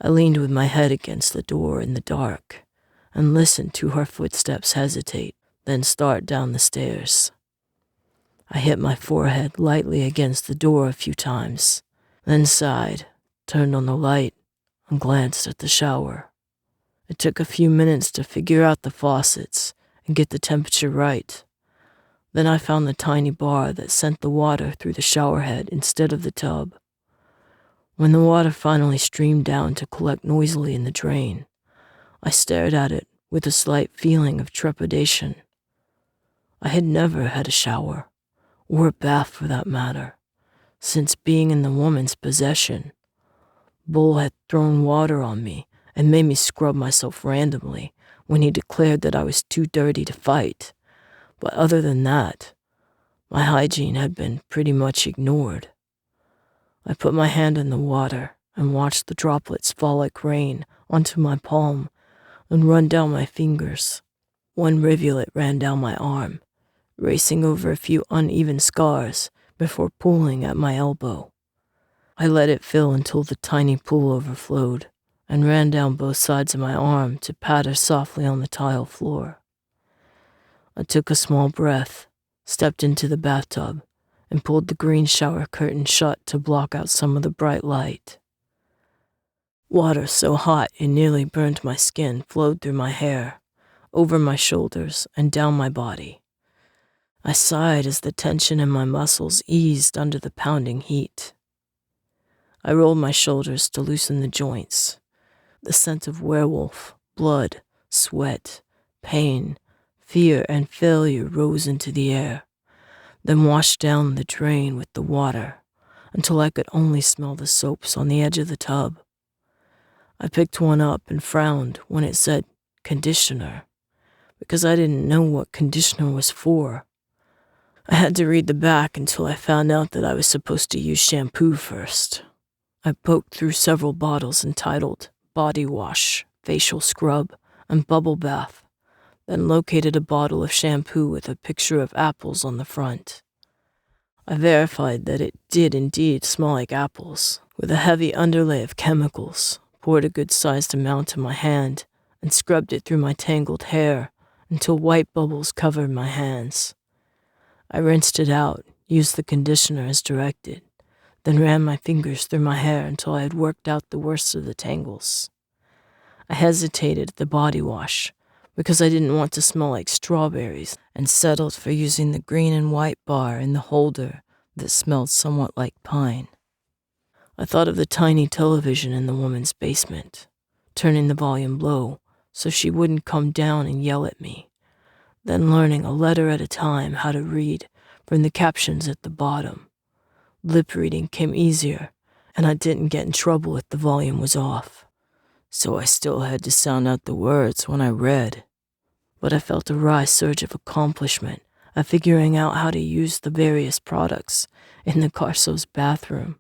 I leaned with my head against the door in the dark and listened to her footsteps hesitate, then start down the stairs. I hit my forehead lightly against the door a few times, then sighed, turned on the light, and glanced at the shower. It took a few minutes to figure out the faucets and get the temperature right. Then I found the tiny bar that sent the water through the shower head instead of the tub. When the water finally streamed down to collect noisily in the drain, I stared at it with a slight feeling of trepidation. I had never had a shower, or a bath for that matter, since being in the woman's possession. Bull had thrown water on me and made me scrub myself randomly when he declared that I was too dirty to fight. But other than that, my hygiene had been pretty much ignored. I put my hand in the water and watched the droplets fall like rain onto my palm and run down my fingers. One rivulet ran down my arm, racing over a few uneven scars before pooling at my elbow. I let it fill until the tiny pool overflowed and ran down both sides of my arm to patter softly on the tile floor. I took a small breath, stepped into the bathtub, and pulled the green shower curtain shut to block out some of the bright light. Water so hot it nearly burned my skin flowed through my hair, over my shoulders, and down my body. I sighed as the tension in my muscles eased under the pounding heat. I rolled my shoulders to loosen the joints. The scent of werewolf, blood, sweat, pain, fear, and failure rose into the air, then washed down the drain with the water until I could only smell the soaps on the edge of the tub. I picked one up and frowned when it said conditioner, because I didn't know what conditioner was for. I had to read the back until I found out that I was supposed to use shampoo first. I poked through several bottles entitled body wash, facial scrub, and bubble bath, then located a bottle of shampoo with a picture of apples on the front. I verified that it did indeed smell like apples, with a heavy underlay of chemicals, poured a good-sized amount in my hand, and scrubbed it through my tangled hair until white bubbles covered my hands. I rinsed it out, used the conditioner as directed, then ran my fingers through my hair until I had worked out the worst of the tangles. I hesitated at the body wash because I didn't want to smell like strawberries and settled for using the green and white bar in the holder that smelled somewhat like pine. I thought of the tiny television in the woman's basement, turning the volume low so she wouldn't come down and yell at me, then learning a letter at a time how to read from the captions at the bottom. Lip reading came easier, and I didn't get in trouble if the volume was off. So I still had to sound out the words when I read. But I felt a wry surge of accomplishment at figuring out how to use the various products in the Carso's bathroom.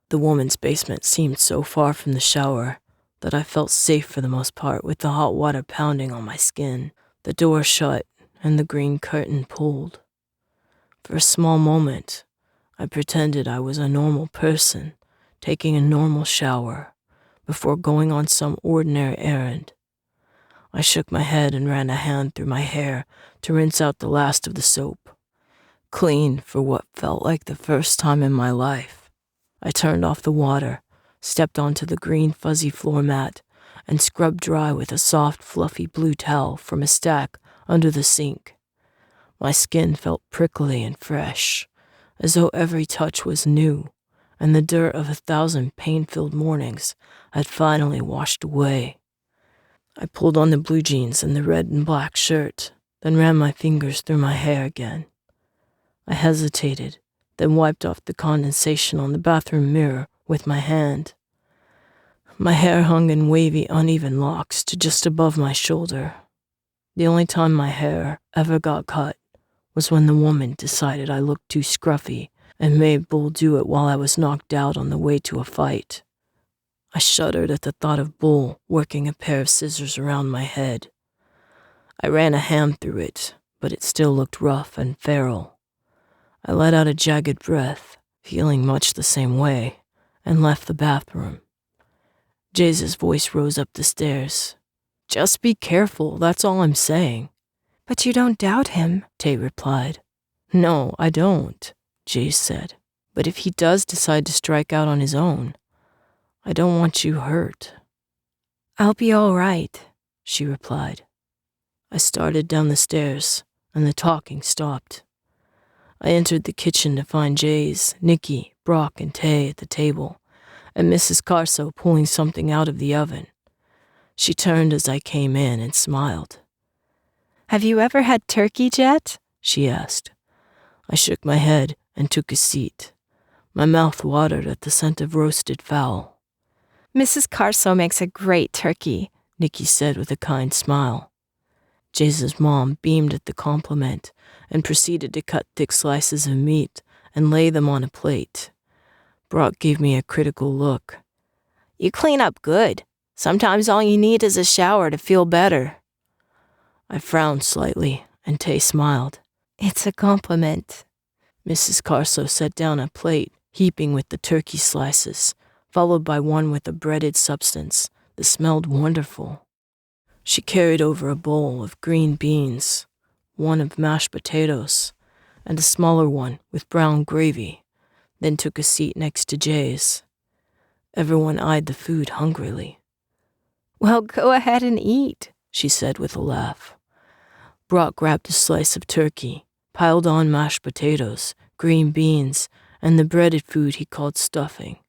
The woman's basement seemed so far from the shower that I felt safe for the most part with the hot water pounding on my skin, the door shut, and the green curtain pulled. For a small moment, I pretended I was a normal person, taking a normal shower, before going on some ordinary errand. I shook my head and ran a hand through my hair to rinse out the last of the soap. Clean for what felt like the first time in my life. I turned off the water, stepped onto the green fuzzy floor mat, and scrubbed dry with a soft, fluffy blue towel from a stack under the sink. My skin felt prickly and fresh, as though every touch was new, and the dirt of 1,000 pain-filled mornings had finally washed away. I pulled on the blue jeans and the red and black shirt, then ran my fingers through my hair again. I hesitated, then wiped off the condensation on the bathroom mirror with my hand. My hair hung in wavy, uneven locks to just above my shoulder. The only time my hair ever got cut was when the woman decided I looked too scruffy and made Bull do it while I was knocked out on the way to a fight. I shuddered at the thought of Bull working a pair of scissors around my head. I ran a hand through it, but it still looked rough and feral. I let out a jagged breath, feeling much the same way, and left the bathroom. Jaze's voice rose up the stairs. "Just be careful, that's all I'm saying." But you don't doubt him, Tay replied. "No, I don't," Jaze said. "But if he does decide to strike out on his own, I don't want you hurt." I'll be all right, she replied. I started down the stairs, and the talking stopped. I entered the kitchen to find Jaze, Nikki, Brock, and Tay at the table, and Mrs. Carso pulling something out of the oven. She turned as I came in and smiled. "Have you ever had turkey, Jet?" she asked. I shook my head and took a seat. My mouth watered at the scent of roasted fowl. "Mrs. Carso makes a great turkey," Nikki said with a kind smile. Jaze's mom beamed at the compliment and proceeded to cut thick slices of meat and lay them on a plate. Brock gave me a critical look. "You clean up good," Sometimes all you need is a shower to feel better. I frowned slightly, and Tay smiled. It's a compliment. Mrs. Carso set down a plate, heaping with the turkey slices, followed by one with a breaded substance that smelled wonderful. She carried over a bowl of green beans, one of mashed potatoes, and a smaller one with brown gravy, then took a seat next to Jaze. Everyone eyed the food hungrily. Well, go ahead and eat, she said with a laugh. Brock grabbed a slice of turkey, piled on mashed potatoes, green beans, and the breaded food he called stuffing,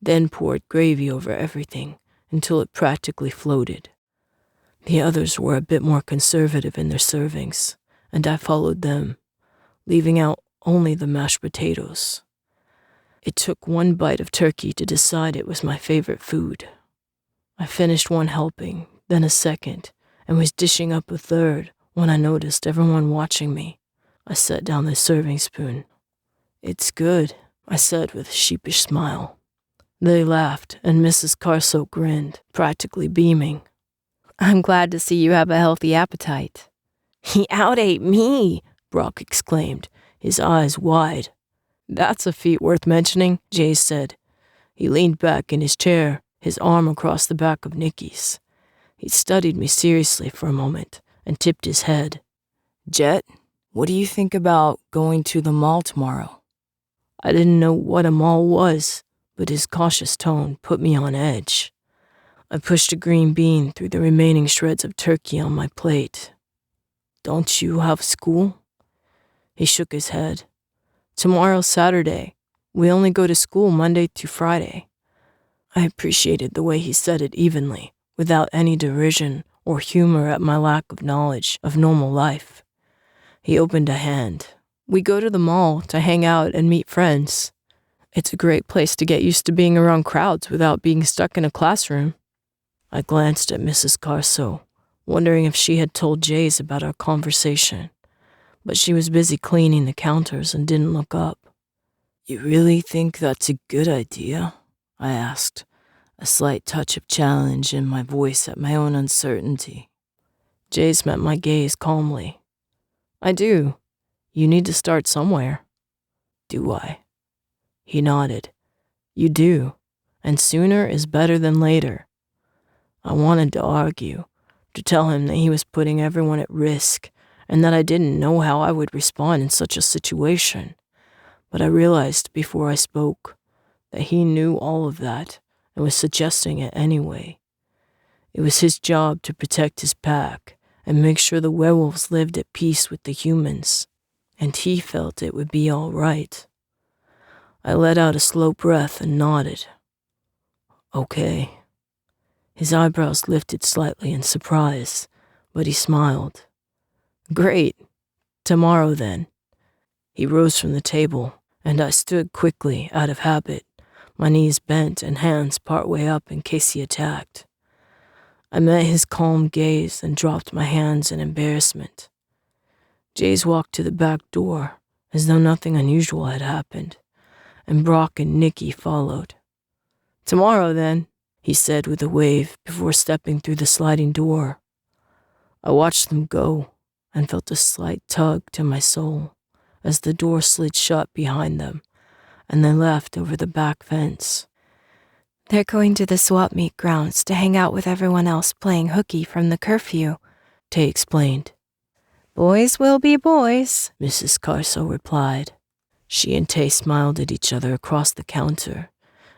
then poured gravy over everything until it practically floated. The others were a bit more conservative in their servings, and I followed them, leaving out only the mashed potatoes. It took one bite of turkey to decide it was my favorite food. I finished one helping, then a second, and was dishing up a third when I noticed everyone watching me. I set down the serving spoon. It's good, I said with a sheepish smile. They laughed, and Mrs. Carso grinned, practically beaming. I'm glad to see you have a healthy appetite. He out-ate me, Brock exclaimed, his eyes wide. That's a feat worth mentioning, Jaze said. He leaned back in his chair, his arm across the back of Nikki's. He studied me seriously for a moment and tipped his head. Jet, what do you think about going to the mall tomorrow? I didn't know what a mall was, but his cautious tone put me on edge. I pushed a green bean through the remaining shreds of turkey on my plate. Don't you have school? He shook his head. Tomorrow's Saturday. We only go to school Monday through Friday. I appreciated the way he said it evenly, without any derision or humor at my lack of knowledge of normal life. He opened a hand. We go to the mall to hang out and meet friends. It's a great place to get used to being around crowds without being stuck in a classroom. I glanced at Mrs. Carso, wondering if she had told Jaze about our conversation, but she was busy cleaning the counters and didn't look up. You really think that's a good idea? I asked, a slight touch of challenge in my voice at my own uncertainty. Jaze met my gaze calmly. I do. You need to start somewhere. Do I? He nodded. You do, and sooner is better than later. I wanted to argue, to tell him that he was putting everyone at risk, and that I didn't know how I would respond in such a situation. But I realized before I spoke that he knew all of that and was suggesting it anyway. It was his job to protect his pack and make sure the werewolves lived at peace with the humans, and he felt it would be all right. I let out a slow breath and nodded. Okay. His eyebrows lifted slightly in surprise, but he smiled. Great. Tomorrow, then. He rose from the table, and I stood quickly, out of habit, my knees bent and hands partway up in case he attacked. I met his calm gaze and dropped my hands in embarrassment. Jaze walked to the back door, as though nothing unusual had happened, and Brock and Nikki followed. Tomorrow, then, he said with a wave before stepping through the sliding door. I watched them go and felt a slight tug to my soul as the door slid shut behind them and they left over the back fence. They're going to the swap meet grounds to hang out with everyone else playing hooky from the curfew, Tay explained. Boys will be boys, Mrs. Carso replied. She and Tay smiled at each other across the counter,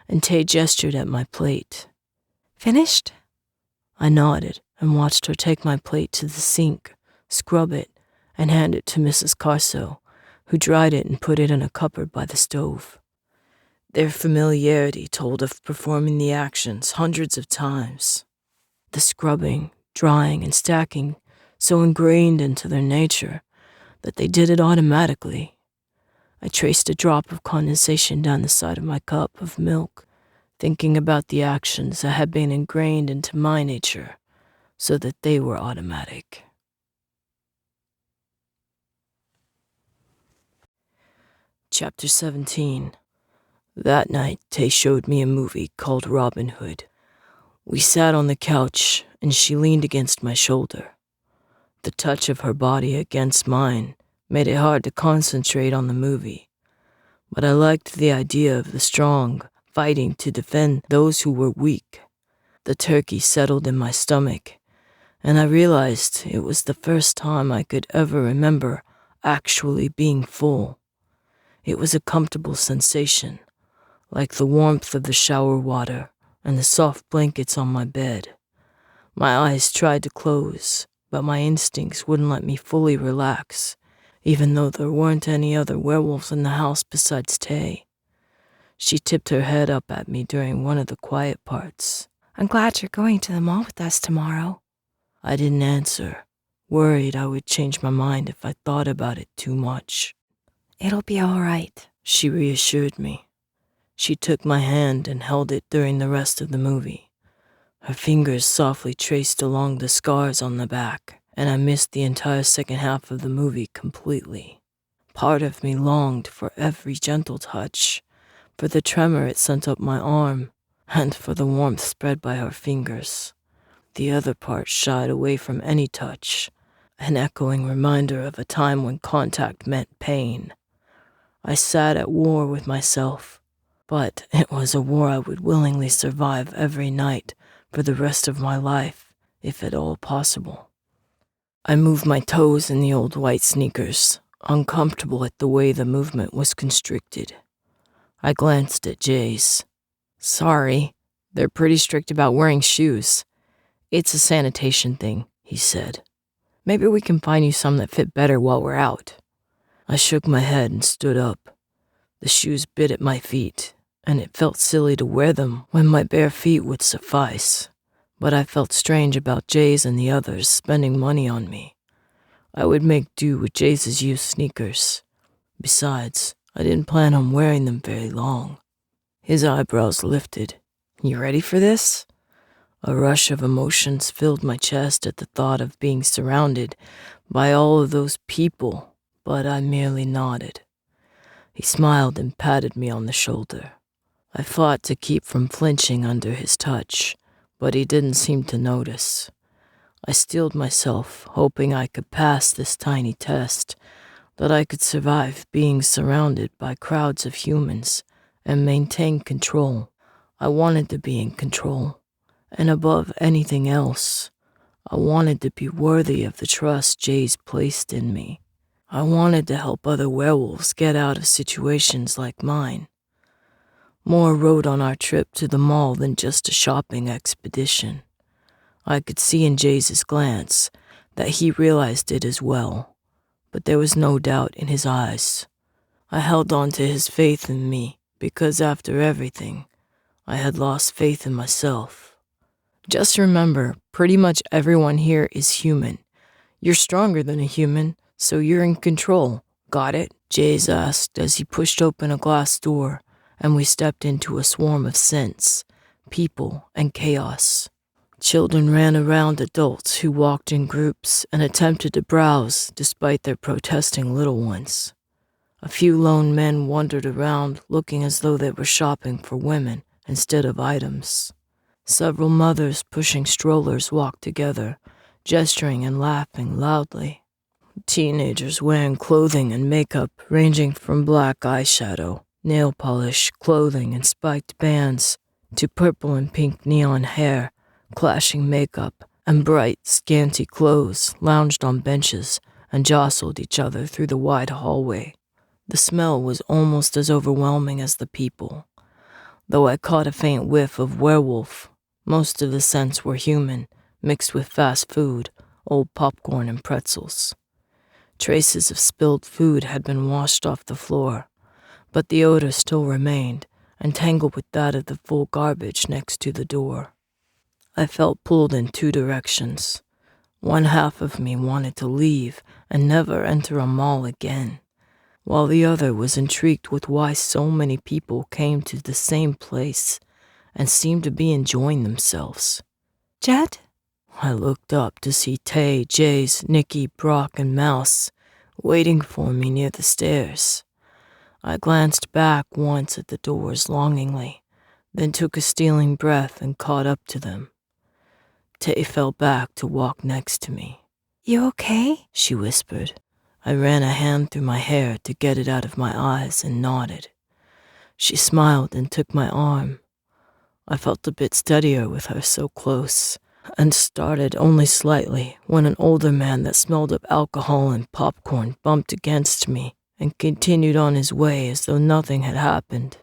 and Tay gestured at my plate. Finished? I nodded and watched her take my plate to the sink, scrub it, and hand it to Mrs. Carso, who dried it and put it in a cupboard by the stove. Their familiarity told of performing the actions hundreds of times. The scrubbing, drying, and stacking so ingrained into their nature that they did it automatically. I traced a drop of condensation down the side of my cup of milk, thinking about the actions that had been ingrained into my nature so that they were automatic. Chapter 17. That night, Tay showed me a movie called Robin Hood. We sat on the couch, and she leaned against my shoulder. The touch of her body against mine made it hard to concentrate on the movie, but I liked the idea of the strong fighting to defend those who were weak. The turkey settled in my stomach, and I realized it was the first time I could ever remember actually being full. It was a comfortable sensation, like the warmth of the shower water and the soft blankets on my bed. My eyes tried to close, but my instincts wouldn't let me fully relax, even though there weren't any other werewolves in the house besides Tay. She tipped her head up at me during one of the quiet parts. I'm glad you're going to the mall with us tomorrow. I didn't answer, worried I would change my mind if I thought about it too much. It'll be all right, she reassured me. She took my hand and held it during the rest of the movie. Her fingers softly traced along the scars on the back, and I missed the entire second half of the movie completely. Part of me longed for every gentle touch, for the tremor it sent up my arm, and for the warmth spread by her fingers. The other part shied away from any touch, an echoing reminder of a time when contact meant pain. I sat at war with myself, but it was a war I would willingly survive every night for the rest of my life, if at all possible. I moved my toes in the old white sneakers, uncomfortable at the way the movement was constricted. I glanced at Jaze. Sorry, they're pretty strict about wearing shoes. It's a sanitation thing, he said. Maybe we can find you some that fit better while we're out. I shook my head and stood up. The shoes bit at my feet, and it felt silly to wear them when my bare feet would suffice. But I felt strange about Jaze and the others spending money on me. I would make do with Jaze's used sneakers. Besides, I didn't plan on wearing them very long. His eyebrows lifted. You ready for this? A rush of emotions filled my chest at the thought of being surrounded by all of those people, but I merely nodded. He smiled and patted me on the shoulder. I fought to keep from flinching under his touch, but he didn't seem to notice. I steeled myself, hoping I could pass this tiny test, that I could survive being surrounded by crowds of humans and maintain control. I wanted to be in control, and above anything else, I wanted to be worthy of the trust Jaze placed in me. I wanted to help other werewolves get out of situations like mine. More rode on our trip to the mall than just a shopping expedition. I could see in Jaze's glance that he realized it as well, but there was no doubt in his eyes. I held on to his faith in me because after everything, I had lost faith in myself. Just remember, pretty much everyone here is human. You're stronger than a human, so you're in control. Got it? Jaze asked as he pushed open a glass door, and we stepped into a swarm of scents, people, and chaos. Children ran around adults who walked in groups and attempted to browse despite their protesting little ones. A few lone men wandered around looking as though they were shopping for women instead of items. Several mothers pushing strollers walked together, gesturing and laughing loudly. Teenagers wearing clothing and makeup ranging from black eyeshadow, nail polish, clothing, and spiked bands to purple and pink neon hair, clashing makeup, and bright, scanty clothes lounged on benches and jostled each other through the wide hallway. The smell was almost as overwhelming as the people. Though I caught a faint whiff of werewolf, most of the scents were human, mixed with fast food, old popcorn, and pretzels. Traces of spilled food had been washed off the floor, but the odor still remained, entangled with that of the full garbage next to the door. I felt pulled in two directions. One half of me wanted to leave and never enter a mall again, while the other was intrigued with why so many people came to the same place and seemed to be enjoying themselves. Jet? I looked up to see Tay, Jaze, Nikki, Brock, and Mouse waiting for me near the stairs. I glanced back once at the doors longingly, then took a stealing breath and caught up to them. Tay fell back to walk next to me. You okay? She whispered. I ran a hand through my hair to get it out of my eyes and nodded. She smiled and took my arm. I felt a bit steadier with her so close, and started only slightly when an older man that smelled of alcohol and popcorn bumped against me and continued on his way as though nothing had happened.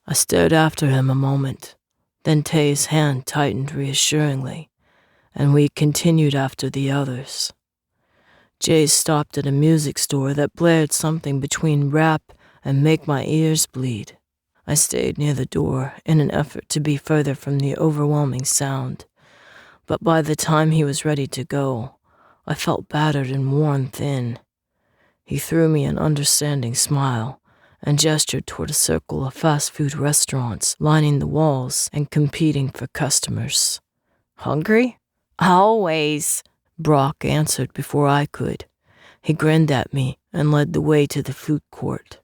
I stared after him a moment, then Tay's hand tightened reassuringly, and we continued after the others. Jaze stopped at a music store that blared something between rap and make my ears bleed. I stayed near the door in an effort to be further from the overwhelming sound, but by the time he was ready to go, I felt battered and worn thin. He threw me an understanding smile and gestured toward a circle of fast food restaurants lining the walls and competing for customers. Hungry? Always, Brock answered before I could. He grinned at me and led the way to the food court.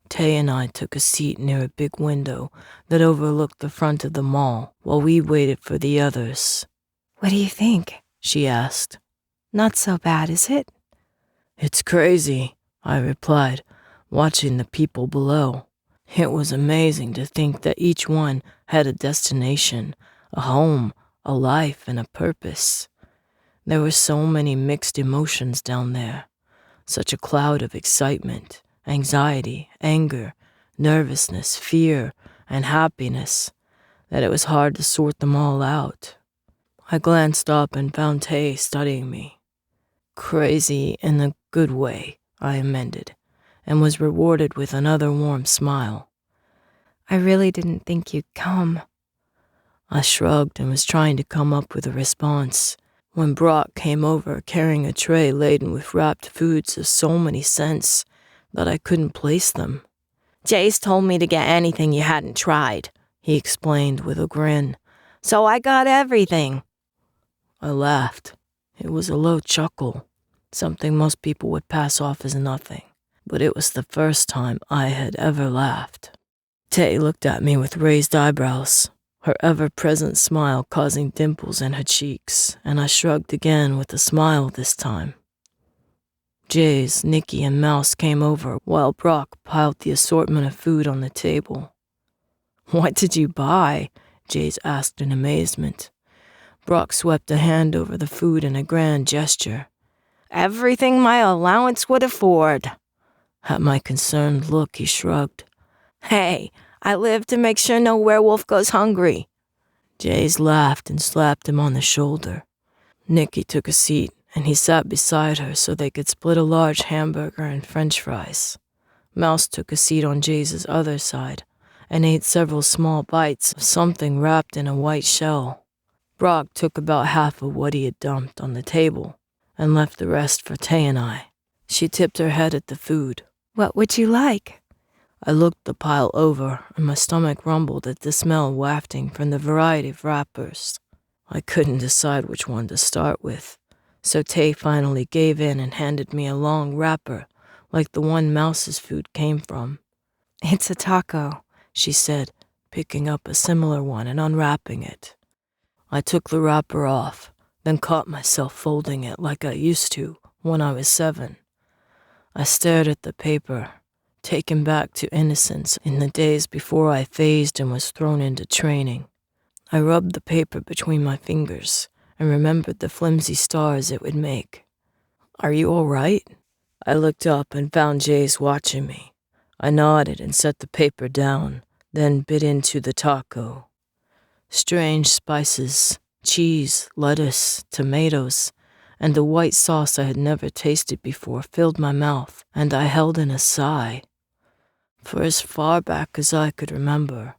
Tay and I took a seat near a big window that overlooked the front of the mall while we waited for the others. What do you think? She asked. Not so bad, is it? It's crazy, I replied, watching the people below. It was amazing to think that each one had a destination, a home, a life, and a purpose. There were so many mixed emotions down there, such a cloud of excitement, anxiety, anger, nervousness, fear, and happiness, that it was hard to sort them all out. I glanced up and found Tay studying me. Crazy in a good way, I amended, and was rewarded with another warm smile. I really didn't think you'd come. I shrugged and was trying to come up with a response when Brock came over carrying a tray laden with wrapped foods of so many scents that I couldn't place them. Jaze told me to get anything you hadn't tried, he explained with a grin. So I got everything. I laughed. It was a low chuckle, something most people would pass off as nothing, but it was the first time I had ever laughed. Tay looked at me with raised eyebrows, her ever-present smile causing dimples in her cheeks, and I shrugged again with a smile this time. Jaze, Nikki, and Mouse came over while Brock piled the assortment of food on the table. What did you buy? Jaze asked in amazement. Brock swept a hand over the food in a grand gesture. Everything my allowance would afford. At my concerned look, he shrugged. Hey, I live to make sure no werewolf goes hungry. Jaze laughed and slapped him on the shoulder. Nikki took a seat, and he sat beside her so they could split a large hamburger and french fries. Mouse took a seat on Jaze's other side and ate several small bites of something wrapped in a white shell. Brock took about half of what he had dumped on the table and left the rest for Tay and I. She tipped her head at the food. What would you like? I looked the pile over, and my stomach rumbled at the smell wafting from the variety of wrappers. I couldn't decide which one to start with, so Tay finally gave in and handed me a long wrapper, like the one Mouse's food came from. It's a taco, she said, picking up a similar one and unwrapping it. I took the wrapper off, then caught myself folding it like I used to when I was 7. I stared at the paper, taken back to innocence in the days before I phased and was thrown into training. I rubbed the paper between my fingers and remembered the flimsy stars it would make. Are you all right? I looked up and found Jaze watching me. I nodded and set the paper down, then bit into the taco. Strange spices, cheese, lettuce, tomatoes, and a white sauce I had never tasted before filled my mouth, and I held in a sigh. For as far back as I could remember,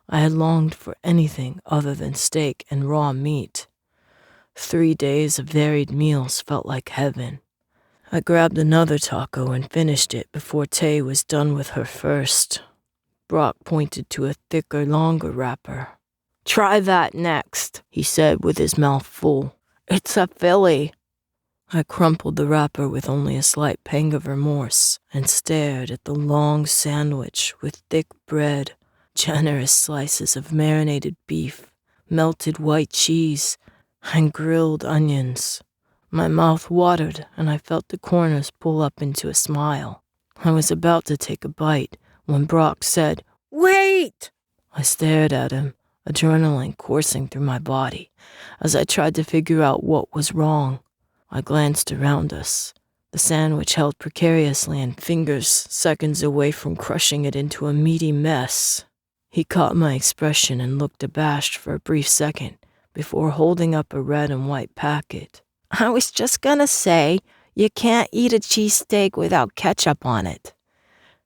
I had longed for anything other than steak and raw meat. 3 days of varied meals felt like heaven. I grabbed another taco and finished it before Tay was done with her first. Brock pointed to a thicker, longer wrapper. Try that next, he said with his mouth full. It's a Philly. I crumpled the wrapper with only a slight pang of remorse and stared at the long sandwich with thick bread, generous slices of marinated beef, melted white cheese, and grilled onions. My mouth watered, and I felt the corners pull up into a smile. I was about to take a bite when Brock said, "Wait!" I stared at him, adrenaline coursing through my body, as I tried to figure out what was wrong. I glanced around us, the sandwich held precariously in fingers seconds away from crushing it into a meaty mess. He caught my expression and looked abashed for a brief second before holding up a red and white packet. "I was just gonna say, you can't eat a cheesesteak without ketchup on it."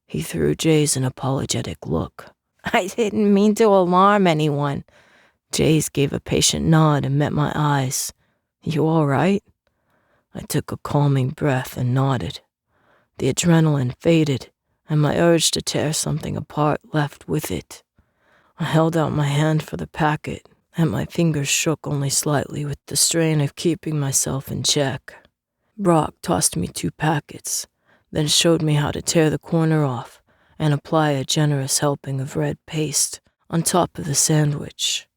He threw Jaze an apologetic look. "I didn't mean to alarm anyone." Jaze gave a patient nod and met my eyes. "You all right?" I took a calming breath and nodded. The adrenaline faded, and my urge to tear something apart left with it. I held out my hand for the packet, and my fingers shook only slightly with the strain of keeping myself in check. Brock tossed me 2 packets, then showed me how to tear the corner off and apply a generous helping of red paste on top of the sandwich.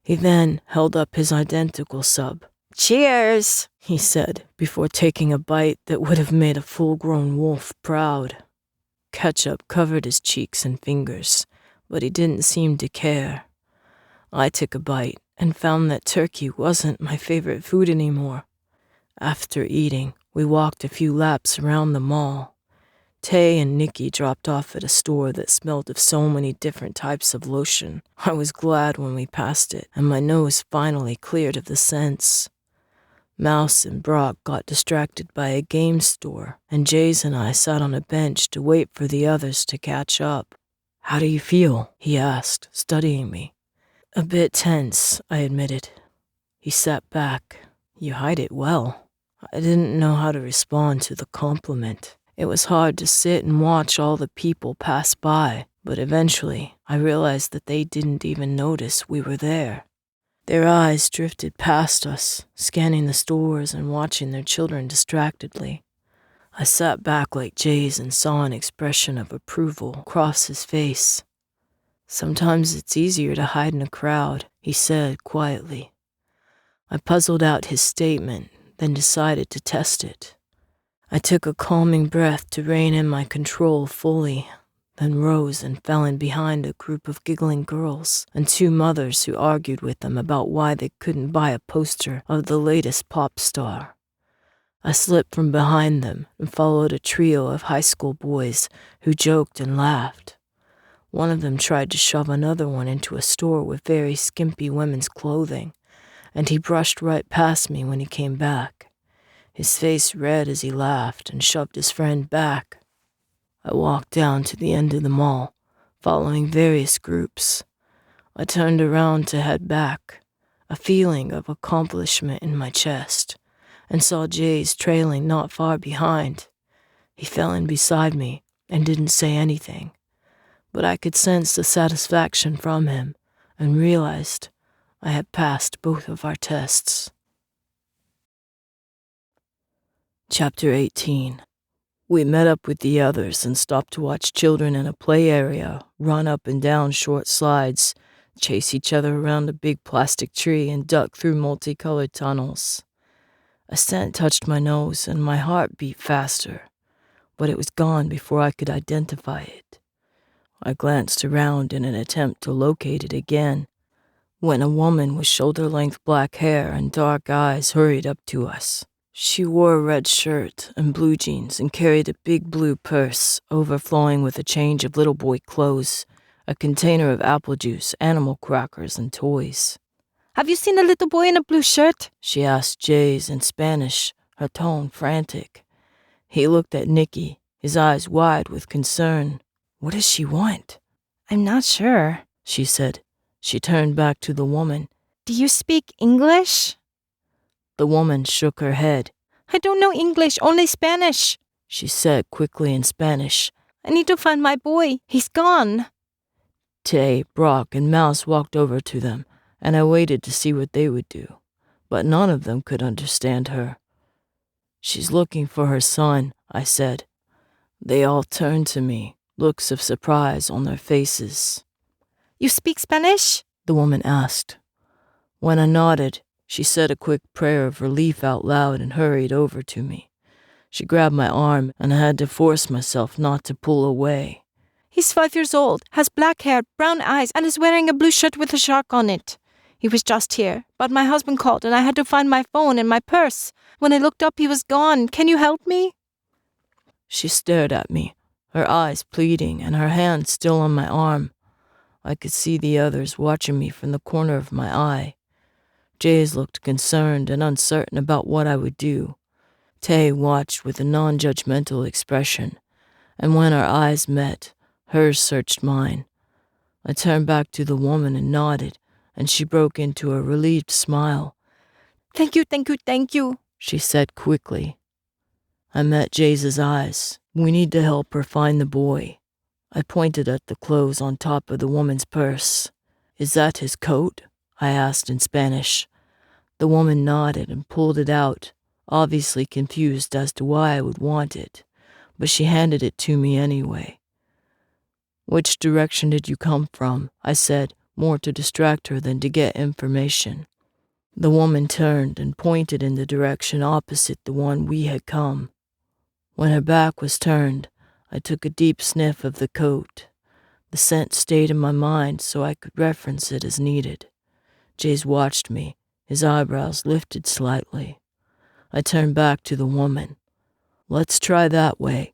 He then held up his identical sub. "Cheers," he said, before taking a bite that would have made a full-grown wolf proud. Ketchup covered his cheeks and fingers, but he didn't seem to care. I took a bite and found that turkey wasn't my favorite food anymore. After eating, we walked a few laps around the mall. Tay and Nikki dropped off at a store that smelled of so many different types of lotion. I was glad when we passed it, and my nose finally cleared of the scents. Mouse and Brock got distracted by a game store, and Jaze and I sat on a bench to wait for the others to catch up. "How do you feel?" he asked, studying me. "A bit tense," I admitted. He sat back. "You hide it well." I didn't know how to respond to the compliment. It was hard to sit and watch all the people pass by, but eventually I realized that they didn't even notice we were there. Their eyes drifted past us, scanning the stores and watching their children distractedly. I sat back like Jaze and saw an expression of approval cross his face. "Sometimes it's easier to hide in a crowd," he said quietly. I puzzled out his statement, then decided to test it. I took a calming breath to rein in my control fully, then rose and fell in behind a group of giggling girls and 2 mothers who argued with them about why they couldn't buy a poster of the latest pop star. I slipped from behind them and followed a trio of high school boys who joked and laughed. One of them tried to shove another one into a store with very skimpy women's clothing, and he brushed right past me when he came back, his face red as he laughed and shoved his friend back. I walked down to the end of the mall, following various groups. I turned around to head back, a feeling of accomplishment in my chest, and saw Jaze trailing not far behind. He fell in beside me and didn't say anything, but I could sense the satisfaction from him and realized I had passed both of our tests. Chapter 18. We met up with the others and stopped to watch children in a play area run up and down short slides, chase each other around a big plastic tree, and duck through multicolored tunnels. A scent touched my nose and my heart beat faster, but it was gone before I could identify it. I glanced around in an attempt to locate it again, when a woman with shoulder-length black hair and dark eyes hurried up to us. She wore a red shirt and blue jeans and carried a big blue purse overflowing with a change of little boy clothes, a container of apple juice, animal crackers, and toys. "Have you seen a little boy in a blue shirt?" she asked Jaze in Spanish, her tone frantic. He looked at Nikki, his eyes wide with concern. "What does she want?" "I'm not sure," she said. She turned back to the woman. "Do you speak English?" The woman shook her head. "I don't know English, only Spanish," she said quickly in Spanish. "I need to find my boy. He's gone." Tay, Brock, and Mouse walked over to them, and I waited to see what they would do, but none of them could understand her. "She's looking for her son," I said. They all turned to me, looks of surprise on their faces. "You speak Spanish?" the woman asked. When I nodded, She said a quick prayer of relief out loud and hurried over to me. She grabbed my arm, and I had to force myself not to pull away. He's 5 years old, has black hair, brown eyes, and is wearing a blue shirt with a shark on it. He was just here, but my husband called and I had to find my phone and my purse. When I looked up, he was gone. Can you help me? She stared at me, her eyes pleading and her hand still on my arm. I could see the others watching me from the corner of my eye. Jaze looked concerned and uncertain about what I would do. Tay watched with a non-judgmental expression, and when our eyes met, hers searched mine. I turned back to the woman and nodded, and she broke into a relieved smile. Thank you, thank you, thank you, she said quickly. I met Jaze's eyes. We need to help her find the boy. I pointed at the clothes on top of the woman's purse. Is that his coat? I asked in Spanish. The woman nodded and pulled it out, obviously confused as to why I would want it, but she handed it to me anyway. Which direction did you come from? I said, more to distract her than to get information. The woman turned and pointed in the direction opposite the one we had come. When her back was turned, I took a deep sniff of the coat. The scent stayed in my mind so I could reference it as needed. Jaze watched me, his eyebrows lifted slightly. I turned back to the woman. Let's try that way.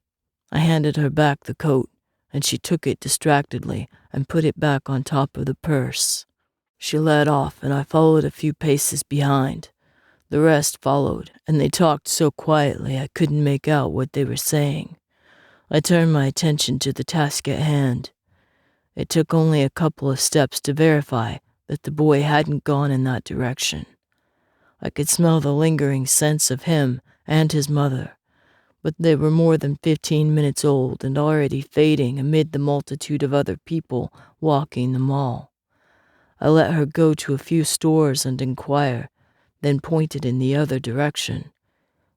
I handed her back the coat, and she took it distractedly and put it back on top of the purse. She led off, and I followed a few paces behind. The rest followed, and they talked so quietly I couldn't make out what they were saying. I turned my attention to the task at hand. It took only a couple of steps to verify that the boy hadn't gone in that direction. I could smell the lingering sense of him and his mother, but they were more than 15 minutes old and already fading amid the multitude of other people walking the mall. I let her go to a few stores and inquire, then pointed in the other direction.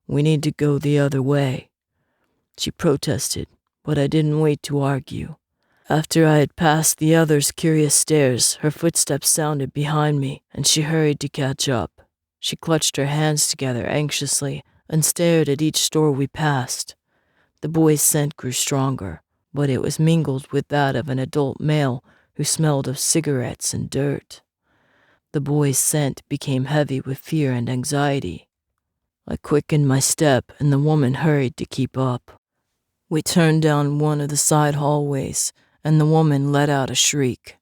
We need to go the other way. She protested, but I didn't wait to argue. After I had passed the others' curious stares, her footsteps sounded behind me, and she hurried to catch up. She clutched her hands together anxiously and stared at each store we passed. The boy's scent grew stronger, but it was mingled with that of an adult male who smelled of cigarettes and dirt. The boy's scent became heavy with fear and anxiety. I quickened my step, and the woman hurried to keep up. We turned down one of the side hallways, and the woman let out a shriek.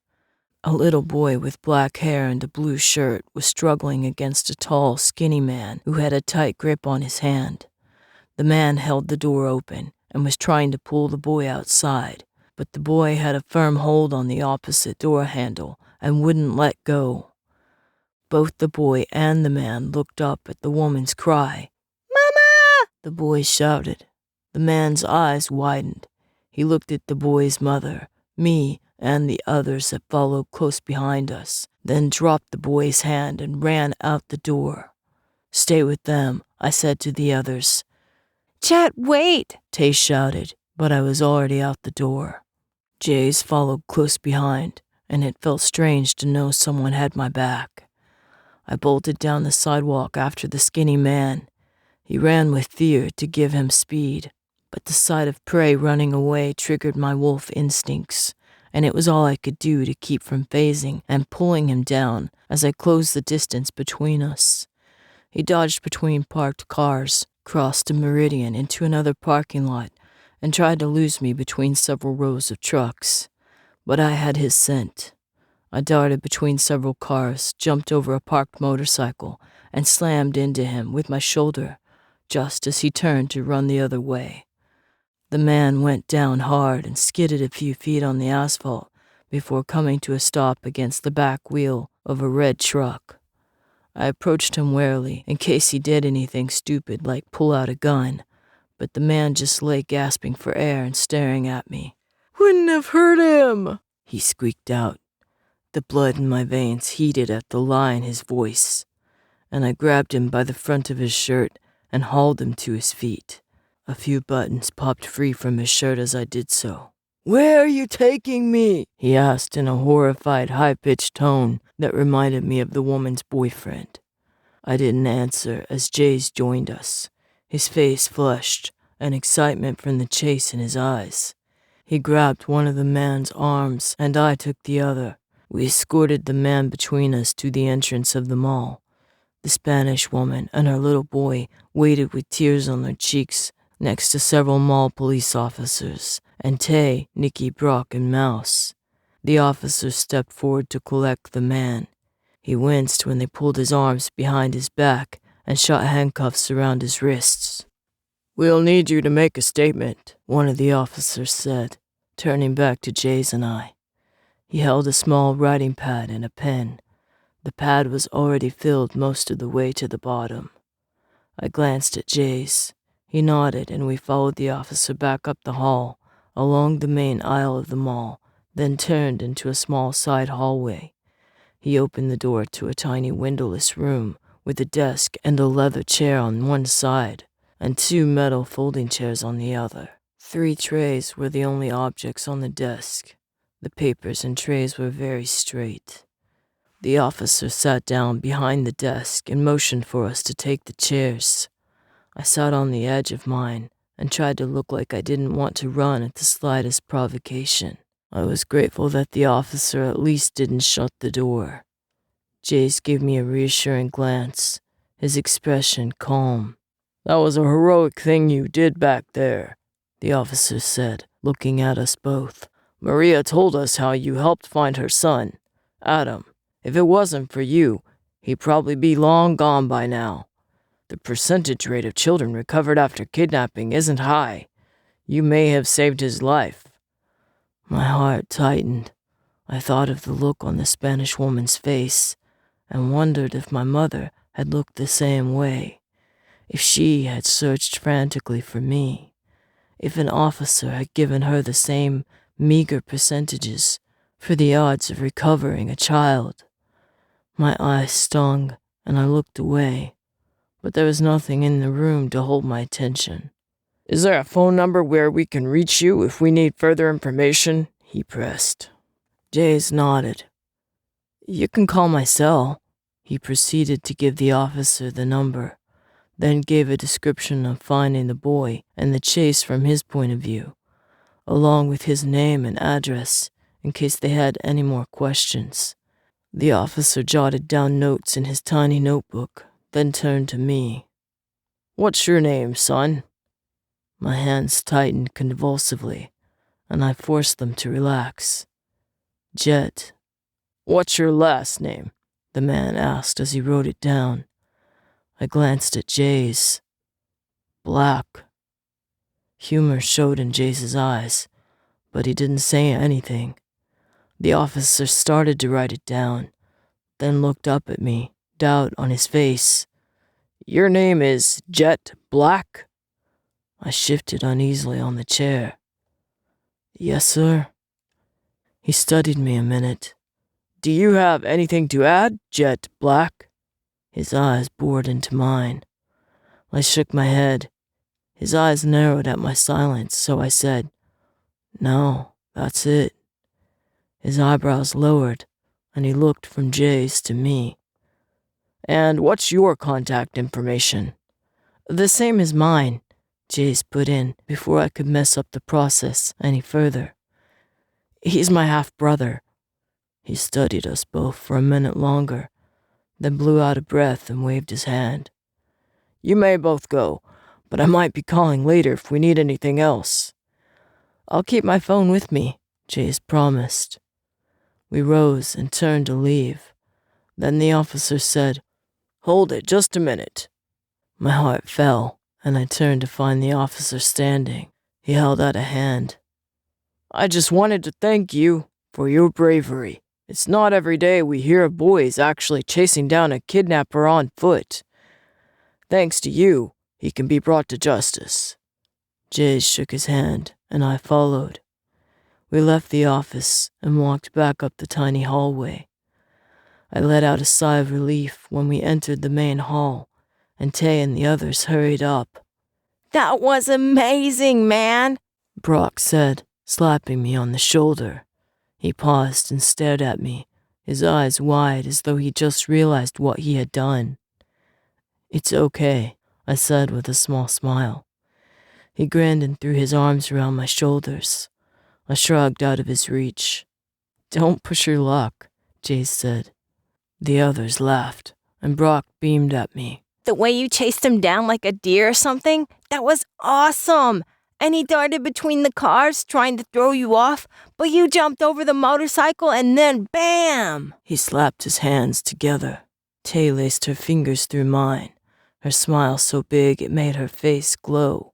A little boy with black hair and a blue shirt was struggling against a tall, skinny man who had a tight grip on his hand. The man held the door open and was trying to pull the boy outside, but the boy had a firm hold on the opposite door handle and wouldn't let go. Both the boy and the man looked up at the woman's cry. "Mama!" the boy shouted. The man's eyes widened. He looked at the boy's mother, me, and the others that followed close behind us, then dropped the boy's hand and ran out the door. "Stay with them," I said to the others. "Chet, wait!" Tay shouted, but I was already out the door. Jaze followed close behind, and it felt strange to know someone had my back. I bolted down the sidewalk after the skinny man. He ran with fear to give him speed, but the sight of prey running away triggered my wolf instincts, and it was all I could do to keep from phasing and pulling him down as I closed the distance between us. He dodged between parked cars, crossed a meridian into another parking lot, and tried to lose me between several rows of trucks. But I had his scent. I darted between several cars, jumped over a parked motorcycle, and slammed into him with my shoulder, just as he turned to run the other way. The man went down hard and skidded a few feet on the asphalt before coming to a stop against the back wheel of a red truck. I approached him warily in case he did anything stupid like pull out a gun, but the man just lay gasping for air and staring at me. "Wouldn't have hurt him," he squeaked out. The blood in my veins heated at the lie in his voice, and I grabbed him by the front of his shirt and hauled him to his feet. A few buttons popped free from his shirt as I did so. "Where are you taking me?" he asked in a horrified, high-pitched tone that reminded me of the woman's boyfriend. I didn't answer as Jaze joined us, his face flushed and excitement from the chase in his eyes. He grabbed one of the man's arms and I took the other. We escorted the man between us to the entrance of the mall. The Spanish woman and her little boy waited with tears on their cheeks next to several mall police officers, and Tay, Nikki, Brock, and Mouse. The officers stepped forward to collect the man. He winced when they pulled his arms behind his back and shot handcuffs around his wrists. "We'll need you to make a statement," one of the officers said, turning back to Jaze and I. He held a small writing pad and a pen. The pad was already filled most of the way to the bottom. I glanced at Jaze. He nodded and we followed the officer back up the hall, along the main aisle of the mall, then turned into a small side hallway. He opened the door to a tiny windowless room with a desk and a leather chair on one side, and 2 metal folding chairs on the other. 3 trays were the only objects on the desk. The papers and trays were very straight. The officer sat down behind the desk and motioned for us to take the chairs. I sat on the edge of mine and tried to look like I didn't want to run at the slightest provocation. I was grateful that the officer at least didn't shut the door. Jaze gave me a reassuring glance, his expression calm. "That was a heroic thing you did back there," the officer said, looking at us both. "Maria told us how you helped find her son, Adam. If it wasn't for you, he'd probably be long gone by now. The percentage rate of children recovered after kidnapping isn't high. You may have saved his life." My heart tightened. I thought of the look on the Spanish woman's face and wondered if my mother had looked the same way, if she had searched frantically for me, if an officer had given her the same meager percentages for the odds of recovering a child. My eyes stung, and I looked away, but there was nothing in the room to hold my attention. "Is there a phone number where we can reach you if we need further information?" he pressed. Jaze nodded. "You can call my cell." He proceeded to give the officer the number, then gave a description of finding the boy and the chase from his point of view, along with his name and address in case they had any more questions. The officer jotted down notes in his tiny notebook, then turned to me. "What's your name, son?" My hands tightened convulsively, and I forced them to relax. "Jet." "What's your last name?" the man asked as he wrote it down. I glanced at Jaze. "Black." Humor showed in Jaze's eyes, but he didn't say anything. The officer started to write it down, then looked up at me, doubt on his face. "Your name is Jet Black?" I shifted uneasily on the chair. "Yes, sir." He studied me a minute. "Do you have anything to add, Jet Black?" His eyes bored into mine. I shook my head. His eyes narrowed at my silence, so I said, "No, that's it." His eyebrows lowered, and he looked from Jaze to me. "And what's your contact information?" "The same as mine," Jaze put in before I could mess up the process any further. "He's my half-brother." He studied us both for a minute longer, then blew out a breath and waved his hand. "You may both go, but I might be calling later if we need anything else." "I'll keep my phone with me," Jaze promised. We rose and turned to leave. Then the officer said, "Hold it just a minute." My heart fell, and I turned to find the officer standing. He held out a hand. "I just wanted to thank you for your bravery. It's not every day we hear of boys actually chasing down a kidnapper on foot. Thanks to you, he can be brought to justice." Jaze shook his hand, and I followed. We left the office and walked back up the tiny hallway. I let out a sigh of relief when we entered the main hall, and Tay and the others hurried up. "That was amazing, man," Brock said, slapping me on the shoulder. He paused and stared at me, his eyes wide as though he just realized what he had done. It's okay, I said with a small smile. He grinned and threw his arms around my shoulders. I shrugged out of his reach. Don't push your luck, Jaze said. The others laughed, and Brock beamed at me. The way you chased him down like a deer or something, that was awesome. And he darted between the cars trying to throw you off, but you jumped over the motorcycle and then bam! He slapped his hands together. Tay laced her fingers through mine, her smile so big it made her face glow.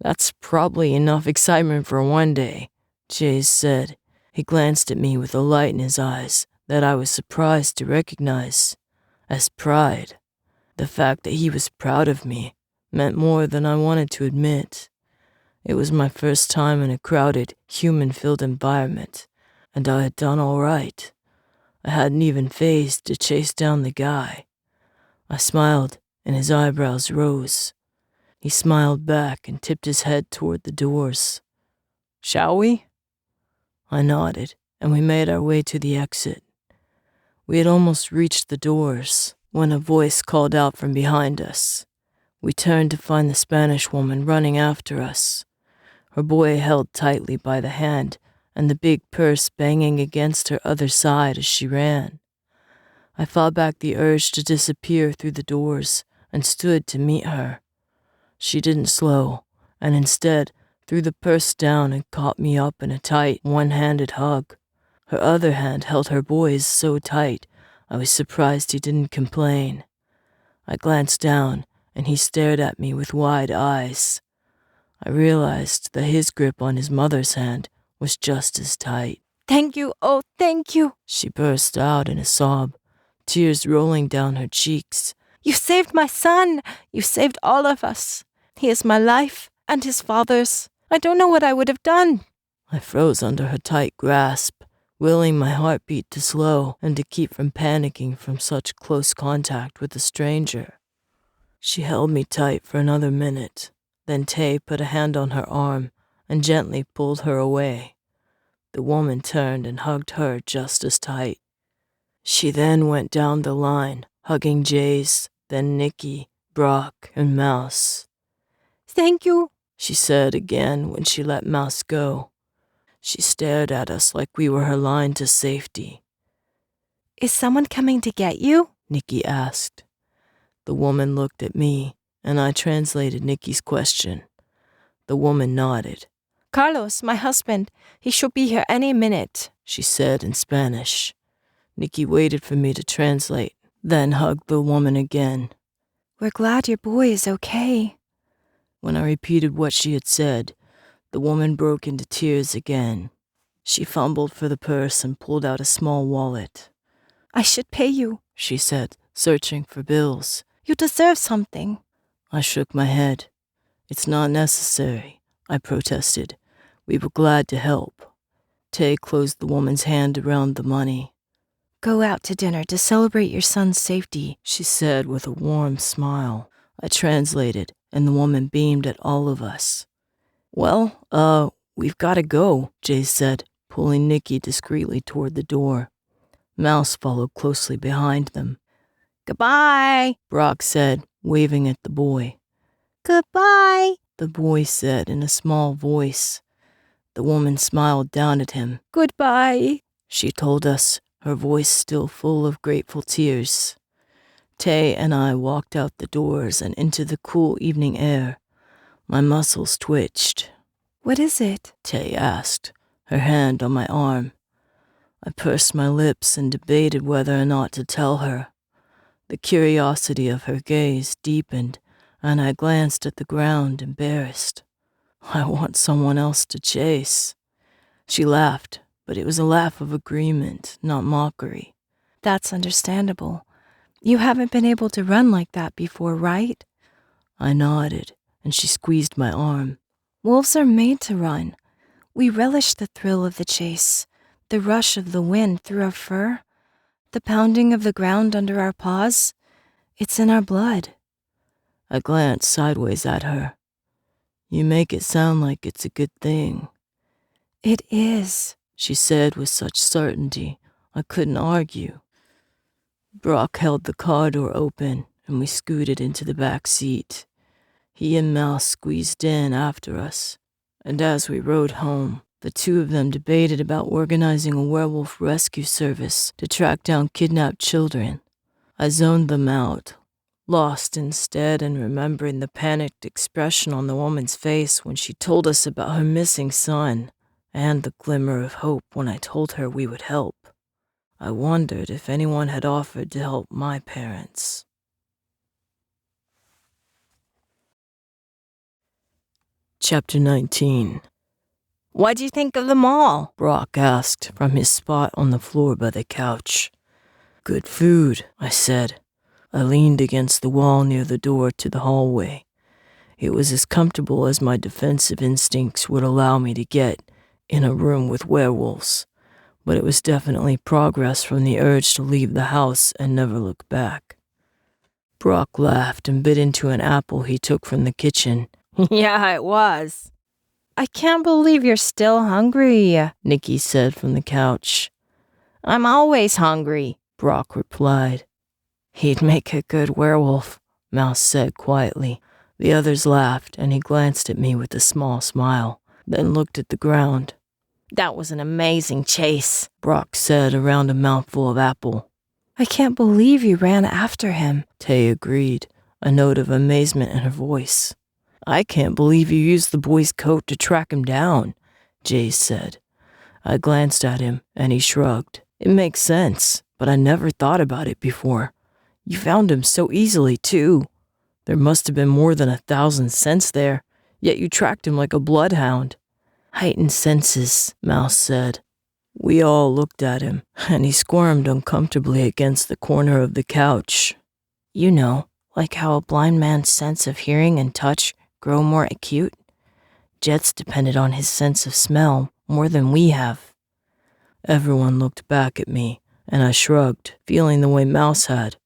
That's probably enough excitement for one day, Jaze said. He glanced at me with a light in his eyes that I was surprised to recognize as pride. The fact that he was proud of me meant more than I wanted to admit. It was my first time in a crowded, human-filled environment, and I had done all right. I hadn't even phased to chase down the guy. I smiled, and his eyebrows rose. He smiled back and tipped his head toward the doors. Shall we? I nodded, and we made our way to the exit. We had almost reached the doors when a voice called out from behind us. We turned to find the Spanish woman running after us, her boy held tightly by the hand and the big purse banging against her other side as she ran. I fought back the urge to disappear through the doors and stood to meet her. She didn't slow, and instead threw the purse down and caught me up in a tight, one-handed hug. Her other hand held her boy's so tight, I was surprised he didn't complain. I glanced down, and he stared at me with wide eyes. I realized that his grip on his mother's hand was just as tight. Thank you, oh, thank you, she burst out in a sob, tears rolling down her cheeks. You saved my son. You saved all of us. He is my life and his father's. I don't know what I would have done. I froze under her tight grasp, willing my heartbeat to slow and to keep from panicking from such close contact with a stranger. She held me tight for another minute. Then Tay put a hand on her arm and gently pulled her away. The woman turned and hugged her just as tight. She then went down the line, hugging Jaze, then Nikki, Brock, and Mouse. Thank you, she said again when she let Mouse go. She stared at us like we were her line to safety. Is someone coming to get you? Nikki asked. The woman looked at me, and I translated Nikki's question. The woman nodded. Carlos, my husband. He should be here any minute, she said in Spanish. Nikki waited for me to translate, then hugged the woman again. We're glad your boy is okay. When I repeated what she had said, the woman broke into tears again. She fumbled for the purse and pulled out a small wallet. I should pay you, she said, searching for bills. You deserve something. I shook my head. It's not necessary, I protested. We were glad to help. Tay closed the woman's hand around the money. Go out to dinner to celebrate your son's safety, she said with a warm smile. I translated, and the woman beamed at all of us. Well, we've got to go, Jaze said, pulling Nikki discreetly toward the door. Mouse followed closely behind them. Goodbye, Brock said, waving at the boy. Goodbye, the boy said in a small voice. The woman smiled down at him. Goodbye, she told us, her voice still full of grateful tears. Tay and I walked out the doors and into the cool evening air. My muscles twitched. What is it? Tay asked, her hand on my arm. I pursed my lips and debated whether or not to tell her. The curiosity of her gaze deepened, and I glanced at the ground, embarrassed. I want someone else to chase. She laughed, but it was a laugh of agreement, not mockery. That's understandable. You haven't been able to run like that before, right? I nodded, and she squeezed my arm. Wolves are made to run. We relish the thrill of the chase, the rush of the wind through our fur, the pounding of the ground under our paws. It's in our blood. I glanced sideways at her. You make it sound like it's a good thing. It is, she said with such certainty I couldn't argue. Brock held the car door open, and we scooted into the back seat. He and Mouse squeezed in after us, and as we rode home, the two of them debated about organizing a werewolf rescue service to track down kidnapped children. I zoned them out, lost instead in remembering the panicked expression on the woman's face when she told us about her missing son, and the glimmer of hope when I told her we would help. I wondered if anyone had offered to help my parents. Chapter 19. What'd you think of the mall? Brock asked from his spot on the floor by the couch. Good food, I said. I leaned against the wall near the door to the hallway. It was as comfortable as my defensive instincts would allow me to get in a room with werewolves, but it was definitely progress from the urge to leave the house and never look back. Brock laughed and bit into an apple he took from the kitchen. Yeah, it was. I can't believe you're still hungry, Nikki said from the couch. I'm always hungry, Brock replied. He'd make a good werewolf, Mouse said quietly. The others laughed, and he glanced at me with a small smile, then looked at the ground. That was an amazing chase, Brock said around a mouthful of apple. I can't believe you ran after him, Tay agreed, a note of amazement in her voice. I can't believe you used the boy's coat to track him down, Jaze said. I glanced at him, and he shrugged. It makes sense, but I never thought about it before. You found him so easily, too. There must have been more than 1,000 scents there, yet you tracked him like a bloodhound. Heightened senses, Mouse said. We all looked at him, and he squirmed uncomfortably against the corner of the couch. You know, like how a blind man's sense of hearing and touch grow more acute? Jet's depended on his sense of smell more than we have. Everyone looked back at me, and I shrugged, feeling the way Mouse had.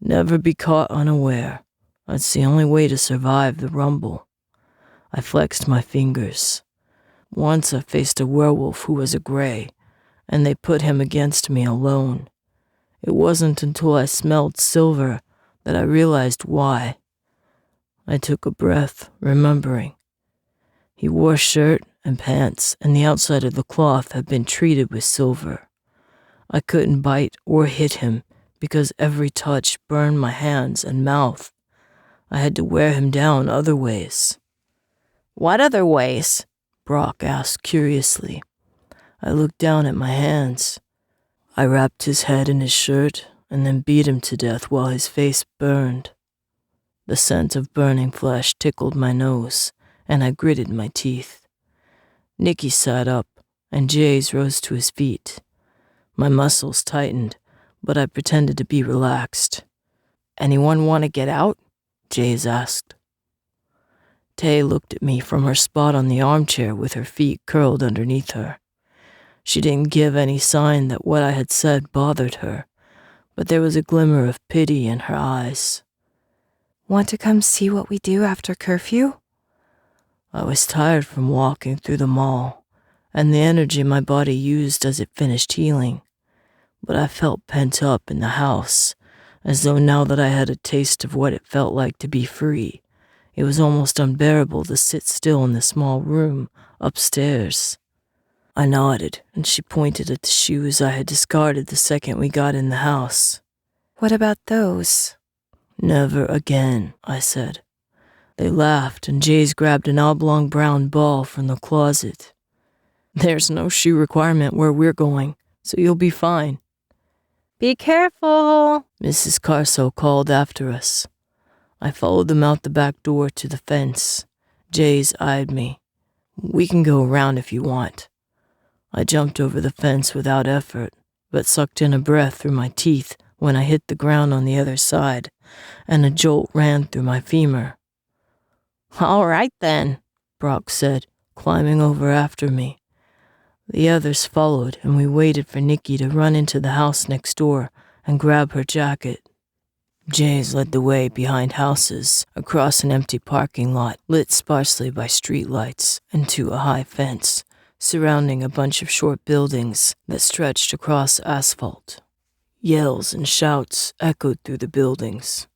Never be caught unaware. That's the only way to survive the rumble. I flexed my fingers. Once I faced a werewolf who was a gray, and they put him against me alone. It wasn't until I smelled silver that I realized why. I took a breath, remembering. He wore shirt and pants, and the outside of the cloth had been treated with silver. I couldn't bite or hit him because every touch burned my hands and mouth. I had to wear him down other ways. What other ways? Brock asked curiously. I looked down at my hands. I wrapped his head in his shirt and then beat him to death while his face burned. The scent of burning flesh tickled my nose, and I gritted my teeth. Nikki sat up, and Jaze rose to his feet. My muscles tightened, but I pretended to be relaxed. Anyone want to get out? Jaze asked. Tay looked at me from her spot on the armchair with her feet curled underneath her. She didn't give any sign that what I had said bothered her, but there was a glimmer of pity in her eyes. Want to come see what we do after curfew? I was tired from walking through the mall, and the energy my body used as it finished healing, but I felt pent up in the house, as though now that I had a taste of what it felt like to be free, it was almost unbearable to sit still in the small room upstairs. I nodded, and she pointed at the shoes I had discarded the second we got in the house. What about those? Never again, I said. They laughed, and Jaze grabbed an oblong brown ball from the closet. There's no shoe requirement where we're going, so you'll be fine. Be careful, Mrs. Carso called after us. I followed them out the back door to the fence. Jaze eyed me. We can go around if you want. I jumped over the fence without effort, but sucked in a breath through my teeth when I hit the ground on the other side, and a jolt ran through my femur. All right then, Brock said, climbing over after me. The others followed, and we waited for Nikki to run into the house next door and grab her jacket. Jaze led the way behind houses, across an empty parking lot lit sparsely by streetlights, and to a high fence, surrounding a bunch of short buildings that stretched across asphalt. Yells and shouts echoed through the buildings.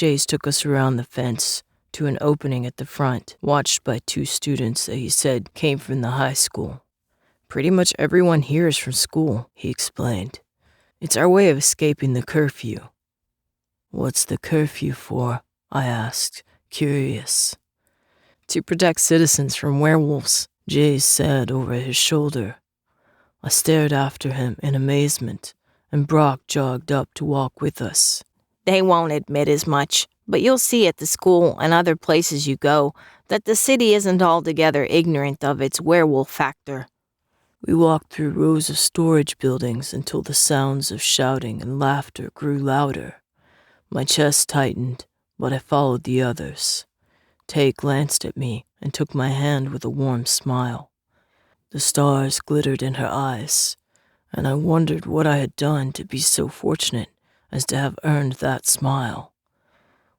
Jaze took us around the fence to an opening at the front, watched by 2 students that he said came from the high school. Pretty much everyone here is from school, he explained. It's our way of escaping the curfew. What's the curfew for? I asked, curious. To protect citizens from werewolves, Jaze said over his shoulder. I stared after him in amazement, and Brock jogged up to walk with us. They won't admit as much, but you'll see at the school and other places you go that the city isn't altogether ignorant of its werewolf factor. We walked through rows of storage buildings until the sounds of shouting and laughter grew louder. My chest tightened, but I followed the others. Tay glanced at me and took my hand with a warm smile. The stars glittered in her eyes, and I wondered what I had done to be so fortunate as to have earned that smile.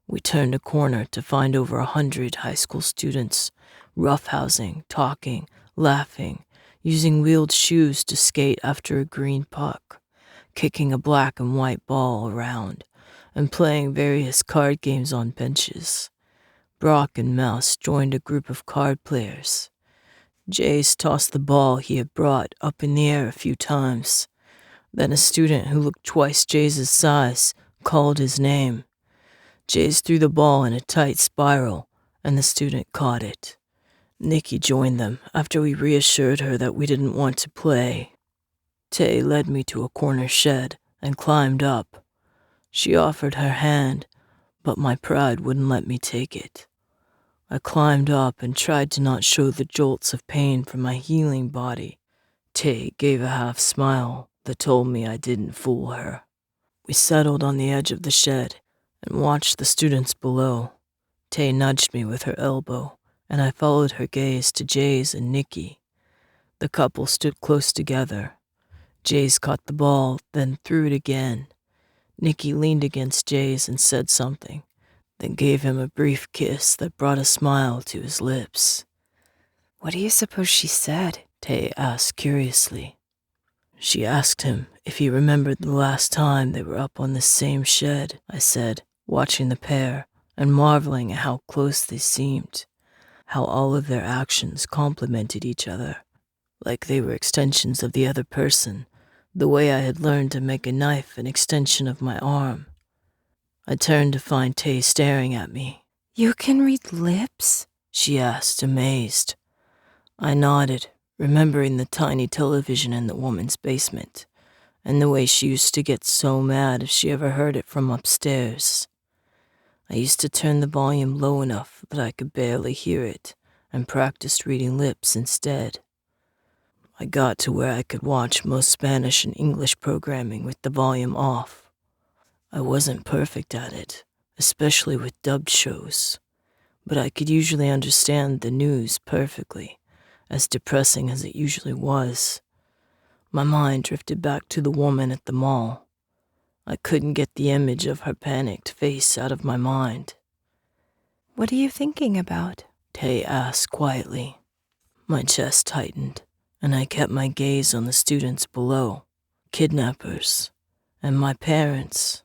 We turned a corner to find over 100 high school students, roughhousing, talking, laughing, using wheeled shoes to skate after a green puck, kicking a black and white ball around, and playing various card games on benches. Brock and Mouse joined a group of card players. Jace tossed the ball he had brought up in the air a few times. Then a student who looked twice Jace's size called his name. Jace threw the ball in a tight spiral, and the student caught it. Nikki joined them after we reassured her that we didn't want to play. Tay led me to a corner shed and climbed up. She offered her hand, but my pride wouldn't let me take it. I climbed up and tried to not show the jolts of pain from my healing body. Tay gave a half smile that told me I didn't fool her. We settled on the edge of the shed and watched the students below. Tay nudged me with her elbow, and I followed her gaze to Jaze and Nikki. The couple stood close together. Jaze caught the ball, then threw it again. Nikki leaned against Jaze and said something, then gave him a brief kiss that brought a smile to his lips. What do you suppose she said? Tay asked curiously. She asked him if he remembered the last time they were up on the same shed, I said, watching the pair and marveling at how close they seemed, how all of their actions complemented each other, like they were extensions of the other person, the way I had learned to make a knife an extension of my arm. I turned to find Tay staring at me. You can read lips? She asked, amazed. I nodded, remembering the tiny television in the woman's basement, and the way she used to get so mad if she ever heard it from upstairs. I used to turn the volume low enough that I could barely hear it, and practiced reading lips instead. I got to where I could watch most Spanish and English programming with the volume off. I wasn't perfect at it, especially with dubbed shows, but I could usually understand the news perfectly, as depressing as it usually was. My mind drifted back to the woman at the mall. I couldn't get the image of her panicked face out of my mind. What are you thinking about? Tay asked quietly. My chest tightened, and I kept my gaze on the students below, kidnappers, and my parents.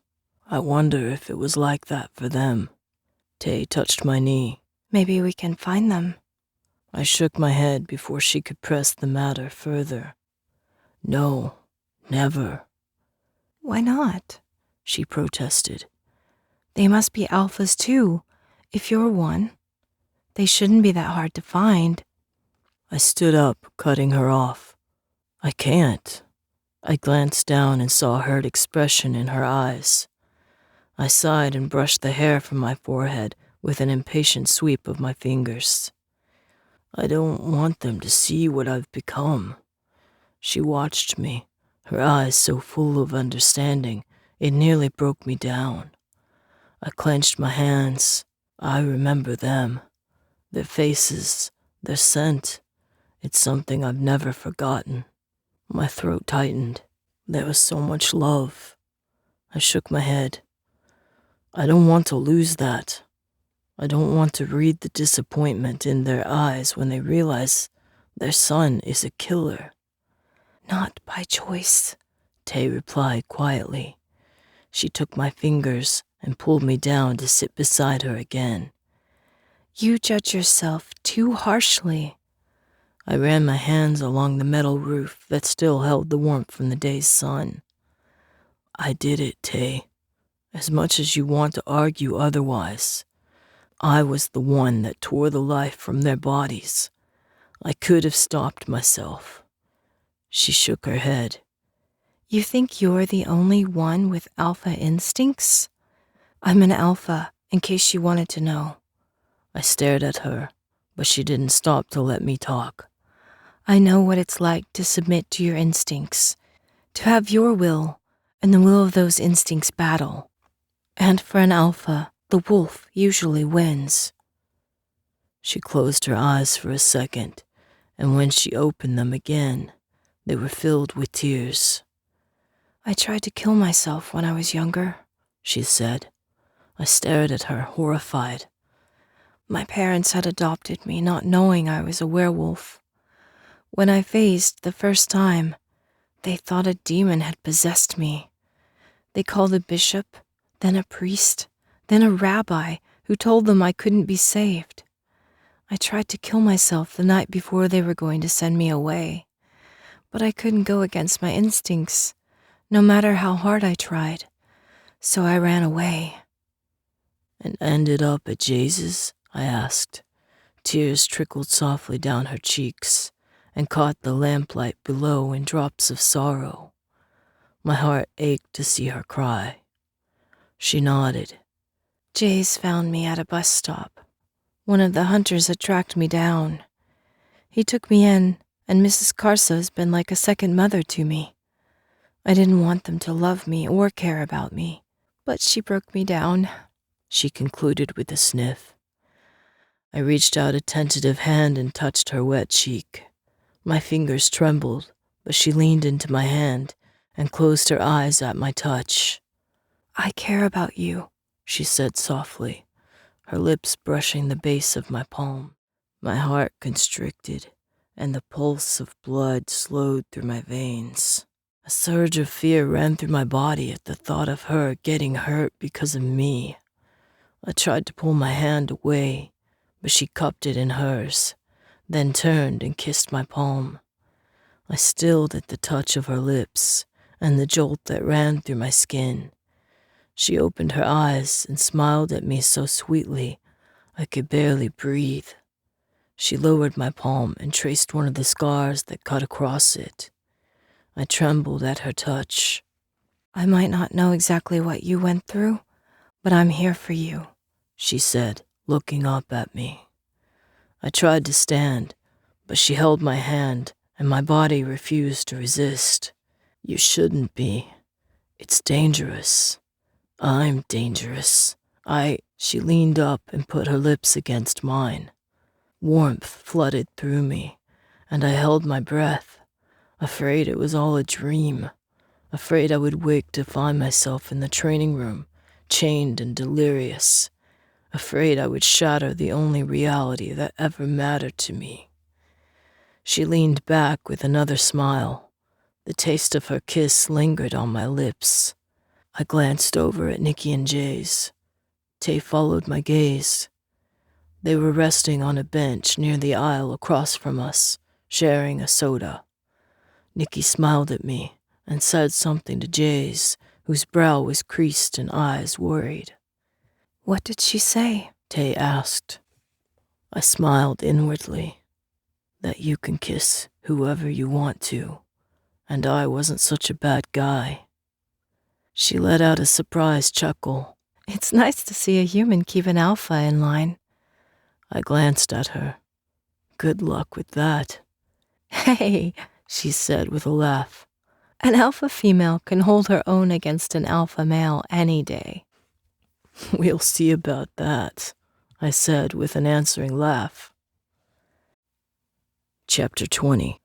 I wonder if it was like that for them. Tay touched my knee. Maybe we can find them. I shook my head before she could press the matter further. No, never. Why not? She protested. They must be alphas too, if you're one. They shouldn't be that hard to find. I stood up, cutting her off. I can't. I glanced down and saw a hurt expression in her eyes. I sighed and brushed the hair from my forehead with an impatient sweep of my fingers. I don't want them to see what I've become. She watched me, her eyes so full of understanding, it nearly broke me down. I clenched my hands. I remember them. Their faces, their scent. It's something I've never forgotten. My throat tightened. There was so much love. I shook my head. I don't want to lose that. I don't want to read the disappointment in their eyes when they realize their son is a killer. Not by choice, Tay replied quietly. She took my fingers and pulled me down to sit beside her again. You judge yourself too harshly. I ran my hands along the metal roof that still held the warmth from the day's sun. I did it, Tay. As much as you want to argue otherwise, I was the one that tore the life from their bodies. I could have stopped myself. She shook her head. You think you're the only one with alpha instincts? I'm an alpha, in case you wanted to know. I stared at her, but she didn't stop to let me talk. I know what it's like to submit to your instincts, to have your will and the will of those instincts battle. And for an alpha, the wolf usually wins. She closed her eyes for a second, and when she opened them again, they were filled with tears. I tried to kill myself when I was younger, she said. I stared at her, horrified. My parents had adopted me, not knowing I was a werewolf. When I phased the first time, they thought a demon had possessed me. They called a bishop, then a priest, then a rabbi who told them I couldn't be saved. I tried to kill myself the night before they were going to send me away, but I couldn't go against my instincts, no matter how hard I tried, so I ran away. And ended up at Jaze's? I asked. Tears trickled softly down her cheeks and caught the lamplight below in drops of sorrow. My heart ached to see her cry. She nodded. Jaze found me at a bus stop. One of the hunters had tracked me down. He took me in, and Mrs. Carsa's been like a second mother to me. I didn't want them to love me or care about me, but she broke me down, she concluded with a sniff. I reached out a tentative hand and touched her wet cheek. My fingers trembled, but she leaned into my hand and closed her eyes at my touch. I care about you, she said softly, her lips brushing the base of my palm. My heart constricted, and the pulse of blood slowed through my veins. A surge of fear ran through my body at the thought of her getting hurt because of me. I tried to pull my hand away, but she cupped it in hers, then turned and kissed my palm. I stilled at the touch of her lips and the jolt that ran through my skin. She opened her eyes and smiled at me so sweetly I could barely breathe. She lowered my palm and traced one of the scars that cut across it. I trembled at her touch. I might not know exactly what you went through, but I'm here for you, she said, looking up at me. I tried to stand, but she held my hand and my body refused to resist. You shouldn't be. It's dangerous. I'm dangerous. She leaned up and put her lips against mine. Warmth flooded through me, and I held my breath, afraid it was all a dream, afraid I would wake to find myself in the training room, chained and delirious, afraid I would shatter the only reality that ever mattered to me. She leaned back with another smile. The taste of her kiss lingered on my lips. I glanced over at Nikki and Jaze. Tay followed my gaze. They were resting on a bench near the aisle across from us, sharing a soda. Nikki smiled at me and said something to Jaze, whose brow was creased and eyes worried. What did she say? Tay asked. I smiled inwardly. That you can kiss whoever you want to, and I wasn't such a bad guy. She let out a surprised chuckle. It's nice to see a human keep an alpha in line. I glanced at her. Good luck with that. Hey, she said with a laugh. An alpha female can hold her own against an alpha male any day. We'll see about that, I said with an answering laugh. Chapter 20.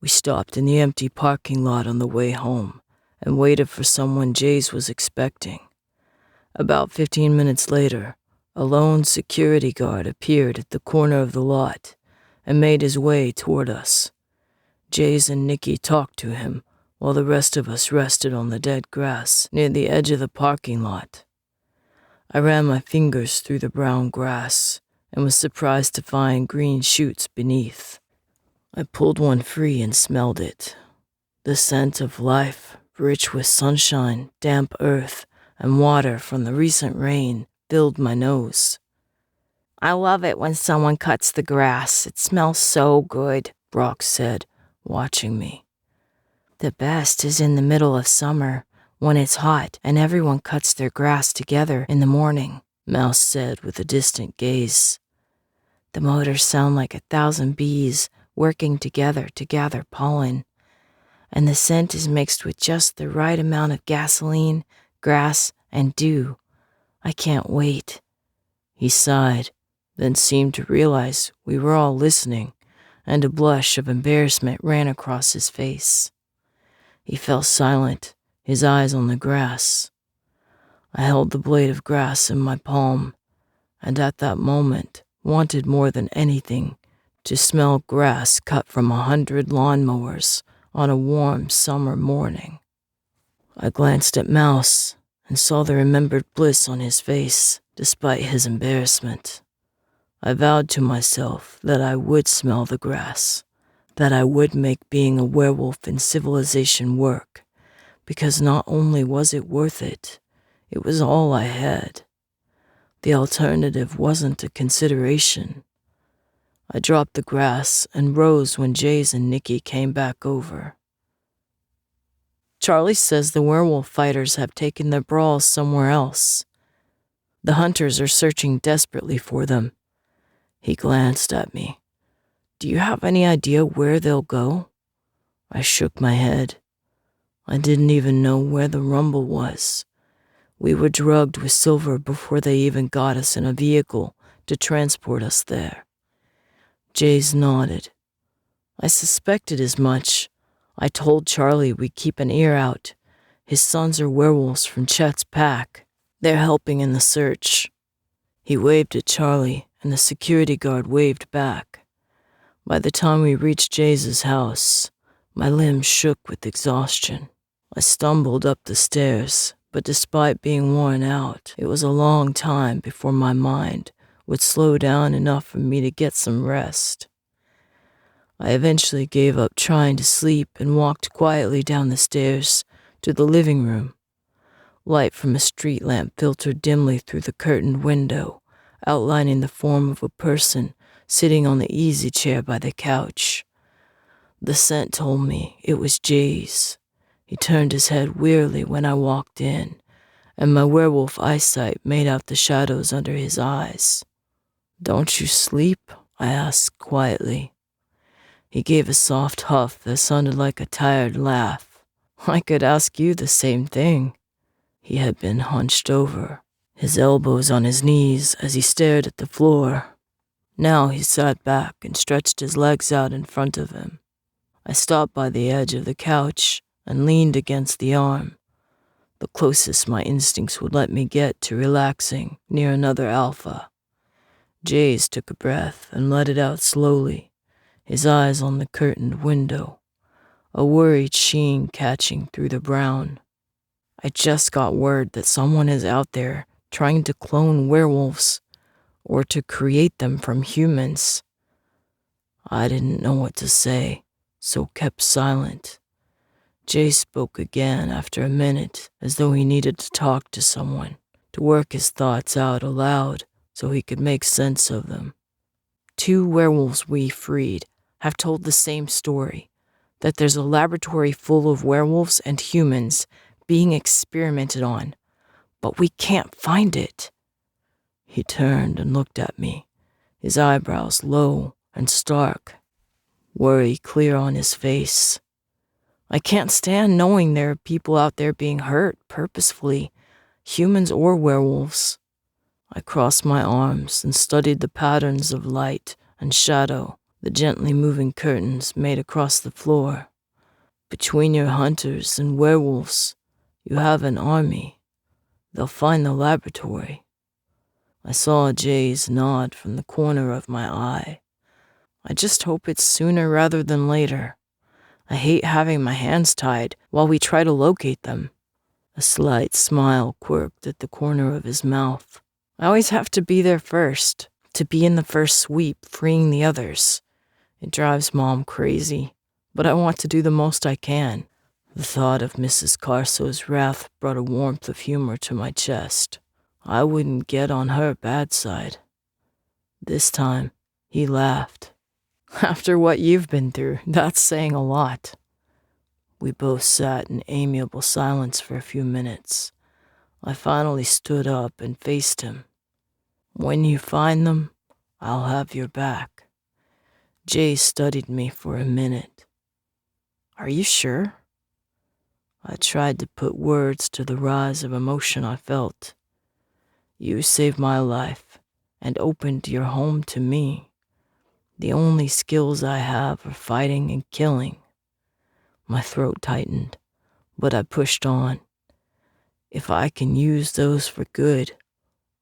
We stopped in the empty parking lot on the way home and waited for someone Jaze was expecting. About 15 minutes later, a lone security guard appeared at the corner of the lot and made his way toward us. Jaze and Nikki talked to him while the rest of us rested on the dead grass near the edge of the parking lot. I ran my fingers through the brown grass and was surprised to find green shoots beneath. I pulled one free and smelled it. The scent of life, rich with sunshine, damp earth, and water from the recent rain, filled my nose. I love it when someone cuts the grass. It smells so good, Brock said, watching me. The best is in the middle of summer, when it's hot and everyone cuts their grass together in the morning, Mouse said with a distant gaze. The motors sound like 1,000 bees working together to gather pollen, and the scent is mixed with just the right amount of gasoline, grass, and dew. I can't wait. He sighed, then seemed to realize we were all listening, and a blush of embarrassment ran across his face. He fell silent, his eyes on the grass. I held the blade of grass in my palm, and at that moment wanted more than anything to smell grass cut from 100 lawnmowers on a warm summer morning. I glanced at Mouse and saw the remembered bliss on his face, despite his embarrassment. I vowed to myself that I would smell the grass, that I would make being a werewolf in civilization work, because not only was it worth it, it was all I had. The alternative wasn't a consideration. I dropped the grass and rose when Jaze and Nikki came back over. Charlie says the werewolf fighters have taken their brawls somewhere else. The hunters are searching desperately for them. He glanced at me. Do you have any idea where they'll go? I shook my head. I didn't even know where the rumble was. We were drugged with silver before they even got us in a vehicle to transport us there. Jaze nodded. I suspected as much. I told Charlie we'd keep an ear out. His sons are werewolves from Chet's pack. They're helping in the search. He waved at Charlie, and the security guard waved back. By the time we reached Jaze's house, my limbs shook with exhaustion. I stumbled up the stairs, but despite being worn out, it was a long time before my mind would slow down enough for me to get some rest. I eventually gave up trying to sleep and walked quietly down the stairs to the living room. Light from a street lamp filtered dimly through the curtained window, outlining the form of a person sitting on the easy chair by the couch. The scent told me it was Jaze. He turned his head wearily when I walked in, and my werewolf eyesight made out the shadows under his eyes. Don't you sleep? I asked quietly. He gave a soft huff that sounded like a tired laugh. I could ask you the same thing. He had been hunched over, his elbows on his knees as he stared at the floor. Now he sat back and stretched his legs out in front of him. I stopped by the edge of the couch and leaned against the arm, the closest my instincts would let me get to relaxing near another alpha. Jaze took a breath and let it out slowly, his eyes on the curtained window, a worried sheen catching through the brown. I just got word that someone is out there trying to clone werewolves, or to create them from humans. I didn't know what to say, so kept silent. Jay spoke again after a minute, as though he needed to talk to someone, to work his thoughts out aloud so he could make sense of them. 2 werewolves we freed have told the same story, that there's a laboratory full of werewolves and humans being experimented on, but we can't find it. He turned and looked at me, his eyebrows low and stark, worry clear on his face. I can't stand knowing there are people out there being hurt purposefully, humans or werewolves. I crossed my arms and studied the patterns of light and shadow the gently moving curtains made across the floor. Between your hunters and werewolves, you have an army. They'll find the laboratory. I saw Jay's nod from the corner of my eye. I just hope it's sooner rather than later. I hate having my hands tied while we try to locate them. A slight smile quirked at the corner of his mouth. I always have to be there first, to be in the first sweep, freeing the others. It drives Mom crazy, but I want to do the most I can. The thought of Mrs. Carso's wrath brought a warmth of humor to my chest. I wouldn't get on her bad side. This time, he laughed. After what you've been through, that's saying a lot. We both sat in amiable silence for a few minutes. I finally stood up and faced him. When you find them, I'll have your back. Jaze studied me for a minute. Are you sure? I tried to put words to the rise of emotion I felt. You saved my life and opened your home to me. The only skills I have are fighting and killing. My throat tightened, but I pushed on. If I can use those for good,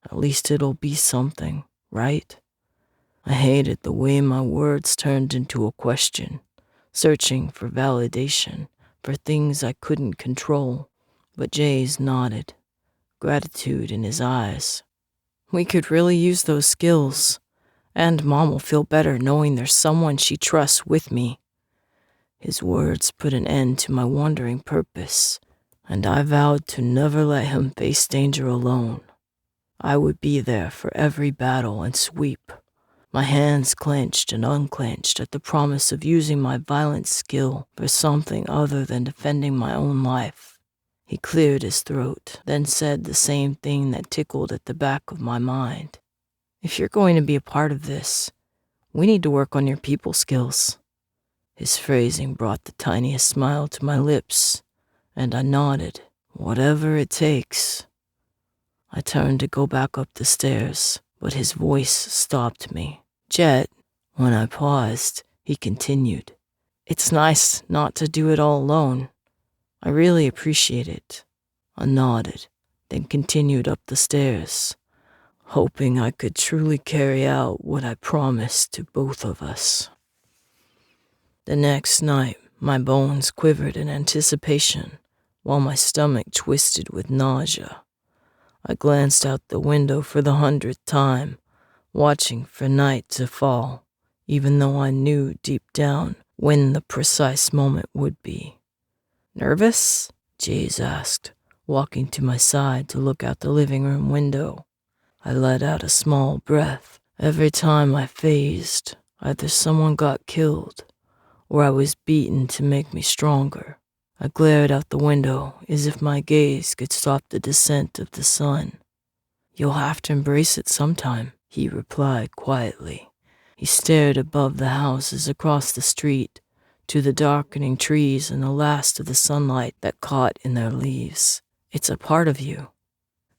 at least it'll be something, right? I hated the way my words turned into a question, searching for validation, for things I couldn't control. But Jaze nodded, gratitude in his eyes. We could really use those skills, and Mom will feel better knowing there's someone she trusts with me. His words put an end to my wandering purpose, and I vowed to never let him face danger alone. I would be there for every battle and sweep. My hands clenched and unclenched at the promise of using my violent skill for something other than defending my own life. He cleared his throat, then said the same thing that tickled at the back of my mind. If you're going to be a part of this, we need to work on your people skills. His phrasing brought the tiniest smile to my lips, and I nodded. Whatever it takes. I turned to go back up the stairs, but his voice stopped me. Jet, when I paused, he continued. It's nice not to do it all alone. I really appreciate it. I nodded, then continued up the stairs, hoping I could truly carry out what I promised to both of us. The next night, my bones quivered in anticipation, while my stomach twisted with nausea. I glanced out the window for the 100th time, watching for night to fall, even though I knew deep down when the precise moment would be. Nervous? Jaze asked, walking to my side to look out the living room window. I let out a small breath. Every time I phased, either someone got killed or I was beaten to make me stronger. I glared out the window as if my gaze could stop the descent of the sun. You'll have to embrace it sometime, he replied quietly. He stared above the houses across the street, to the darkening trees and the last of the sunlight that caught in their leaves. It's a part of you.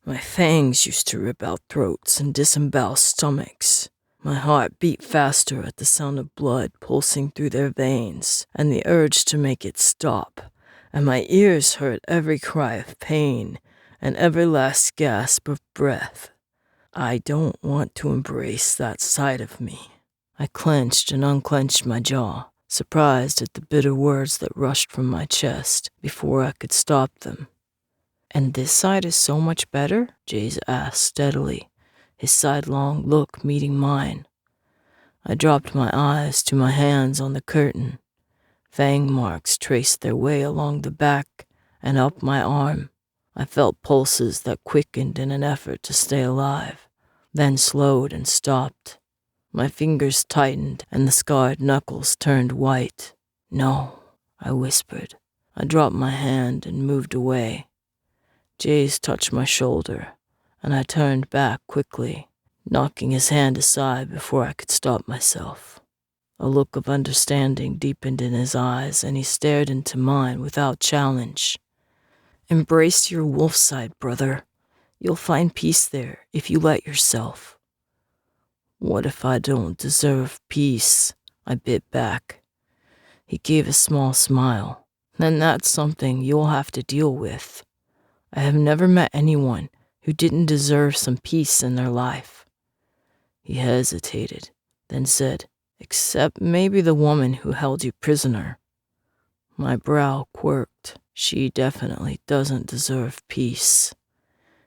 My fangs used to rip out throats and disembowel stomachs. My heart beat faster at the sound of blood pulsing through their veins and the urge to make it stop, and my ears heard every cry of pain and every last gasp of breath. I don't want to embrace that side of me. I clenched and unclenched my jaw, surprised at the bitter words that rushed from my chest before I could stop them. And this side is so much better? Jaze asked steadily, his sidelong look meeting mine. I dropped my eyes to my hands on the curtain. Fang marks traced their way along the back and up my arm. I felt pulses that quickened in an effort to stay alive, then slowed and stopped. My fingers tightened and the scarred knuckles turned white. No, I whispered. I dropped my hand and moved away. Jaze touched my shoulder, and I turned back quickly, knocking his hand aside before I could stop myself. A look of understanding deepened in his eyes, and he stared into mine without challenge. Embrace your wolf side, brother. You'll find peace there if you let yourself. What if I don't deserve peace? I bit back. He gave a small smile. Then that's something you'll have to deal with. I have never met anyone who didn't deserve some peace in their life. He hesitated, then said, except maybe the woman who held you prisoner. My brow quirked. She definitely doesn't deserve peace.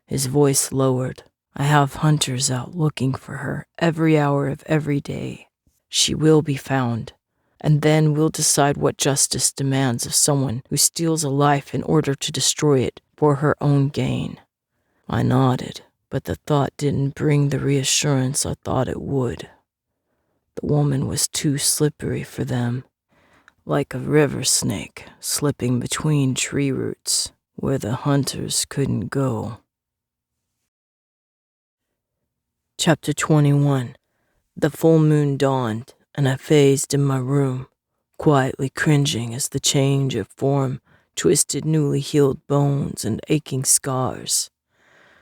His voice lowered. I have hunters out looking for her every hour of every day. She will be found, and then we'll decide what justice demands of someone who steals a life in order to destroy it for her own gain. I nodded, but the thought didn't bring the reassurance I thought it would. The woman was too slippery for them, like a river snake slipping between tree roots where the hunters couldn't go. Chapter 21. The full moon dawned, and I phased in my room, quietly cringing as the change of form twisted newly healed bones and aching scars.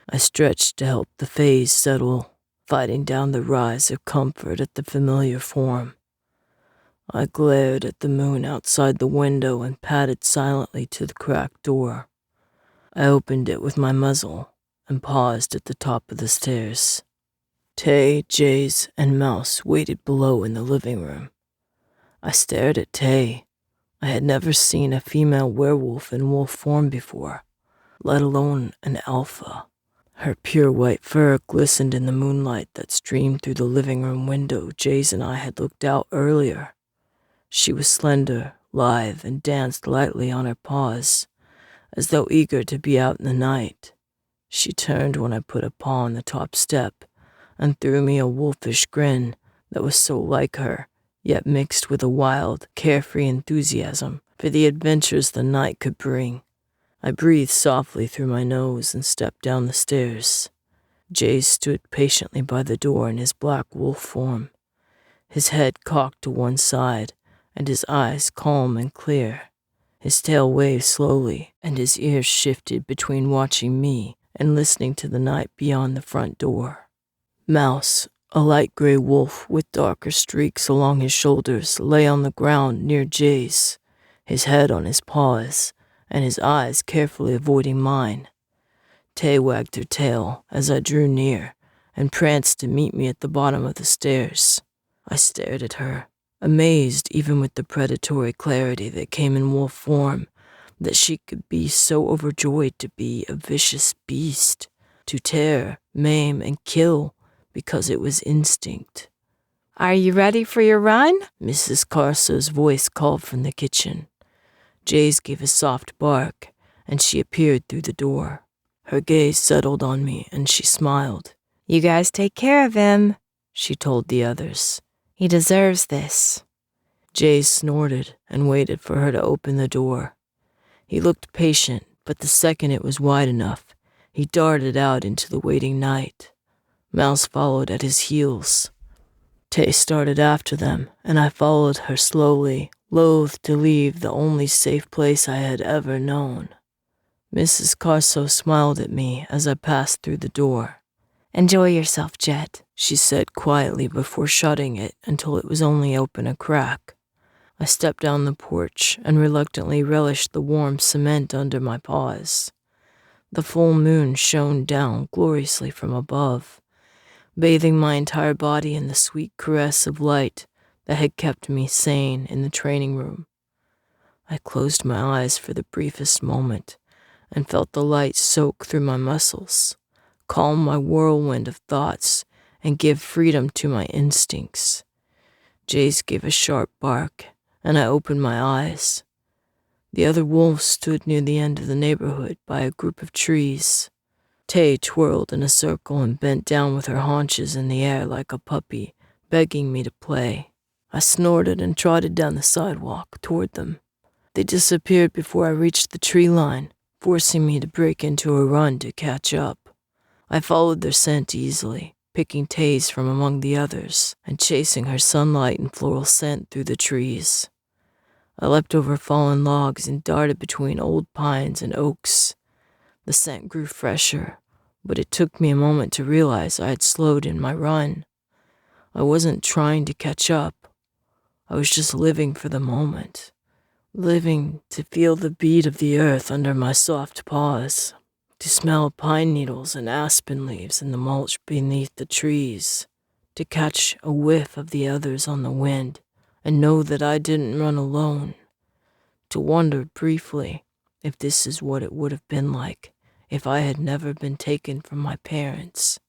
I stretched to help the phase settle, fighting down the rise of comfort at the familiar form. I glared at the moon outside the window and padded silently to the cracked door. I opened it with my muzzle and paused at the top of the stairs. Tay, Jaze, and Mouse waited below in the living room. I stared at Tay. I had never seen a female werewolf in wolf form before, let alone an alpha. Her pure white fur glistened in the moonlight that streamed through the living room window Jaze and I had looked out earlier. She was slender, lithe, and danced lightly on her paws, as though eager to be out in the night. She turned when I put a paw on the top step and threw me a wolfish grin that was so like her, yet mixed with a wild, carefree enthusiasm for the adventures the night could bring. I breathed softly through my nose and stepped down the stairs. Jaze stood patiently by the door in his black wolf form, his head cocked to one side and his eyes calm and clear. His tail waved slowly, and his ears shifted between watching me and listening to the night beyond the front door. Mouse, a light gray wolf with darker streaks along his shoulders, lay on the ground near Jaze, his head on his paws, and his eyes carefully avoiding mine. Tay wagged her tail as I drew near and pranced to meet me at the bottom of the stairs. I stared at her, amazed even with the predatory clarity that came in wolf form, that she could be so overjoyed to be a vicious beast, to tear, maim, and kill because it was instinct. Are you ready for your run? Mrs. Carso's voice called from the kitchen. Jaze gave a soft bark, and she appeared through the door. Her gaze settled on me, and she smiled. You guys take care of him, she told the others. He deserves this. Jaze snorted and waited for her to open the door. He looked patient, but the second it was wide enough, he darted out into the waiting night. Mouse followed at his heels. Tay started after them, and I followed her slowly, loath to leave the only safe place I had ever known. Mrs. Carso smiled at me as I passed through the door. Enjoy yourself, Jet, she said quietly before shutting it until it was only open a crack. I stepped down the porch and reluctantly relished the warm cement under my paws. The full moon shone down gloriously from above, bathing my entire body in the sweet caress of light that had kept me sane in the training room. I closed my eyes for the briefest moment and felt the light soak through my muscles, calm my whirlwind of thoughts, and give freedom to my instincts. Jaze gave a sharp bark, and I opened my eyes. The other wolves stood near the end of the neighborhood by a group of trees. Tay twirled in a circle and bent down with her haunches in the air like a puppy, begging me to play. I snorted and trotted down the sidewalk toward them. They disappeared before I reached the tree line, forcing me to break into a run to catch up. I followed their scent easily, picking Tay's from among the others and chasing her sunlight and floral scent through the trees. I leapt over fallen logs and darted between old pines and oaks. The scent grew fresher, but it took me a moment to realize I had slowed in my run. I wasn't trying to catch up. I was just living for the moment, living to feel the beat of the earth under my soft paws, to smell pine needles and aspen leaves in the mulch beneath the trees, to catch a whiff of the others on the wind and know that I didn't run alone, to wonder briefly If this is what it would have been like if I had never been taken from my parents,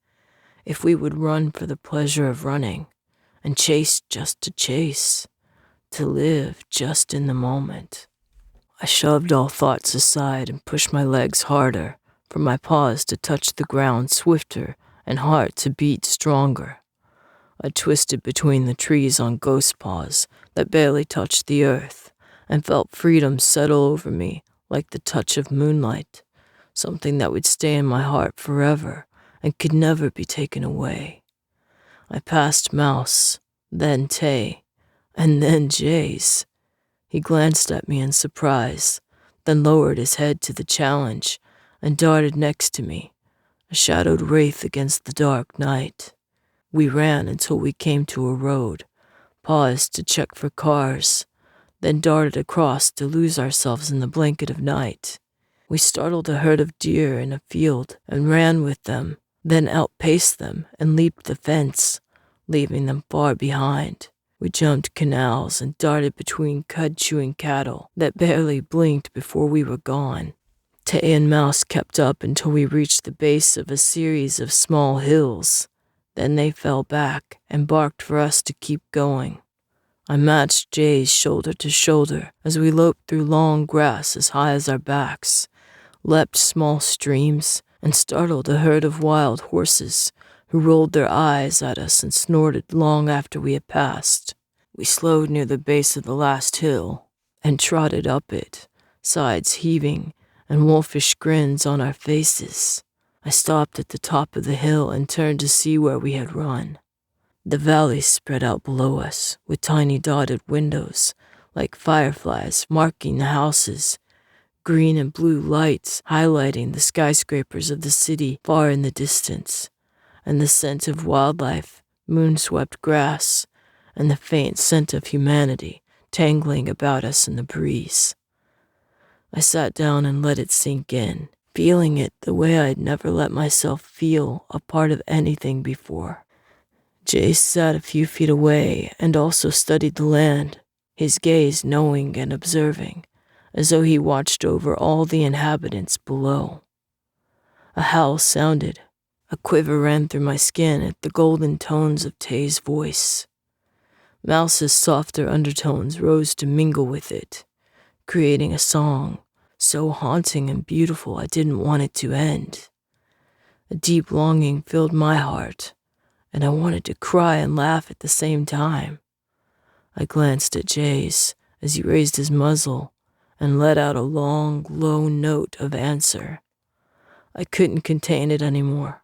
if we would run for the pleasure of running and chase just to chase, to live just in the moment. I shoved all thoughts aside and pushed my legs harder, for my paws to touch the ground swifter and heart to beat stronger. I twisted between the trees on ghost paws that barely touched the earth and felt freedom settle over me like the touch of moonlight, something that would stay in my heart forever and could never be taken away. I passed Mouse, then Tay, and then Jaze. He glanced at me in surprise, then lowered his head to the challenge and darted next to me, a shadowed wraith against the dark night. We ran until we came to a road, paused to check for cars, then darted across to lose ourselves in the blanket of night. We startled a herd of deer in a field and ran with them, then outpaced them and leaped the fence, leaving them far behind. We jumped canals and darted between cud-chewing cattle that barely blinked before we were gone. Tay and Mouse kept up until we reached the base of a series of small hills. Then they fell back and barked for us to keep going. I matched Jaze shoulder to shoulder as we loped through long grass as high as our backs, leapt small streams, and startled a herd of wild horses who rolled their eyes at us and snorted long after we had passed. We slowed near the base of the last hill and trotted up it, sides heaving and wolfish grins on our faces. I stopped at the top of the hill and turned to see where we had run. The valley spread out below us, with tiny dotted windows, like fireflies marking the houses, green and blue lights highlighting the skyscrapers of the city far in the distance, and the scent of wildlife, moon-swept grass, and the faint scent of humanity tangling about us in the breeze. I sat down and let it sink in, feeling it the way I'd never let myself feel a part of anything before. Jace sat a few feet away and also studied the land, his gaze knowing and observing, as though he watched over all the inhabitants below. A howl sounded. A quiver ran through my skin at the golden tones of Tay's voice. Mouse's softer undertones rose to mingle with it, creating a song so haunting and beautiful I didn't want it to end. A deep longing filled my heart, and I wanted to cry and laugh at the same time. I glanced at Jaze as he raised his muzzle and let out a long, low note of answer. I couldn't contain it anymore.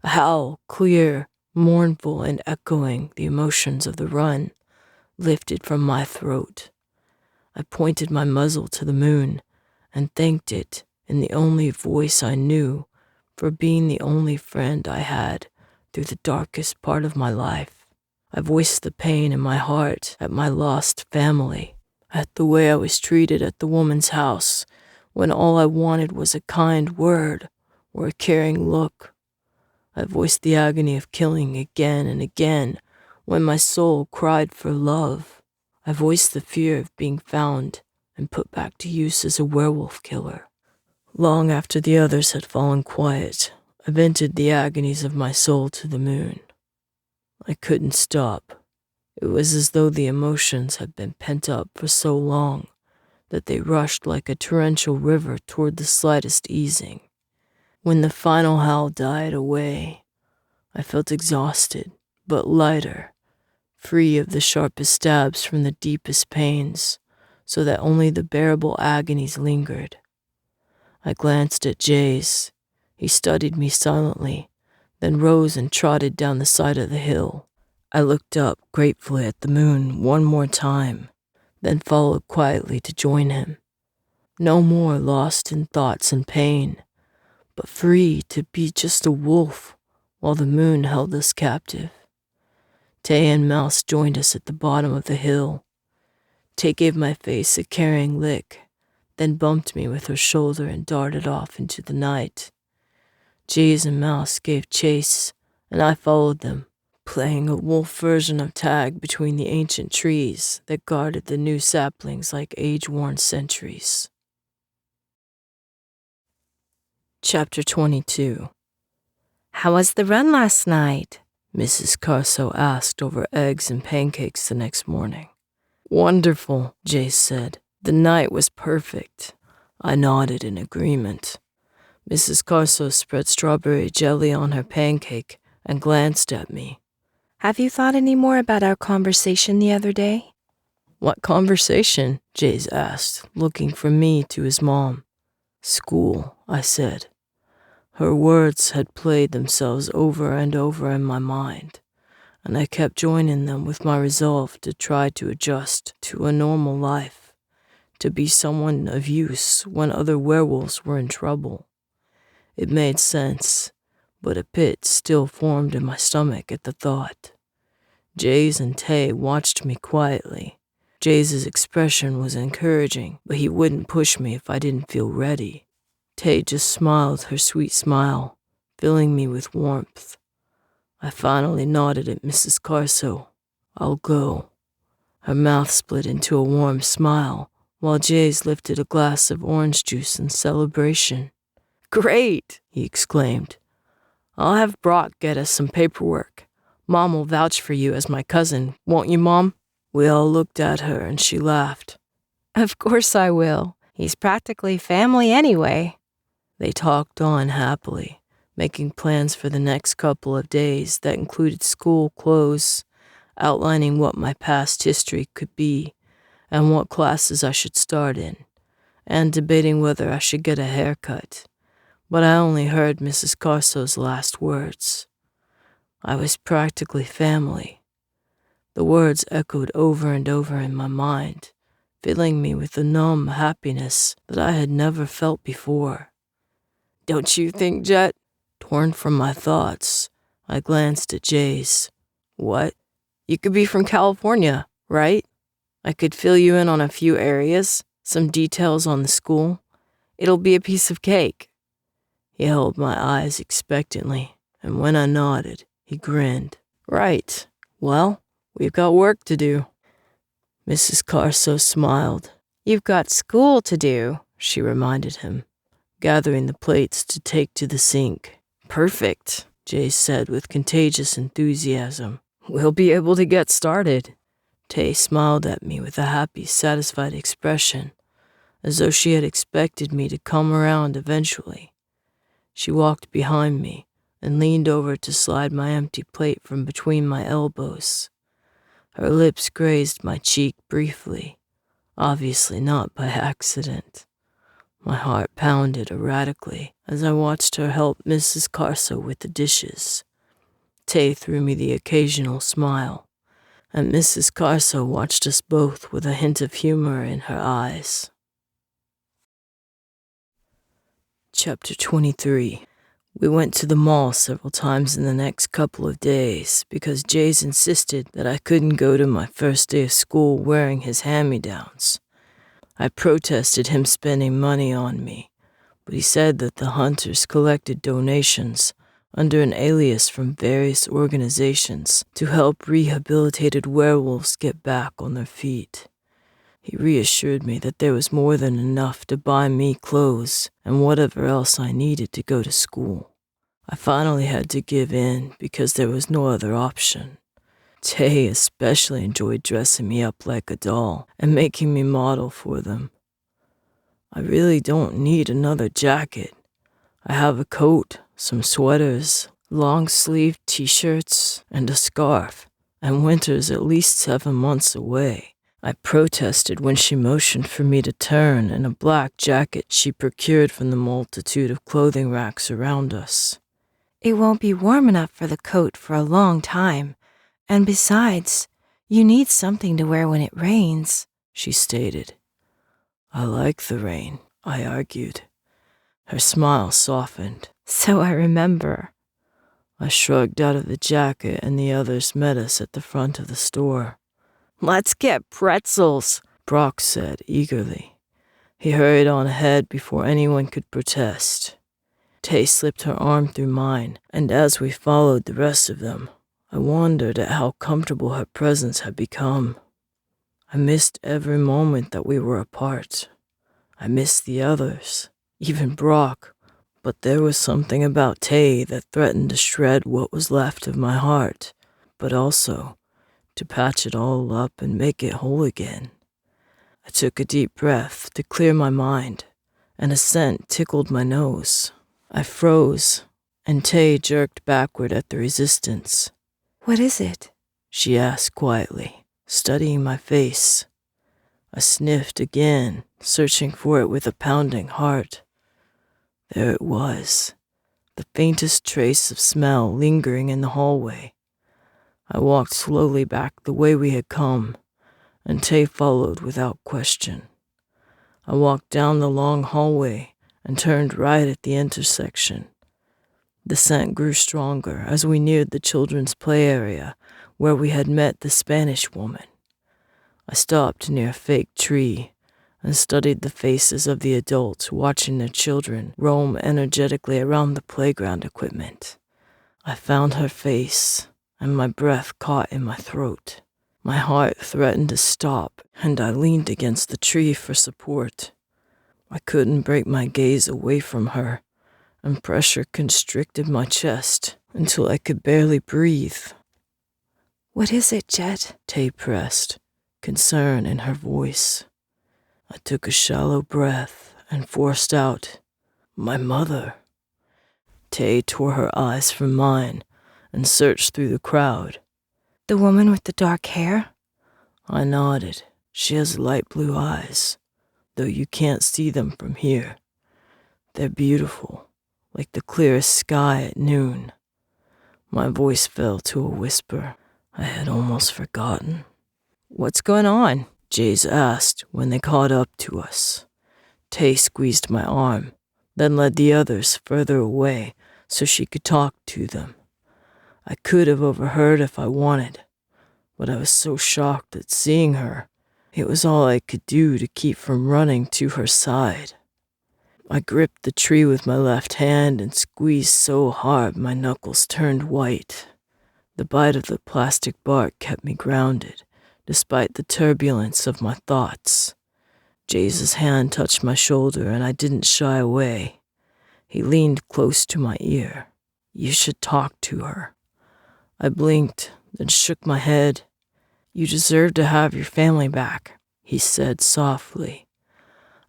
A howl, clear, mournful, and echoing the emotions of the run, lifted from my throat. I pointed my muzzle to the moon and thanked it in the only voice I knew for being the only friend I had through the darkest part of my life. I voiced the pain in my heart at my lost family, at the way I was treated at the woman's house when all I wanted was a kind word or a caring look. I voiced the agony of killing again and again when my soul cried for love. I voiced the fear of being found and put back to use as a werewolf killer. Long after the others had fallen quiet, I vented the agonies of my soul to the moon. I couldn't stop. It was as though the emotions had been pent up for so long that they rushed like a torrential river toward the slightest easing. When the final howl died away, I felt exhausted, but lighter, free of the sharpest stabs from the deepest pains, so that only the bearable agonies lingered. I glanced at Jaze. He studied me silently, then rose and trotted down the side of the hill. I looked up gratefully at the moon one more time, then followed quietly to join him. No more lost in thoughts and pain, but free to be just a wolf while the moon held us captive. Tay and Mouse joined us at the bottom of the hill. Tay gave my face a carrying lick, then bumped me with her shoulder and darted off into the night. Jaze and Mouse gave chase, and I followed them, playing a wolf version of tag between the ancient trees that guarded the new saplings like age-worn sentries. Chapter 22. How was the run last night? Mrs. Carso asked over eggs and pancakes the next morning. Wonderful, Jaze said. The night was perfect. I nodded in agreement. Mrs. Carso spread strawberry jelly on her pancake and glanced at me. Have you thought any more about our conversation the other day? What conversation? Jaze asked, looking from me to his mom. School, I said. Her words had played themselves over and over in my mind, and I kept joining them with my resolve to try to adjust to a normal life, to be someone of use when other werewolves were in trouble. It made sense, but a pit still formed in my stomach at the thought. Jaze and Tay watched me quietly. Jaze's expression was encouraging, but he wouldn't push me if I didn't feel ready. Tay just smiled her sweet smile, filling me with warmth. I finally nodded at Mrs. Carso. I'll go. Her mouth split into a warm smile, while Jaze lifted a glass of orange juice in celebration. Great, he exclaimed. I'll have Brock get us some paperwork. Mom will vouch for you as my cousin, won't you, Mom? We all looked at her and she laughed. Of course I will. He's practically family anyway. They talked on happily, making plans for the next couple of days that included school clothes, outlining what my past history could be and what classes I should start in, and debating whether I should get a haircut. But I only heard Mrs. Carso's last words. I was practically family. The words echoed over and over in my mind, filling me with a numb happiness that I had never felt before. Don't you think, Jet? Torn from my thoughts, I glanced at Jaze. What? You could be from California, right? I could fill you in on a few areas, some details on the school. It'll be a piece of cake. He held my eyes expectantly, and when I nodded, he grinned. Right. Well, we've got work to do. Mrs. Carso smiled. You've got school to do, she reminded him, gathering the plates to take to the sink. Perfect, Jaze said with contagious enthusiasm. We'll be able to get started. Tay smiled at me with a happy, satisfied expression, as though she had expected me to come around eventually. She walked behind me and leaned over to slide my empty plate from between my elbows. Her lips grazed my cheek briefly, obviously not by accident. My heart pounded erratically as I watched her help Mrs. Carso with the dishes. Tay threw me the occasional smile, and Mrs. Carso watched us both with a hint of humor in her eyes. Chapter 23. We went to the mall several times in the next couple of days because Jaze insisted that I couldn't go to my first day of school wearing his hand-me-downs. I protested him spending money on me, but he said that the hunters collected donations under an alias from various organizations to help rehabilitated werewolves get back on their feet. He reassured me that there was more than enough to buy me clothes and whatever else I needed to go to school. I finally had to give in because there was no other option. Tay especially enjoyed dressing me up like a doll and making me model for them. I really don't need another jacket. I have a coat, some sweaters, long-sleeved t-shirts, and a scarf, and winter's at least 7 months away. I protested when she motioned for me to turn in a black jacket she procured from the multitude of clothing racks around us. It won't be warm enough for the coat for a long time, and besides, you need something to wear when it rains, she stated. I like the rain, I argued. Her smile softened. So I remember. I shrugged out of the jacket and the others met us at the front of the store. Let's get pretzels, Brock said eagerly. He hurried on ahead before anyone could protest. Tay slipped her arm through mine, and as we followed the rest of them, I wondered at how comfortable her presence had become. I missed every moment that we were apart. I missed the others, even Brock, But there was something about Tay that threatened to shred what was left of my heart, but also to patch it all up and make it whole again. I took a deep breath to clear my mind, and a scent tickled my nose. I froze, and Tay jerked backward at the resistance. What is it? She asked quietly, studying my face. I sniffed again, searching for it with a pounding heart. There it was, the faintest trace of smell lingering in the hallway. I walked slowly back the way we had come, and Tay followed without question. I walked down the long hallway and turned right at the intersection. The scent grew stronger as we neared the children's play area where we had met the Spanish woman. I stopped near a fake tree and studied the faces of the adults watching their children roam energetically around the playground equipment. I found her face, and my breath caught in my throat. My heart threatened to stop, and I leaned against the tree for support. I couldn't break my gaze away from her, and pressure constricted my chest until I could barely breathe. What is it, Jet? Tay pressed, concern in her voice. I took a shallow breath and forced out, "My mother." Tay tore her eyes from mine and searched through the crowd. The woman with the dark hair? I nodded. She has light blue eyes, though you can't see them from here. They're beautiful, like the clearest sky at noon. My voice fell to a whisper. I had almost forgotten. "What's going on?" Jaze asked when they caught up to us. Tay squeezed my arm, then led the others further away so she could talk to them. I could have overheard if I wanted, but I was so shocked at seeing her. It was all I could do to keep from running to her side. I gripped the tree with my left hand and squeezed so hard my knuckles turned white. The bite of the plastic bark kept me grounded, despite the turbulence of my thoughts. Jaze's hand touched my shoulder and I didn't shy away. He leaned close to my ear. "You should talk to her." I blinked, then shook my head. "You deserve to have your family back," he said softly.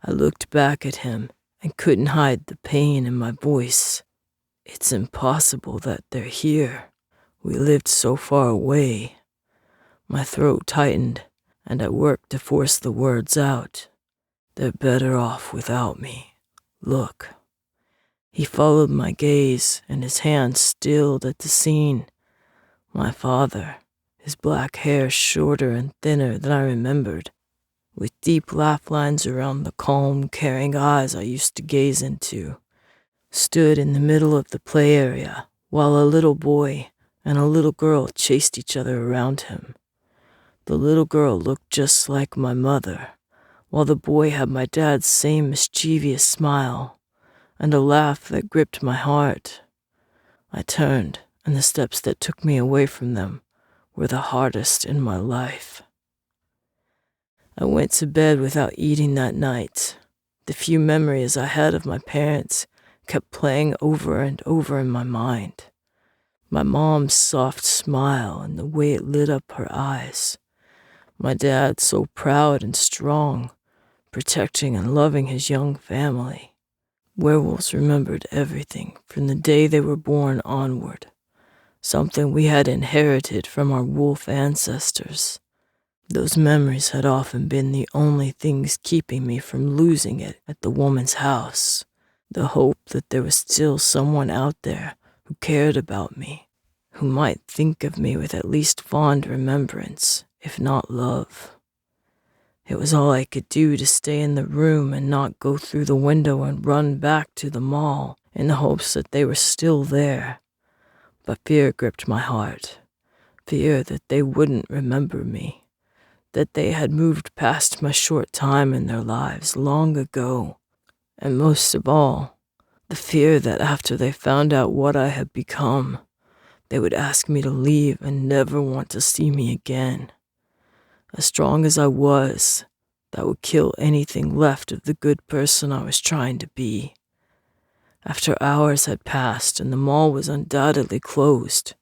I looked back at him and couldn't hide the pain in my voice. "It's impossible that they're here. We lived so far away." My throat tightened, and I worked to force the words out. "They're better off without me. Look." He followed my gaze, and his hand stilled at the scene. My father, his black hair shorter and thinner than I remembered, with deep laugh lines around the calm, caring eyes I used to gaze into, stood in the middle of the play area while a little boy and a little girl chased each other around him. The little girl looked just like my mother, while the boy had my dad's same mischievous smile and a laugh that gripped my heart. I turned, and the steps that took me away from them were the hardest in my life. I went to bed without eating that night. The few memories I had of my parents kept playing over and over in my mind. My mom's soft smile and the way it lit up her eyes. My dad so proud and strong, protecting and loving his young family. Werewolves remembered everything from the day they were born onward, something we had inherited from our wolf ancestors. Those memories had often been the only things keeping me from losing it at the woman's house, the hope that there was still someone out there who cared about me, who might think of me with at least fond remembrance, if not love. It was all I could do to stay in the room and not go through the window and run back to the mall in the hopes that they were still there. But fear gripped my heart, fear that they wouldn't remember me, that they had moved past my short time in their lives long ago, and most of all, the fear that after they found out what I had become, they would ask me to leave and never want to see me again. As strong as I was, that would kill anything left of the good person I was trying to be. After hours had passed and the mall was undoubtedly closed,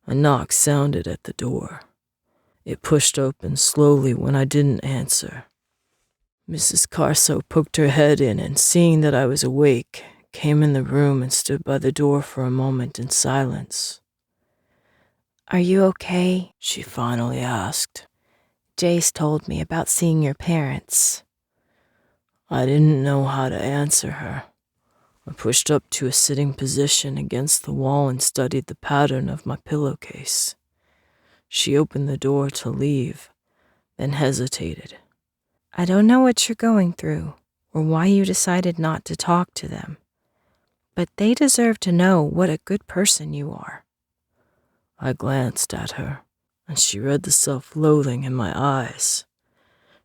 a knock sounded at the door. It pushed open slowly when I didn't answer. Mrs. Carso poked her head in and, seeing that I was awake, came in the room and stood by the door for a moment in silence. "Are you okay?" she finally asked. "Jaze told me about seeing your parents." I didn't know how to answer her. I pushed up to a sitting position against the wall and studied the pattern of my pillowcase. She opened the door to leave, then hesitated. "I don't know what you're going through or why you decided not to talk to them, but they deserve to know what a good person you are." I glanced at her, and she read the self-loathing in my eyes.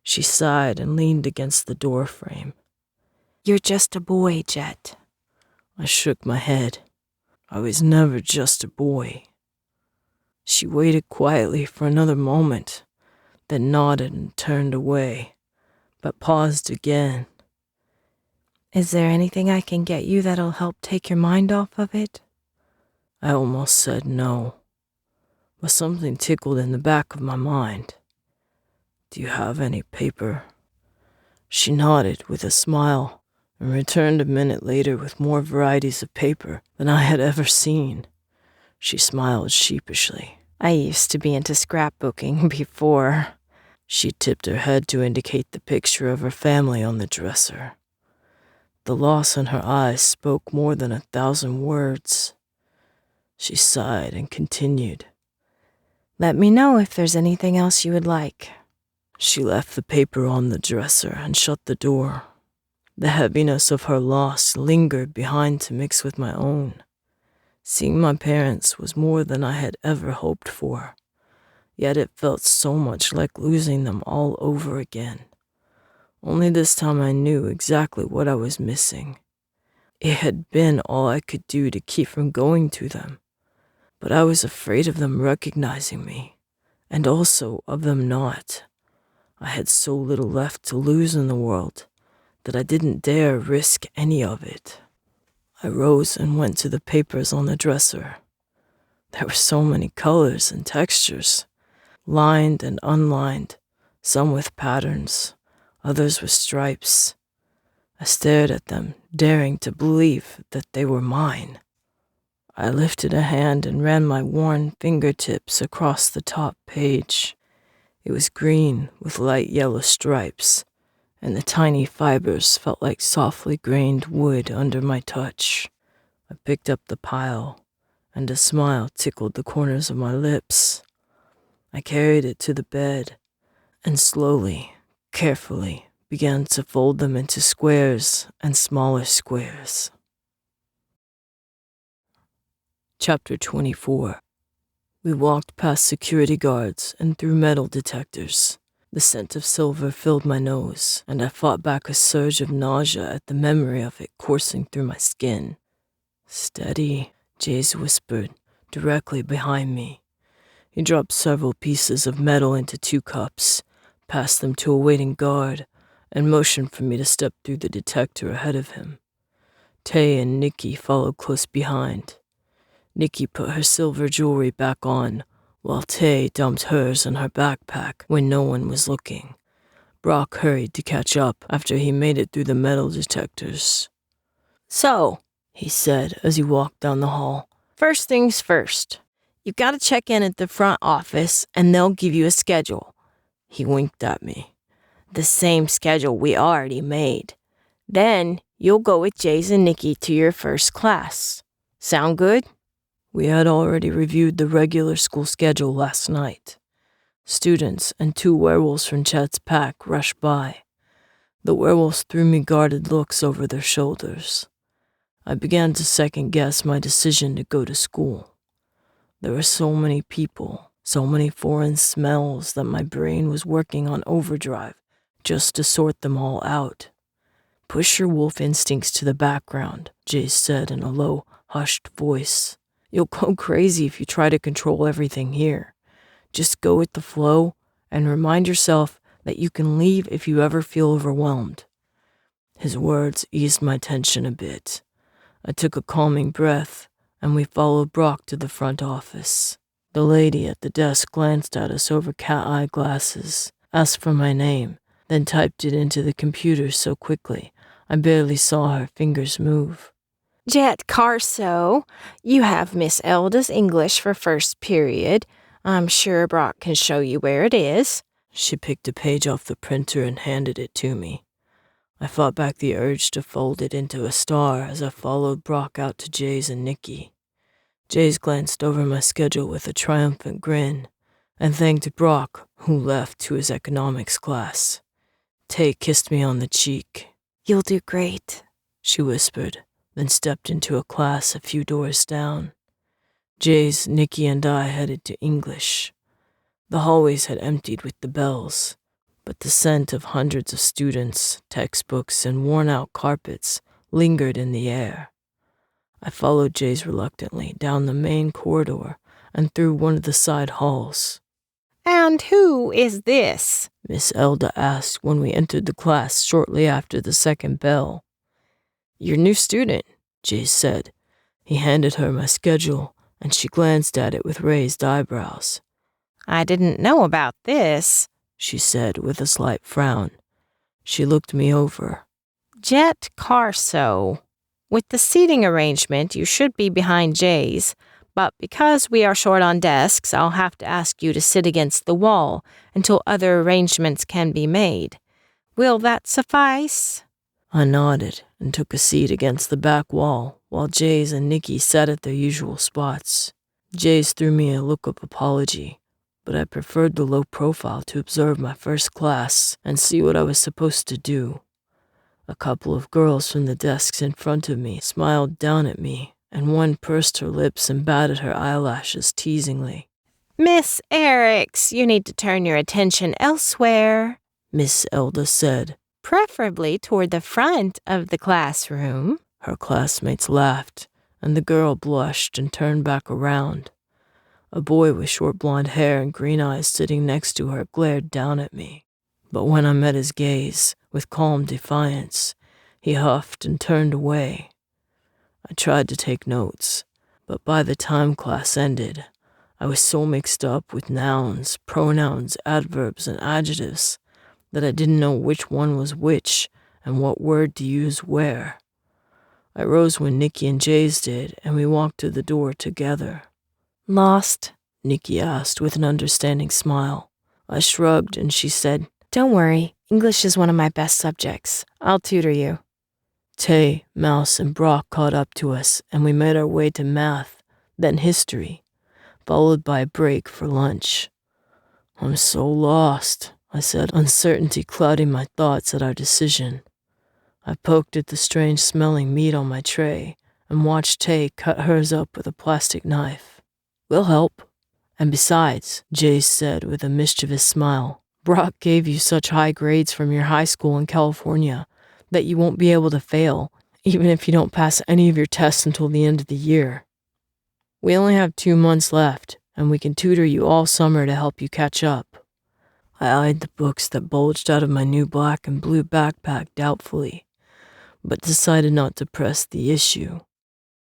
She sighed and leaned against the doorframe. "You're just a boy, Jet." I shook my head. I was never just a boy. She waited quietly for another moment, then nodded and turned away, but paused again. "Is there anything I can get you that'll help take your mind off of it?" I almost said no, but something tickled in the back of my mind. "Do you have any paper?" She nodded with a smile and returned a minute later with more varieties of paper than I had ever seen. She smiled sheepishly. "I used to be into scrapbooking before." She tipped her head to indicate the picture of her family on the dresser. The loss in her eyes spoke more than 1,000 words. She sighed and continued. "Let me know if there's anything else you would like." She left the paper on the dresser and shut the door. The heaviness of her loss lingered behind to mix with my own. Seeing my parents was more than I had ever hoped for, yet it felt so much like losing them all over again. Only this time I knew exactly what I was missing. It had been all I could do to keep from going to them, but I was afraid of them recognizing me, and also of them not. I had so little left to lose in the world that I didn't dare risk any of it. I rose and went to the papers on the dresser. There were so many colors and textures, lined and unlined, some with patterns, others with stripes. I stared at them, daring to believe that they were mine. I lifted a hand and ran my worn fingertips across the top page. It was green with light yellow stripes, and the tiny fibers felt like softly grained wood under my touch. I picked up the pile, and a smile tickled the corners of my lips. I carried it to the bed, and slowly, carefully, began to fold them into squares and smaller squares. Chapter 24. We walked past security guards and through metal detectors. The scent of silver filled my nose, and I fought back a surge of nausea at the memory of it coursing through my skin. "Steady," Jaze whispered, directly behind me. He dropped several pieces of metal into 2 cups, passed them to a waiting guard, and motioned for me to step through the detector ahead of him. Tay and Nikki followed close behind. Nikki put her silver jewelry back on, while Tay dumped hers in her backpack when no one was looking. Brock hurried to catch up after he made it through the metal detectors. So, He said as he walked down the hall. first things first. You've got to check in at the front office, and they'll give you a schedule. He winked at me. The same schedule we already made. Then you'll go with Jaze and Nikki to your first class. Sound good? We had already reviewed the regular school schedule last night. Students and 2 werewolves from Chet's pack rushed by. The werewolves threw me guarded looks over their shoulders. I began to second-guess my decision to go to school. There were so many people, so many foreign smells that my brain was working on overdrive just to sort them all out. "Push your wolf instincts to the background," Jace said in a low, hushed voice. "You'll go crazy if you try to control everything here. Just go with the flow and remind yourself that you can leave if you ever feel overwhelmed." His words eased my tension a bit. I took a calming breath, and we followed Brock to the front office. The lady at the desk glanced at us over cat-eye glasses, asked for my name, then typed it into the computer so quickly I barely saw her fingers move. Jet Carso, you have Miss Elda's English for first period. I'm sure Brock can show you where it is. She picked a page off the printer and handed it to me. I fought back the urge to fold it into a star as I followed Brock out to Jaze and Nikki. Jaze glanced over my schedule with a triumphant grin and thanked Brock, who left to his economics class. Tay kissed me on the cheek. You'll do great, she whispered, then stepped into a class a few doors down. Jaze, Nikki, and I headed to English. The hallways had emptied with the bells, but the scent of hundreds of students, textbooks, and worn-out carpets lingered in the air. I followed Jaze reluctantly down the main corridor and through one of the side halls. And who is this? Miss Elda asked when we entered the class shortly after the second bell. Your new student, Jaze said. He handed her my schedule, and she glanced at it with raised eyebrows. I didn't know about this, she said with a slight frown. She looked me over. Jet Carso. With the seating arrangement, you should be behind Jaze, but because we are short on desks, I'll have to ask you to sit against the wall until other arrangements can be made. Will that suffice? I nodded and took a seat against the back wall while Jaze and Nikki sat at their usual spots. Jaze threw me a look of apology, but I preferred the low profile to observe my first class and see what I was supposed to do. A couple of girls from the desks in front of me smiled down at me, and one pursed her lips and batted her eyelashes teasingly. Miss Eriks, you need to turn your attention elsewhere, Miss Elda said. Preferably toward the front of the classroom. Her classmates laughed, and the girl blushed and turned back around. A boy with short blonde hair and green eyes sitting next to her glared down at me. But when I met his gaze, with calm defiance, he huffed and turned away. I tried to take notes, but by the time class ended, I was so mixed up with nouns, pronouns, adverbs, and adjectives that I didn't know which one was which and what word to use where. I rose when Nikki and Jaze did, and we walked to the door together. Lost? Nikki asked with an understanding smile. I shrugged, and she said, Don't worry, English is one of my best subjects. I'll tutor you. Tay, Mouse, and Brock caught up to us, and we made our way to math, then history, followed by a break for lunch. I'm so lost, I said, uncertainty clouding my thoughts at our decision. I poked at the strange-smelling meat on my tray and watched Tay cut hers up with a plastic knife. We'll help. And besides, Jaze said with a mischievous smile, Brock gave you such high grades from your high school in California that you won't be able to fail, even if you don't pass any of your tests until the end of the year. We only have 2 months left, and we can tutor you all summer to help you catch up. I eyed the books that bulged out of my new black and blue backpack doubtfully, but decided not to press the issue.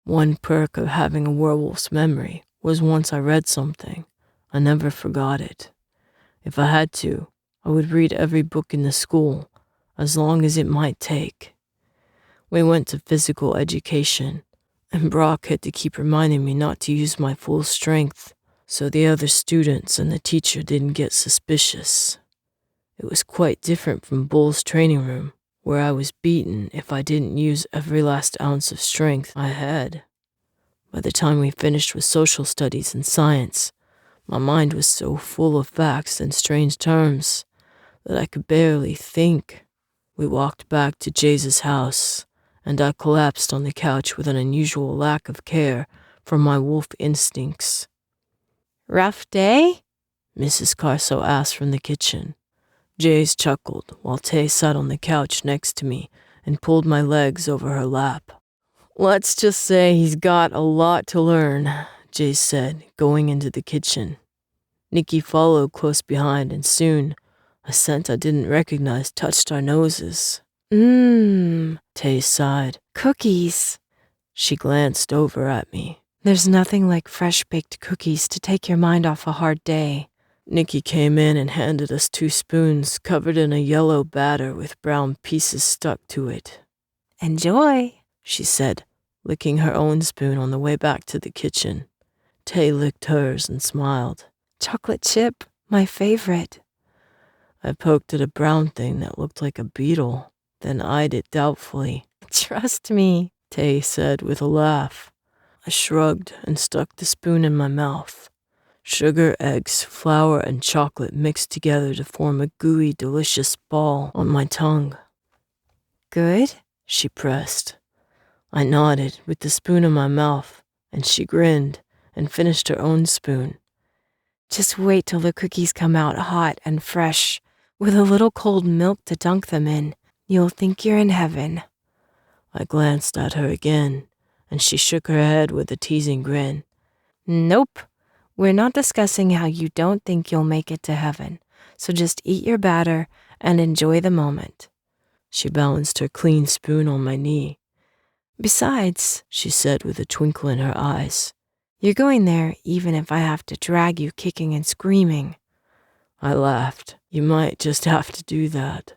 One perk of having a werewolf's memory was once I read something, I never forgot it. If I had to, I would read every book in the school, as long as it might take. We went to physical education, and Brock had to keep reminding me not to use my full strength, so the other students and the teacher didn't get suspicious. It was quite different from Bull's training room, where I was beaten if I didn't use every last ounce of strength I had. By the time we finished with social studies and science, my mind was so full of facts and strange terms that I could barely think. We walked back to Jaze's house, and I collapsed on the couch with an unusual lack of care for my wolf instincts. Rough day? Mrs. Carso asked from the kitchen. Jaze chuckled while Tay sat on the couch next to me and pulled my legs over her lap. Let's just say he's got a lot to learn, Jaze said, going into the kitchen. Nikki followed close behind, and soon a scent I didn't recognize touched our noses. Tay Tay sighed. Cookies. She glanced over at me. There's nothing like fresh-baked cookies to take your mind off a hard day. Nikki came in and handed us 2 spoons covered in a yellow batter with brown pieces stuck to it. Enjoy, she said, licking her own spoon on the way back to the kitchen. Tay licked hers and smiled. Chocolate chip, my favorite. I poked at a brown thing that looked like a beetle, then eyed it doubtfully. Trust me, Tay said with a laugh. I shrugged and stuck the spoon in my mouth. Sugar, eggs, flour, and chocolate mixed together to form a gooey, delicious ball on my tongue. Good? She pressed. I nodded with the spoon in my mouth, and she grinned and finished her own spoon. Just wait till the cookies come out hot and fresh, with a little cold milk to dunk them in. You'll think you're in heaven. I glanced at her again, and she shook her head with a teasing grin. Nope. We're not discussing how you don't think you'll make it to heaven, so just eat your batter and enjoy the moment. She balanced her clean spoon on my knee. Besides, she said with a twinkle in her eyes, you're going there even if I have to drag you kicking and screaming. I laughed. You might just have to do that.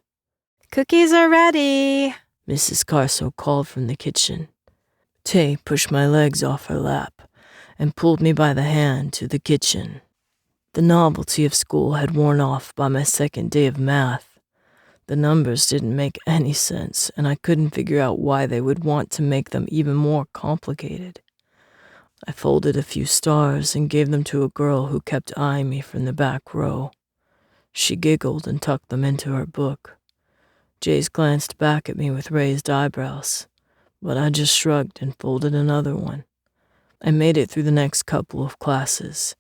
Cookies are ready, Mrs. Carso called from the kitchen. Tay pushed my legs off her lap and pulled me by the hand to the kitchen. The novelty of school had worn off by my second day of math. The numbers didn't make any sense, and I couldn't figure out why they would want to make them even more complicated. I folded a few stars and gave them to a girl who kept eyeing me from the back row. She giggled and tucked them into her book. Jaze glanced back at me with raised eyebrows, but I just shrugged and folded another one. I made it through the next couple of classes,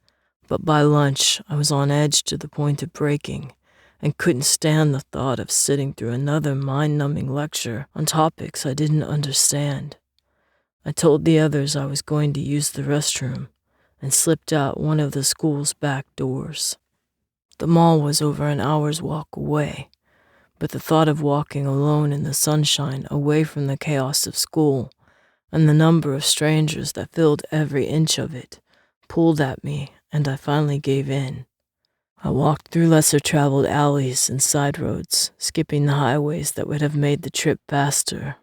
but by lunch I was on edge to the point of breaking and couldn't stand the thought of sitting through another mind-numbing lecture on topics I didn't understand. I told the others I was going to use the restroom and slipped out one of the school's back doors. The mall was over an hour's walk away, but the thought of walking alone in the sunshine away from the chaos of school and the number of strangers that filled every inch of it pulled at me, and I finally gave in. I walked through lesser-traveled alleys and side roads, skipping the highways that would have made the trip faster.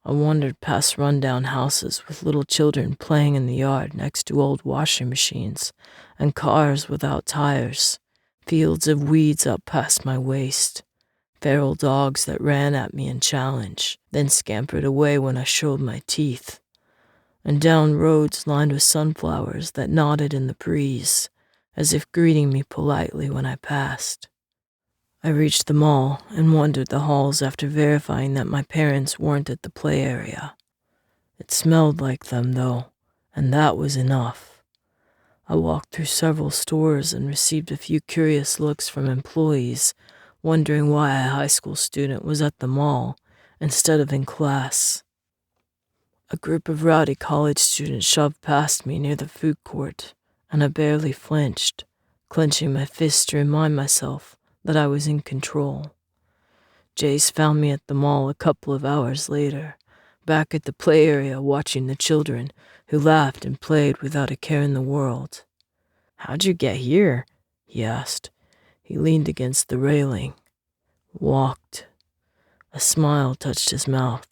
I wandered past rundown houses with little children playing in the yard next to old washing machines and cars without tires, fields of weeds up past my waist, feral dogs that ran at me in challenge, then scampered away when I showed my teeth, and down roads lined with sunflowers that nodded in the breeze, as if greeting me politely when I passed. I reached the mall and wandered the halls after verifying that my parents weren't at the play area. It smelled like them, though, and that was enough. I walked through several stores and received a few curious looks from employees, wondering why a high school student was at the mall instead of in class. A group of rowdy college students shoved past me near the food court, and I barely flinched, clenching my fists to remind myself that I was in control. Jaze found me at the mall a couple of hours later, back at the play area watching the children who laughed and played without a care in the world. "How'd you get here?" he asked. He leaned against the railing. Walked. A smile touched his mouth.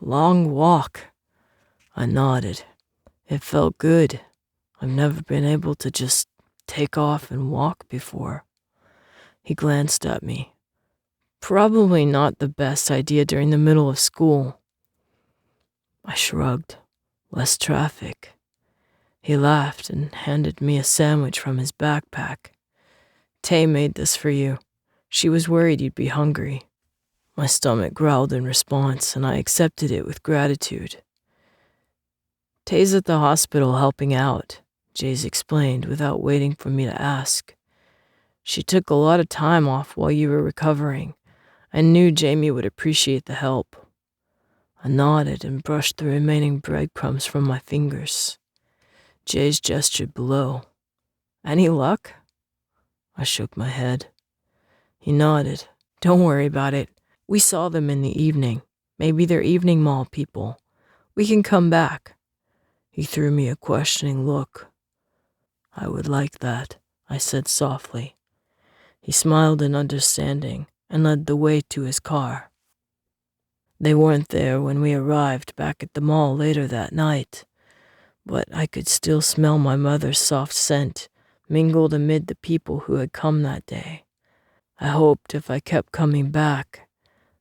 "Long walk." I nodded. It felt good. I've never been able to just take off and walk before. He glanced at me. "Probably not the best idea during the middle of school." I shrugged. Less traffic. He laughed and handed me a sandwich from his backpack. "Tay made this for you. She was worried you'd be hungry." My stomach growled in response, and I accepted it with gratitude. "Tay's at the hospital helping out," Jaze explained without waiting for me to ask. "She took a lot of time off while you were recovering. I knew Jamie would appreciate the help." I nodded and brushed the remaining breadcrumbs from my fingers. Jaze gestured below. "Any luck?" I shook my head. He nodded. "Don't worry about it. We saw them in the evening. Maybe they're evening mall people. We can come back." He threw me a questioning look. "I would like that," I said softly. He smiled in understanding and led the way to his car. They weren't there when we arrived back at the mall later that night, but I could still smell my mother's soft scent mingled amid the people who had come that day. I hoped if I kept coming back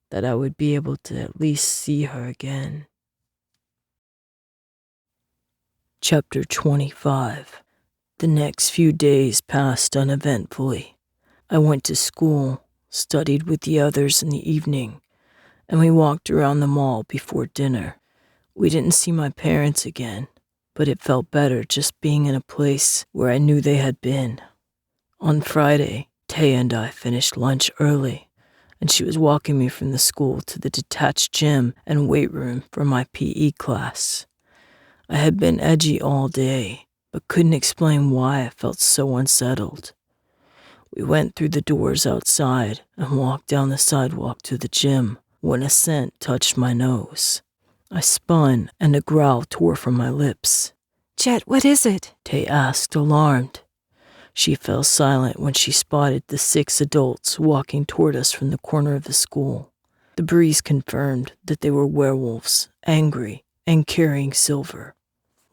that I would be able to at least see her again. Chapter 25. The next few days passed uneventfully. I went to school, studied with the others in the evening, and we walked around the mall before dinner. We didn't see my parents again, but it felt better just being in a place where I knew they had been. On Friday, Tay and I finished lunch early, and she was walking me from the school to the detached gym and weight room for my PE class. I had been edgy all day, but couldn't explain why I felt so unsettled. We went through the doors outside and walked down the sidewalk to the gym when a scent touched my nose. I spun and a growl tore from my lips. "Jet, what is it?" Tay asked, alarmed. She fell silent when she spotted the 6 adults walking toward us from the corner of the school. The breeze confirmed that they were werewolves, angry and carrying silver.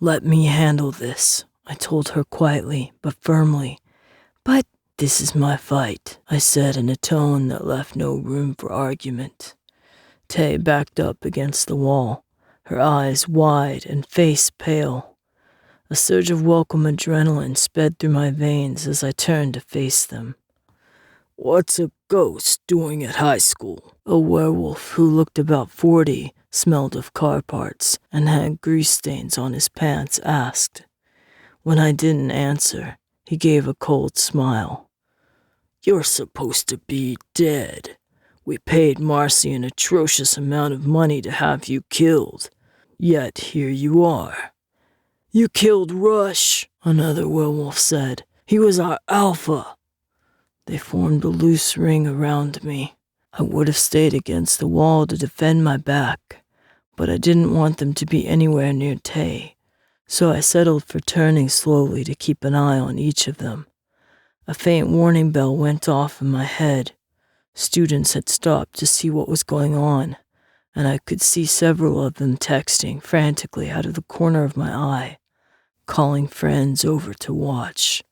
"Let me handle this," I told her quietly but firmly. "But "This is my fight," I said in a tone that left no room for argument. Tay backed up against the wall, her eyes wide and face pale. A surge of welcome adrenaline sped through my veins as I turned to face them. "What's a ghost doing at high school?" A werewolf who looked about 40, smelled of car parts, and had grease stains on his pants asked. When I didn't answer, he gave a cold smile. "You're supposed to be dead. We paid Marcy an atrocious amount of money to have you killed. Yet here you are." "You killed Rush," another werewolf said. "He was our alpha." They formed a loose ring around me. I would have stayed against the wall to defend my back, but I didn't want them to be anywhere near Tay, so I settled for turning slowly to keep an eye on each of them. A faint warning bell went off in my head. Students had stopped to see what was going on, and I could see several of them texting frantically out of the corner of my eye, calling friends over to watch.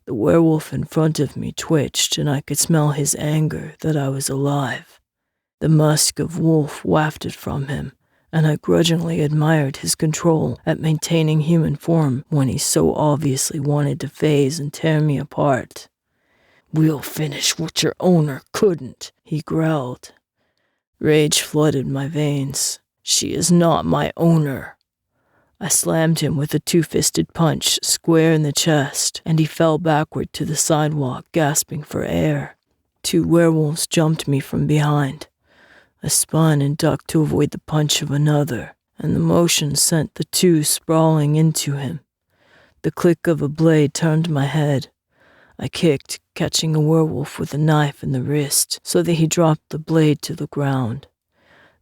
The werewolf in front of me twitched, and I could smell his anger that I was alive. The musk of wolf wafted from him, and I grudgingly admired his control at maintaining human form when he so obviously wanted to phase and tear me apart. "We'll finish what your owner couldn't," he growled. Rage flooded my veins. "She is not my owner." I slammed him with a 2-fisted punch square in the chest, and he fell backward to the sidewalk, gasping for air. 2 werewolves jumped me from behind. I spun and ducked to avoid the punch of another, and the motion sent the 2 sprawling into him. The click of a blade turned my head. I kicked, catching a werewolf with a knife in the wrist so that he dropped the blade to the ground.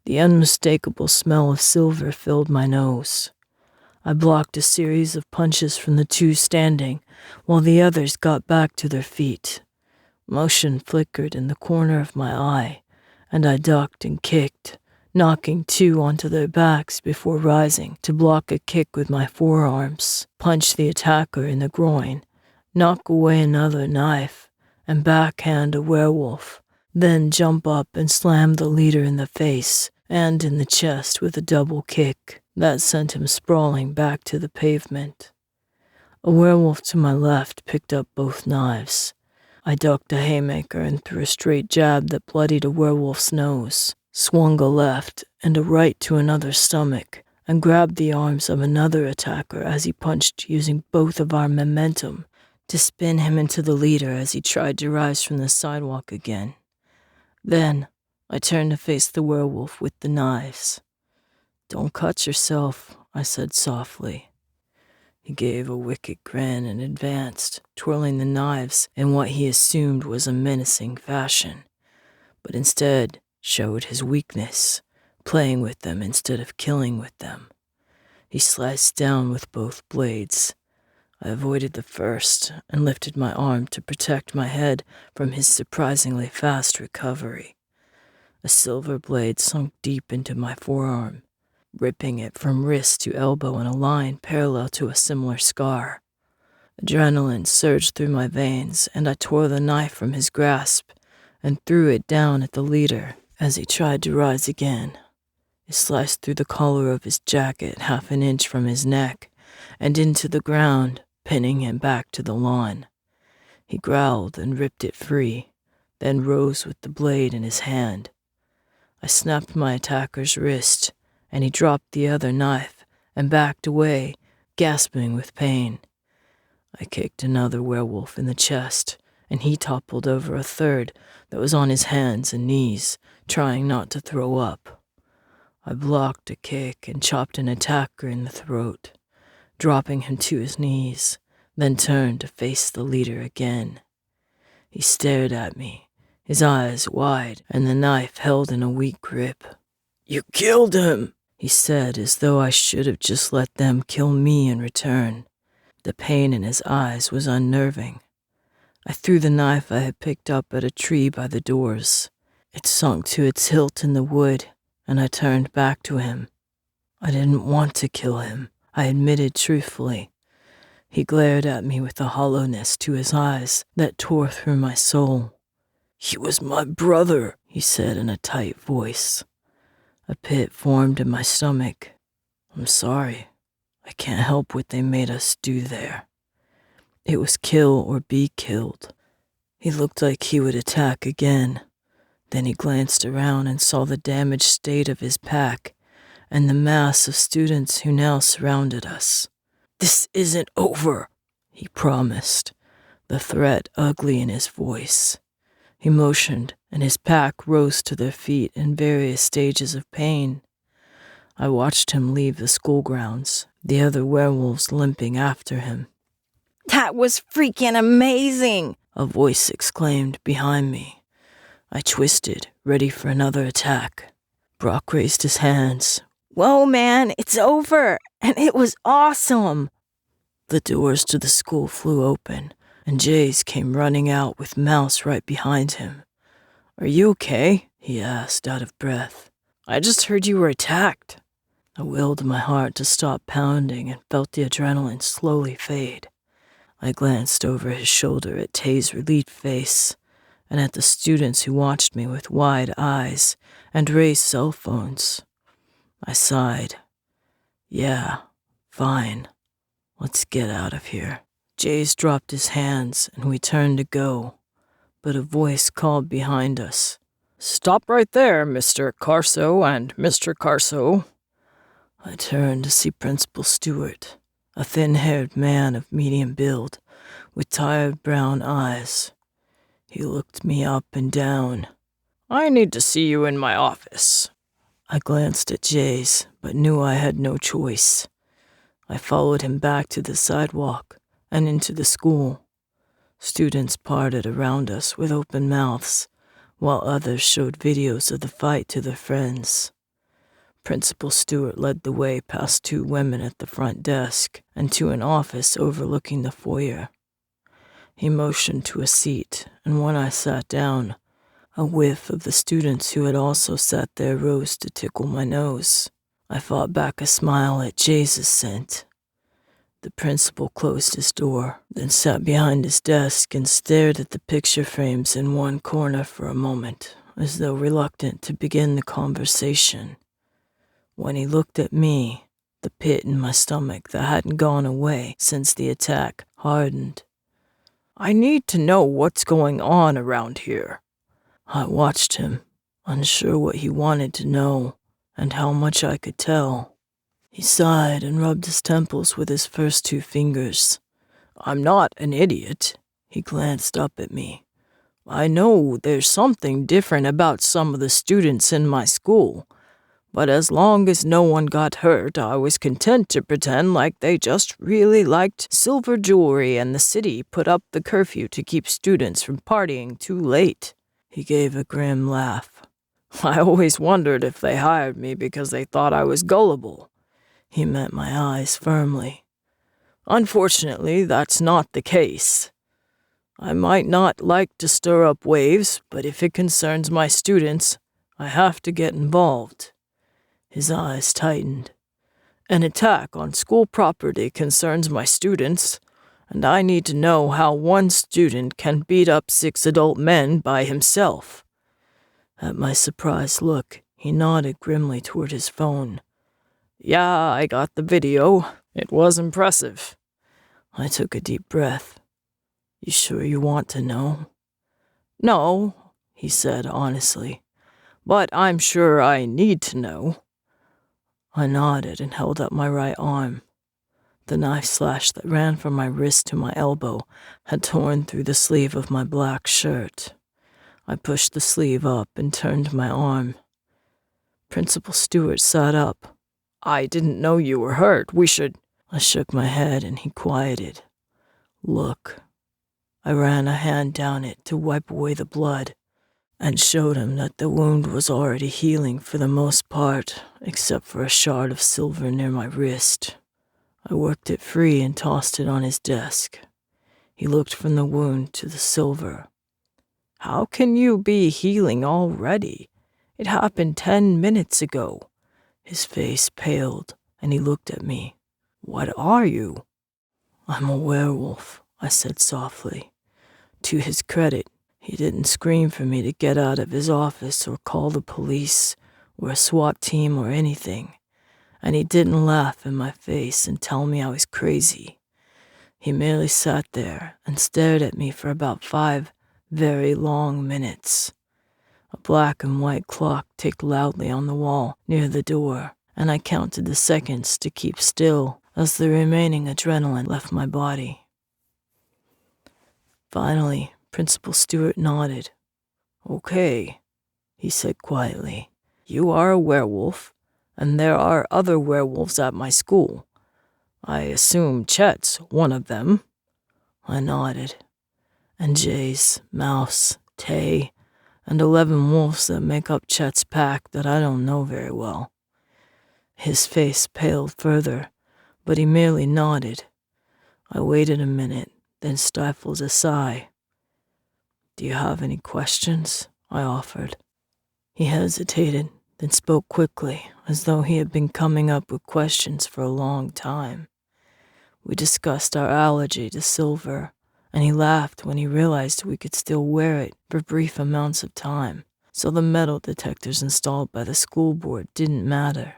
The unmistakable smell of silver filled my nose. I blocked a series of punches from the 2 standing, while the others got back to their feet. Motion flickered in the corner of my eye, and I ducked and kicked, knocking 2 onto their backs before rising to block a kick with my forearms, punch the attacker in the groin, knock away another knife, and backhand a werewolf, then jump up and slam the leader in the face and in the chest with a double kick that sent him sprawling back to the pavement. A werewolf to my left picked up both knives. I ducked a haymaker and threw a straight jab that bloodied a werewolf's nose, swung a left and a right to another's stomach, and grabbed the arms of another attacker as he punched using both of our momentum to spin him into the leader as he tried to rise from the sidewalk again. Then I turned to face the werewolf with the knives. "Don't cut yourself," I said softly. He gave a wicked grin and advanced, twirling the knives in what he assumed was a menacing fashion, but instead showed his weakness, playing with them instead of killing with them. He sliced down with both blades. I avoided the first and lifted my arm to protect my head from his surprisingly fast recovery. A silver blade sunk deep into my forearm, ripping it from wrist to elbow in a line parallel to a similar scar. Adrenaline surged through my veins, and I tore the knife from his grasp and threw it down at the leader as he tried to rise again. It sliced through the collar of his jacket 1/2 inch from his neck and into the ground, pinning him back to the lawn. He growled and ripped it free, then rose with the blade in his hand. I snapped my attacker's wrist, and he dropped the other knife and backed away, gasping with pain. I kicked another werewolf in the chest, and he toppled over a third that was on his hands and knees, trying not to throw up. I blocked a kick and chopped an attacker in the throat, dropping him to his knees, then turned to face the leader again. He stared at me, his eyes wide and the knife held in a weak grip. "You killed him," he said, as though I should have just let them kill me in return. The pain in his eyes was unnerving. I threw the knife I had picked up at a tree by the doors. It sunk to its hilt in the wood, and I turned back to him. I didn't want to kill him, I admitted truthfully. He glared at me with a hollowness to his eyes that tore through my soul. "He was my brother," he said in a tight voice. A pit formed in my stomach. "I'm sorry. I can't help what they made us do there." It was kill or be killed. He looked like he would attack again. Then he glanced around and saw the damaged state of his pack and the mass of students who now surrounded us. "This isn't over," he promised, the threat ugly in his voice. He motioned, and his pack rose to their feet in various stages of pain. I watched him leave the school grounds, the other werewolves limping after him. That was freaking amazing, a voice exclaimed behind me. I twisted, ready for another attack. Brock raised his hands. "Whoa, man, it's over, and it was awesome." The doors to the school flew open, and Jaze came running out with Mouse right behind him. "Are you okay?" he asked, out of breath. "I just heard you were attacked." I willed my heart to stop pounding and felt the adrenaline slowly fade. I glanced over his shoulder at Tay's relieved face and at the students who watched me with wide eyes and raised cell phones. I sighed. "Yeah, fine. Let's get out of here." Jaze dropped his hands and we turned to go, but a voice called behind us. "Stop right there, Mr. Carso and Mr. Carso." I turned to see Principal Stewart, a thin-haired man of medium build with tired brown eyes. He looked me up and down. "I need to see you in my office." I glanced at Jaze, but knew I had no choice. I followed him back to the sidewalk and into the school. Students parted around us with open mouths, while others showed videos of the fight to their friends. Principal Stewart led the way past 2 women at the front desk and to an office overlooking the foyer. He motioned to a seat, and when I sat down, a whiff of the students who had also sat there rose to tickle my nose. I fought back a smile at Jaze's scent. The principal closed his door, then sat behind his desk and stared at the picture frames in one corner for a moment, as though reluctant to begin the conversation. When he looked at me, the pit in my stomach that hadn't gone away since the attack hardened. "I need to know what's going on around here." I watched him, unsure what he wanted to know and how much I could tell. He sighed and rubbed his temples with his first 2 fingers. "I'm not an idiot." He glanced up at me. "I know there's something different about some of the students in my school, but as long as no one got hurt, I was content to pretend like they just really liked silver jewelry and the city put up the curfew to keep students from partying too late." He gave a grim laugh. I always wondered if they hired me because they thought I was gullible. He met my eyes firmly. Unfortunately, that's not the case. I might not like to stir up waves, but if it concerns my students, I have to get involved. His eyes tightened. An attack on school property concerns my students, and I need to know how one student can beat up 6 adult men by himself. At my surprised look, he nodded grimly toward his phone. Yeah, I got the video. It was impressive. I took a deep breath. You sure you want to know? No, he said honestly, but I'm sure I need to know. I nodded and held up my right arm. The knife slash that ran from my wrist to my elbow had torn through the sleeve of my black shirt. I pushed the sleeve up and turned my arm. Principal Stewart sat up. I didn't know you were hurt. We should... I shook my head and he quieted. Look. I ran a hand down it to wipe away the blood and showed him that the wound was already healing for the most part, except for a shard of silver near my wrist. I worked it free and tossed it on his desk. He looked from the wound to the silver. How can you be healing already? It happened 10 minutes ago. His face paled, and he looked at me. What are you? I'm a werewolf, I said softly. To his credit, he didn't scream for me to get out of his office or call the police or a SWAT team or anything. And he didn't laugh in my face and tell me I was crazy. He merely sat there and stared at me for about 5 very long minutes. A black and white clock ticked loudly on the wall near the door, and I counted the seconds to keep still as the remaining adrenaline left my body. Finally, Principal Stewart nodded. Okay, he said quietly. You are a werewolf, and there are other werewolves at my school. I assume Chet's one of them. I nodded. And Jaze, Mouse, Tay, and 11 wolves that make up Chet's pack that I don't know very well. His face paled further, but he merely nodded. I waited a minute, then stifled a sigh. Do you have any questions? I offered. He hesitated, then spoke quickly, as though he had been coming up with questions for a long time. We discussed our allergy to silver, and he laughed when he realized we could still wear it for brief amounts of time, so the metal detectors installed by the school board didn't matter.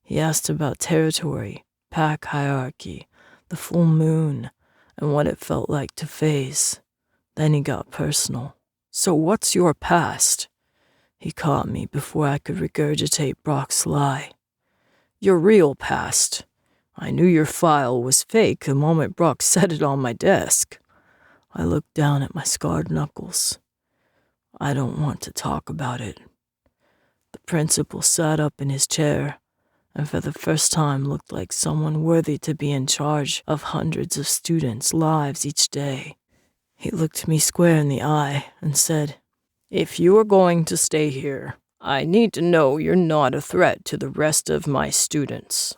He asked about territory, pack hierarchy, the full moon, and what it felt like to phase. Then he got personal. So what's your past? He caught me before I could regurgitate Brock's lie. Your real past. I knew your file was fake the moment Brock set it on my desk. I looked down at my scarred knuckles. I don't want to talk about it. The principal sat up in his chair, and for the first time looked like someone worthy to be in charge of hundreds of students' lives each day. He looked me square in the eye and said, If you are going to stay here, I need to know you're not a threat to the rest of my students.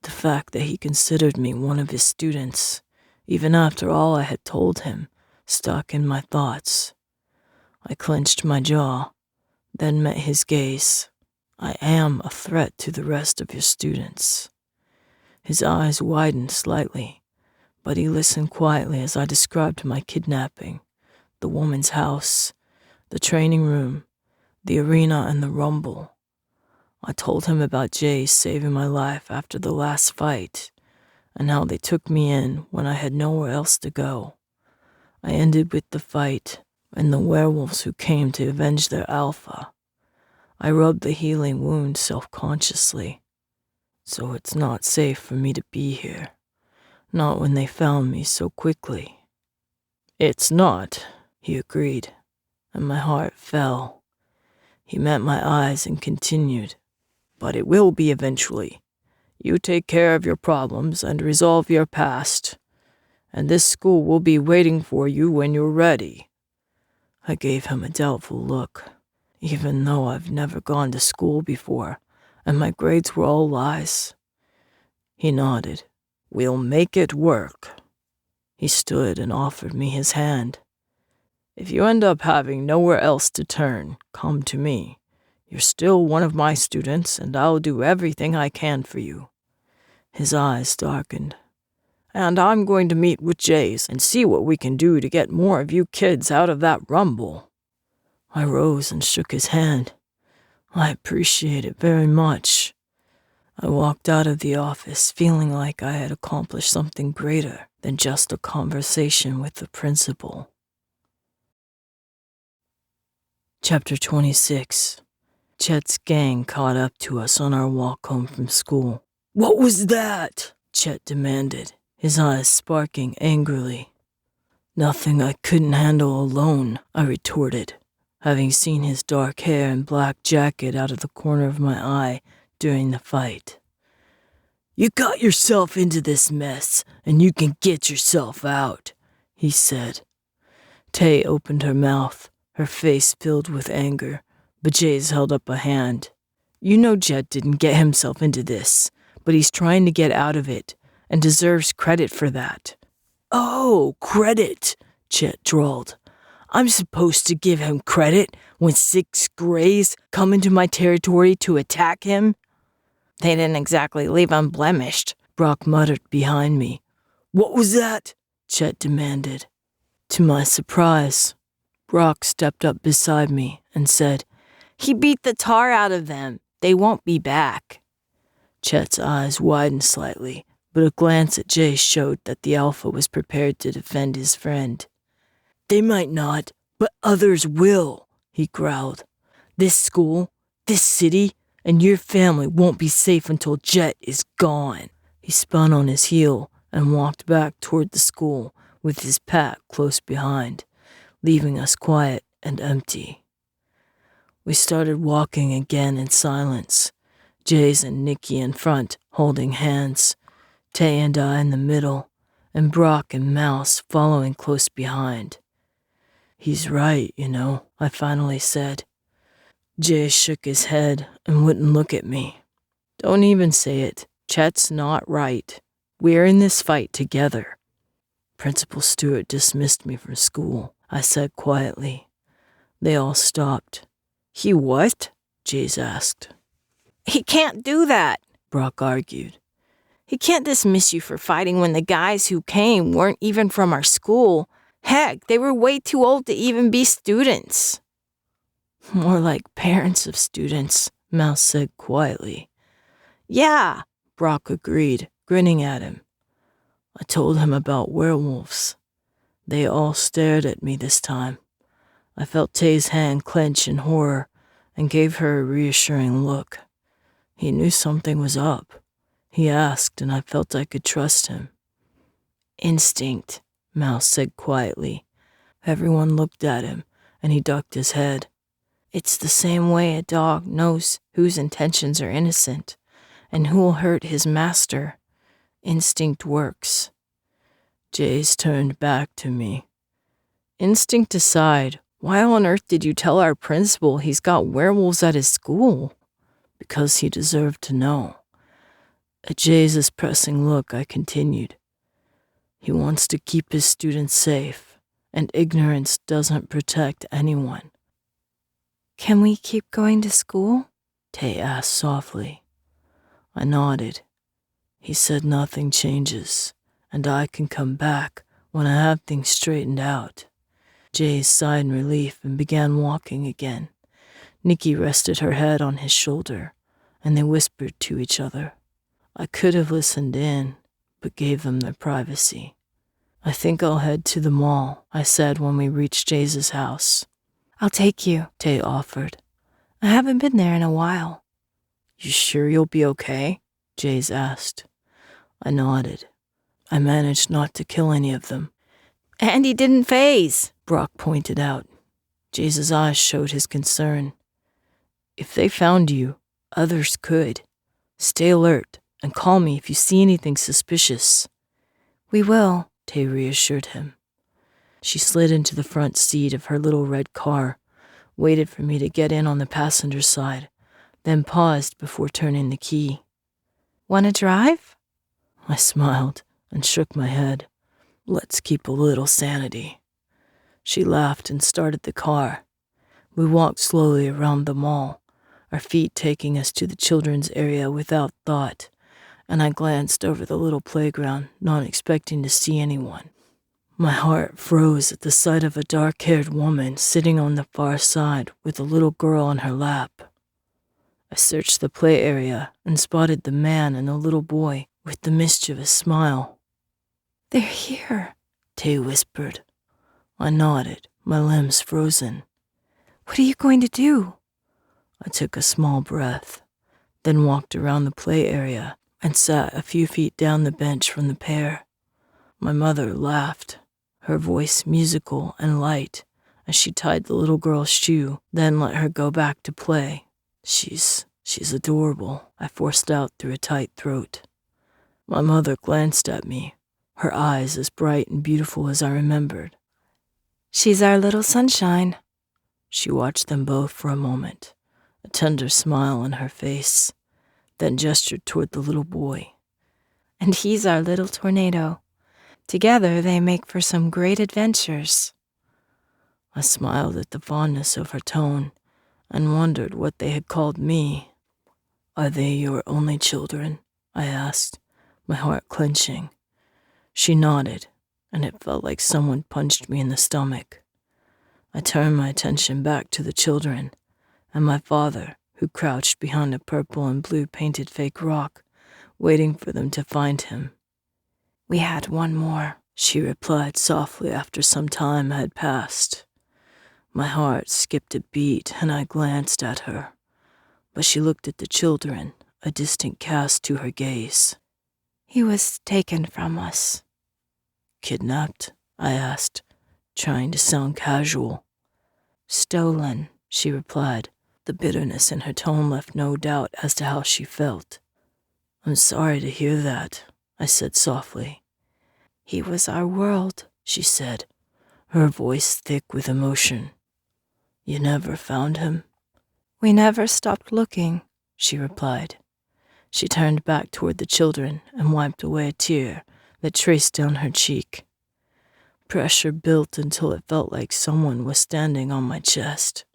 The fact that he considered me one of his students, even after all I had told him, stuck in my thoughts. I clenched my jaw, then met his gaze. I am a threat to the rest of your students. His eyes widened slightly, but he listened quietly as I described my kidnapping, the woman's house, the training room, the arena, and the rumble. I told him about Jaze saving my life after the last fight, and how they took me in when I had nowhere else to go. I ended with the fight and the werewolves who came to avenge their alpha. I rubbed the healing wound self-consciously. So it's not safe for me to be here. Not when they found me so quickly. It's not, he agreed, and my heart fell. He met my eyes and continued. But it will be eventually. You take care of your problems and resolve your past, and this school will be waiting for you when you're ready. I gave him a doubtful look. even though I've never gone to school before, and my grades were all lies. He nodded. We'll make it work. He stood and offered me his hand. If you end up having nowhere else to turn, come to me. You're still one of my students, and I'll do everything I can for you. His eyes darkened. And I'm going to meet with Jaze and see what we can do to get more of you kids out of that rumble. I rose and shook his hand. I appreciate it very much. I walked out of the office feeling like I had accomplished something greater than just a conversation with the principal. Chapter 26. Chet's gang caught up to us on our walk home from school. What was that? Chet demanded, his eyes sparking angrily. Nothing I couldn't handle alone, I retorted, having seen his dark hair and black jacket out of the corner of my eye during the fight. You got yourself into this mess, and you can get yourself out, he said. Tay opened her mouth, her face filled with anger, but Jaze held up a hand. You know Jet didn't get himself into this, but he's trying to get out of it, and deserves credit for that. Oh, credit, Chet drawled. I'm supposed to give him credit when 6 Greys come into my territory to attack him? They didn't exactly leave unblemished, Brock muttered behind me. What was that? Chet demanded. To my surprise, Brock stepped up beside me and said, He beat the tar out of them. They won't be back. Chet's eyes widened slightly, but a glance at Jay showed that the Alpha was prepared to defend his friend. They might not, but others will, he growled. This school, this city, and your family won't be safe until Jet is gone. He spun on his heel and walked back toward the school with his pack close behind, leaving us quiet and empty. We started walking again in silence, Jaze and Nikki in front, holding hands, Tay and I in the middle, and Brock and Mouse following close behind. He's right, you know, I finally said. Jay shook his head and wouldn't look at me. Don't even say it. Chet's not right. We're in this fight together. Principal Stewart dismissed me from school, I said quietly. They all stopped. He what? Jaze asked. He can't do that, Brock argued. He can't dismiss you for fighting when the guys who came weren't even from our school. Heck, they were way too old to even be students. More like parents of students, Mouse said quietly. Yeah, Brock agreed, grinning at him. I told him about werewolves. They all stared at me this time. I felt Tay's hand clench in horror and gave her a reassuring look. He knew something was up. He asked, and I felt I could trust him. Instinct, Mouse said quietly. Everyone looked at him, and he ducked his head. It's the same way a dog knows whose intentions are innocent and who will hurt his master. Instinct works. Jaze turned back to me. Instinct aside, why on earth did you tell our principal he's got werewolves at his school? Because he deserved to know. At Jaze's pressing look, I continued. He wants to keep his students safe, and ignorance doesn't protect anyone. Can we keep going to school? Tay asked softly. I nodded. He said nothing changes, and I can come back when I have things straightened out. Jaze sighed in relief and began walking again. Nikki rested her head on his shoulder, and they whispered to each other. I could have listened in, but gave them their privacy. I think I'll head to the mall, I said when we reached Jaze's house. I'll take you, Tay offered. I haven't been there in a while. You sure you'll be okay? Jaze asked. I nodded. I managed not to kill any of them. And he didn't phase, Brock pointed out. Jaze's eyes showed his concern. If they found you, others could. Stay alert and call me if you see anything suspicious. We will, Tay reassured him. She slid into the front seat of her little red car, waited for me to get in on the passenger side, then paused before turning the key. "Wanna drive?" I smiled and shook my head. "Let's keep a little sanity." She laughed and started the car. We walked slowly around the mall, our feet taking us to the children's area without thought, and I glanced over the little playground, not expecting to see anyone. My heart froze at the sight of a dark-haired woman sitting on the far side with a little girl on her lap. I searched the play area and spotted the man and the little boy with the mischievous smile. "They're here," Tay whispered. I nodded, my limbs frozen. "What are you going to do?" I took a small breath, then walked around the play area and sat a few feet down the bench from the pair. My mother laughed, her voice musical and light, as she tied the little girl's shoe, then let her go back to play. She's adorable, I forced out through a tight throat. My mother glanced at me, her eyes as bright and beautiful as I remembered. "She's our little sunshine." She watched them both for a moment, a tender smile on her face, then gestured toward the little boy. "And he's our little tornado. Together they make for some great adventures." I smiled at the fondness of her tone and wondered what they had called me. "Are they your only children?" I asked, my heart clenching. She nodded, and it felt like someone punched me in the stomach. I turned my attention back to the children, and my father, who crouched behind a purple and blue painted fake rock, waiting for them to find him. "We had one more," she replied softly after some time had passed. My heart skipped a beat, and I glanced at her, but she looked at the children, a distant cast to her gaze. "He was taken from us." "Kidnapped?" I asked, trying to sound casual. "Stolen," she replied. The bitterness in her tone left no doubt as to how she felt. "I'm sorry to hear that," I said softly. "He was our world," she said, her voice thick with emotion. "You never found him?" "We never stopped looking," she replied. She turned back toward the children and wiped away a tear that traced down her cheek. Pressure built until it felt like someone was standing on my chest.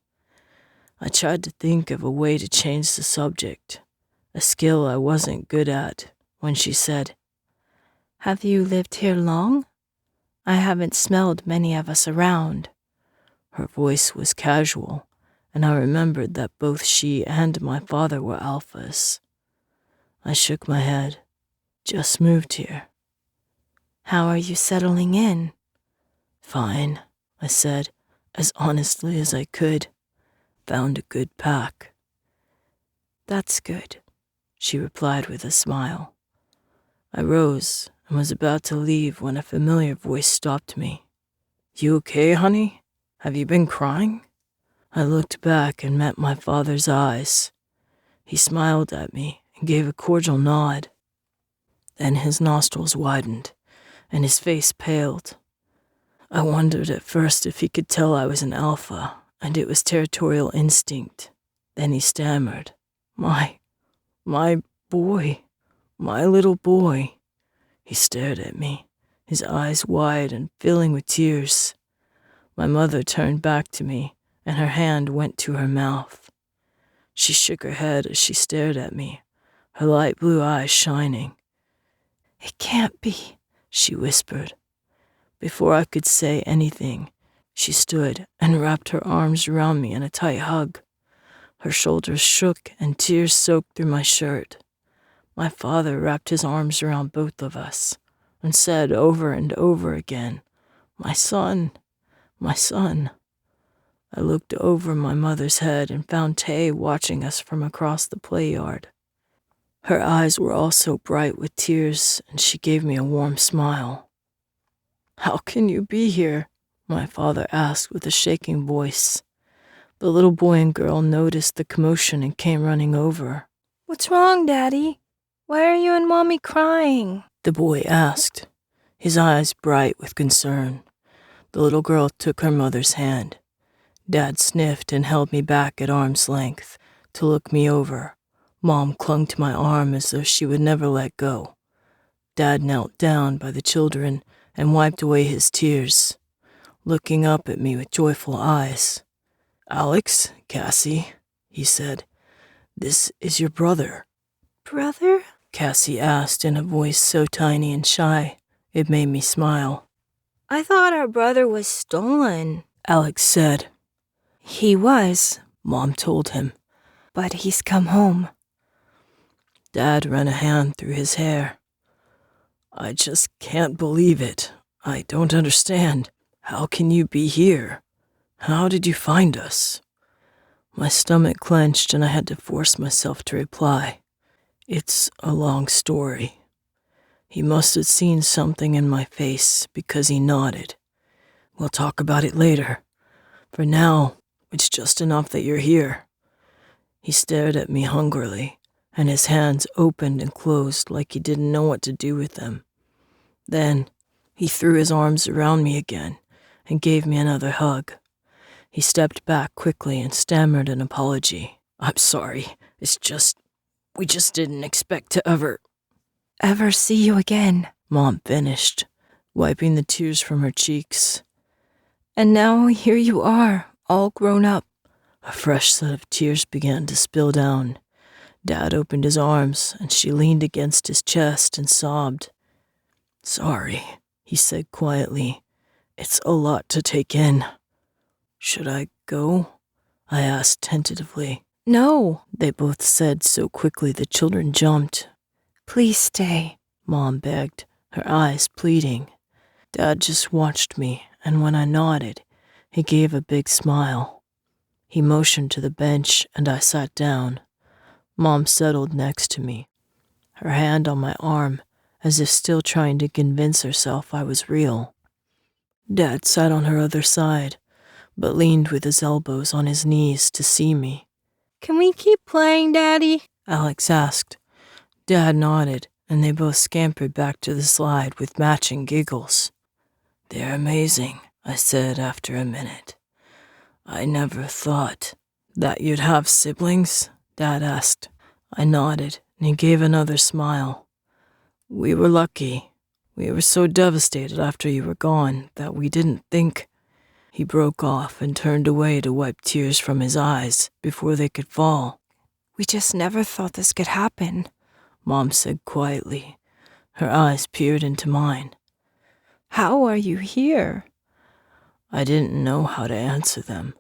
I tried to think of a way to change the subject, a skill I wasn't good at, when she said, "Have you lived here long? I haven't smelled many of us around." Her voice was casual, and I remembered that both she and my father were alphas. I shook my head. "Just moved here." "How are you settling in?" "Fine," I said, as honestly as I could. "Found a good pack." "That's good," she replied with a smile. I rose and was about to leave when a familiar voice stopped me. "You okay, honey? Have you been crying?" I looked back and met my father's eyes. He smiled at me and gave a cordial nod. Then his nostrils widened, and his face paled. I wondered at first if he could tell I was an alpha, and it was territorial instinct. Then he stammered, My boy, my little boy." He stared at me, his eyes wide and filling with tears. My mother turned back to me, and her hand went to her mouth. She shook her head as she stared at me, her light blue eyes shining. "It can't be," she whispered. Before I could say anything, she stood and wrapped her arms around me in a tight hug. Her shoulders shook and tears soaked through my shirt. My father wrapped his arms around both of us and said over and over again, "My son, my son." I looked over my mother's head and found Tay watching us from across the play yard. Her eyes were also bright with tears, and she gave me a warm smile. "How can you be here?" my father asked with a shaking voice. The little boy and girl noticed the commotion and came running over. "What's wrong, Daddy? Why are you and Mommy crying?" the boy asked, his eyes bright with concern. The little girl took her mother's hand. Dad sniffed and held me back at arm's length to look me over. Mom clung to my arm as though she would never let go. Dad knelt down by the children and wiped away his tears, looking up at me with joyful eyes. "Alex, Cassie," he said, "this is your brother." Brother? Cassie asked in a voice so tiny and shy, it made me smile. I thought our brother was stolen. Alex said. He was, Mom told him. but he's come home. Dad ran a hand through his hair. "I just can't believe it. I don't understand. How can you be here? How did you find us?" My stomach clenched and I had to force myself to reply. "It's a long story." He must have seen something in my face because he nodded. "We'll talk about it later. For now, it's just enough that you're here." He stared at me hungrily, and his hands opened and closed like he didn't know what to do with them. Then, he threw his arms around me again and gave me another hug. He stepped back quickly and stammered an apology. "I'm sorry. We just didn't expect to ever See you again. Mom finished, wiping the tears from her cheeks. And now here you are, all grown up. A fresh set of tears began to spill down. Dad opened his arms, and she leaned against his chest and sobbed. "Sorry," he said quietly. "It's a lot to take in." "Should I go?" I asked tentatively. No. They both said so quickly the children jumped. Please stay, Mom begged, her eyes pleading. Dad just watched me, and when I nodded, he gave a big smile. He motioned to the bench, and I sat down. Mom settled next to me, her hand on my arm, as if still trying to convince herself I was real. Dad sat on her other side, but leaned with his elbows on his knees to see me. Can we keep playing, Daddy? Alex asked. Dad nodded, and they both scampered back to the slide with matching giggles. "They're amazing," I said after a minute. "I never thought." "That you'd have siblings?" Dad asked. I nodded, and he gave another smile. "We were lucky. We were so devastated after you were gone that we didn't think." He broke off and turned away to wipe tears from his eyes before they could fall. We just never thought this could happen, Mom said quietly. Her eyes peered into mine. How are you here? I didn't know how to answer them,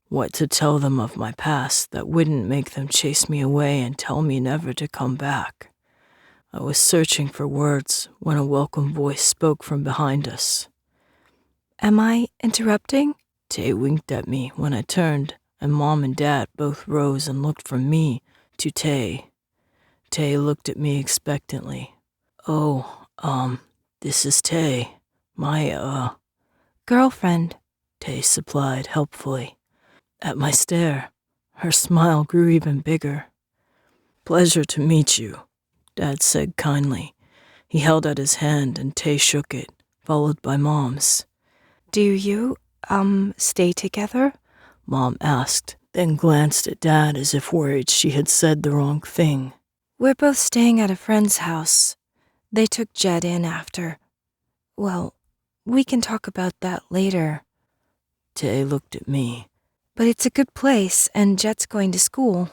what to tell them of my past that wouldn't make them chase me away and tell me never to come back. I was searching for words when a welcome voice spoke from behind us. Am I interrupting? Tay winked at me when I turned, and Mom and Dad both rose and looked from me to Tay. Tay looked at me expectantly. "Oh, this is Tay. My, Girlfriend," Tay supplied helpfully. At my stare, her smile grew even bigger. "Pleasure to meet you," Dad said kindly. He held out his hand and Tay shook it, followed by Mom's. Do you, stay together? Mom asked, then glanced at Dad as if worried she had said the wrong thing. We're both staying at a friend's house. They took Jet in after. Well, we can talk about that later. Tay looked at me. But it's a good place, and Jet's going to school.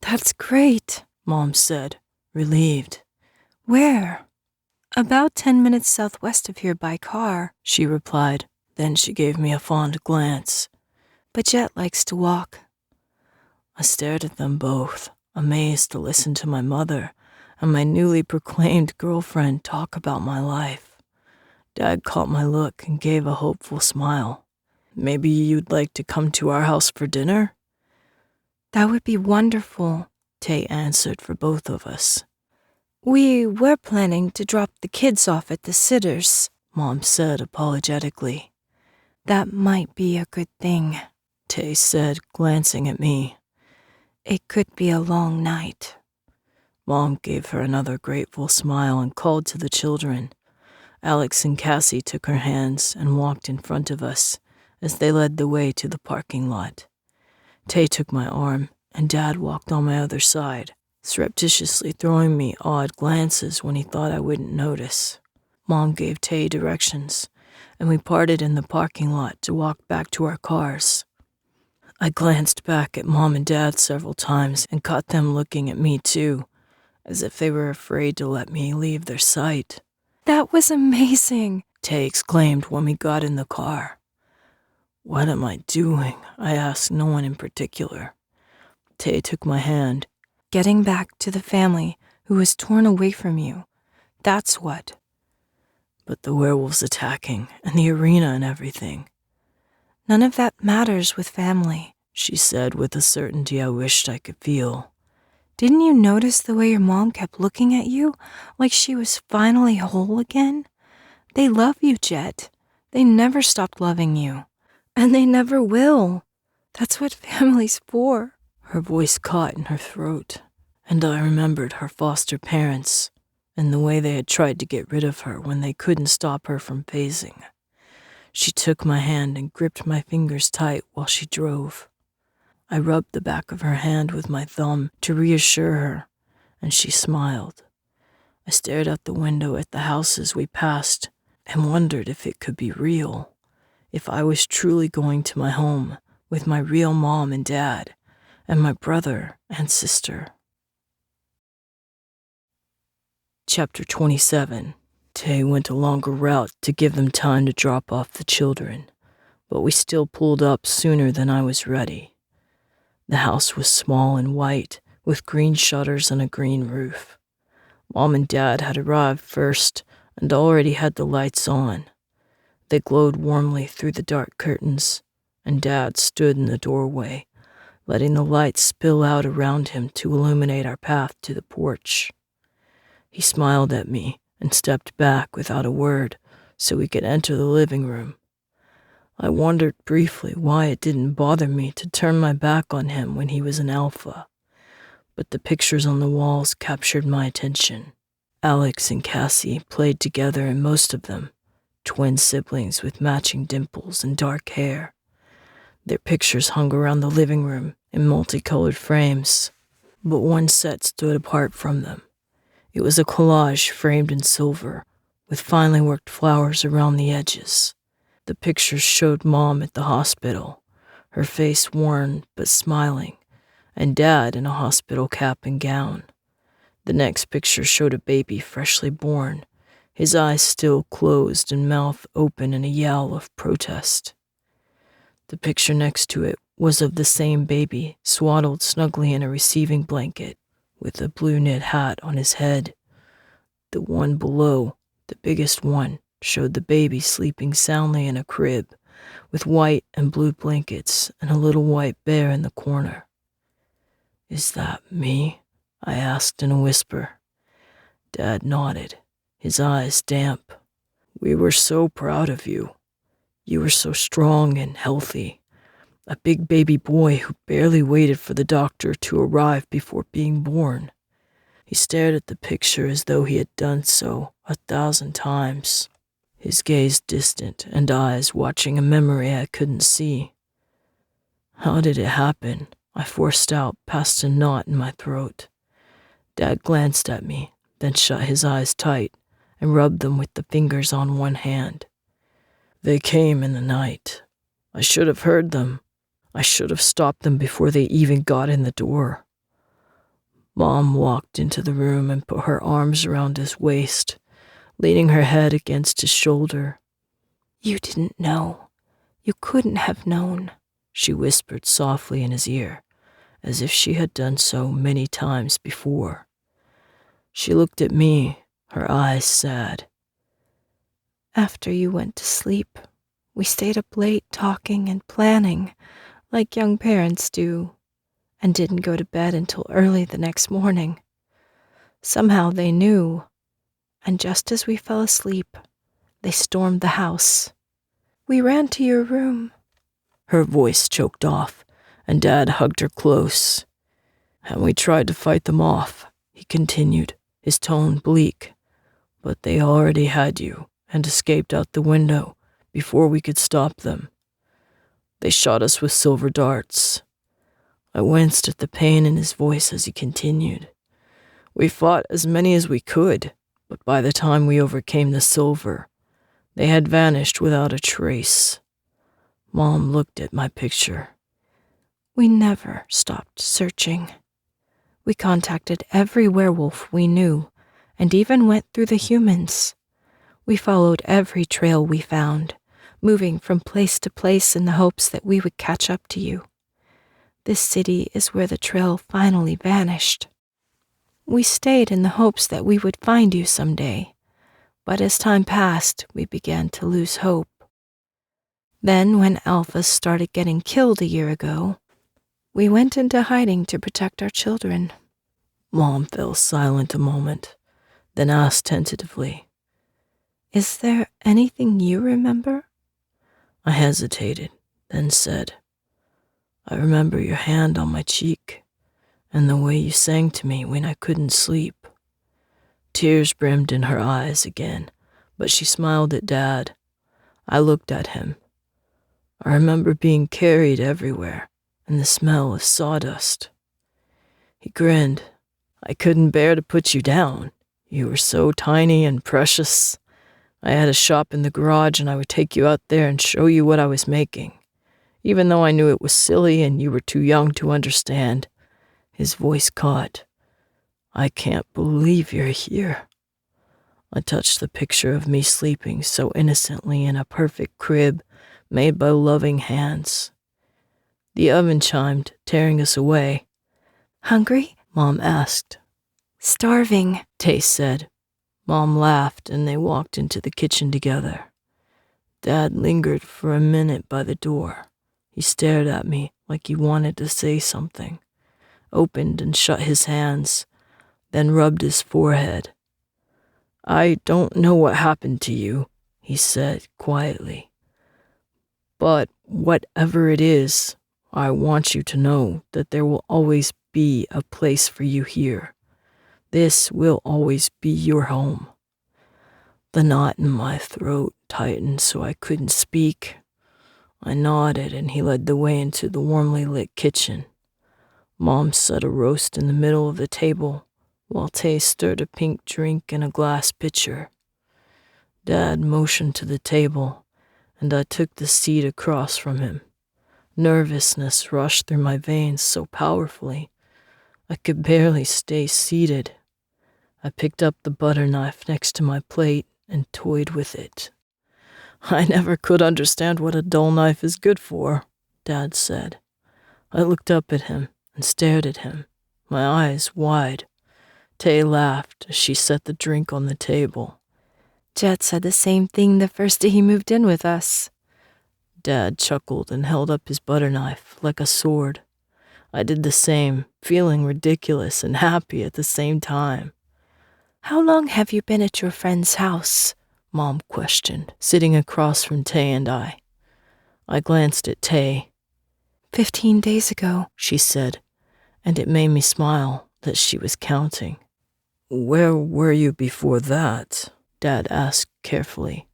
That's great, Mom said, relieved. Where? About 10 minutes southwest of here by car, she replied. Then she gave me a fond glance. But Jet likes to walk. I stared at them both, amazed to listen to my mother and my newly proclaimed girlfriend talk about my life. Dad caught my look and gave a hopeful smile. "Maybe you'd like to come to our house for dinner?" That would be wonderful, Tay answered for both of us. We were planning to drop the kids off at the sitters, Mom said apologetically. That might be a good thing, Tay said, glancing at me. It could be a long night. Mom gave her another grateful smile and called to the children. Alex and Cassie took her hands and walked in front of us, as they led the way to the parking lot. Tay took my arm, and Dad walked on my other side, surreptitiously throwing me odd glances when he thought I wouldn't notice. Mom gave Tay directions, and we parted in the parking lot to walk back to our cars. I glanced back at Mom and Dad several times and caught them looking at me too, as if they were afraid to let me leave their sight. That was amazing, Tay exclaimed when we got in the car. What am I doing? I asked no one in particular. Tay took my hand. Getting back to the family who was torn away from you. That's what. But the werewolves attacking, and the arena and everything. None of that matters with family, she said with a certainty I wished I could feel. Didn't you notice the way your mom kept looking at you, like she was finally whole again? They love you, Jet. They never stopped loving you. And they never will. That's what family's for. Her voice caught in her throat, and I remembered her foster parents and the way they had tried to get rid of her when they couldn't stop her from phasing. She took my hand and gripped my fingers tight while she drove. I rubbed the back of her hand with my thumb to reassure her, and she smiled. I stared out the window at the houses we passed and wondered if it could be real, if I was truly going to my home with my real mom and dad and my brother and sister. Chapter 27. Tay went a longer route to give them time to drop off the children, but we still pulled up sooner than I was ready. The house was small and white, with green shutters and a green roof. Mom and Dad had arrived first and already had the lights on. They glowed warmly through the dark curtains, and Dad stood in the doorway, letting the light spill out around him to illuminate our path to the porch. He smiled at me and stepped back without a word so we could enter the living room. I wondered briefly why it didn't bother me to turn my back on him when he was an alpha, but the pictures on the walls captured my attention. Alex and Cassie played together in most of them, twin siblings with matching dimples and dark hair. Their pictures hung around the living room in multicolored frames, but one set stood apart from them. It was a collage framed in silver, with finely worked flowers around the edges. The pictures showed Mom at the hospital, her face worn but smiling, and Dad in a hospital cap and gown. The next picture showed a baby freshly born, his eyes still closed and mouth open in a yowl of protest. The picture next to it was of the same baby, swaddled snugly in a receiving blanket, with a blue knit hat on his head. The one below, the biggest one, showed the baby sleeping soundly in a crib, with white and blue blankets and a little white bear in the corner. "Is that me?" I asked in a whisper. Dad nodded, his eyes damp. "We were so proud of you. You were so strong and healthy. A big baby boy who barely waited for the doctor to arrive before being born." He stared at the picture as though he had done so 1,000 times, his gaze distant and eyes watching a memory I couldn't see. "How did it happen?" I forced out past a knot in my throat. Dad glanced at me, then shut his eyes tight and rubbed them with the fingers on one hand. "They came in the night. I should have heard them. I should have stopped them before they even got in the door." Mom walked into the room and put her arms around his waist, leaning her head against his shoulder. "You didn't know. You couldn't have known," she whispered softly in his ear, as if she had done so many times before. She looked at me, her eyes sad. "After you went to sleep, we stayed up late talking and planning, like young parents do, and didn't go to bed until early the next morning. Somehow they knew, and just as we fell asleep, they stormed the house. We ran to your room." Her voice choked off, and Dad hugged her close. "And we tried to fight them off," he continued, his tone bleak. "But they already had you and escaped out the window before we could stop them. They shot us with silver darts." I winced at the pain in his voice as he continued. "We fought as many as we could, but by the time we overcame the silver, they had vanished without a trace." Mom looked at my picture. "We never stopped searching. We contacted every werewolf we knew, and even went through the humans. We followed every trail we found, moving from place to place in the hopes that we would catch up to you. This city is where the trail finally vanished. We stayed in the hopes that we would find you someday, but as time passed, we began to lose hope. Then, when alphas started getting killed a year ago, we went into hiding to protect our children." Mom fell silent a moment, then asked tentatively, "Is there anything you remember?" I hesitated, then said, "I remember your hand on my cheek, and the way you sang to me when I couldn't sleep." Tears brimmed in her eyes again, but she smiled at Dad. I looked at him. "I remember being carried everywhere, and the smell of sawdust." He grinned. "I couldn't bear to put you down. You were so tiny and precious. I had a shop in the garage, and I would take you out there and show you what I was making, even though I knew it was silly and you were too young to understand." His voice caught. "I can't believe you're here." I touched the picture of me sleeping so innocently in a perfect crib made by loving hands. The oven chimed, tearing us away. "Hungry?" Mom asked. "Starving," Tay said. Mom laughed, and they walked into the kitchen together. Dad lingered for a minute by the door. He stared at me like he wanted to say something, opened and shut his hands, then rubbed his forehead. "I don't know what happened to you," he said quietly. "But whatever it is, I want you to know that there will always be a place for you here. This will always be your home." The knot in my throat tightened so I couldn't speak. I nodded, and he led the way into the warmly lit kitchen. Mom set a roast in the middle of the table, while Tay stirred a pink drink in a glass pitcher. Dad motioned to the table, and I took the seat across from him. Nervousness rushed through my veins so powerfully, I could barely stay seated. I picked up the butter knife next to my plate and toyed with it. "I never could understand what a dull knife is good for," Dad said. I looked up at him and stared at him, my eyes wide. Tay laughed as she set the drink on the table. "Jet said the same thing the first day he moved in with us." Dad chuckled and held up his butter knife like a sword. I did the same, feeling ridiculous and happy at the same time. "How long have you been at your friend's house?" Mom questioned, sitting across from Tay and I. I glanced at Tay. 15 days ago, she said, and it made me smile that she was counting. "Where were you before that?" Dad asked carefully.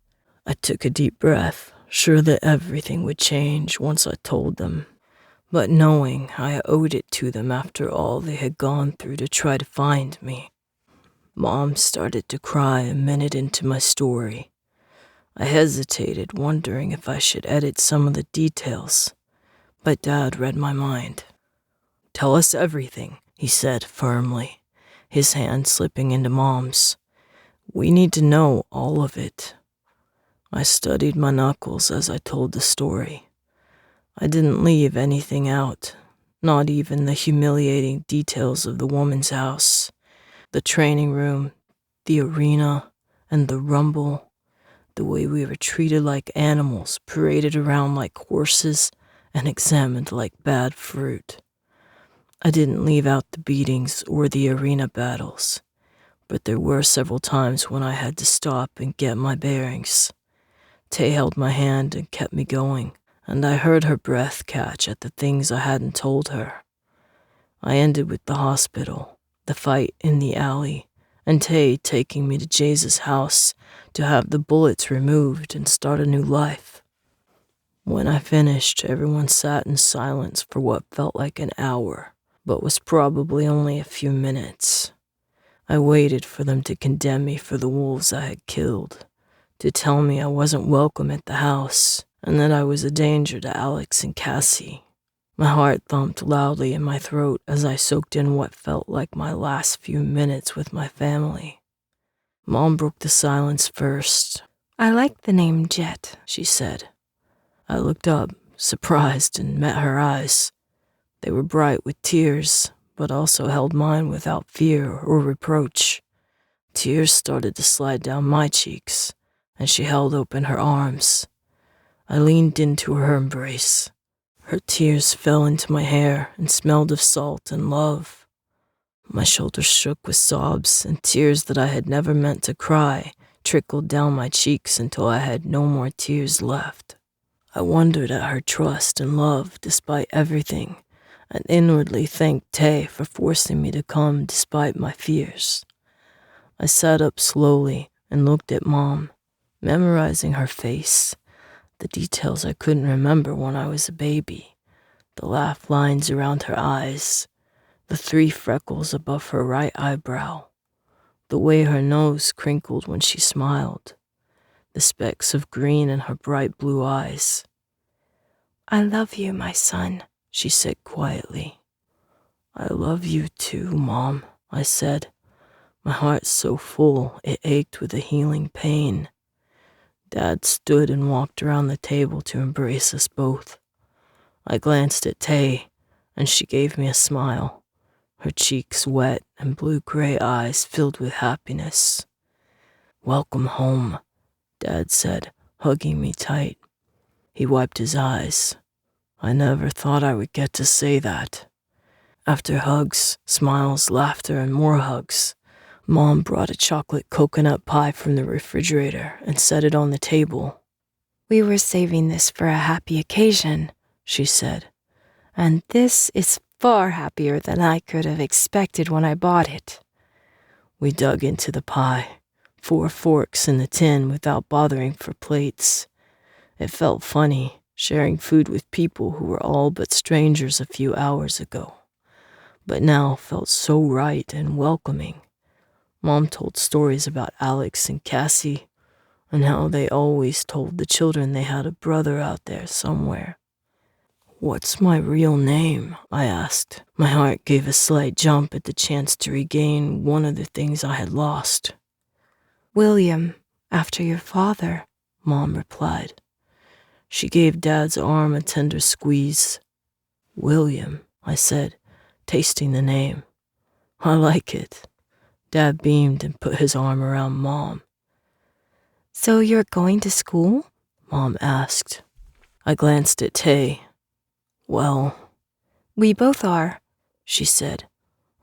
I took a deep breath, sure that everything would change once I told them, but knowing I owed it to them after all they had gone through to try to find me. Mom started to cry a minute into my story. I hesitated, wondering if I should edit some of the details, but Dad read my mind. "Tell us everything," he said firmly, his hand slipping into Mom's. "We need to know all of it." I studied my knuckles as I told the story. I didn't leave anything out, not even the humiliating details of the woman's house, the training room, the arena, and the rumble, the way we were treated like animals, paraded around like horses, and examined like bad fruit. I didn't leave out the beatings or the arena battles, but there were several times when I had to stop and get my bearings. Tay held my hand and kept me going, and I heard her breath catch at the things I hadn't told her. I ended with the hospital, the fight in the alley, and Tay taking me to Jaze's house to have the bullets removed and start a new life. When I finished, everyone sat in silence for what felt like an hour, but was probably only a few minutes. I waited for them to condemn me for the wolves I had killed, to tell me I wasn't welcome at the house, and that I was a danger to Alex and Cassie. My heart thumped loudly in my throat as I soaked in what felt like my last few minutes with my family. Mom broke the silence first. "I like the name Jet," she said. I looked up, surprised, and met her eyes. They were bright with tears, but also held mine without fear or reproach. Tears started to slide down my cheeks, and she held open her arms. I leaned into her embrace. Her tears fell into my hair and smelled of salt and love. My shoulders shook with sobs, and tears that I had never meant to cry trickled down my cheeks until I had no more tears left. I wondered at her trust and love despite everything, and inwardly thanked Tay for forcing me to come despite my fears. I sat up slowly and looked at Mom, memorizing her face, the details I couldn't remember when I was a baby, the laugh lines around her eyes, the 3 freckles above her right eyebrow, the way her nose crinkled when she smiled, the specks of green in her bright blue eyes. "I love you, my son," she said quietly. "I love you too, Mom," I said, my heart so full it ached with a healing pain. Dad stood and walked around the table to embrace us both. I glanced at Tay, and she gave me a smile, her cheeks wet and blue-gray eyes filled with happiness. "Welcome home," Dad said, hugging me tight. He wiped his eyes. I never thought I would get to say that. After hugs, smiles, laughter, and more hugs, Mom brought a chocolate coconut pie from the refrigerator and set it on the table. "We were saving this for a happy occasion," she said. "and this is far happier than I could have expected when I bought it." We dug into the pie, 4 forks in the tin without bothering for plates. It felt funny, sharing food with people who were all but strangers a few hours ago, but now felt so right and welcoming. Mom told stories about Alex and Cassie, and how they always told the children they had a brother out there somewhere. "What's my real name?" I asked. My heart gave a slight jump at the chance to regain one of the things I had lost. "William, after your father," Mom replied. She gave Dad's arm a tender squeeze. "William," I said, tasting the name. "I like it." Dad beamed and put his arm around Mom. "So you're going to school?" Mom asked. I glanced at Tay. "Well..." "We both are," she said.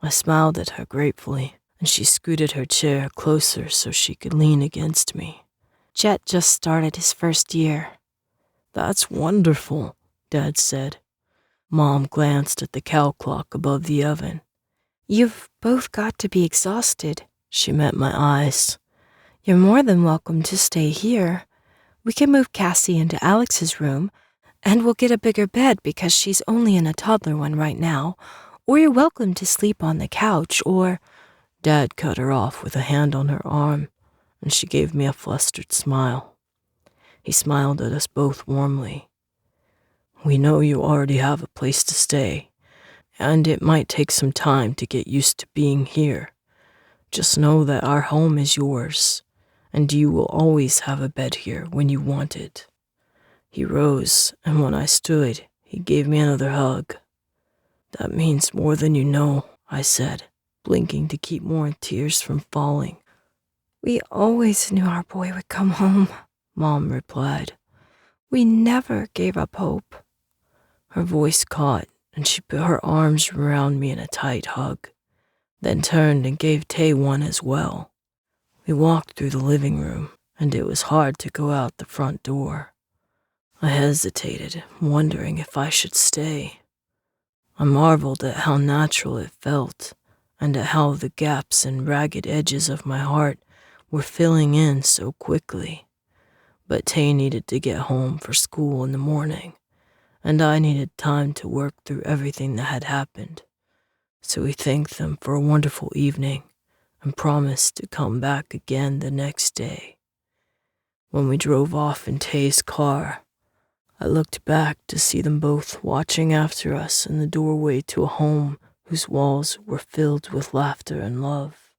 I smiled at her gratefully, and she scooted her chair closer so she could lean against me. "Jet just started his first year." "That's wonderful," Dad said. Mom glanced at the cow clock above the oven. "You've both got to be exhausted." She met my eyes. "You're more than welcome to stay here. We can move Cassie into Alex's room, and we'll get a bigger bed because she's only in a toddler one right now. Or you're welcome to sleep on the couch, or..." Dad cut her off with a hand on her arm, and she gave me a flustered smile. He smiled at us both warmly. "We know you already have a place to stay, and it might take some time to get used to being here. Just know that our home is yours, and you will always have a bed here when you want it." He rose, and when I stood, he gave me another hug. "That means more than you know," I said, blinking to keep more tears from falling. "We always knew our boy would come home," Mom replied. "We never gave up hope." Her voice caught, and she put her arms around me in a tight hug, then turned and gave Tay one as well. We walked through the living room, and it was hard to go out the front door. I hesitated, wondering if I should stay. I marveled at how natural it felt, and at how the gaps and ragged edges of my heart were filling in so quickly. But Tay needed to get home for school in the morning, and I needed time to work through everything that had happened. So we thanked them for a wonderful evening and promised to come back again the next day. When we drove off in Tay's car, I looked back to see them both watching after us in the doorway to a home whose walls were filled with laughter and love.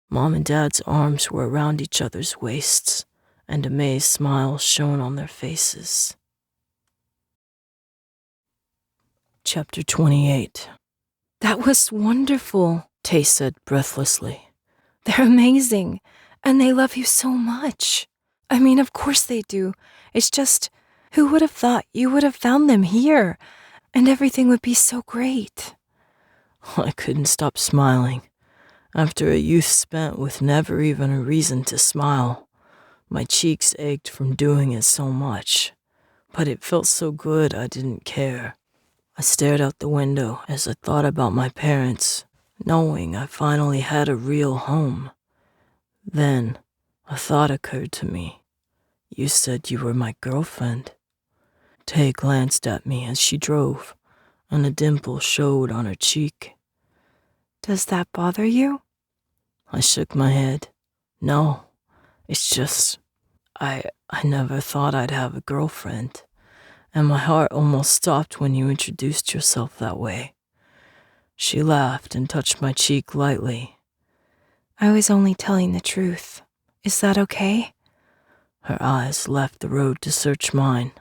Mom and Dad's arms were around each other's waists, and amazed smiles shone on their faces. Chapter 28. That was wonderful, Tay said breathlessly. They're amazing, and they love you so much. I mean, of course they do. It's just, who would have thought you would have found them here, and everything would be so great? I couldn't stop smiling. After a youth spent with never even a reason to smile, my cheeks ached from doing it so much, but it felt so good I didn't care. I stared out the window as I thought about my parents, knowing I finally had a real home. Then, a thought occurred to me. You said you were my girlfriend. Tay glanced at me as she drove, and a dimple showed on her cheek. Does that bother you? I shook my head. No, it's just, I never thought I'd have a girlfriend, and my heart almost stopped when you introduced yourself that way. She laughed and touched my cheek lightly. I was only telling the truth. Is that okay? Her eyes left the road to search mine.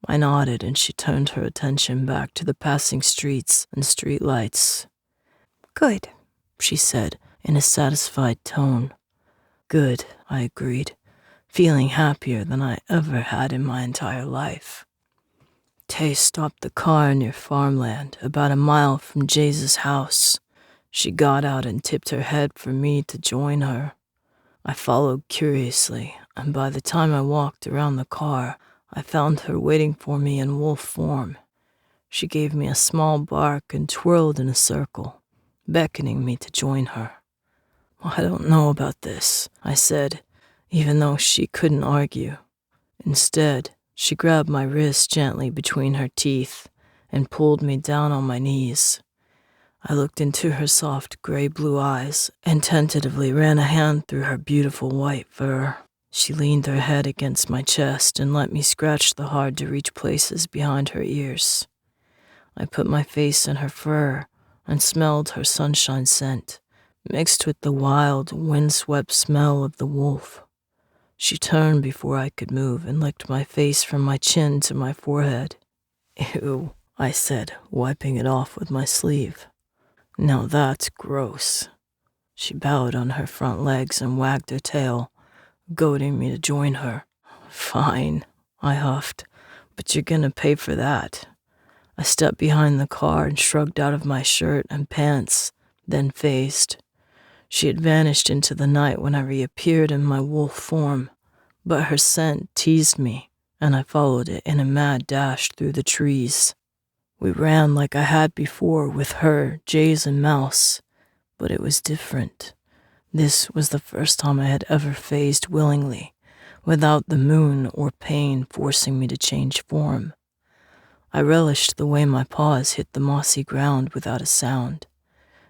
I nodded and she turned her attention back to the passing streets and streetlights. Good, she said in a satisfied tone. Good, I agreed, feeling happier than I ever had in my entire life. Tay stopped the car near farmland, about a mile from Jaze's house. She got out and tipped her head for me to join her. I followed curiously, and by the time I walked around the car, I found her waiting for me in wolf form. She gave me a small bark and twirled in a circle, beckoning me to join her. I don't know about this, I said, even though she couldn't argue. Instead, she grabbed my wrist gently between her teeth and pulled me down on my knees. I looked into her soft gray-blue eyes and tentatively ran a hand through her beautiful white fur. She leaned her head against my chest and let me scratch the hard-to-reach places behind her ears. I put my face in her fur and smelled her sunshine scent, mixed with the wild, windswept smell of the wolf. She turned before I could move and licked my face from my chin to my forehead. Ew, I said, wiping it off with my sleeve. Now that's gross. She bowed on her front legs and wagged her tail, goading me to join her. Fine, I huffed, but you're gonna pay for that. I stepped behind the car and shrugged out of my shirt and pants, then phased. She had vanished into the night when I reappeared in my wolf form, but her scent teased me, and I followed it in a mad dash through the trees. We ran like I had before with her, Jaze, and Mouse, but it was different. This was the first time I had ever phased willingly, without the moon or pain forcing me to change form. I relished the way my paws hit the mossy ground without a sound,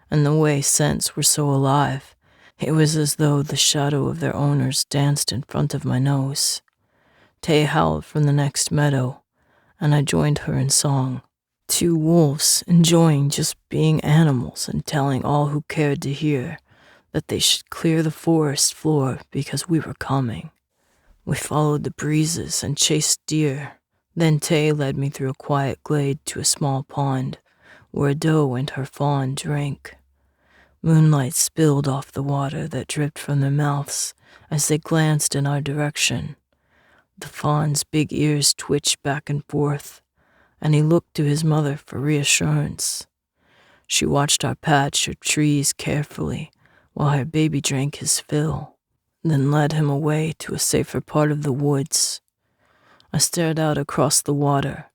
and the way scents were so alive, it was as though the shadow of their owners danced in front of my nose. Tay howled from the next meadow, and I joined her in song. Two wolves enjoying just being animals and telling all who cared to hear that they should clear the forest floor because we were coming. We followed the breezes and chased deer. Then Tay led me through a quiet glade to a small pond where a doe and her fawn drank. Moonlight spilled off the water that dripped from their mouths as they glanced in our direction. The fawn's big ears twitched back and forth, and he looked to his mother for reassurance. She watched our patch of trees carefully while her baby drank his fill, then led him away to a safer part of the woods. I stared out across the water,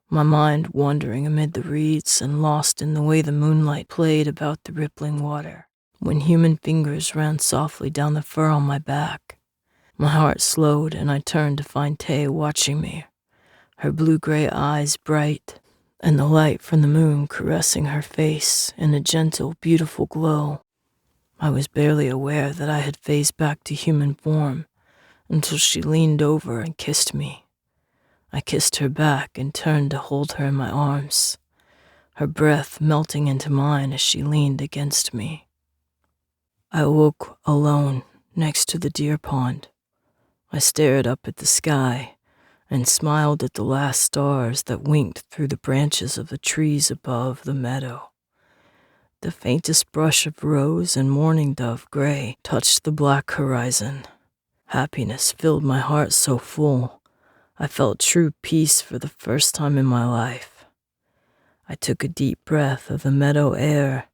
my mind wandering amid the reeds and lost in the way the moonlight played about the rippling water, when human fingers ran softly down the fur on my back. My heart slowed, and I turned to find Tay watching me, her blue-gray eyes bright, and the light from the moon caressing her face in a gentle, beautiful glow. I was barely aware that I had phased back to human form until she leaned over and kissed me. I kissed her back and turned to hold her in my arms, her breath melting into mine as she leaned against me. I awoke alone next to the deer pond. I stared up at the sky and smiled at the last stars that winked through the branches of the trees above the meadow. The faintest brush of rose and mourning dove gray touched the black horizon. Happiness filled my heart so full, I felt true peace for the first time in my life. I took a deep breath of the meadow air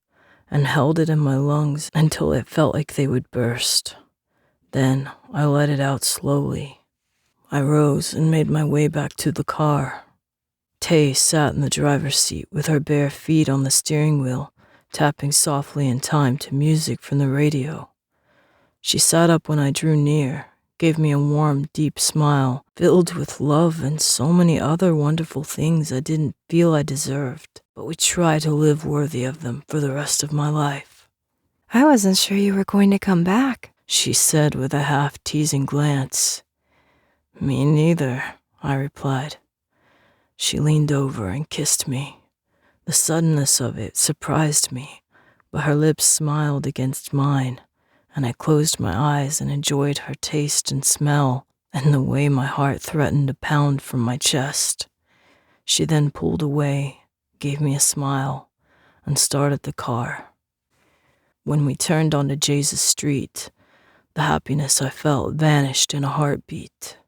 and held it in my lungs until it felt like they would burst. Then I let it out slowly. I rose and made my way back to the car. Tay sat in the driver's seat with her bare feet on the steering wheel, tapping softly in time to music from the radio. She sat up when I drew near, gave me a warm, deep smile, filled with love and so many other wonderful things I didn't feel I deserved, but would try to live worthy of them for the rest of my life. I wasn't sure you were going to come back, she said with a half-teasing glance. Me neither, I replied. She leaned over and kissed me. The suddenness of it surprised me, but her lips smiled against mine, and I closed my eyes and enjoyed her taste and smell and the way my heart threatened to pound from my chest. She then pulled away, gave me a smile, and started the car. When we turned onto Jaze's street, the happiness I felt vanished in a heartbeat.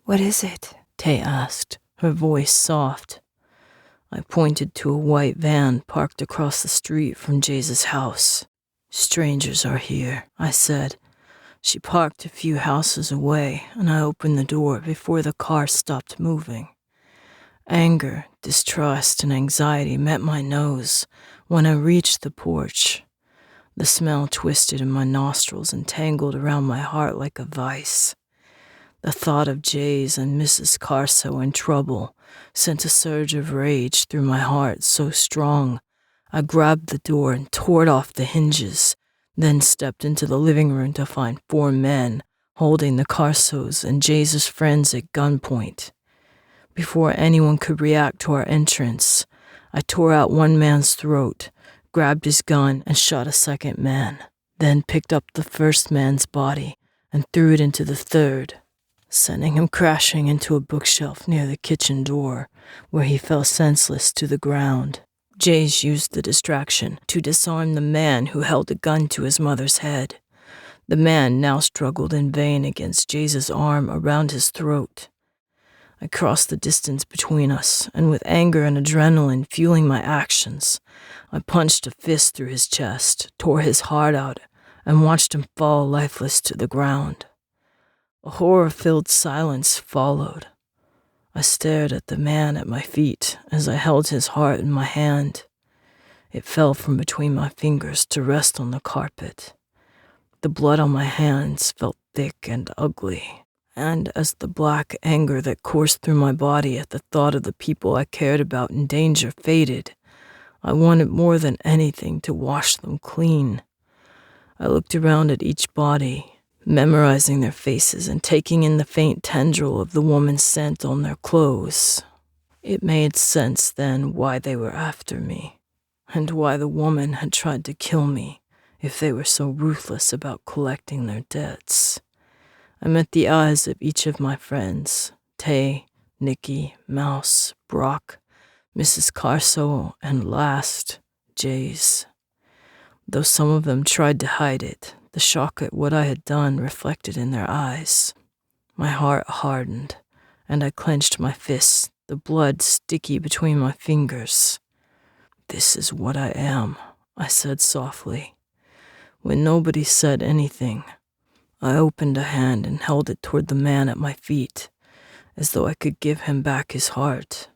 What is it? Tay asked, her voice soft. I pointed to a white van parked across the street from Jaze's house. Strangers are here, I said. She parked a few houses away, and I opened the door before the car stopped moving. Anger, distrust, and anxiety met my nose when I reached the porch. The smell twisted in my nostrils and tangled around my heart like a vice. The thought of Jaze and Mrs. Carso in trouble sent a surge of rage through my heart so strong, I grabbed the door and tore it off the hinges, then stepped into the living room to find 4 men holding the Carsos and Jaze's friends at gunpoint. Before anyone could react to our entrance, I tore out one man's throat, grabbed his gun, and shot a second man, then picked up the first man's body and threw it into the third, sending him crashing into a bookshelf near the kitchen door, where he fell senseless to the ground. Jaze used the distraction to disarm the man who held a gun to his mother's head. The man now struggled in vain against Jaze's arm around his throat. I crossed the distance between us, and with anger and adrenaline fueling my actions, I punched a fist through his chest, tore his heart out, and watched him fall lifeless to the ground. A horror-filled silence followed. I stared at the man at my feet as I held his heart in my hand. It fell from between my fingers to rest on the carpet. The blood on my hands felt thick and ugly, and as the black anger that coursed through my body at the thought of the people I cared about in danger faded, I wanted more than anything to wash them clean. I looked around at each body, memorizing their faces and taking in the faint tendril of the woman's scent on their clothes. It made sense then why they were after me, and why the woman had tried to kill me if they were so ruthless about collecting their debts. I met the eyes of each of my friends, Tay, Nikki, Mouse, Brock, Mrs. Carso, and last, Jaze. Though some of them tried to hide it, the shock at what I had done reflected in their eyes. My heart hardened, and I clenched my fists, the blood sticky between my fingers. "This is what I am," I said softly. When nobody said anything, I opened a hand and held it toward the man at my feet, as though I could give him back his heart.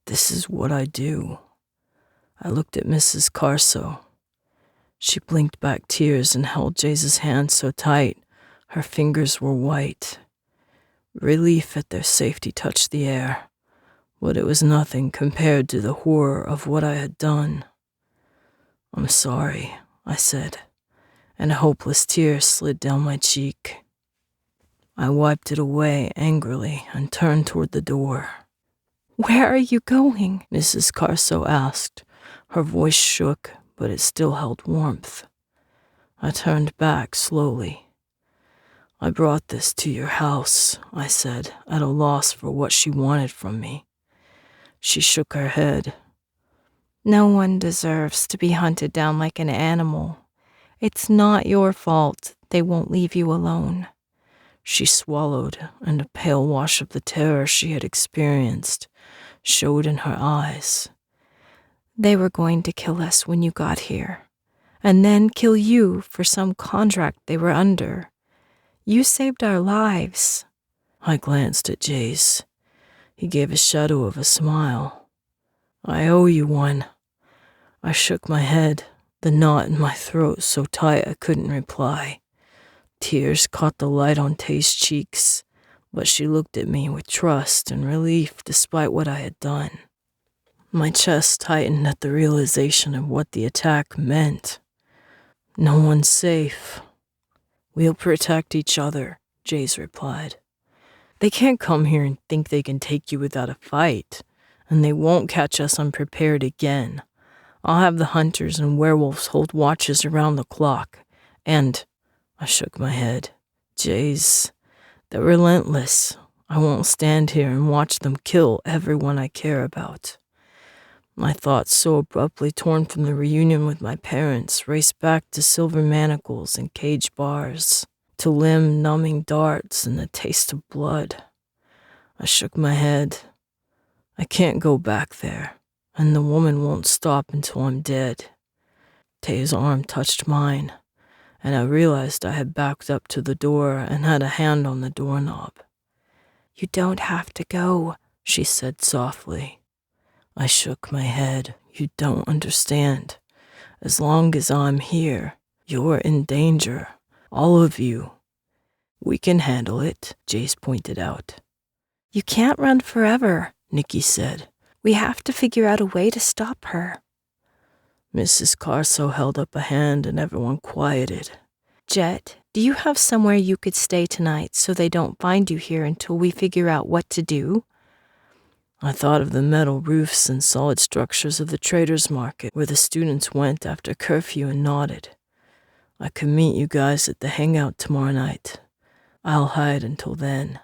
"This is what I do." I looked at Mrs. Carso. She blinked back tears and held Jaze's hand so tight, Her fingers were white. Relief at their safety touched the air, but it was nothing compared to the horror of what I had done. "I'm sorry," I said, and a hopeless tear slid down my cheek. I wiped it away angrily and turned toward the door. "Where are you going?" Mrs. Carso asked. Her voice shook, but it still held warmth. I turned back slowly. "I brought this to your house," I said, at a loss for what she wanted from me. She shook her head. "No one deserves to be hunted down like an animal. It's not your fault they won't leave you alone." She swallowed, and a pale wash of the terror she had experienced showed in her eyes. "They were going to kill us when you got here, and then kill you for some contract they were under. You saved our lives." I glanced at Jaze. He gave a shadow of a smile. "I owe you one." I shook my head, the knot in my throat so tight I couldn't reply. Tears caught the light on Tay's cheeks, but she looked at me with trust and relief despite what I had done. My chest tightened at the realization of what the attack meant. "No one's safe." "We'll protect each other," Jaze replied. "They can't come here and think they can take you without a fight, and they won't catch us unprepared again. I'll have the hunters and werewolves hold watches around the clock, and..." I shook my head. "Jaze, they're relentless. I won't stand here and watch them kill everyone I care about." My thoughts, so abruptly torn from the reunion with my parents, raced back to silver manacles and cage bars, to limb-numbing darts and the taste of blood. I shook my head. I can't go back there, and the woman won't stop until I'm dead. Tay's arm touched mine, and I realized I had backed up to the door and had a hand on the doorknob. "You don't have to go," she said softly. I shook my head. "You don't understand. As long as I'm here, you're in danger. All of you." "We can handle it," Jace pointed out. "You can't run forever," Nikki said. "We have to figure out a way to stop her." Mrs. Carso held up a hand and everyone quieted. "Jet, do you have somewhere you could stay tonight so they don't find you here until we figure out what to do?" I thought of the metal roofs and solid structures of the traders' market where the students went after curfew and nodded. "I could meet you guys at the hangout tomorrow night. I'll hide until then."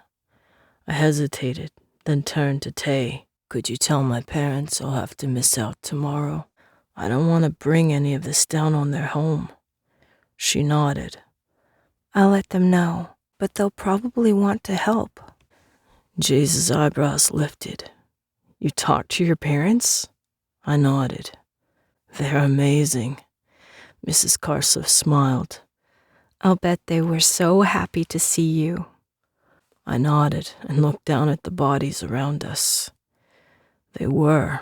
I hesitated, then turned to Tay. "Could you tell my parents I'll have to miss out tomorrow? I don't want to bring any of this down on their home." She nodded. "I'll let them know, but they'll probably want to help." Jaze's eyebrows lifted. "You talked to your parents?" I nodded. "They're amazing." Mrs. Carso smiled. "I'll bet they were so happy to see you." I nodded and looked down at the bodies around us. They were.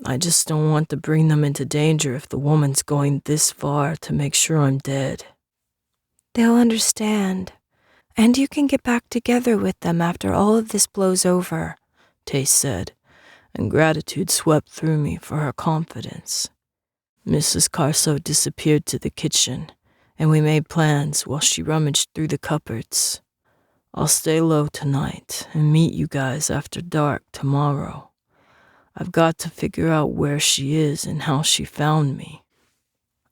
I just don't want to bring them into danger if the woman's going this far to make sure I'm dead. "They'll understand, and you can get back together with them after all of this blows over," Tay said, and gratitude swept through me for her confidence. Mrs. Carso disappeared to the kitchen, and we made plans while she rummaged through the cupboards. "I'll stay low tonight and meet you guys after dark tomorrow. I've got to figure out where she is and how she found me."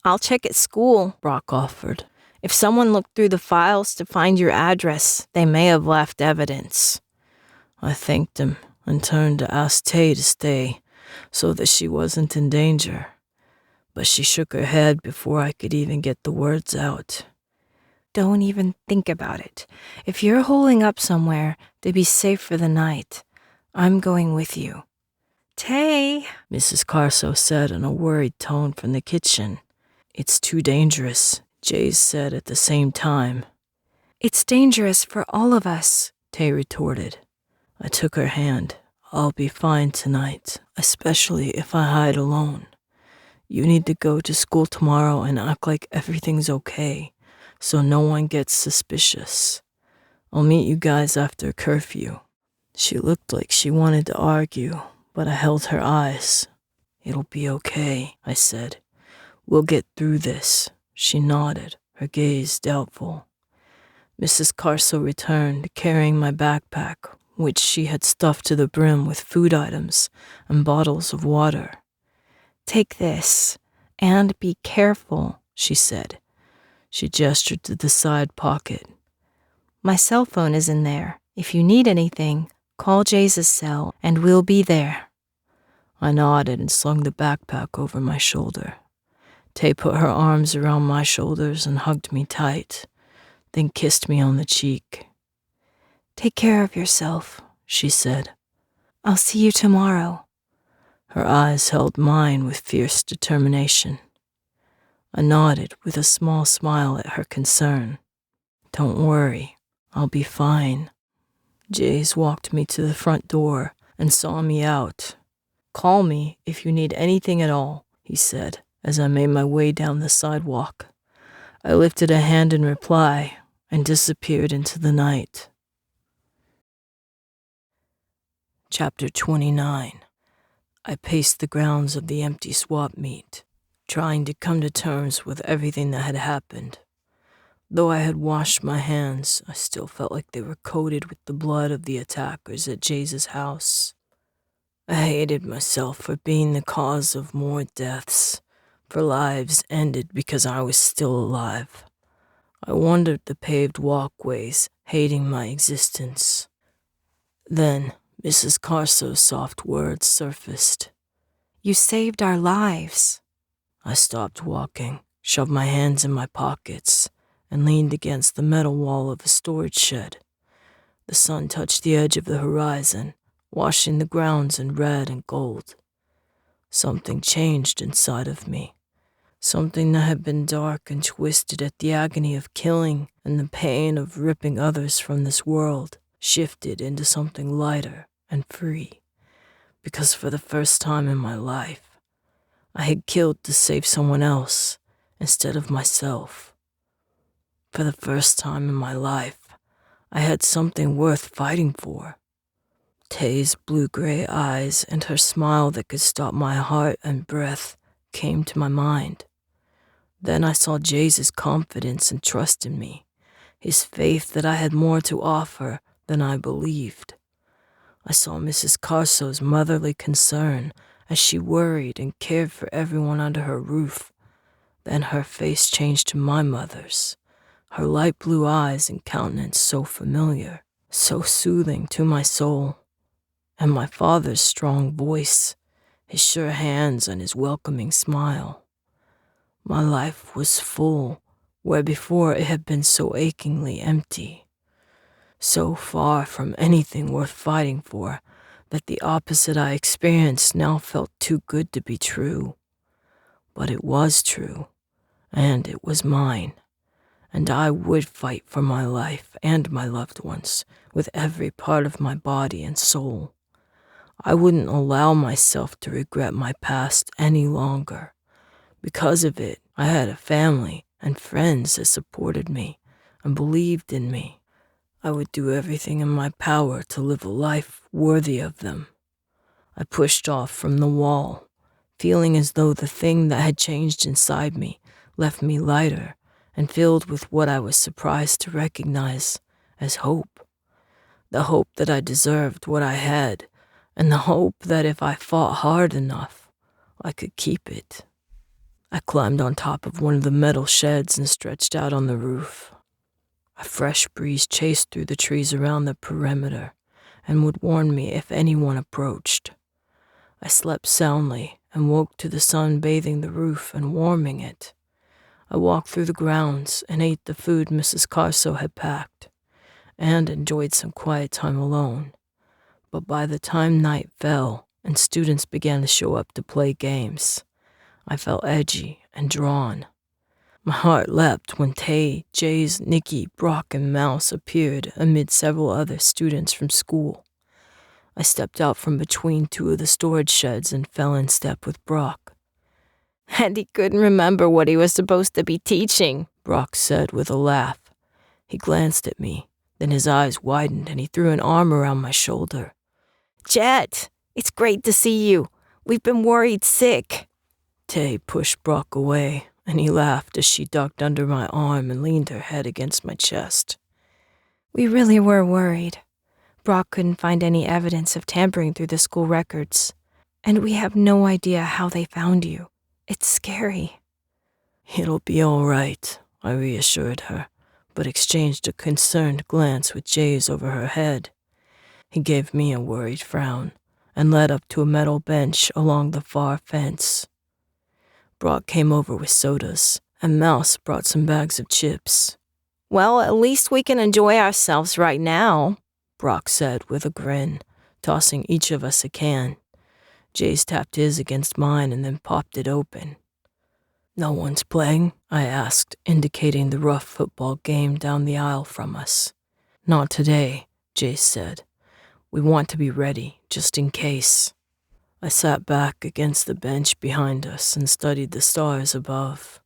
"I'll check at school," Brock offered. "If someone looked through the files to find your address, they may have left evidence." I thanked him and turned to ask Tay to stay so that she wasn't in danger, but she shook her head before I could even get the words out. "Don't even think about it. If you're holing up somewhere to be safe for the night, I'm going with you." "Tay," Mrs. Carso said in a worried tone from the kitchen. "It's too dangerous," Jaze said at the same time. "It's dangerous for all of us," Tay retorted. I took her hand. "I'll be fine tonight, especially if I hide alone. You need to go to school tomorrow and act like everything's okay. so no one gets suspicious. I'll meet you guys after curfew." She looked like she wanted to argue, but I held her eyes. "It'll be okay," I said. "We'll get through this." She nodded, her gaze doubtful. Mrs. Carso returned, carrying my backpack, which she had stuffed to the brim with food items and bottles of water. "Take this, and be careful," she said. She gestured to the side pocket. "My cell phone is in there. If you need anything, call Jaze's cell, and we'll be there." I nodded and slung the backpack over my shoulder. Tay put her arms around my shoulders and hugged me tight, then kissed me on the cheek. "Take care of yourself," she said. "I'll see you tomorrow." Her eyes held mine with fierce determination. I nodded with a small smile at her concern. "Don't worry, I'll be fine." Jaze walked me to the front door and saw me out. "Call me if you need anything at all," he said as I made my way down the sidewalk. I lifted a hand in reply and disappeared into the night. Chapter 29. I paced the grounds of the empty swap meet, trying to come to terms with everything that had happened. Though I had washed my hands, I still felt like they were coated with the blood of the attackers at Jaze's house. I hated myself for being the cause of more deaths, for lives ended because I was still alive. I wandered the paved walkways, hating my existence. Then Mrs. Carso's soft words surfaced. "You saved our lives." I stopped walking, shoved my hands in my pockets, and leaned against the metal wall of a storage shed. The sun touched the edge of the horizon, washing the grounds in red and gold. Something changed inside of me. Something that had been dark and twisted at the agony of killing and the pain of ripping others from this world shifted into something lighter and free. Because for the first time in my life, I had killed to save someone else instead of myself. For the first time in my life, I had something worth fighting for. Tay's blue-gray eyes and her smile that could stop my heart and breath came to my mind. Then I saw Jaze's confidence and trust in me, his faith that I had more to offer than I believed. I saw Mrs. Carso's motherly concern as she worried and cared for everyone under her roof. Then her face changed to my mother's, her light blue eyes and countenance so familiar, so soothing to my soul, and my father's strong voice, his sure hands and his welcoming smile. My life was full, where before it had been so achingly empty. So far from anything worth fighting for, that the opposite I experienced now felt too good to be true. But it was true, and it was mine, and I would fight for my life and my loved ones with every part of my body and soul. I wouldn't allow myself to regret my past any longer. Because of it, I had a family and friends that supported me and believed in me. I would do everything in my power to live a life worthy of them. I pushed off from the wall, feeling as though the thing that had changed inside me left me lighter and filled with what I was surprised to recognize as hope. The hope that I deserved what I had, and the hope that if I fought hard enough, I could keep it. I climbed on top of one of the metal sheds and stretched out on the roof. A fresh breeze chased through the trees around the perimeter and would warn me if anyone approached. I slept soundly and woke to the sun bathing the roof and warming it. I walked through the grounds and ate the food Mrs. Carso had packed, and enjoyed some quiet time alone. But by the time night fell and students began to show up to play games, I felt edgy and drawn. My heart leapt when Tay, Jaze, Nikki, Brock, and Mouse appeared amid several other students from school. I stepped out from between two of the storage sheds and fell in step with Brock. "And he couldn't remember what he was supposed to be teaching," Brock said with a laugh. He glanced at me, then his eyes widened and he threw an arm around my shoulder. Jet, it's great to see you. We've been worried sick. Tay pushed Brock away, and he laughed as she ducked under my arm and leaned her head against my chest. We really were worried. Brock couldn't find any evidence of tampering through the school records, and we have no idea how they found you. It's scary. It'll be all right, I reassured her, but exchanged a concerned glance with Jaze over her head. He gave me a worried frown and led up to a metal bench along the far fence. Brock came over with sodas, and Mouse brought some bags of chips. Well, at least we can enjoy ourselves right now, Brock said with a grin, tossing each of us a can. Jaze tapped his against mine and then popped it open. No one's playing? I asked, indicating the rough football game down the aisle from us. Not today, Jaze said. We want to be ready, just in case. I sat back against the bench behind us and studied the stars above.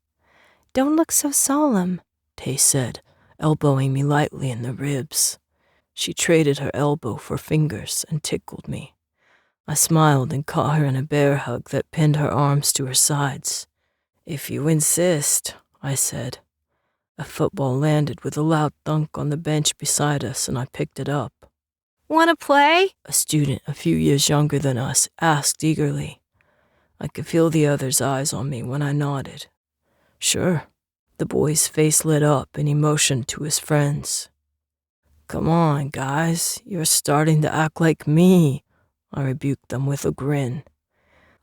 Don't look so solemn, Tay said, elbowing me lightly in the ribs. She traded her elbow for fingers and tickled me. I smiled and caught her in a bear hug that pinned her arms to her sides. If you insist, I said. A football landed with a loud thunk on the bench beside us, and I picked it up. Want to play? A student a few years younger than us asked eagerly. I could feel the other's eyes on me when I nodded. Sure. The boy's face lit up and he motioned to his friends. Come on, guys, you're starting to act like me, I rebuked them with a grin.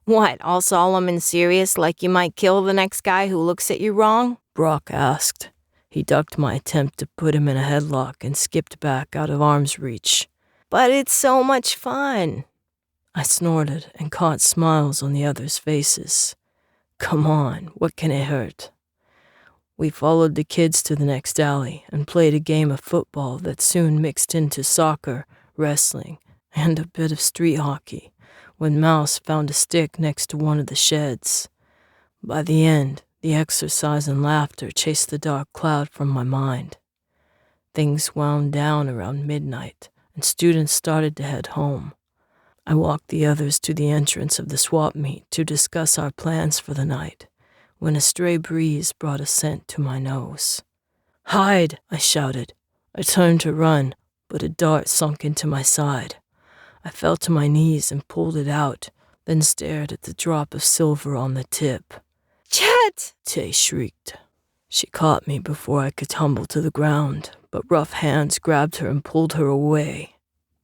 What, all solemn and serious like you might kill the next guy who looks at you wrong? Brock asked. He ducked my attempt to put him in a headlock and skipped back out of arm's reach. But it's so much fun. I snorted and caught smiles on the others' faces. Come on, what can it hurt? We followed the kids to the next alley and played a game of football that soon mixed into soccer, wrestling, and a bit of street hockey when Mouse found a stick next to one of the sheds. By the end, the exercise and laughter chased the dark cloud from my mind. Things wound down around midnight, and students started to head home. I walked the others to the entrance of the swap meet to discuss our plans for the night, when a stray breeze brought a scent to my nose. Hide, I shouted. I turned to run, but a dart sunk into my side. I fell to my knees and pulled it out, then stared at the drop of silver on the tip. Chet! Tay shrieked. She caught me before I could tumble to the ground, but rough hands grabbed her and pulled her away.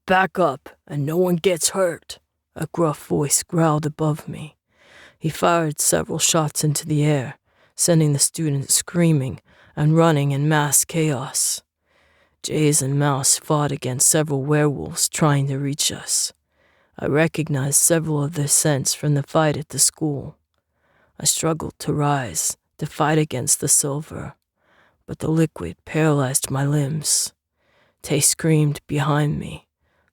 Back up, and no one gets hurt, a gruff voice growled above me. He fired several shots into the air, sending the students screaming and running in mass chaos. Jaze and Mouse fought against several werewolves trying to reach us. I recognized several of their scents from the fight at the school. I struggled to rise, to fight against the silver, but the liquid paralyzed my limbs. Tay screamed behind me.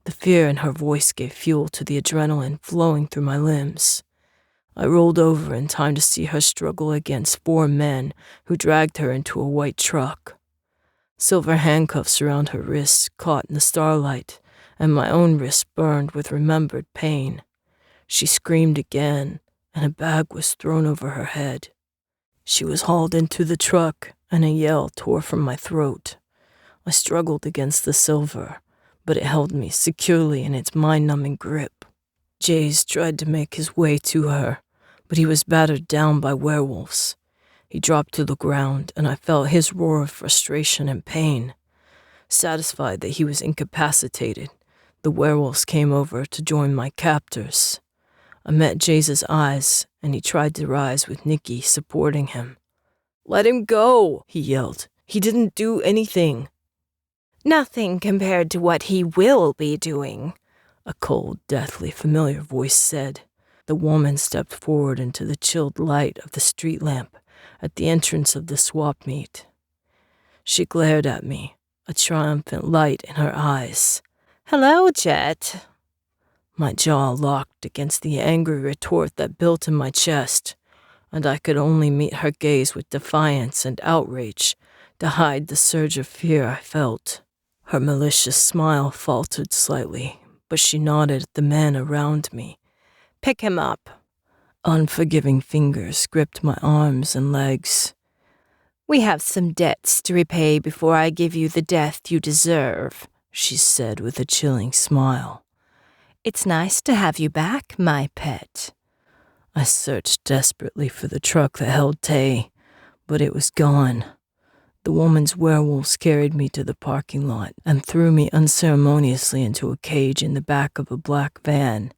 The fear in her voice gave fuel to the adrenaline flowing through my limbs. I rolled over in time to see her struggle against 4 men who dragged her into a white truck. Silver handcuffs around her wrists caught in the starlight, and my own wrist burned with remembered pain. She screamed again, and a bag was thrown over her head. She was hauled into the truck, and a yell tore from my throat. I struggled against the silver, but it held me securely in its mind-numbing grip. Jaze tried to make his way to her, but he was battered down by werewolves. He dropped to the ground, and I felt his roar of frustration and pain. Satisfied that he was incapacitated, the werewolves came over to join my captors. I met Jaze's eyes, and he tried to rise with Nikki supporting him. Let him go, he yelled. He didn't do anything. Nothing compared to what he will be doing, a cold, deathly familiar voice said. The woman stepped forward into the chilled light of the street lamp at the entrance of the swap meet. She glared at me, a triumphant light in her eyes. Hello, Jet. My jaw locked against the angry retort that built in my chest. and I could only meet her gaze with defiance and outrage to hide the surge of fear I felt. Her malicious smile faltered slightly, but she nodded at the men around me. Pick him up. Unforgiving fingers gripped my arms and legs. We have some debts to repay before I give you the death you deserve, she said with a chilling smile. It's nice to have you back, my pet. I searched desperately for the truck that held Tay, but it was gone. The woman's werewolves carried me to the parking lot and threw me unceremoniously into a cage in the back of a black van.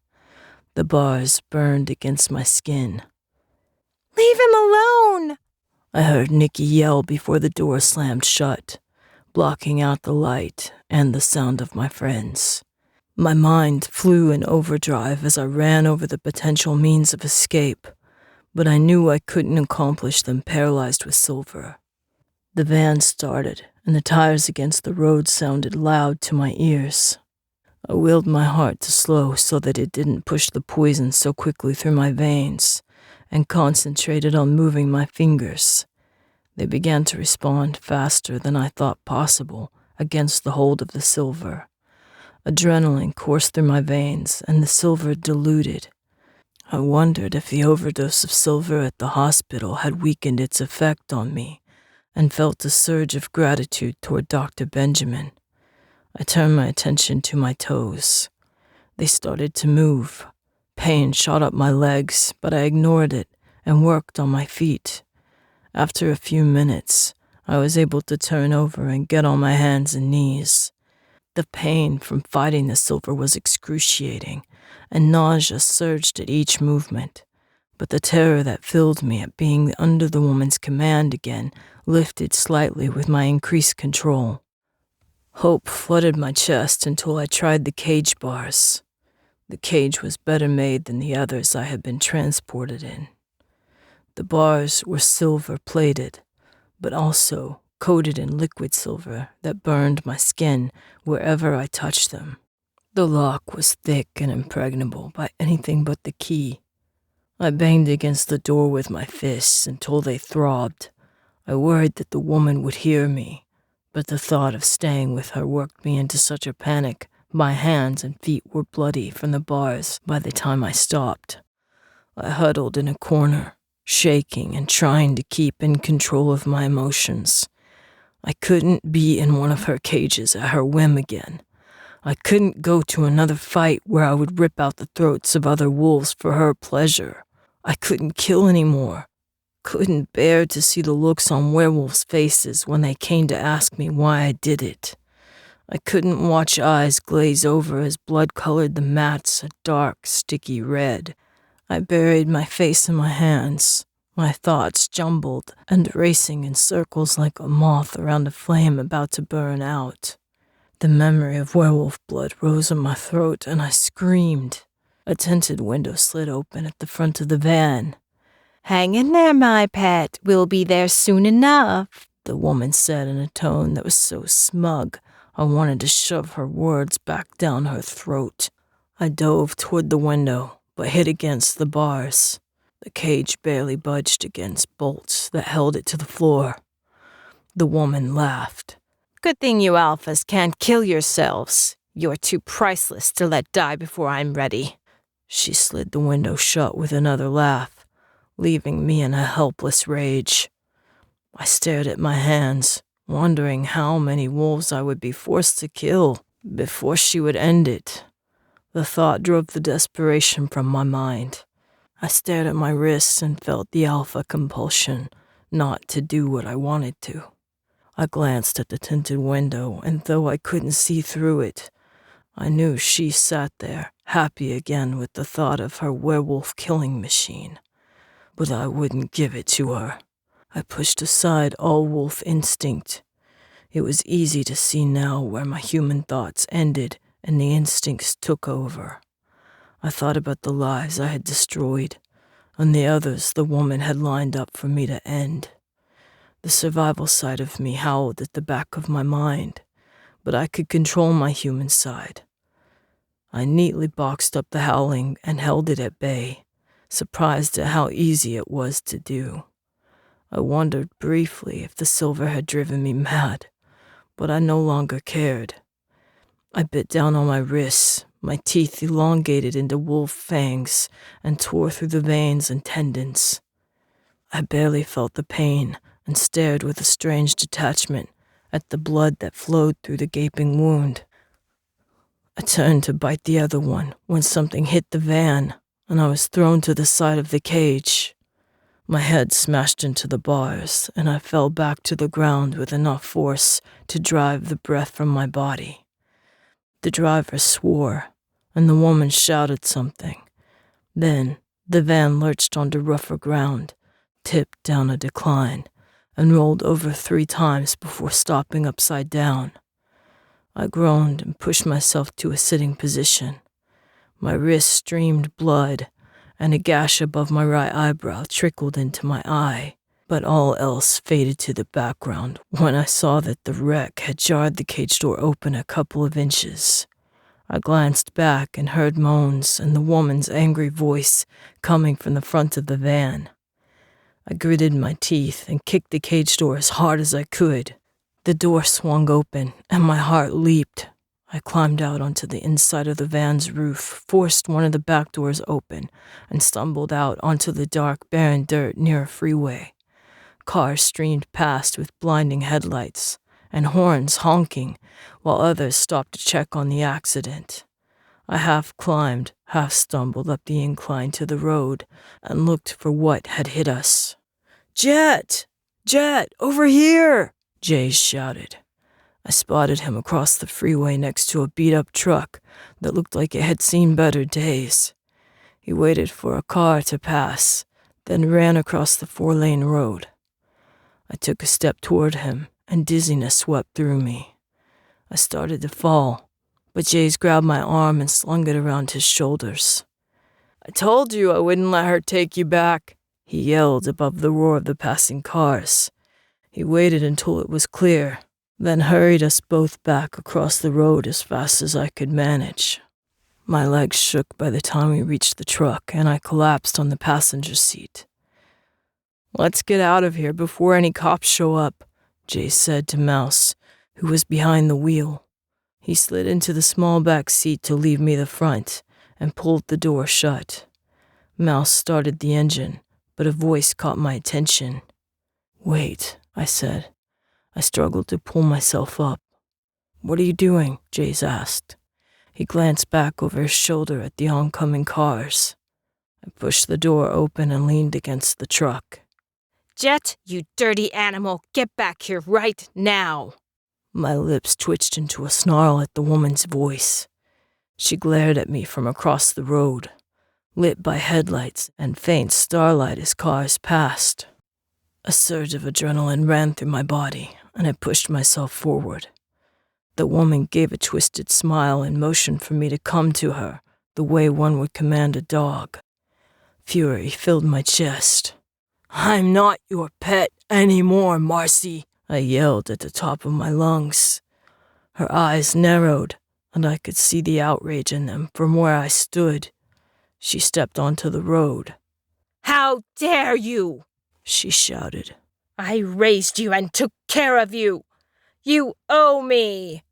The bars burned against my skin. Leave him alone! I heard Nikki yell before the door slammed shut, blocking out the light and the sound of my friends. My mind flew in overdrive as I ran over the potential means of escape, but I knew I couldn't accomplish them paralyzed with Silver. The van started, and the tires against the road sounded loud to my ears. I willed my heart to slow so that it didn't push the poison so quickly through my veins, and concentrated on moving my fingers. They began to respond faster than I thought possible against the hold of the Silver. Adrenaline coursed through my veins, and the Silver diluted. I wondered if the overdose of Silver at the hospital had weakened its effect on me, and felt a surge of gratitude toward Dr. Benjamin. I turned my attention to my toes. They started to move. Pain shot up my legs, but I ignored it and worked on my feet. After a few minutes, I was able to turn over and get on my hands and knees. The pain from fighting the Silver was excruciating, and nausea surged at each movement. But the terror that filled me at being under the woman's command again lifted slightly with my increased control. Hope flooded my chest until I tried the cage bars. The cage was better made than the others I had been transported in. The bars were silver-plated, but also coated in liquid silver that burned my skin wherever I touched them. The lock was thick and impregnable by anything but the key. I banged against the door with my fists until they throbbed. I worried that the woman would hear me, but the thought of staying with her worked me into such a panic my hands and feet were bloody from the bars by the time I stopped. I huddled in a corner, shaking and trying to keep in control of my emotions. I couldn't be in one of her cages at her whim again. I couldn't go to another fight where I would rip out the throats of other wolves for her pleasure. I couldn't kill anymore. Couldn't bear to see the looks on werewolves' faces when they came to ask me why I did it. I couldn't watch eyes glaze over as blood colored the mats a dark, sticky red. I buried my face in my hands, my thoughts jumbled and racing in circles like a moth around a flame about to burn out. The memory of werewolf blood rose in my throat, and I screamed. A tinted window slid open at the front of the van. Hang in there, my pet. We'll be there soon enough, the woman said in a tone that was so smug I wanted to shove her words back down her throat. I dove toward the window, but hit against the bars. The cage barely budged against bolts that held it to the floor. The woman laughed. Good thing you alphas can't kill yourselves. You're too priceless to let die before I'm ready. She slid the window shut with another laugh, leaving me in a helpless rage. I stared at my hands, wondering how many wolves I would be forced to kill before she would end it. The thought drove the desperation from my mind. I stared at my wrists and felt the alpha compulsion not to do what I wanted to. I glanced at the tinted window, and though I couldn't see through it, I knew she sat there, happy again with the thought of her werewolf killing machine. But I wouldn't give it to her. I pushed aside all wolf instinct. It was easy to see now where my human thoughts ended and the instincts took over. I thought about the lives I had destroyed, and the others the woman had lined up for me to end. The survival side of me howled at the back of my mind, but I could control my human side. I neatly boxed up the howling and held it at bay, surprised at how easy it was to do. I wondered briefly if the silver had driven me mad, but I no longer cared. I bit down on my wrists, my teeth elongated into wolf fangs, and tore through the veins and tendons. I barely felt the pain and stared with a strange detachment at the blood that flowed through the gaping wound. I turned to bite the other one when something hit the van, and I was thrown to the side of the cage. My head smashed into the bars, and I fell back to the ground with enough force to drive the breath from my body. The driver swore, and the woman shouted something. Then the van lurched onto rougher ground, tipped down a decline, and rolled over 3 times before stopping upside down. I groaned and pushed myself to a sitting position. My wrist streamed blood, and a gash above my right eyebrow trickled into my eye, but all else faded to the background when I saw that the wreck had jarred the cage door open a couple of inches. I glanced back and heard moans and the woman's angry voice coming from the front of the van. I gritted my teeth and kicked the cage door as hard as I could. The door swung open, and my heart leaped. I climbed out onto the inside of the van's roof, forced one of the back doors open, and stumbled out onto the dark, barren dirt near a freeway. Cars streamed past with blinding headlights and horns honking, while others stopped to check on the accident. I half climbed, half stumbled up the incline to the road and looked for what had hit us. "Jet! Jet, over here!" Jaze shouted. I spotted him across the freeway next to a beat-up truck that looked like it had seen better days. He waited for a car to pass, then ran across the 4-lane road. I took a step toward him, and dizziness swept through me. I started to fall, but Jaze grabbed my arm and slung it around his shoulders. "I told you I wouldn't let her take you back," he yelled above the roar of the passing cars. He waited until it was clear, then hurried us both back across the road as fast as I could manage. My legs shook by the time we reached the truck, and I collapsed on the passenger seat. "Let's get out of here before any cops show up," Jaze said to Mouse, who was behind the wheel. He slid into the small back seat to leave me the front, and pulled the door shut. Mouse started the engine, but a voice caught my attention. "Wait," I said. I struggled to pull myself up. "What are you doing?" Jaze asked. He glanced back over his shoulder at the oncoming cars. I pushed the door open and leaned against the truck. Jet, you dirty animal, get back here right now. My lips twitched into a snarl at the woman's voice. She glared at me from across the road, lit by headlights and faint starlight as cars passed. A surge of adrenaline ran through my body, and I pushed myself forward. The woman gave a twisted smile and motioned for me to come to her, the way one would command a dog. Fury filled my chest. "I'm not your pet anymore, Marcy," I yelled at the top of my lungs. Her eyes narrowed, and I could see the outrage in them from where I stood. She stepped onto the road. "How dare you!" she shouted. "I raised you and took care of you. You owe me."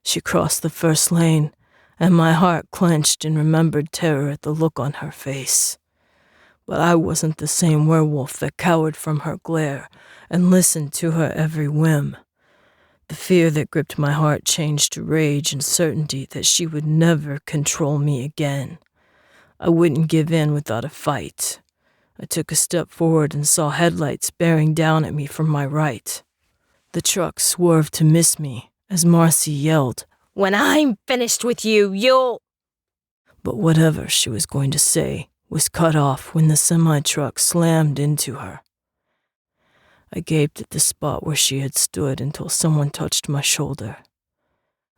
She crossed the first lane, and my heart clenched in remembered terror at the look on her face. But I wasn't the same werewolf that cowered from her glare and listened to her every whim. The fear that gripped my heart changed to rage and certainty that she would never control me again. I wouldn't give in without a fight. I took a step forward and saw headlights bearing down at me from my right. The truck swerved to miss me as Marcy yelled, "When I'm finished with you, you'll—" But whatever she was going to say was cut off when the semi-truck slammed into her. I gaped at the spot where she had stood until someone touched my shoulder.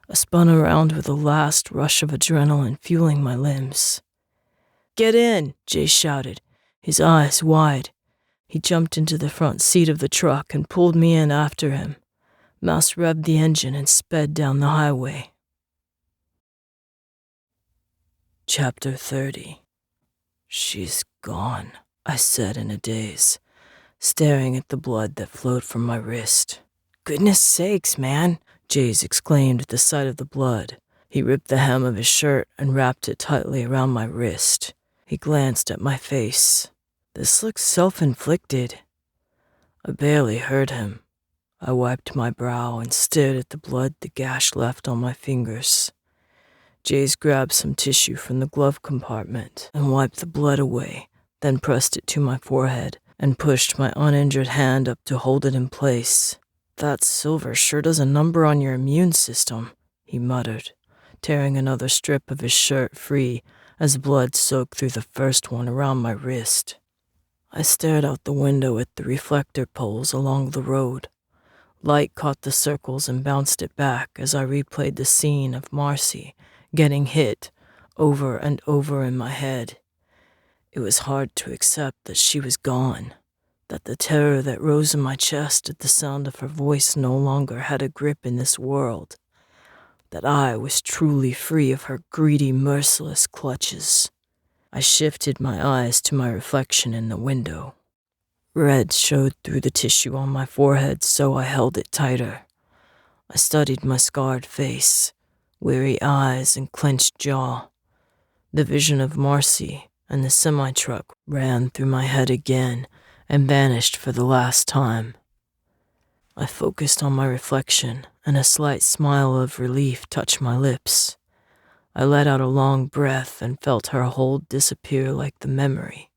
I spun around with a last rush of adrenaline fueling my limbs. "Get in," Jay shouted, his eyes wide. He jumped into the front seat of the truck and pulled me in after him. Mouse revved the engine and sped down the highway. Chapter 30. She's gone, I said in a daze, staring at the blood that flowed from my wrist. Goodness sakes, man, Jaze exclaimed at the sight of the blood. He ripped the hem of his shirt and wrapped it tightly around my wrist. He glanced at my face. This looks self-inflicted. I barely heard him. I wiped my brow and stared at the blood the gash left on my fingers. Jaze grabbed some tissue from the glove compartment and wiped the blood away, then pressed it to my forehead and pushed my uninjured hand up to hold it in place. That silver sure does a number on your immune system, he muttered, tearing another strip of his shirt free as blood soaked through the first one around my wrist. I stared out the window at the reflector poles along the road. Light caught the circles and bounced it back as I replayed the scene of Marcy getting hit over and over in my head. It was hard to accept that she was gone, that the terror that rose in my chest at the sound of her voice no longer had a grip in this world, that I was truly free of her greedy, merciless clutches. I shifted my eyes to my reflection in the window. Red showed through the tissue on my forehead, so I held it tighter. I studied my scarred face, weary eyes and clenched jaw. The vision of Marcy and the semi-truck ran through my head again and vanished for the last time. I focused on my reflection, and a slight smile of relief touched my lips. I let out a long breath and felt her hold disappear like the memory.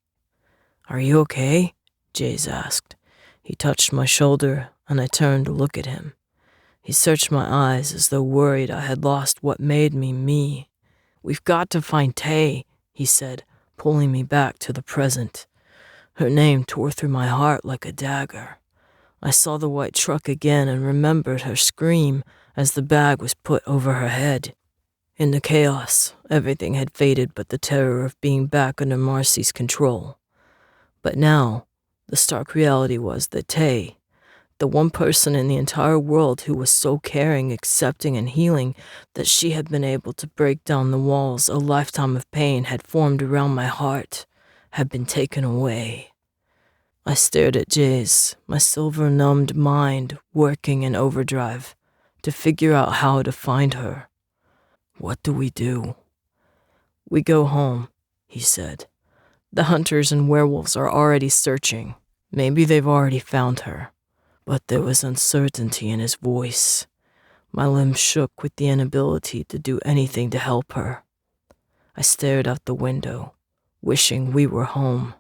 "Are you okay?" Jaze asked. He touched my shoulder, and I turned to look at him. He searched my eyes as though worried I had lost what made me me. "We've got to find Tay," he said, pulling me back to the present. Her name tore through my heart like a dagger. I saw the white truck again and remembered her scream as the bag was put over her head. In the chaos, everything had faded but the terror of being back under Marcy's control. But now, the stark reality was that Tay, the one person in the entire world who was so caring, accepting, and healing that she had been able to break down the walls a lifetime of pain had formed around my heart, had been taken away. I stared at Jaze, my silver-numbed mind working in overdrive to figure out how to find her. What do we do? "We go home," he said. "The hunters and werewolves are already searching. Maybe they've already found her." But there was uncertainty in his voice. My limbs shook with the inability to do anything to help her. I stared out the window, wishing we were home.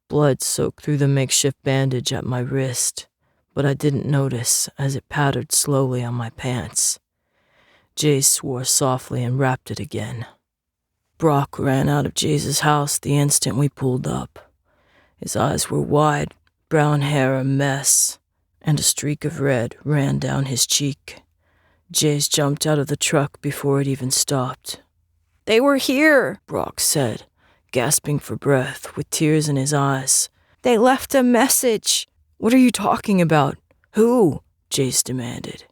Blood soaked through the makeshift bandage at my wrist, but I didn't notice as it pattered slowly on my pants. Jaze swore softly and wrapped it again. Brock ran out of Jaze's house the instant we pulled up. His eyes were wide, brown hair a mess, and a streak of red ran down his cheek. Jaze jumped out of the truck before it even stopped. "They were here," Brock said, gasping for breath with tears in his eyes. "They left a message." "What are you talking about? Who?" Jaze demanded.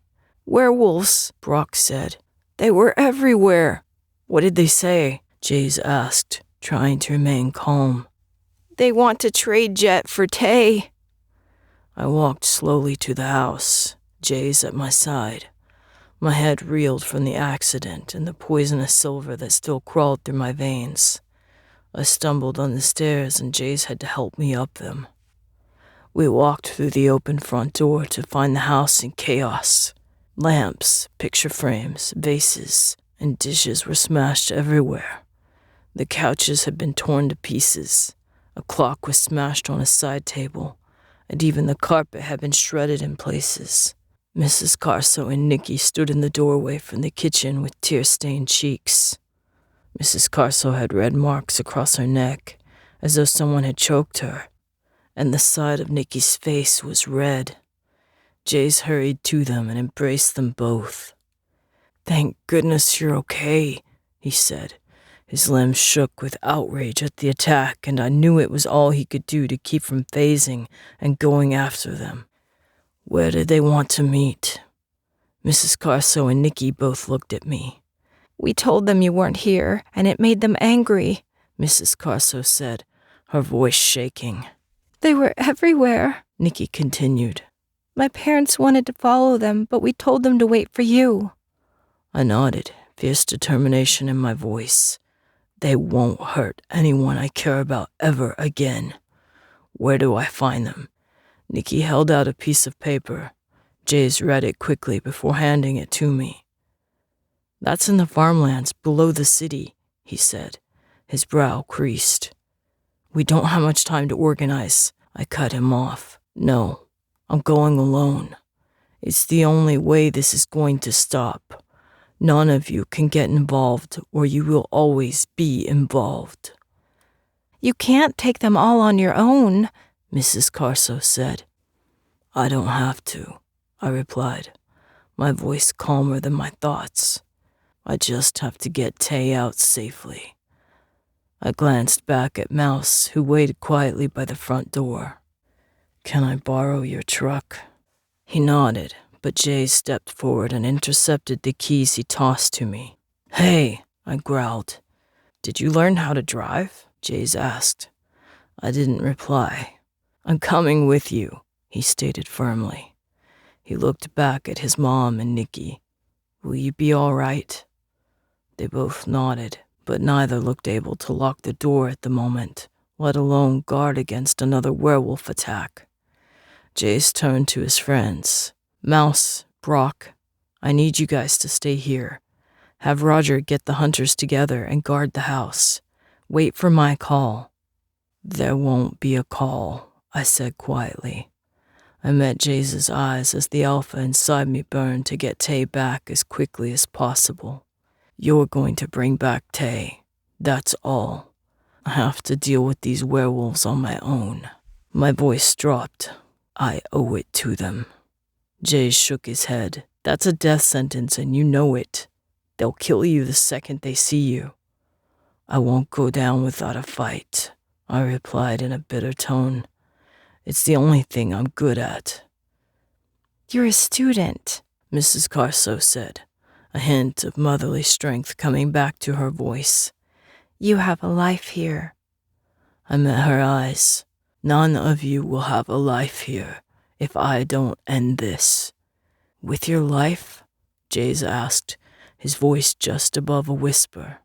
"Werewolves," Brock said. "They were everywhere." "What did they say?" Jaze asked, trying to remain calm. "They want to trade Jet for Tay." I walked slowly to the house, Jaze at my side. My head reeled from the accident and the poisonous silver that still crawled through my veins. I stumbled on the stairs and Jaze had to help me up them. We walked through the open front door to find the house in chaos. Lamps, picture frames, vases, and dishes were smashed everywhere. The couches had been torn to pieces. A clock was smashed on a side table, and even the carpet had been shredded in places. Mrs. Carso and Nikki stood in the doorway from the kitchen with tear-stained cheeks. Mrs. Carso had red marks across her neck, as though someone had choked her, and the side of Nikki's face was red. Jaze hurried to them and embraced them both. "Thank goodness you're okay," he said. His limbs shook with outrage at the attack, and I knew it was all he could do to keep from phasing and going after them. Where did they want to meet? Mrs. Carso and Nikki both looked at me. "We told them you weren't here, and it made them angry," Mrs. Carso said, her voice shaking. They were everywhere, Nikki continued. My parents wanted to follow them, but we told them to wait for you. I nodded, fierce determination in my voice. They won't hurt anyone I care about ever again. Where do I find them? Nikki held out a piece of paper. Jaze read it quickly before handing it to me. That's in the farmlands below the city, he said, his brow creased. We don't have much time to organize. I cut him off. No, I'm going alone. It's the only way this is going to stop. None of you can get involved, or you will always be involved. You can't take them all on your own, Mrs. Carso said. I don't have to, I replied, my voice calmer than my thoughts. I just have to get Tay out safely. I glanced back at Mouse, who waited quietly by the front door. Can I borrow your truck? He nodded, but Jay stepped forward and intercepted the keys he tossed to me. Hey, I growled. Did you learn how to drive? Jaze asked. I didn't reply. I'm coming with you, he stated firmly. He looked back at his mom and Nikki. Will you be all right? They both nodded, but neither looked able to lock the door at the moment, let alone guard against another werewolf attack. Jace turned to his friends. Mouse, Brock, I need you guys to stay here. Have Roger get the hunters together and guard the house. Wait for my call. There won't be a call, I said quietly. I met Jaze's eyes as the alpha inside me burned to get Tay back as quickly as possible. You're going to bring back Tay. That's all. I have to deal with these werewolves on my own. My voice dropped. I owe it to them. Jay shook his head. That's a death sentence and you know it. They'll kill you the second they see you. I won't go down without a fight, I replied in a bitter tone. It's the only thing I'm good at. You're a student, Mrs. Carso said, a hint of motherly strength coming back to her voice. You have a life here. I met her eyes. None of you will have a life here if I don't end this. With your life? Jaze asked, his voice just above a whisper.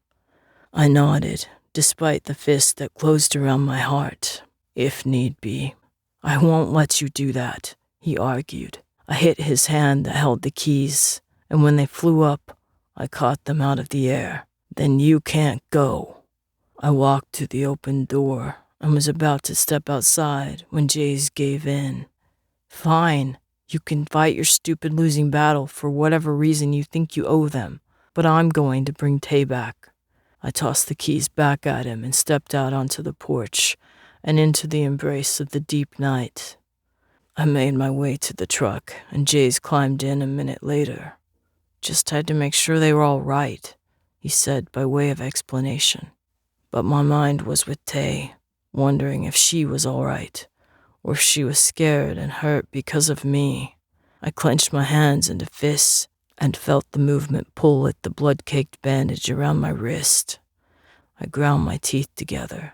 I nodded, despite the fist that closed around my heart, if need be. I won't let you do that, he argued. I hit his hand that held the keys, and when they flew up, I caught them out of the air. Then you can't go. I walked to the open door and was about to step outside when Jaze gave in. Fine, you can fight your stupid losing battle for whatever reason you think you owe them, but I'm going to bring Tay back. I tossed the keys back at him and stepped out onto the porch and into the embrace of the deep night. I made my way to the truck, and Jaze climbed in a minute later. Just had to make sure they were all right, he said by way of explanation. But my mind was with Tay, wondering if she was all right, or if she was scared and hurt because of me. I clenched my hands into fists and felt the movement pull at the blood-caked bandage around my wrist. I ground my teeth together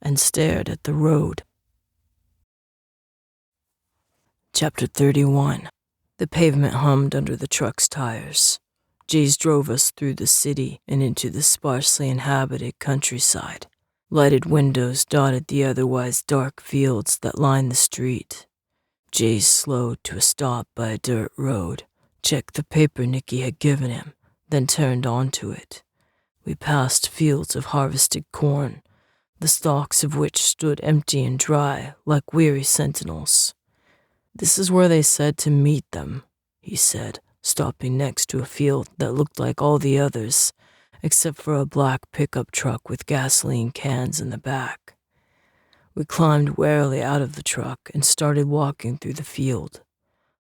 and stared at the road. Chapter 31. The pavement hummed under the truck's tires. Jaze drove us through the city and into the sparsely inhabited countryside. Lighted windows dotted the otherwise dark fields that lined the street. Jaze slowed to a stop by a dirt road, checked the paper Nikki had given him, then turned onto it. We passed fields of harvested corn, the stalks of which stood empty and dry like weary sentinels. This is where they said to meet them, he said, stopping next to a field that looked like all the others, except for a black pickup truck with gasoline cans in the back. We climbed warily out of the truck and started walking through the field.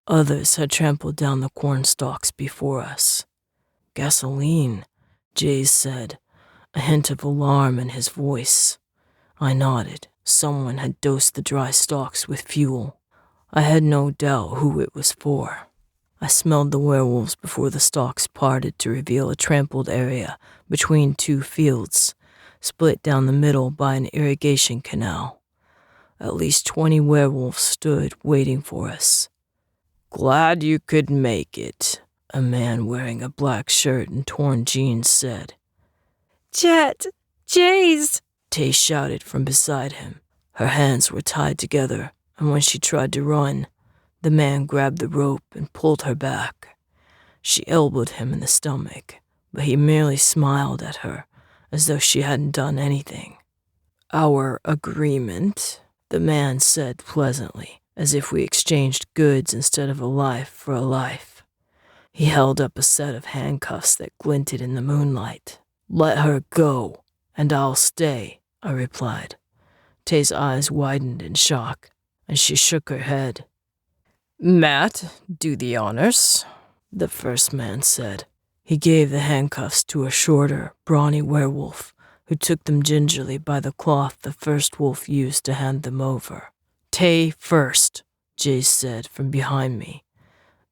Others had trampled down the corn stalks before us. Gasoline, Jaze said, a hint of alarm in his voice. I nodded. Someone had dosed the dry stalks with fuel. I had no doubt who it was for. I smelled the werewolves before the stalks parted to reveal a trampled area between two fields, split down the middle by an irrigation canal. At least 20 werewolves stood waiting for us. "Glad you could make it," a man wearing a black shirt and torn jeans said. Jet! Jaze! Tay shouted from beside him. Her hands were tied together, and when she tried to run, the man grabbed the rope and pulled her back. She elbowed him in the stomach, but he merely smiled at her as though she hadn't done anything. "Our agreement," the man said pleasantly, as if we exchanged goods instead of a life for a life. He held up a set of handcuffs that glinted in the moonlight. "Let her go, and I'll stay," I replied. Tay's eyes widened in shock, and she shook her head. "Matt, do the honors," the first man said. He gave the handcuffs to a shorter, brawny werewolf, who took them gingerly by the cloth the first wolf used to hand them over. "Tay first," Jaze said from behind me.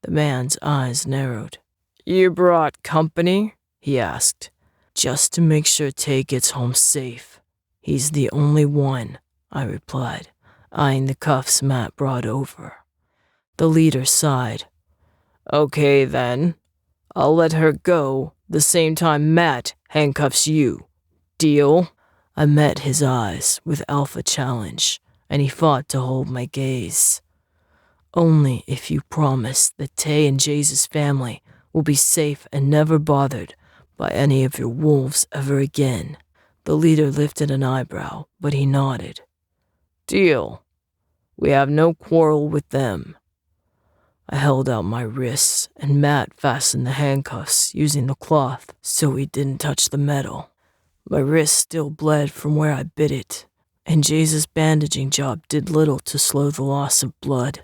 The man's eyes narrowed. "You brought company?" he asked. "Just to make sure Tay gets home safe. He's the only one," I replied, eyeing the cuffs Matt brought over. The leader sighed. "Okay then, I'll let her go the same time Matt handcuffs you. Deal?" I met his eyes with alpha challenge, and he fought to hold my gaze. "Only if you promise that Tay and Jaze's family will be safe and never bothered by any of your wolves ever again." The leader lifted an eyebrow, but he nodded. "Deal. We have no quarrel with them." I held out my wrists, and Matt fastened the handcuffs using the cloth so he didn't touch the metal. My wrist still bled from where I bit it, and Jaze's bandaging job did little to slow the loss of blood.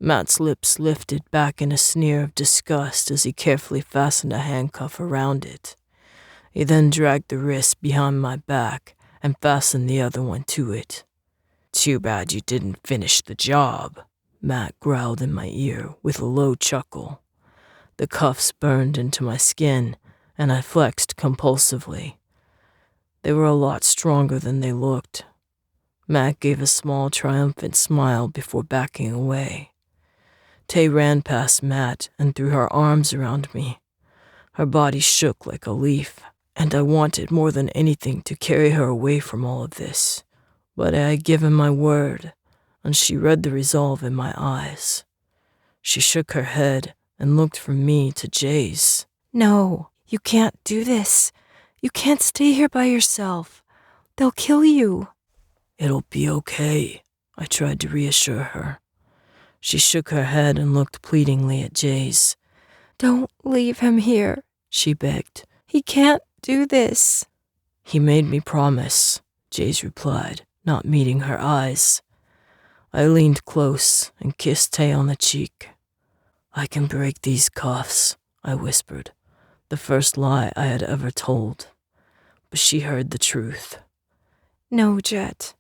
Matt's lips lifted back in a sneer of disgust as he carefully fastened a handcuff around it. He then dragged the wrist behind my back and fastened the other one to it. "Too bad you didn't finish the job," Matt growled in my ear with a low chuckle. The cuffs burned into my skin, and I flexed compulsively. They were a lot stronger than they looked. Matt gave a small, triumphant smile before backing away. Tay ran past Matt and threw her arms around me. Her body shook like a leaf, and I wanted more than anything to carry her away from all of this. But I had given my word, and she read the resolve in my eyes. She shook her head and looked from me to Jaze. No, you can't do this. You can't stay here by yourself. They'll kill you. "It'll be okay," I tried to reassure her. She shook her head and looked pleadingly at Jaze. Don't leave him here, she begged. He can't do this. "He made me promise," Jaze replied, not meeting her eyes. I leaned close and kissed Tay on the cheek. "I can break these cuffs," I whispered, the first lie I had ever told. But she heard the truth. No, Jet.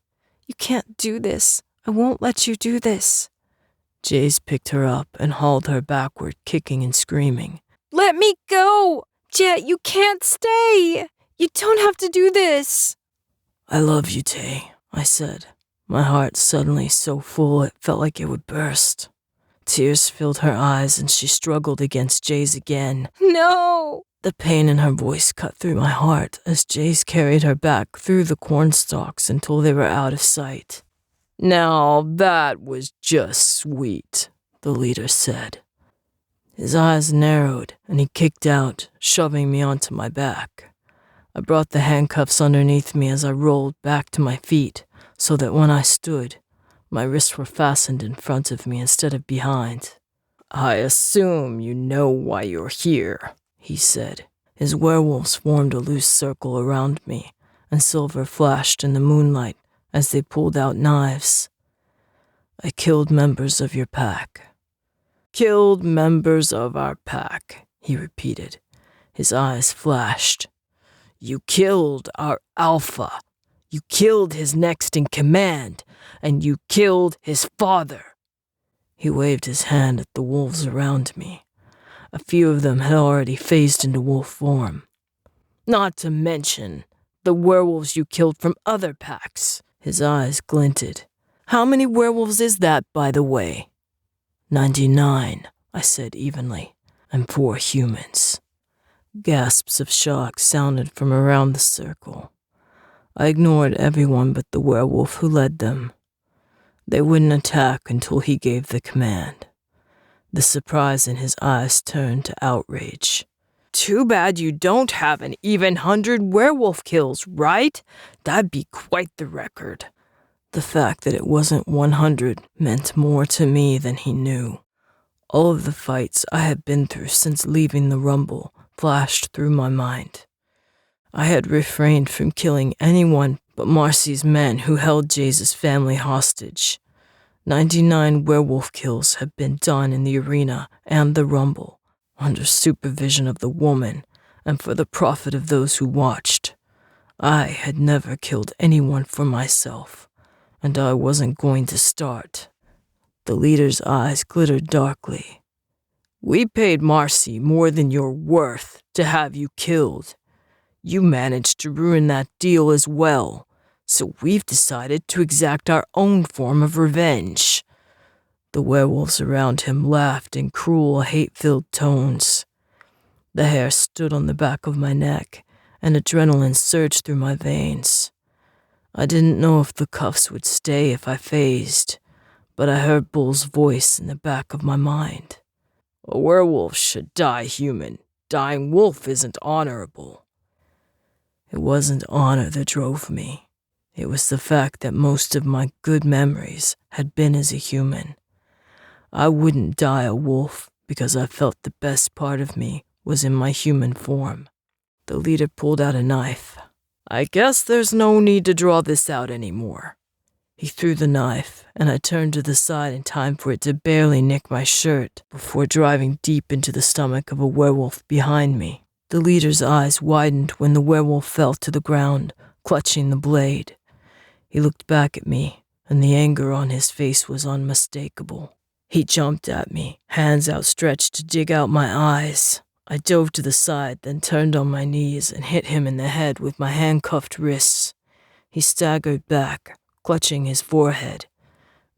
You can't do this. I won't let you do this. Jaze picked her up and hauled her backward, kicking and screaming. Let me go! Jet, you can't stay! You don't have to do this! "I love you, Tay," I said, my heart suddenly so full it felt like it would burst. Tears filled her eyes and she struggled against Jaze again. No! The pain in her voice cut through my heart as Jaze carried her back through the cornstalks until they were out of sight. "Now that was just sweet," the leader said. His eyes narrowed and he kicked out, shoving me onto my back. I brought the handcuffs underneath me as I rolled back to my feet so that when I stood, my wrists were fastened in front of me instead of behind. "I assume you know why you're here," he said. His werewolves formed a loose circle around me, and silver flashed in the moonlight as they pulled out knives. "I killed members of your pack." "Killed members of our pack," he repeated. His eyes flashed. "You killed our alpha. You killed his next in command, and you killed his father." He waved his hand at the wolves around me. A few of them had already phased into wolf form. "Not to mention the werewolves you killed from other packs." His eyes glinted. "How many werewolves is that, by the way?" 99, I said evenly, "and 4 humans." Gasps of shock sounded from around the circle. I ignored everyone but the werewolf who led them. They wouldn't attack until he gave the command. The surprise in his eyes turned to outrage. "Too bad you don't have an even 100 werewolf kills, right? That'd be quite the record." The fact that it wasn't 100 meant more to me than he knew. All of the fights I had been through since leaving the Rumble flashed through my mind. I had refrained from killing anyone but Marcy's men who held Jaze's family hostage. 99 werewolf kills had been done in the arena and the Rumble, under supervision of the woman and for the profit of those who watched. I had never killed anyone for myself, and I wasn't going to start. The leader's eyes glittered darkly. "We paid Marcy more than you're worth to have you killed. You managed to ruin that deal as well, so we've decided to exact our own form of revenge." The werewolves around him laughed in cruel, hate-filled tones. The hair stood on the back of my neck, and adrenaline surged through my veins. I didn't know if the cuffs would stay if I phased, but I heard Bull's voice in the back of my mind. "A werewolf should die human. Dying wolf isn't honorable." It wasn't honor that drove me. It was the fact that most of my good memories had been as a human. I wouldn't die a wolf because I felt the best part of me was in my human form. The leader pulled out a knife. "I guess there's no need to draw this out anymore." He threw the knife, and I turned to the side in time for it to barely nick my shirt before driving deep into the stomach of a werewolf behind me. The leader's eyes widened when the werewolf fell to the ground, clutching the blade. He looked back at me, and the anger on his face was unmistakable. He jumped at me, hands outstretched to dig out my eyes. I dove to the side, then turned on my knees and hit him in the head with my handcuffed wrists. He staggered back, clutching his forehead.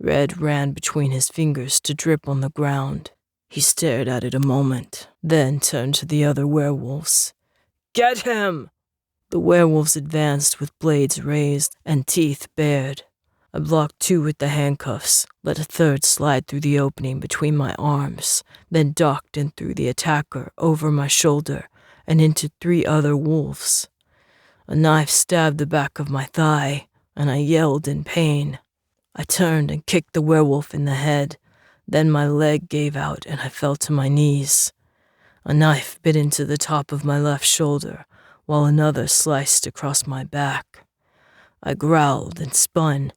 Red ran between his fingers to drip on the ground. He stared at it a moment, then turned to the other werewolves. "Get him!" The werewolves advanced with blades raised and teeth bared. I blocked 2 with the handcuffs, let a third slide through the opening between my arms, then docked in through the attacker over my shoulder and into 3 other wolves. A knife stabbed the back of my thigh, and I yelled in pain. I turned and kicked the werewolf in the head. Then my leg gave out and I fell to my knees. A knife bit into the top of my left shoulder, while another sliced across my back. I growled and spun,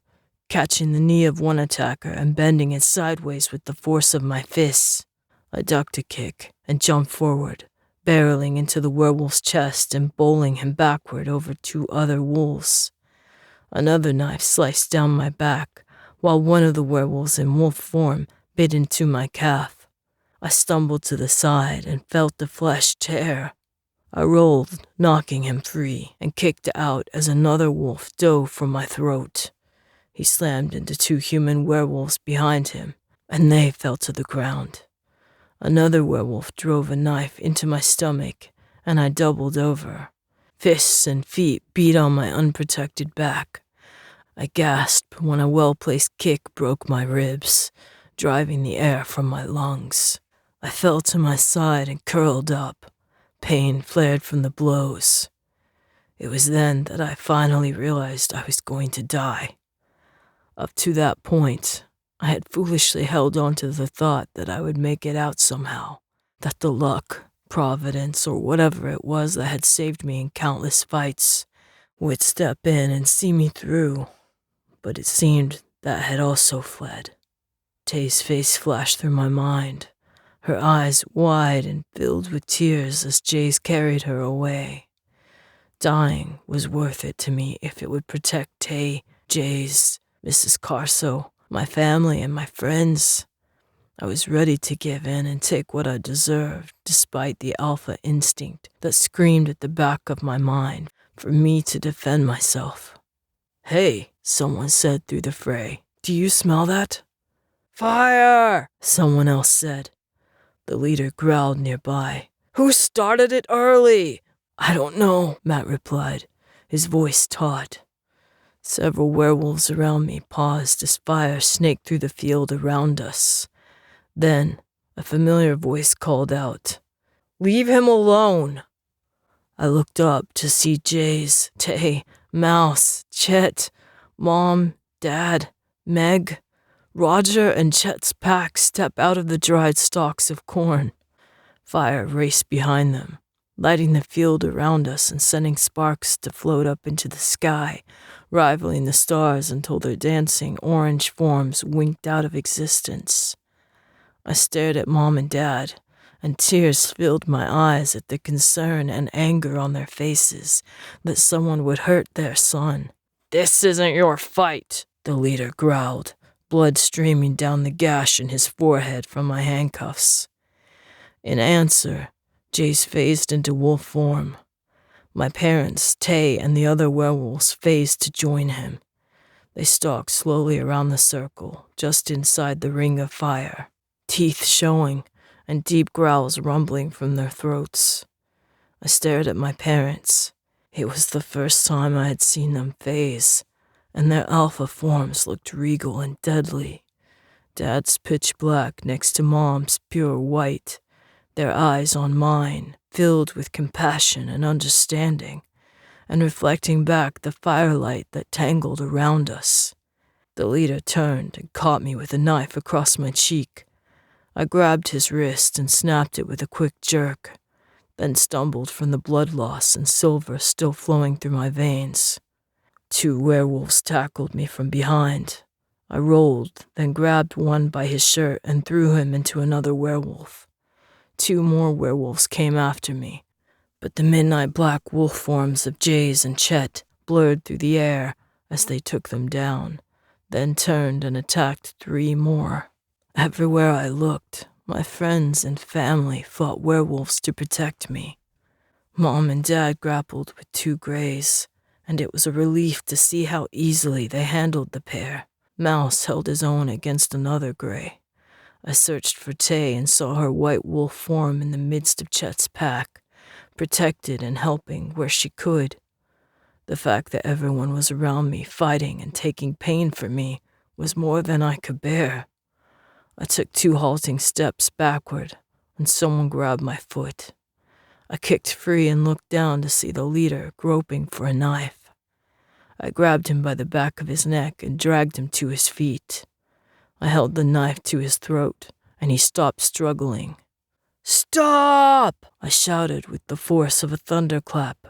catching the knee of one attacker and bending it sideways with the force of my fists. I ducked a kick and jumped forward, barreling into the werewolf's chest and bowling him backward over 2 other wolves. Another knife sliced down my back, while one of the werewolves in wolf form bit into my calf. I stumbled to the side and felt the flesh tear. I rolled, knocking him free, and kicked out as another wolf dove for my throat. He slammed into 2 human werewolves behind him, and they fell to the ground. Another werewolf drove a knife into my stomach, and I doubled over. Fists and feet beat on my unprotected back. I gasped when a well-placed kick broke my ribs, driving the air from my lungs. I fell to my side and curled up. Pain flared from the blows. It was then that I finally realized I was going to die. Up to that point, I had foolishly held on to the thought that I would make it out somehow, that the luck, providence, or whatever it was that had saved me in countless fights would step in and see me through. But it seemed that had also fled. Tay's face flashed through my mind, her eyes wide and filled with tears as Jaze carried her away. Dying was worth it to me if it would protect Tay, Jaze, Mrs. Carso, my family, and my friends. I was ready to give in and take what I deserved, despite the alpha instinct that screamed at the back of my mind, for me to defend myself. "Hey," someone said through the fray. "Do you smell that?" "Fire!" someone else said. The leader growled nearby. "Who started it early?" "I don't know," Matt replied, his voice taut. Several werewolves around me paused as fire snaked through the field around us. Then, a familiar voice called out, "Leave him alone!" I looked up to see Jaze, Tay, Mouse, Chet, Mom, Dad, Meg, Roger, and Chet's pack step out of the dried stalks of corn. Fire raced behind them, lighting the field around us and sending sparks to float up into the sky, rivaling the stars until their dancing orange forms winked out of existence. I stared at Mom and Dad, and tears filled my eyes at the concern and anger on their faces that someone would hurt their son. "This isn't your fight," the leader growled, blood streaming down the gash in his forehead from my handcuffs. In answer, Jace phased into wolf form. My parents, Tay, and the other werewolves phased to join him. They stalked slowly around the circle, just inside the ring of fire, teeth showing and deep growls rumbling from their throats. I stared at my parents. It was the first time I had seen them phase, and their alpha forms looked regal and deadly. Dad's pitch black next to Mom's pure white, their eyes on mine, filled with compassion and understanding, and reflecting back the firelight that tangled around us. The leader turned and caught me with a knife across my cheek. I grabbed his wrist and snapped it with a quick jerk, then stumbled from the blood loss and silver still flowing through my veins. 2 werewolves tackled me from behind. I rolled, then grabbed one by his shirt and threw him into another werewolf. 2 more werewolves came after me, but the midnight black wolf forms of Jaze and Chet blurred through the air as they took them down, then turned and attacked 3 more. Everywhere I looked, my friends and family fought werewolves to protect me. Mom and Dad grappled with 2 greys, and it was a relief to see how easily they handled the pair. Mouse held his own against another grey. I searched for Tay and saw her white wolf form in the midst of Chet's pack, protected and helping where she could. The fact that everyone was around me fighting and taking pain for me was more than I could bear. I took 2 halting steps backward, and someone grabbed my foot. I kicked free and looked down to see the leader groping for a knife. I grabbed him by the back of his neck and dragged him to his feet. I held the knife to his throat, and he stopped struggling. "Stop!" I shouted with the force of a thunderclap.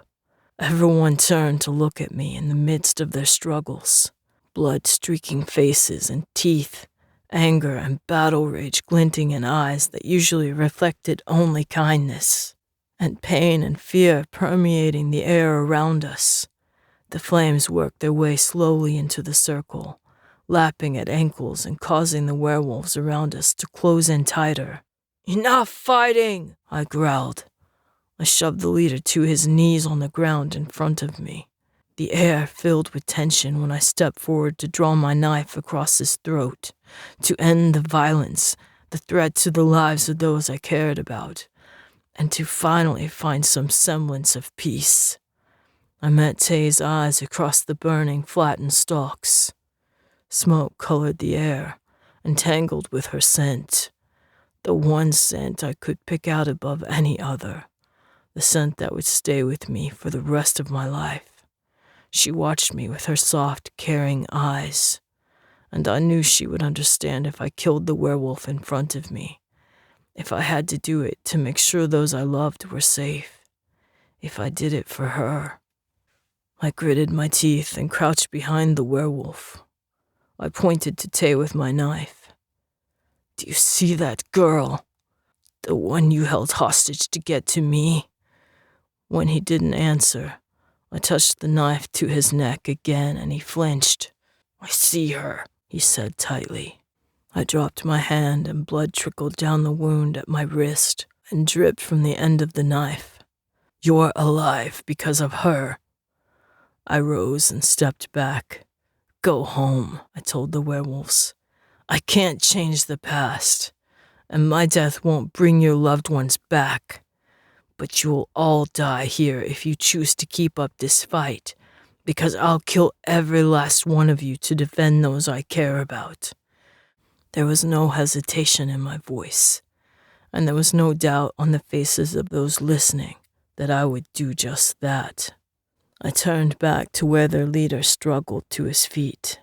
Everyone turned to look at me in the midst of their struggles, blood-streaking faces and teeth, anger and battle rage glinting in eyes that usually reflected only kindness, and pain and fear permeating the air around us. The flames worked their way slowly into the circle, lapping at ankles and causing the werewolves around us to close in tighter. "Enough fighting!" I growled. I shoved the leader to his knees on the ground in front of me, the air filled with tension when I stepped forward to draw my knife across his throat, to end the violence, the threat to the lives of those I cared about, and to finally find some semblance of peace. I met Tay's eyes across the burning, flattened stalks. Smoke colored the air, entangled with her scent. The one scent I could pick out above any other. The scent that would stay with me for the rest of my life. She watched me with her soft, caring eyes, and I knew she would understand if I killed the werewolf in front of me, if I had to do it to make sure those I loved were safe, if I did it for her. I gritted my teeth and crouched behind the werewolf. I pointed to Tay with my knife. "Do you see that girl? The one you held hostage to get to me?" When he didn't answer, I touched the knife to his neck again and he flinched. "I see her," he said tightly. I dropped my hand and blood trickled down the wound at my wrist and dripped from the end of the knife. "You're alive because of her." I rose and stepped back. Go home, I told the werewolves. I can't change the past, and my death won't bring your loved ones back. But you'll all die here if you choose to keep up this fight, because I'll kill every last one of you to defend those I care about. There was no hesitation in my voice, and there was no doubt on the faces of those listening that I would do just that. I turned back to where their leader struggled to his feet.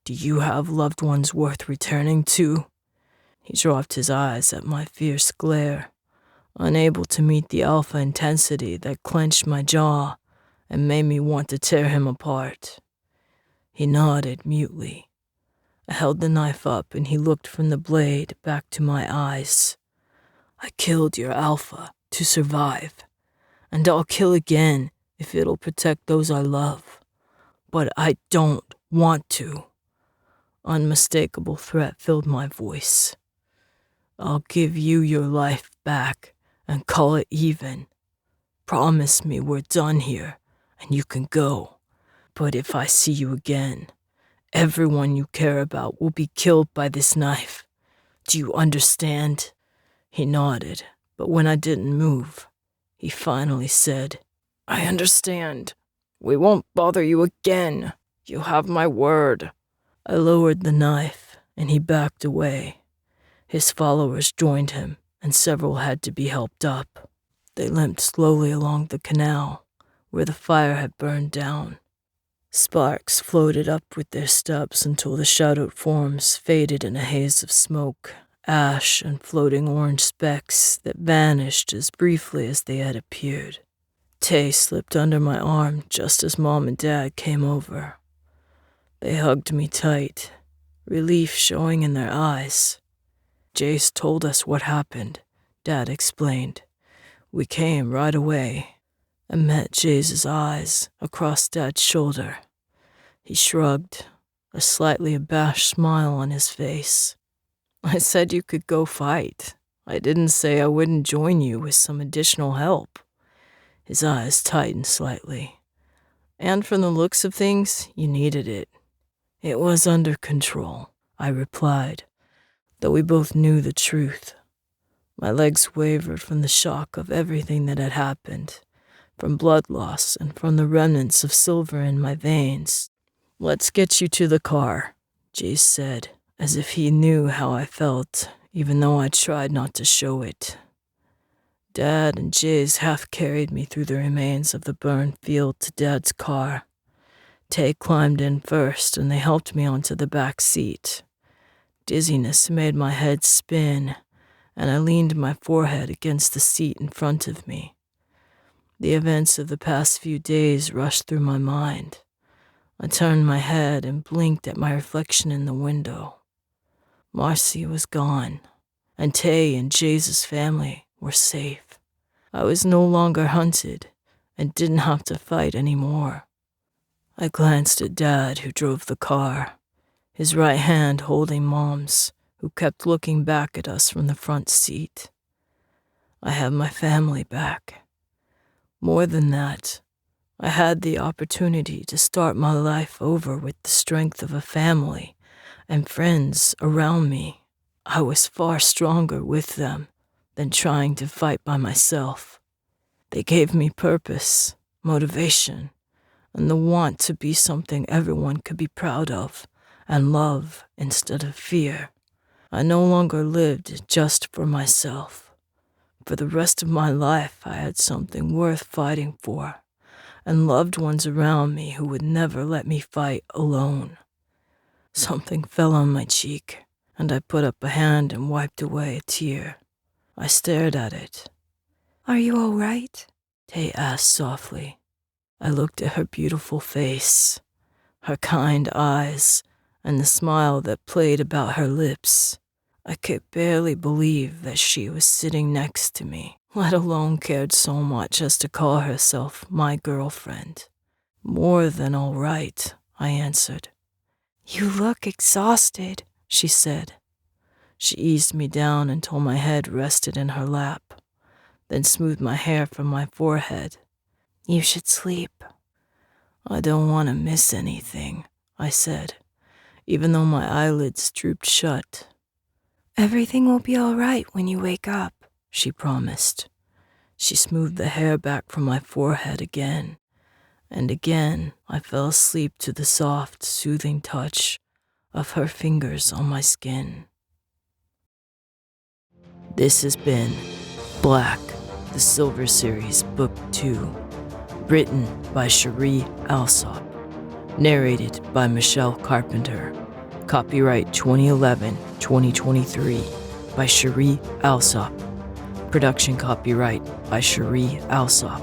Do you have loved ones worth returning to? He dropped his eyes at my fierce glare, unable to meet the alpha intensity that clenched my jaw and made me want to tear him apart. He nodded mutely. I held the knife up and he looked from the blade back to my eyes. I killed your alpha to survive, and I'll kill again if it'll protect those I love. But I don't want to. Unmistakable threat filled my voice. I'll give you your life back and call it even. Promise me we're done here and you can go. But if I see you again, everyone you care about will be killed by this knife. Do you understand? He nodded, but when I didn't move, he finally said, I understand. We won't bother you again. You have my word. I lowered the knife, and he backed away. His followers joined him, and several had to be helped up. They limped slowly along the canal, where the fire had burned down. Sparks floated up with their steps until the shadowed forms faded in a haze of smoke, ash, and floating orange specks that vanished as briefly as they had appeared. Tay slipped under my arm just as Mom and Dad came over. They hugged me tight, relief showing in their eyes. Jaze told us what happened, Dad explained. We came right away and met Jaze's eyes across Dad's shoulder. He shrugged, a slightly abashed smile on his face. I said you could go fight. I didn't say I wouldn't join you with some additional help. His eyes tightened slightly. And from the looks of things, you needed it. It was under control, I replied, though we both knew the truth. My legs wavered from the shock of everything that had happened, from blood loss and from the remnants of silver in my veins. Let's get you to the car, Jaze said, as if he knew how I felt, even though I tried not to show it. Dad and Jaze half carried me through the remains of the burned field to Dad's car. Tay climbed in first, and they helped me onto the back seat. Dizziness made my head spin, and I leaned my forehead against the seat in front of me. The events of the past few days rushed through my mind. I turned my head and blinked at my reflection in the window. Marcy was gone, and Tay and Jaze's family were safe. I was no longer hunted and didn't have to fight anymore. I glanced at Dad, who drove the car, his right hand holding Mom's, who kept looking back at us from the front seat. I had my family back. More than that, I had the opportunity to start my life over with the strength of a family and friends around me. I was far stronger with them than trying to fight by myself. They gave me purpose, motivation, and the want to be something everyone could be proud of and love instead of fear. I no longer lived just for myself. For the rest of my life, I had something worth fighting for, and loved ones around me who would never let me fight alone. Something fell on my cheek, and I put up a hand and wiped away a tear. I stared at it. Are you all right? Tay asked softly. I looked at her beautiful face, her kind eyes, and the smile that played about her lips. I could barely believe that she was sitting next to me, let alone cared so much as to call herself my girlfriend. More than all right, I answered. You look exhausted, she said. She eased me down until my head rested in her lap, then smoothed my hair from my forehead. You should sleep. I don't want to miss anything, I said, even though my eyelids drooped shut. Everything will be all right when you wake up, she promised. She smoothed the hair back from my forehead again, and again I fell asleep to the soft, soothing touch of her fingers on my skin. This has been Black, the Silver Series, Book 2, written by Cheree Alsop, narrated by Michelle Carpenter, copyright 2011-2023 by Cheree Alsop, production copyright by Cheree Alsop.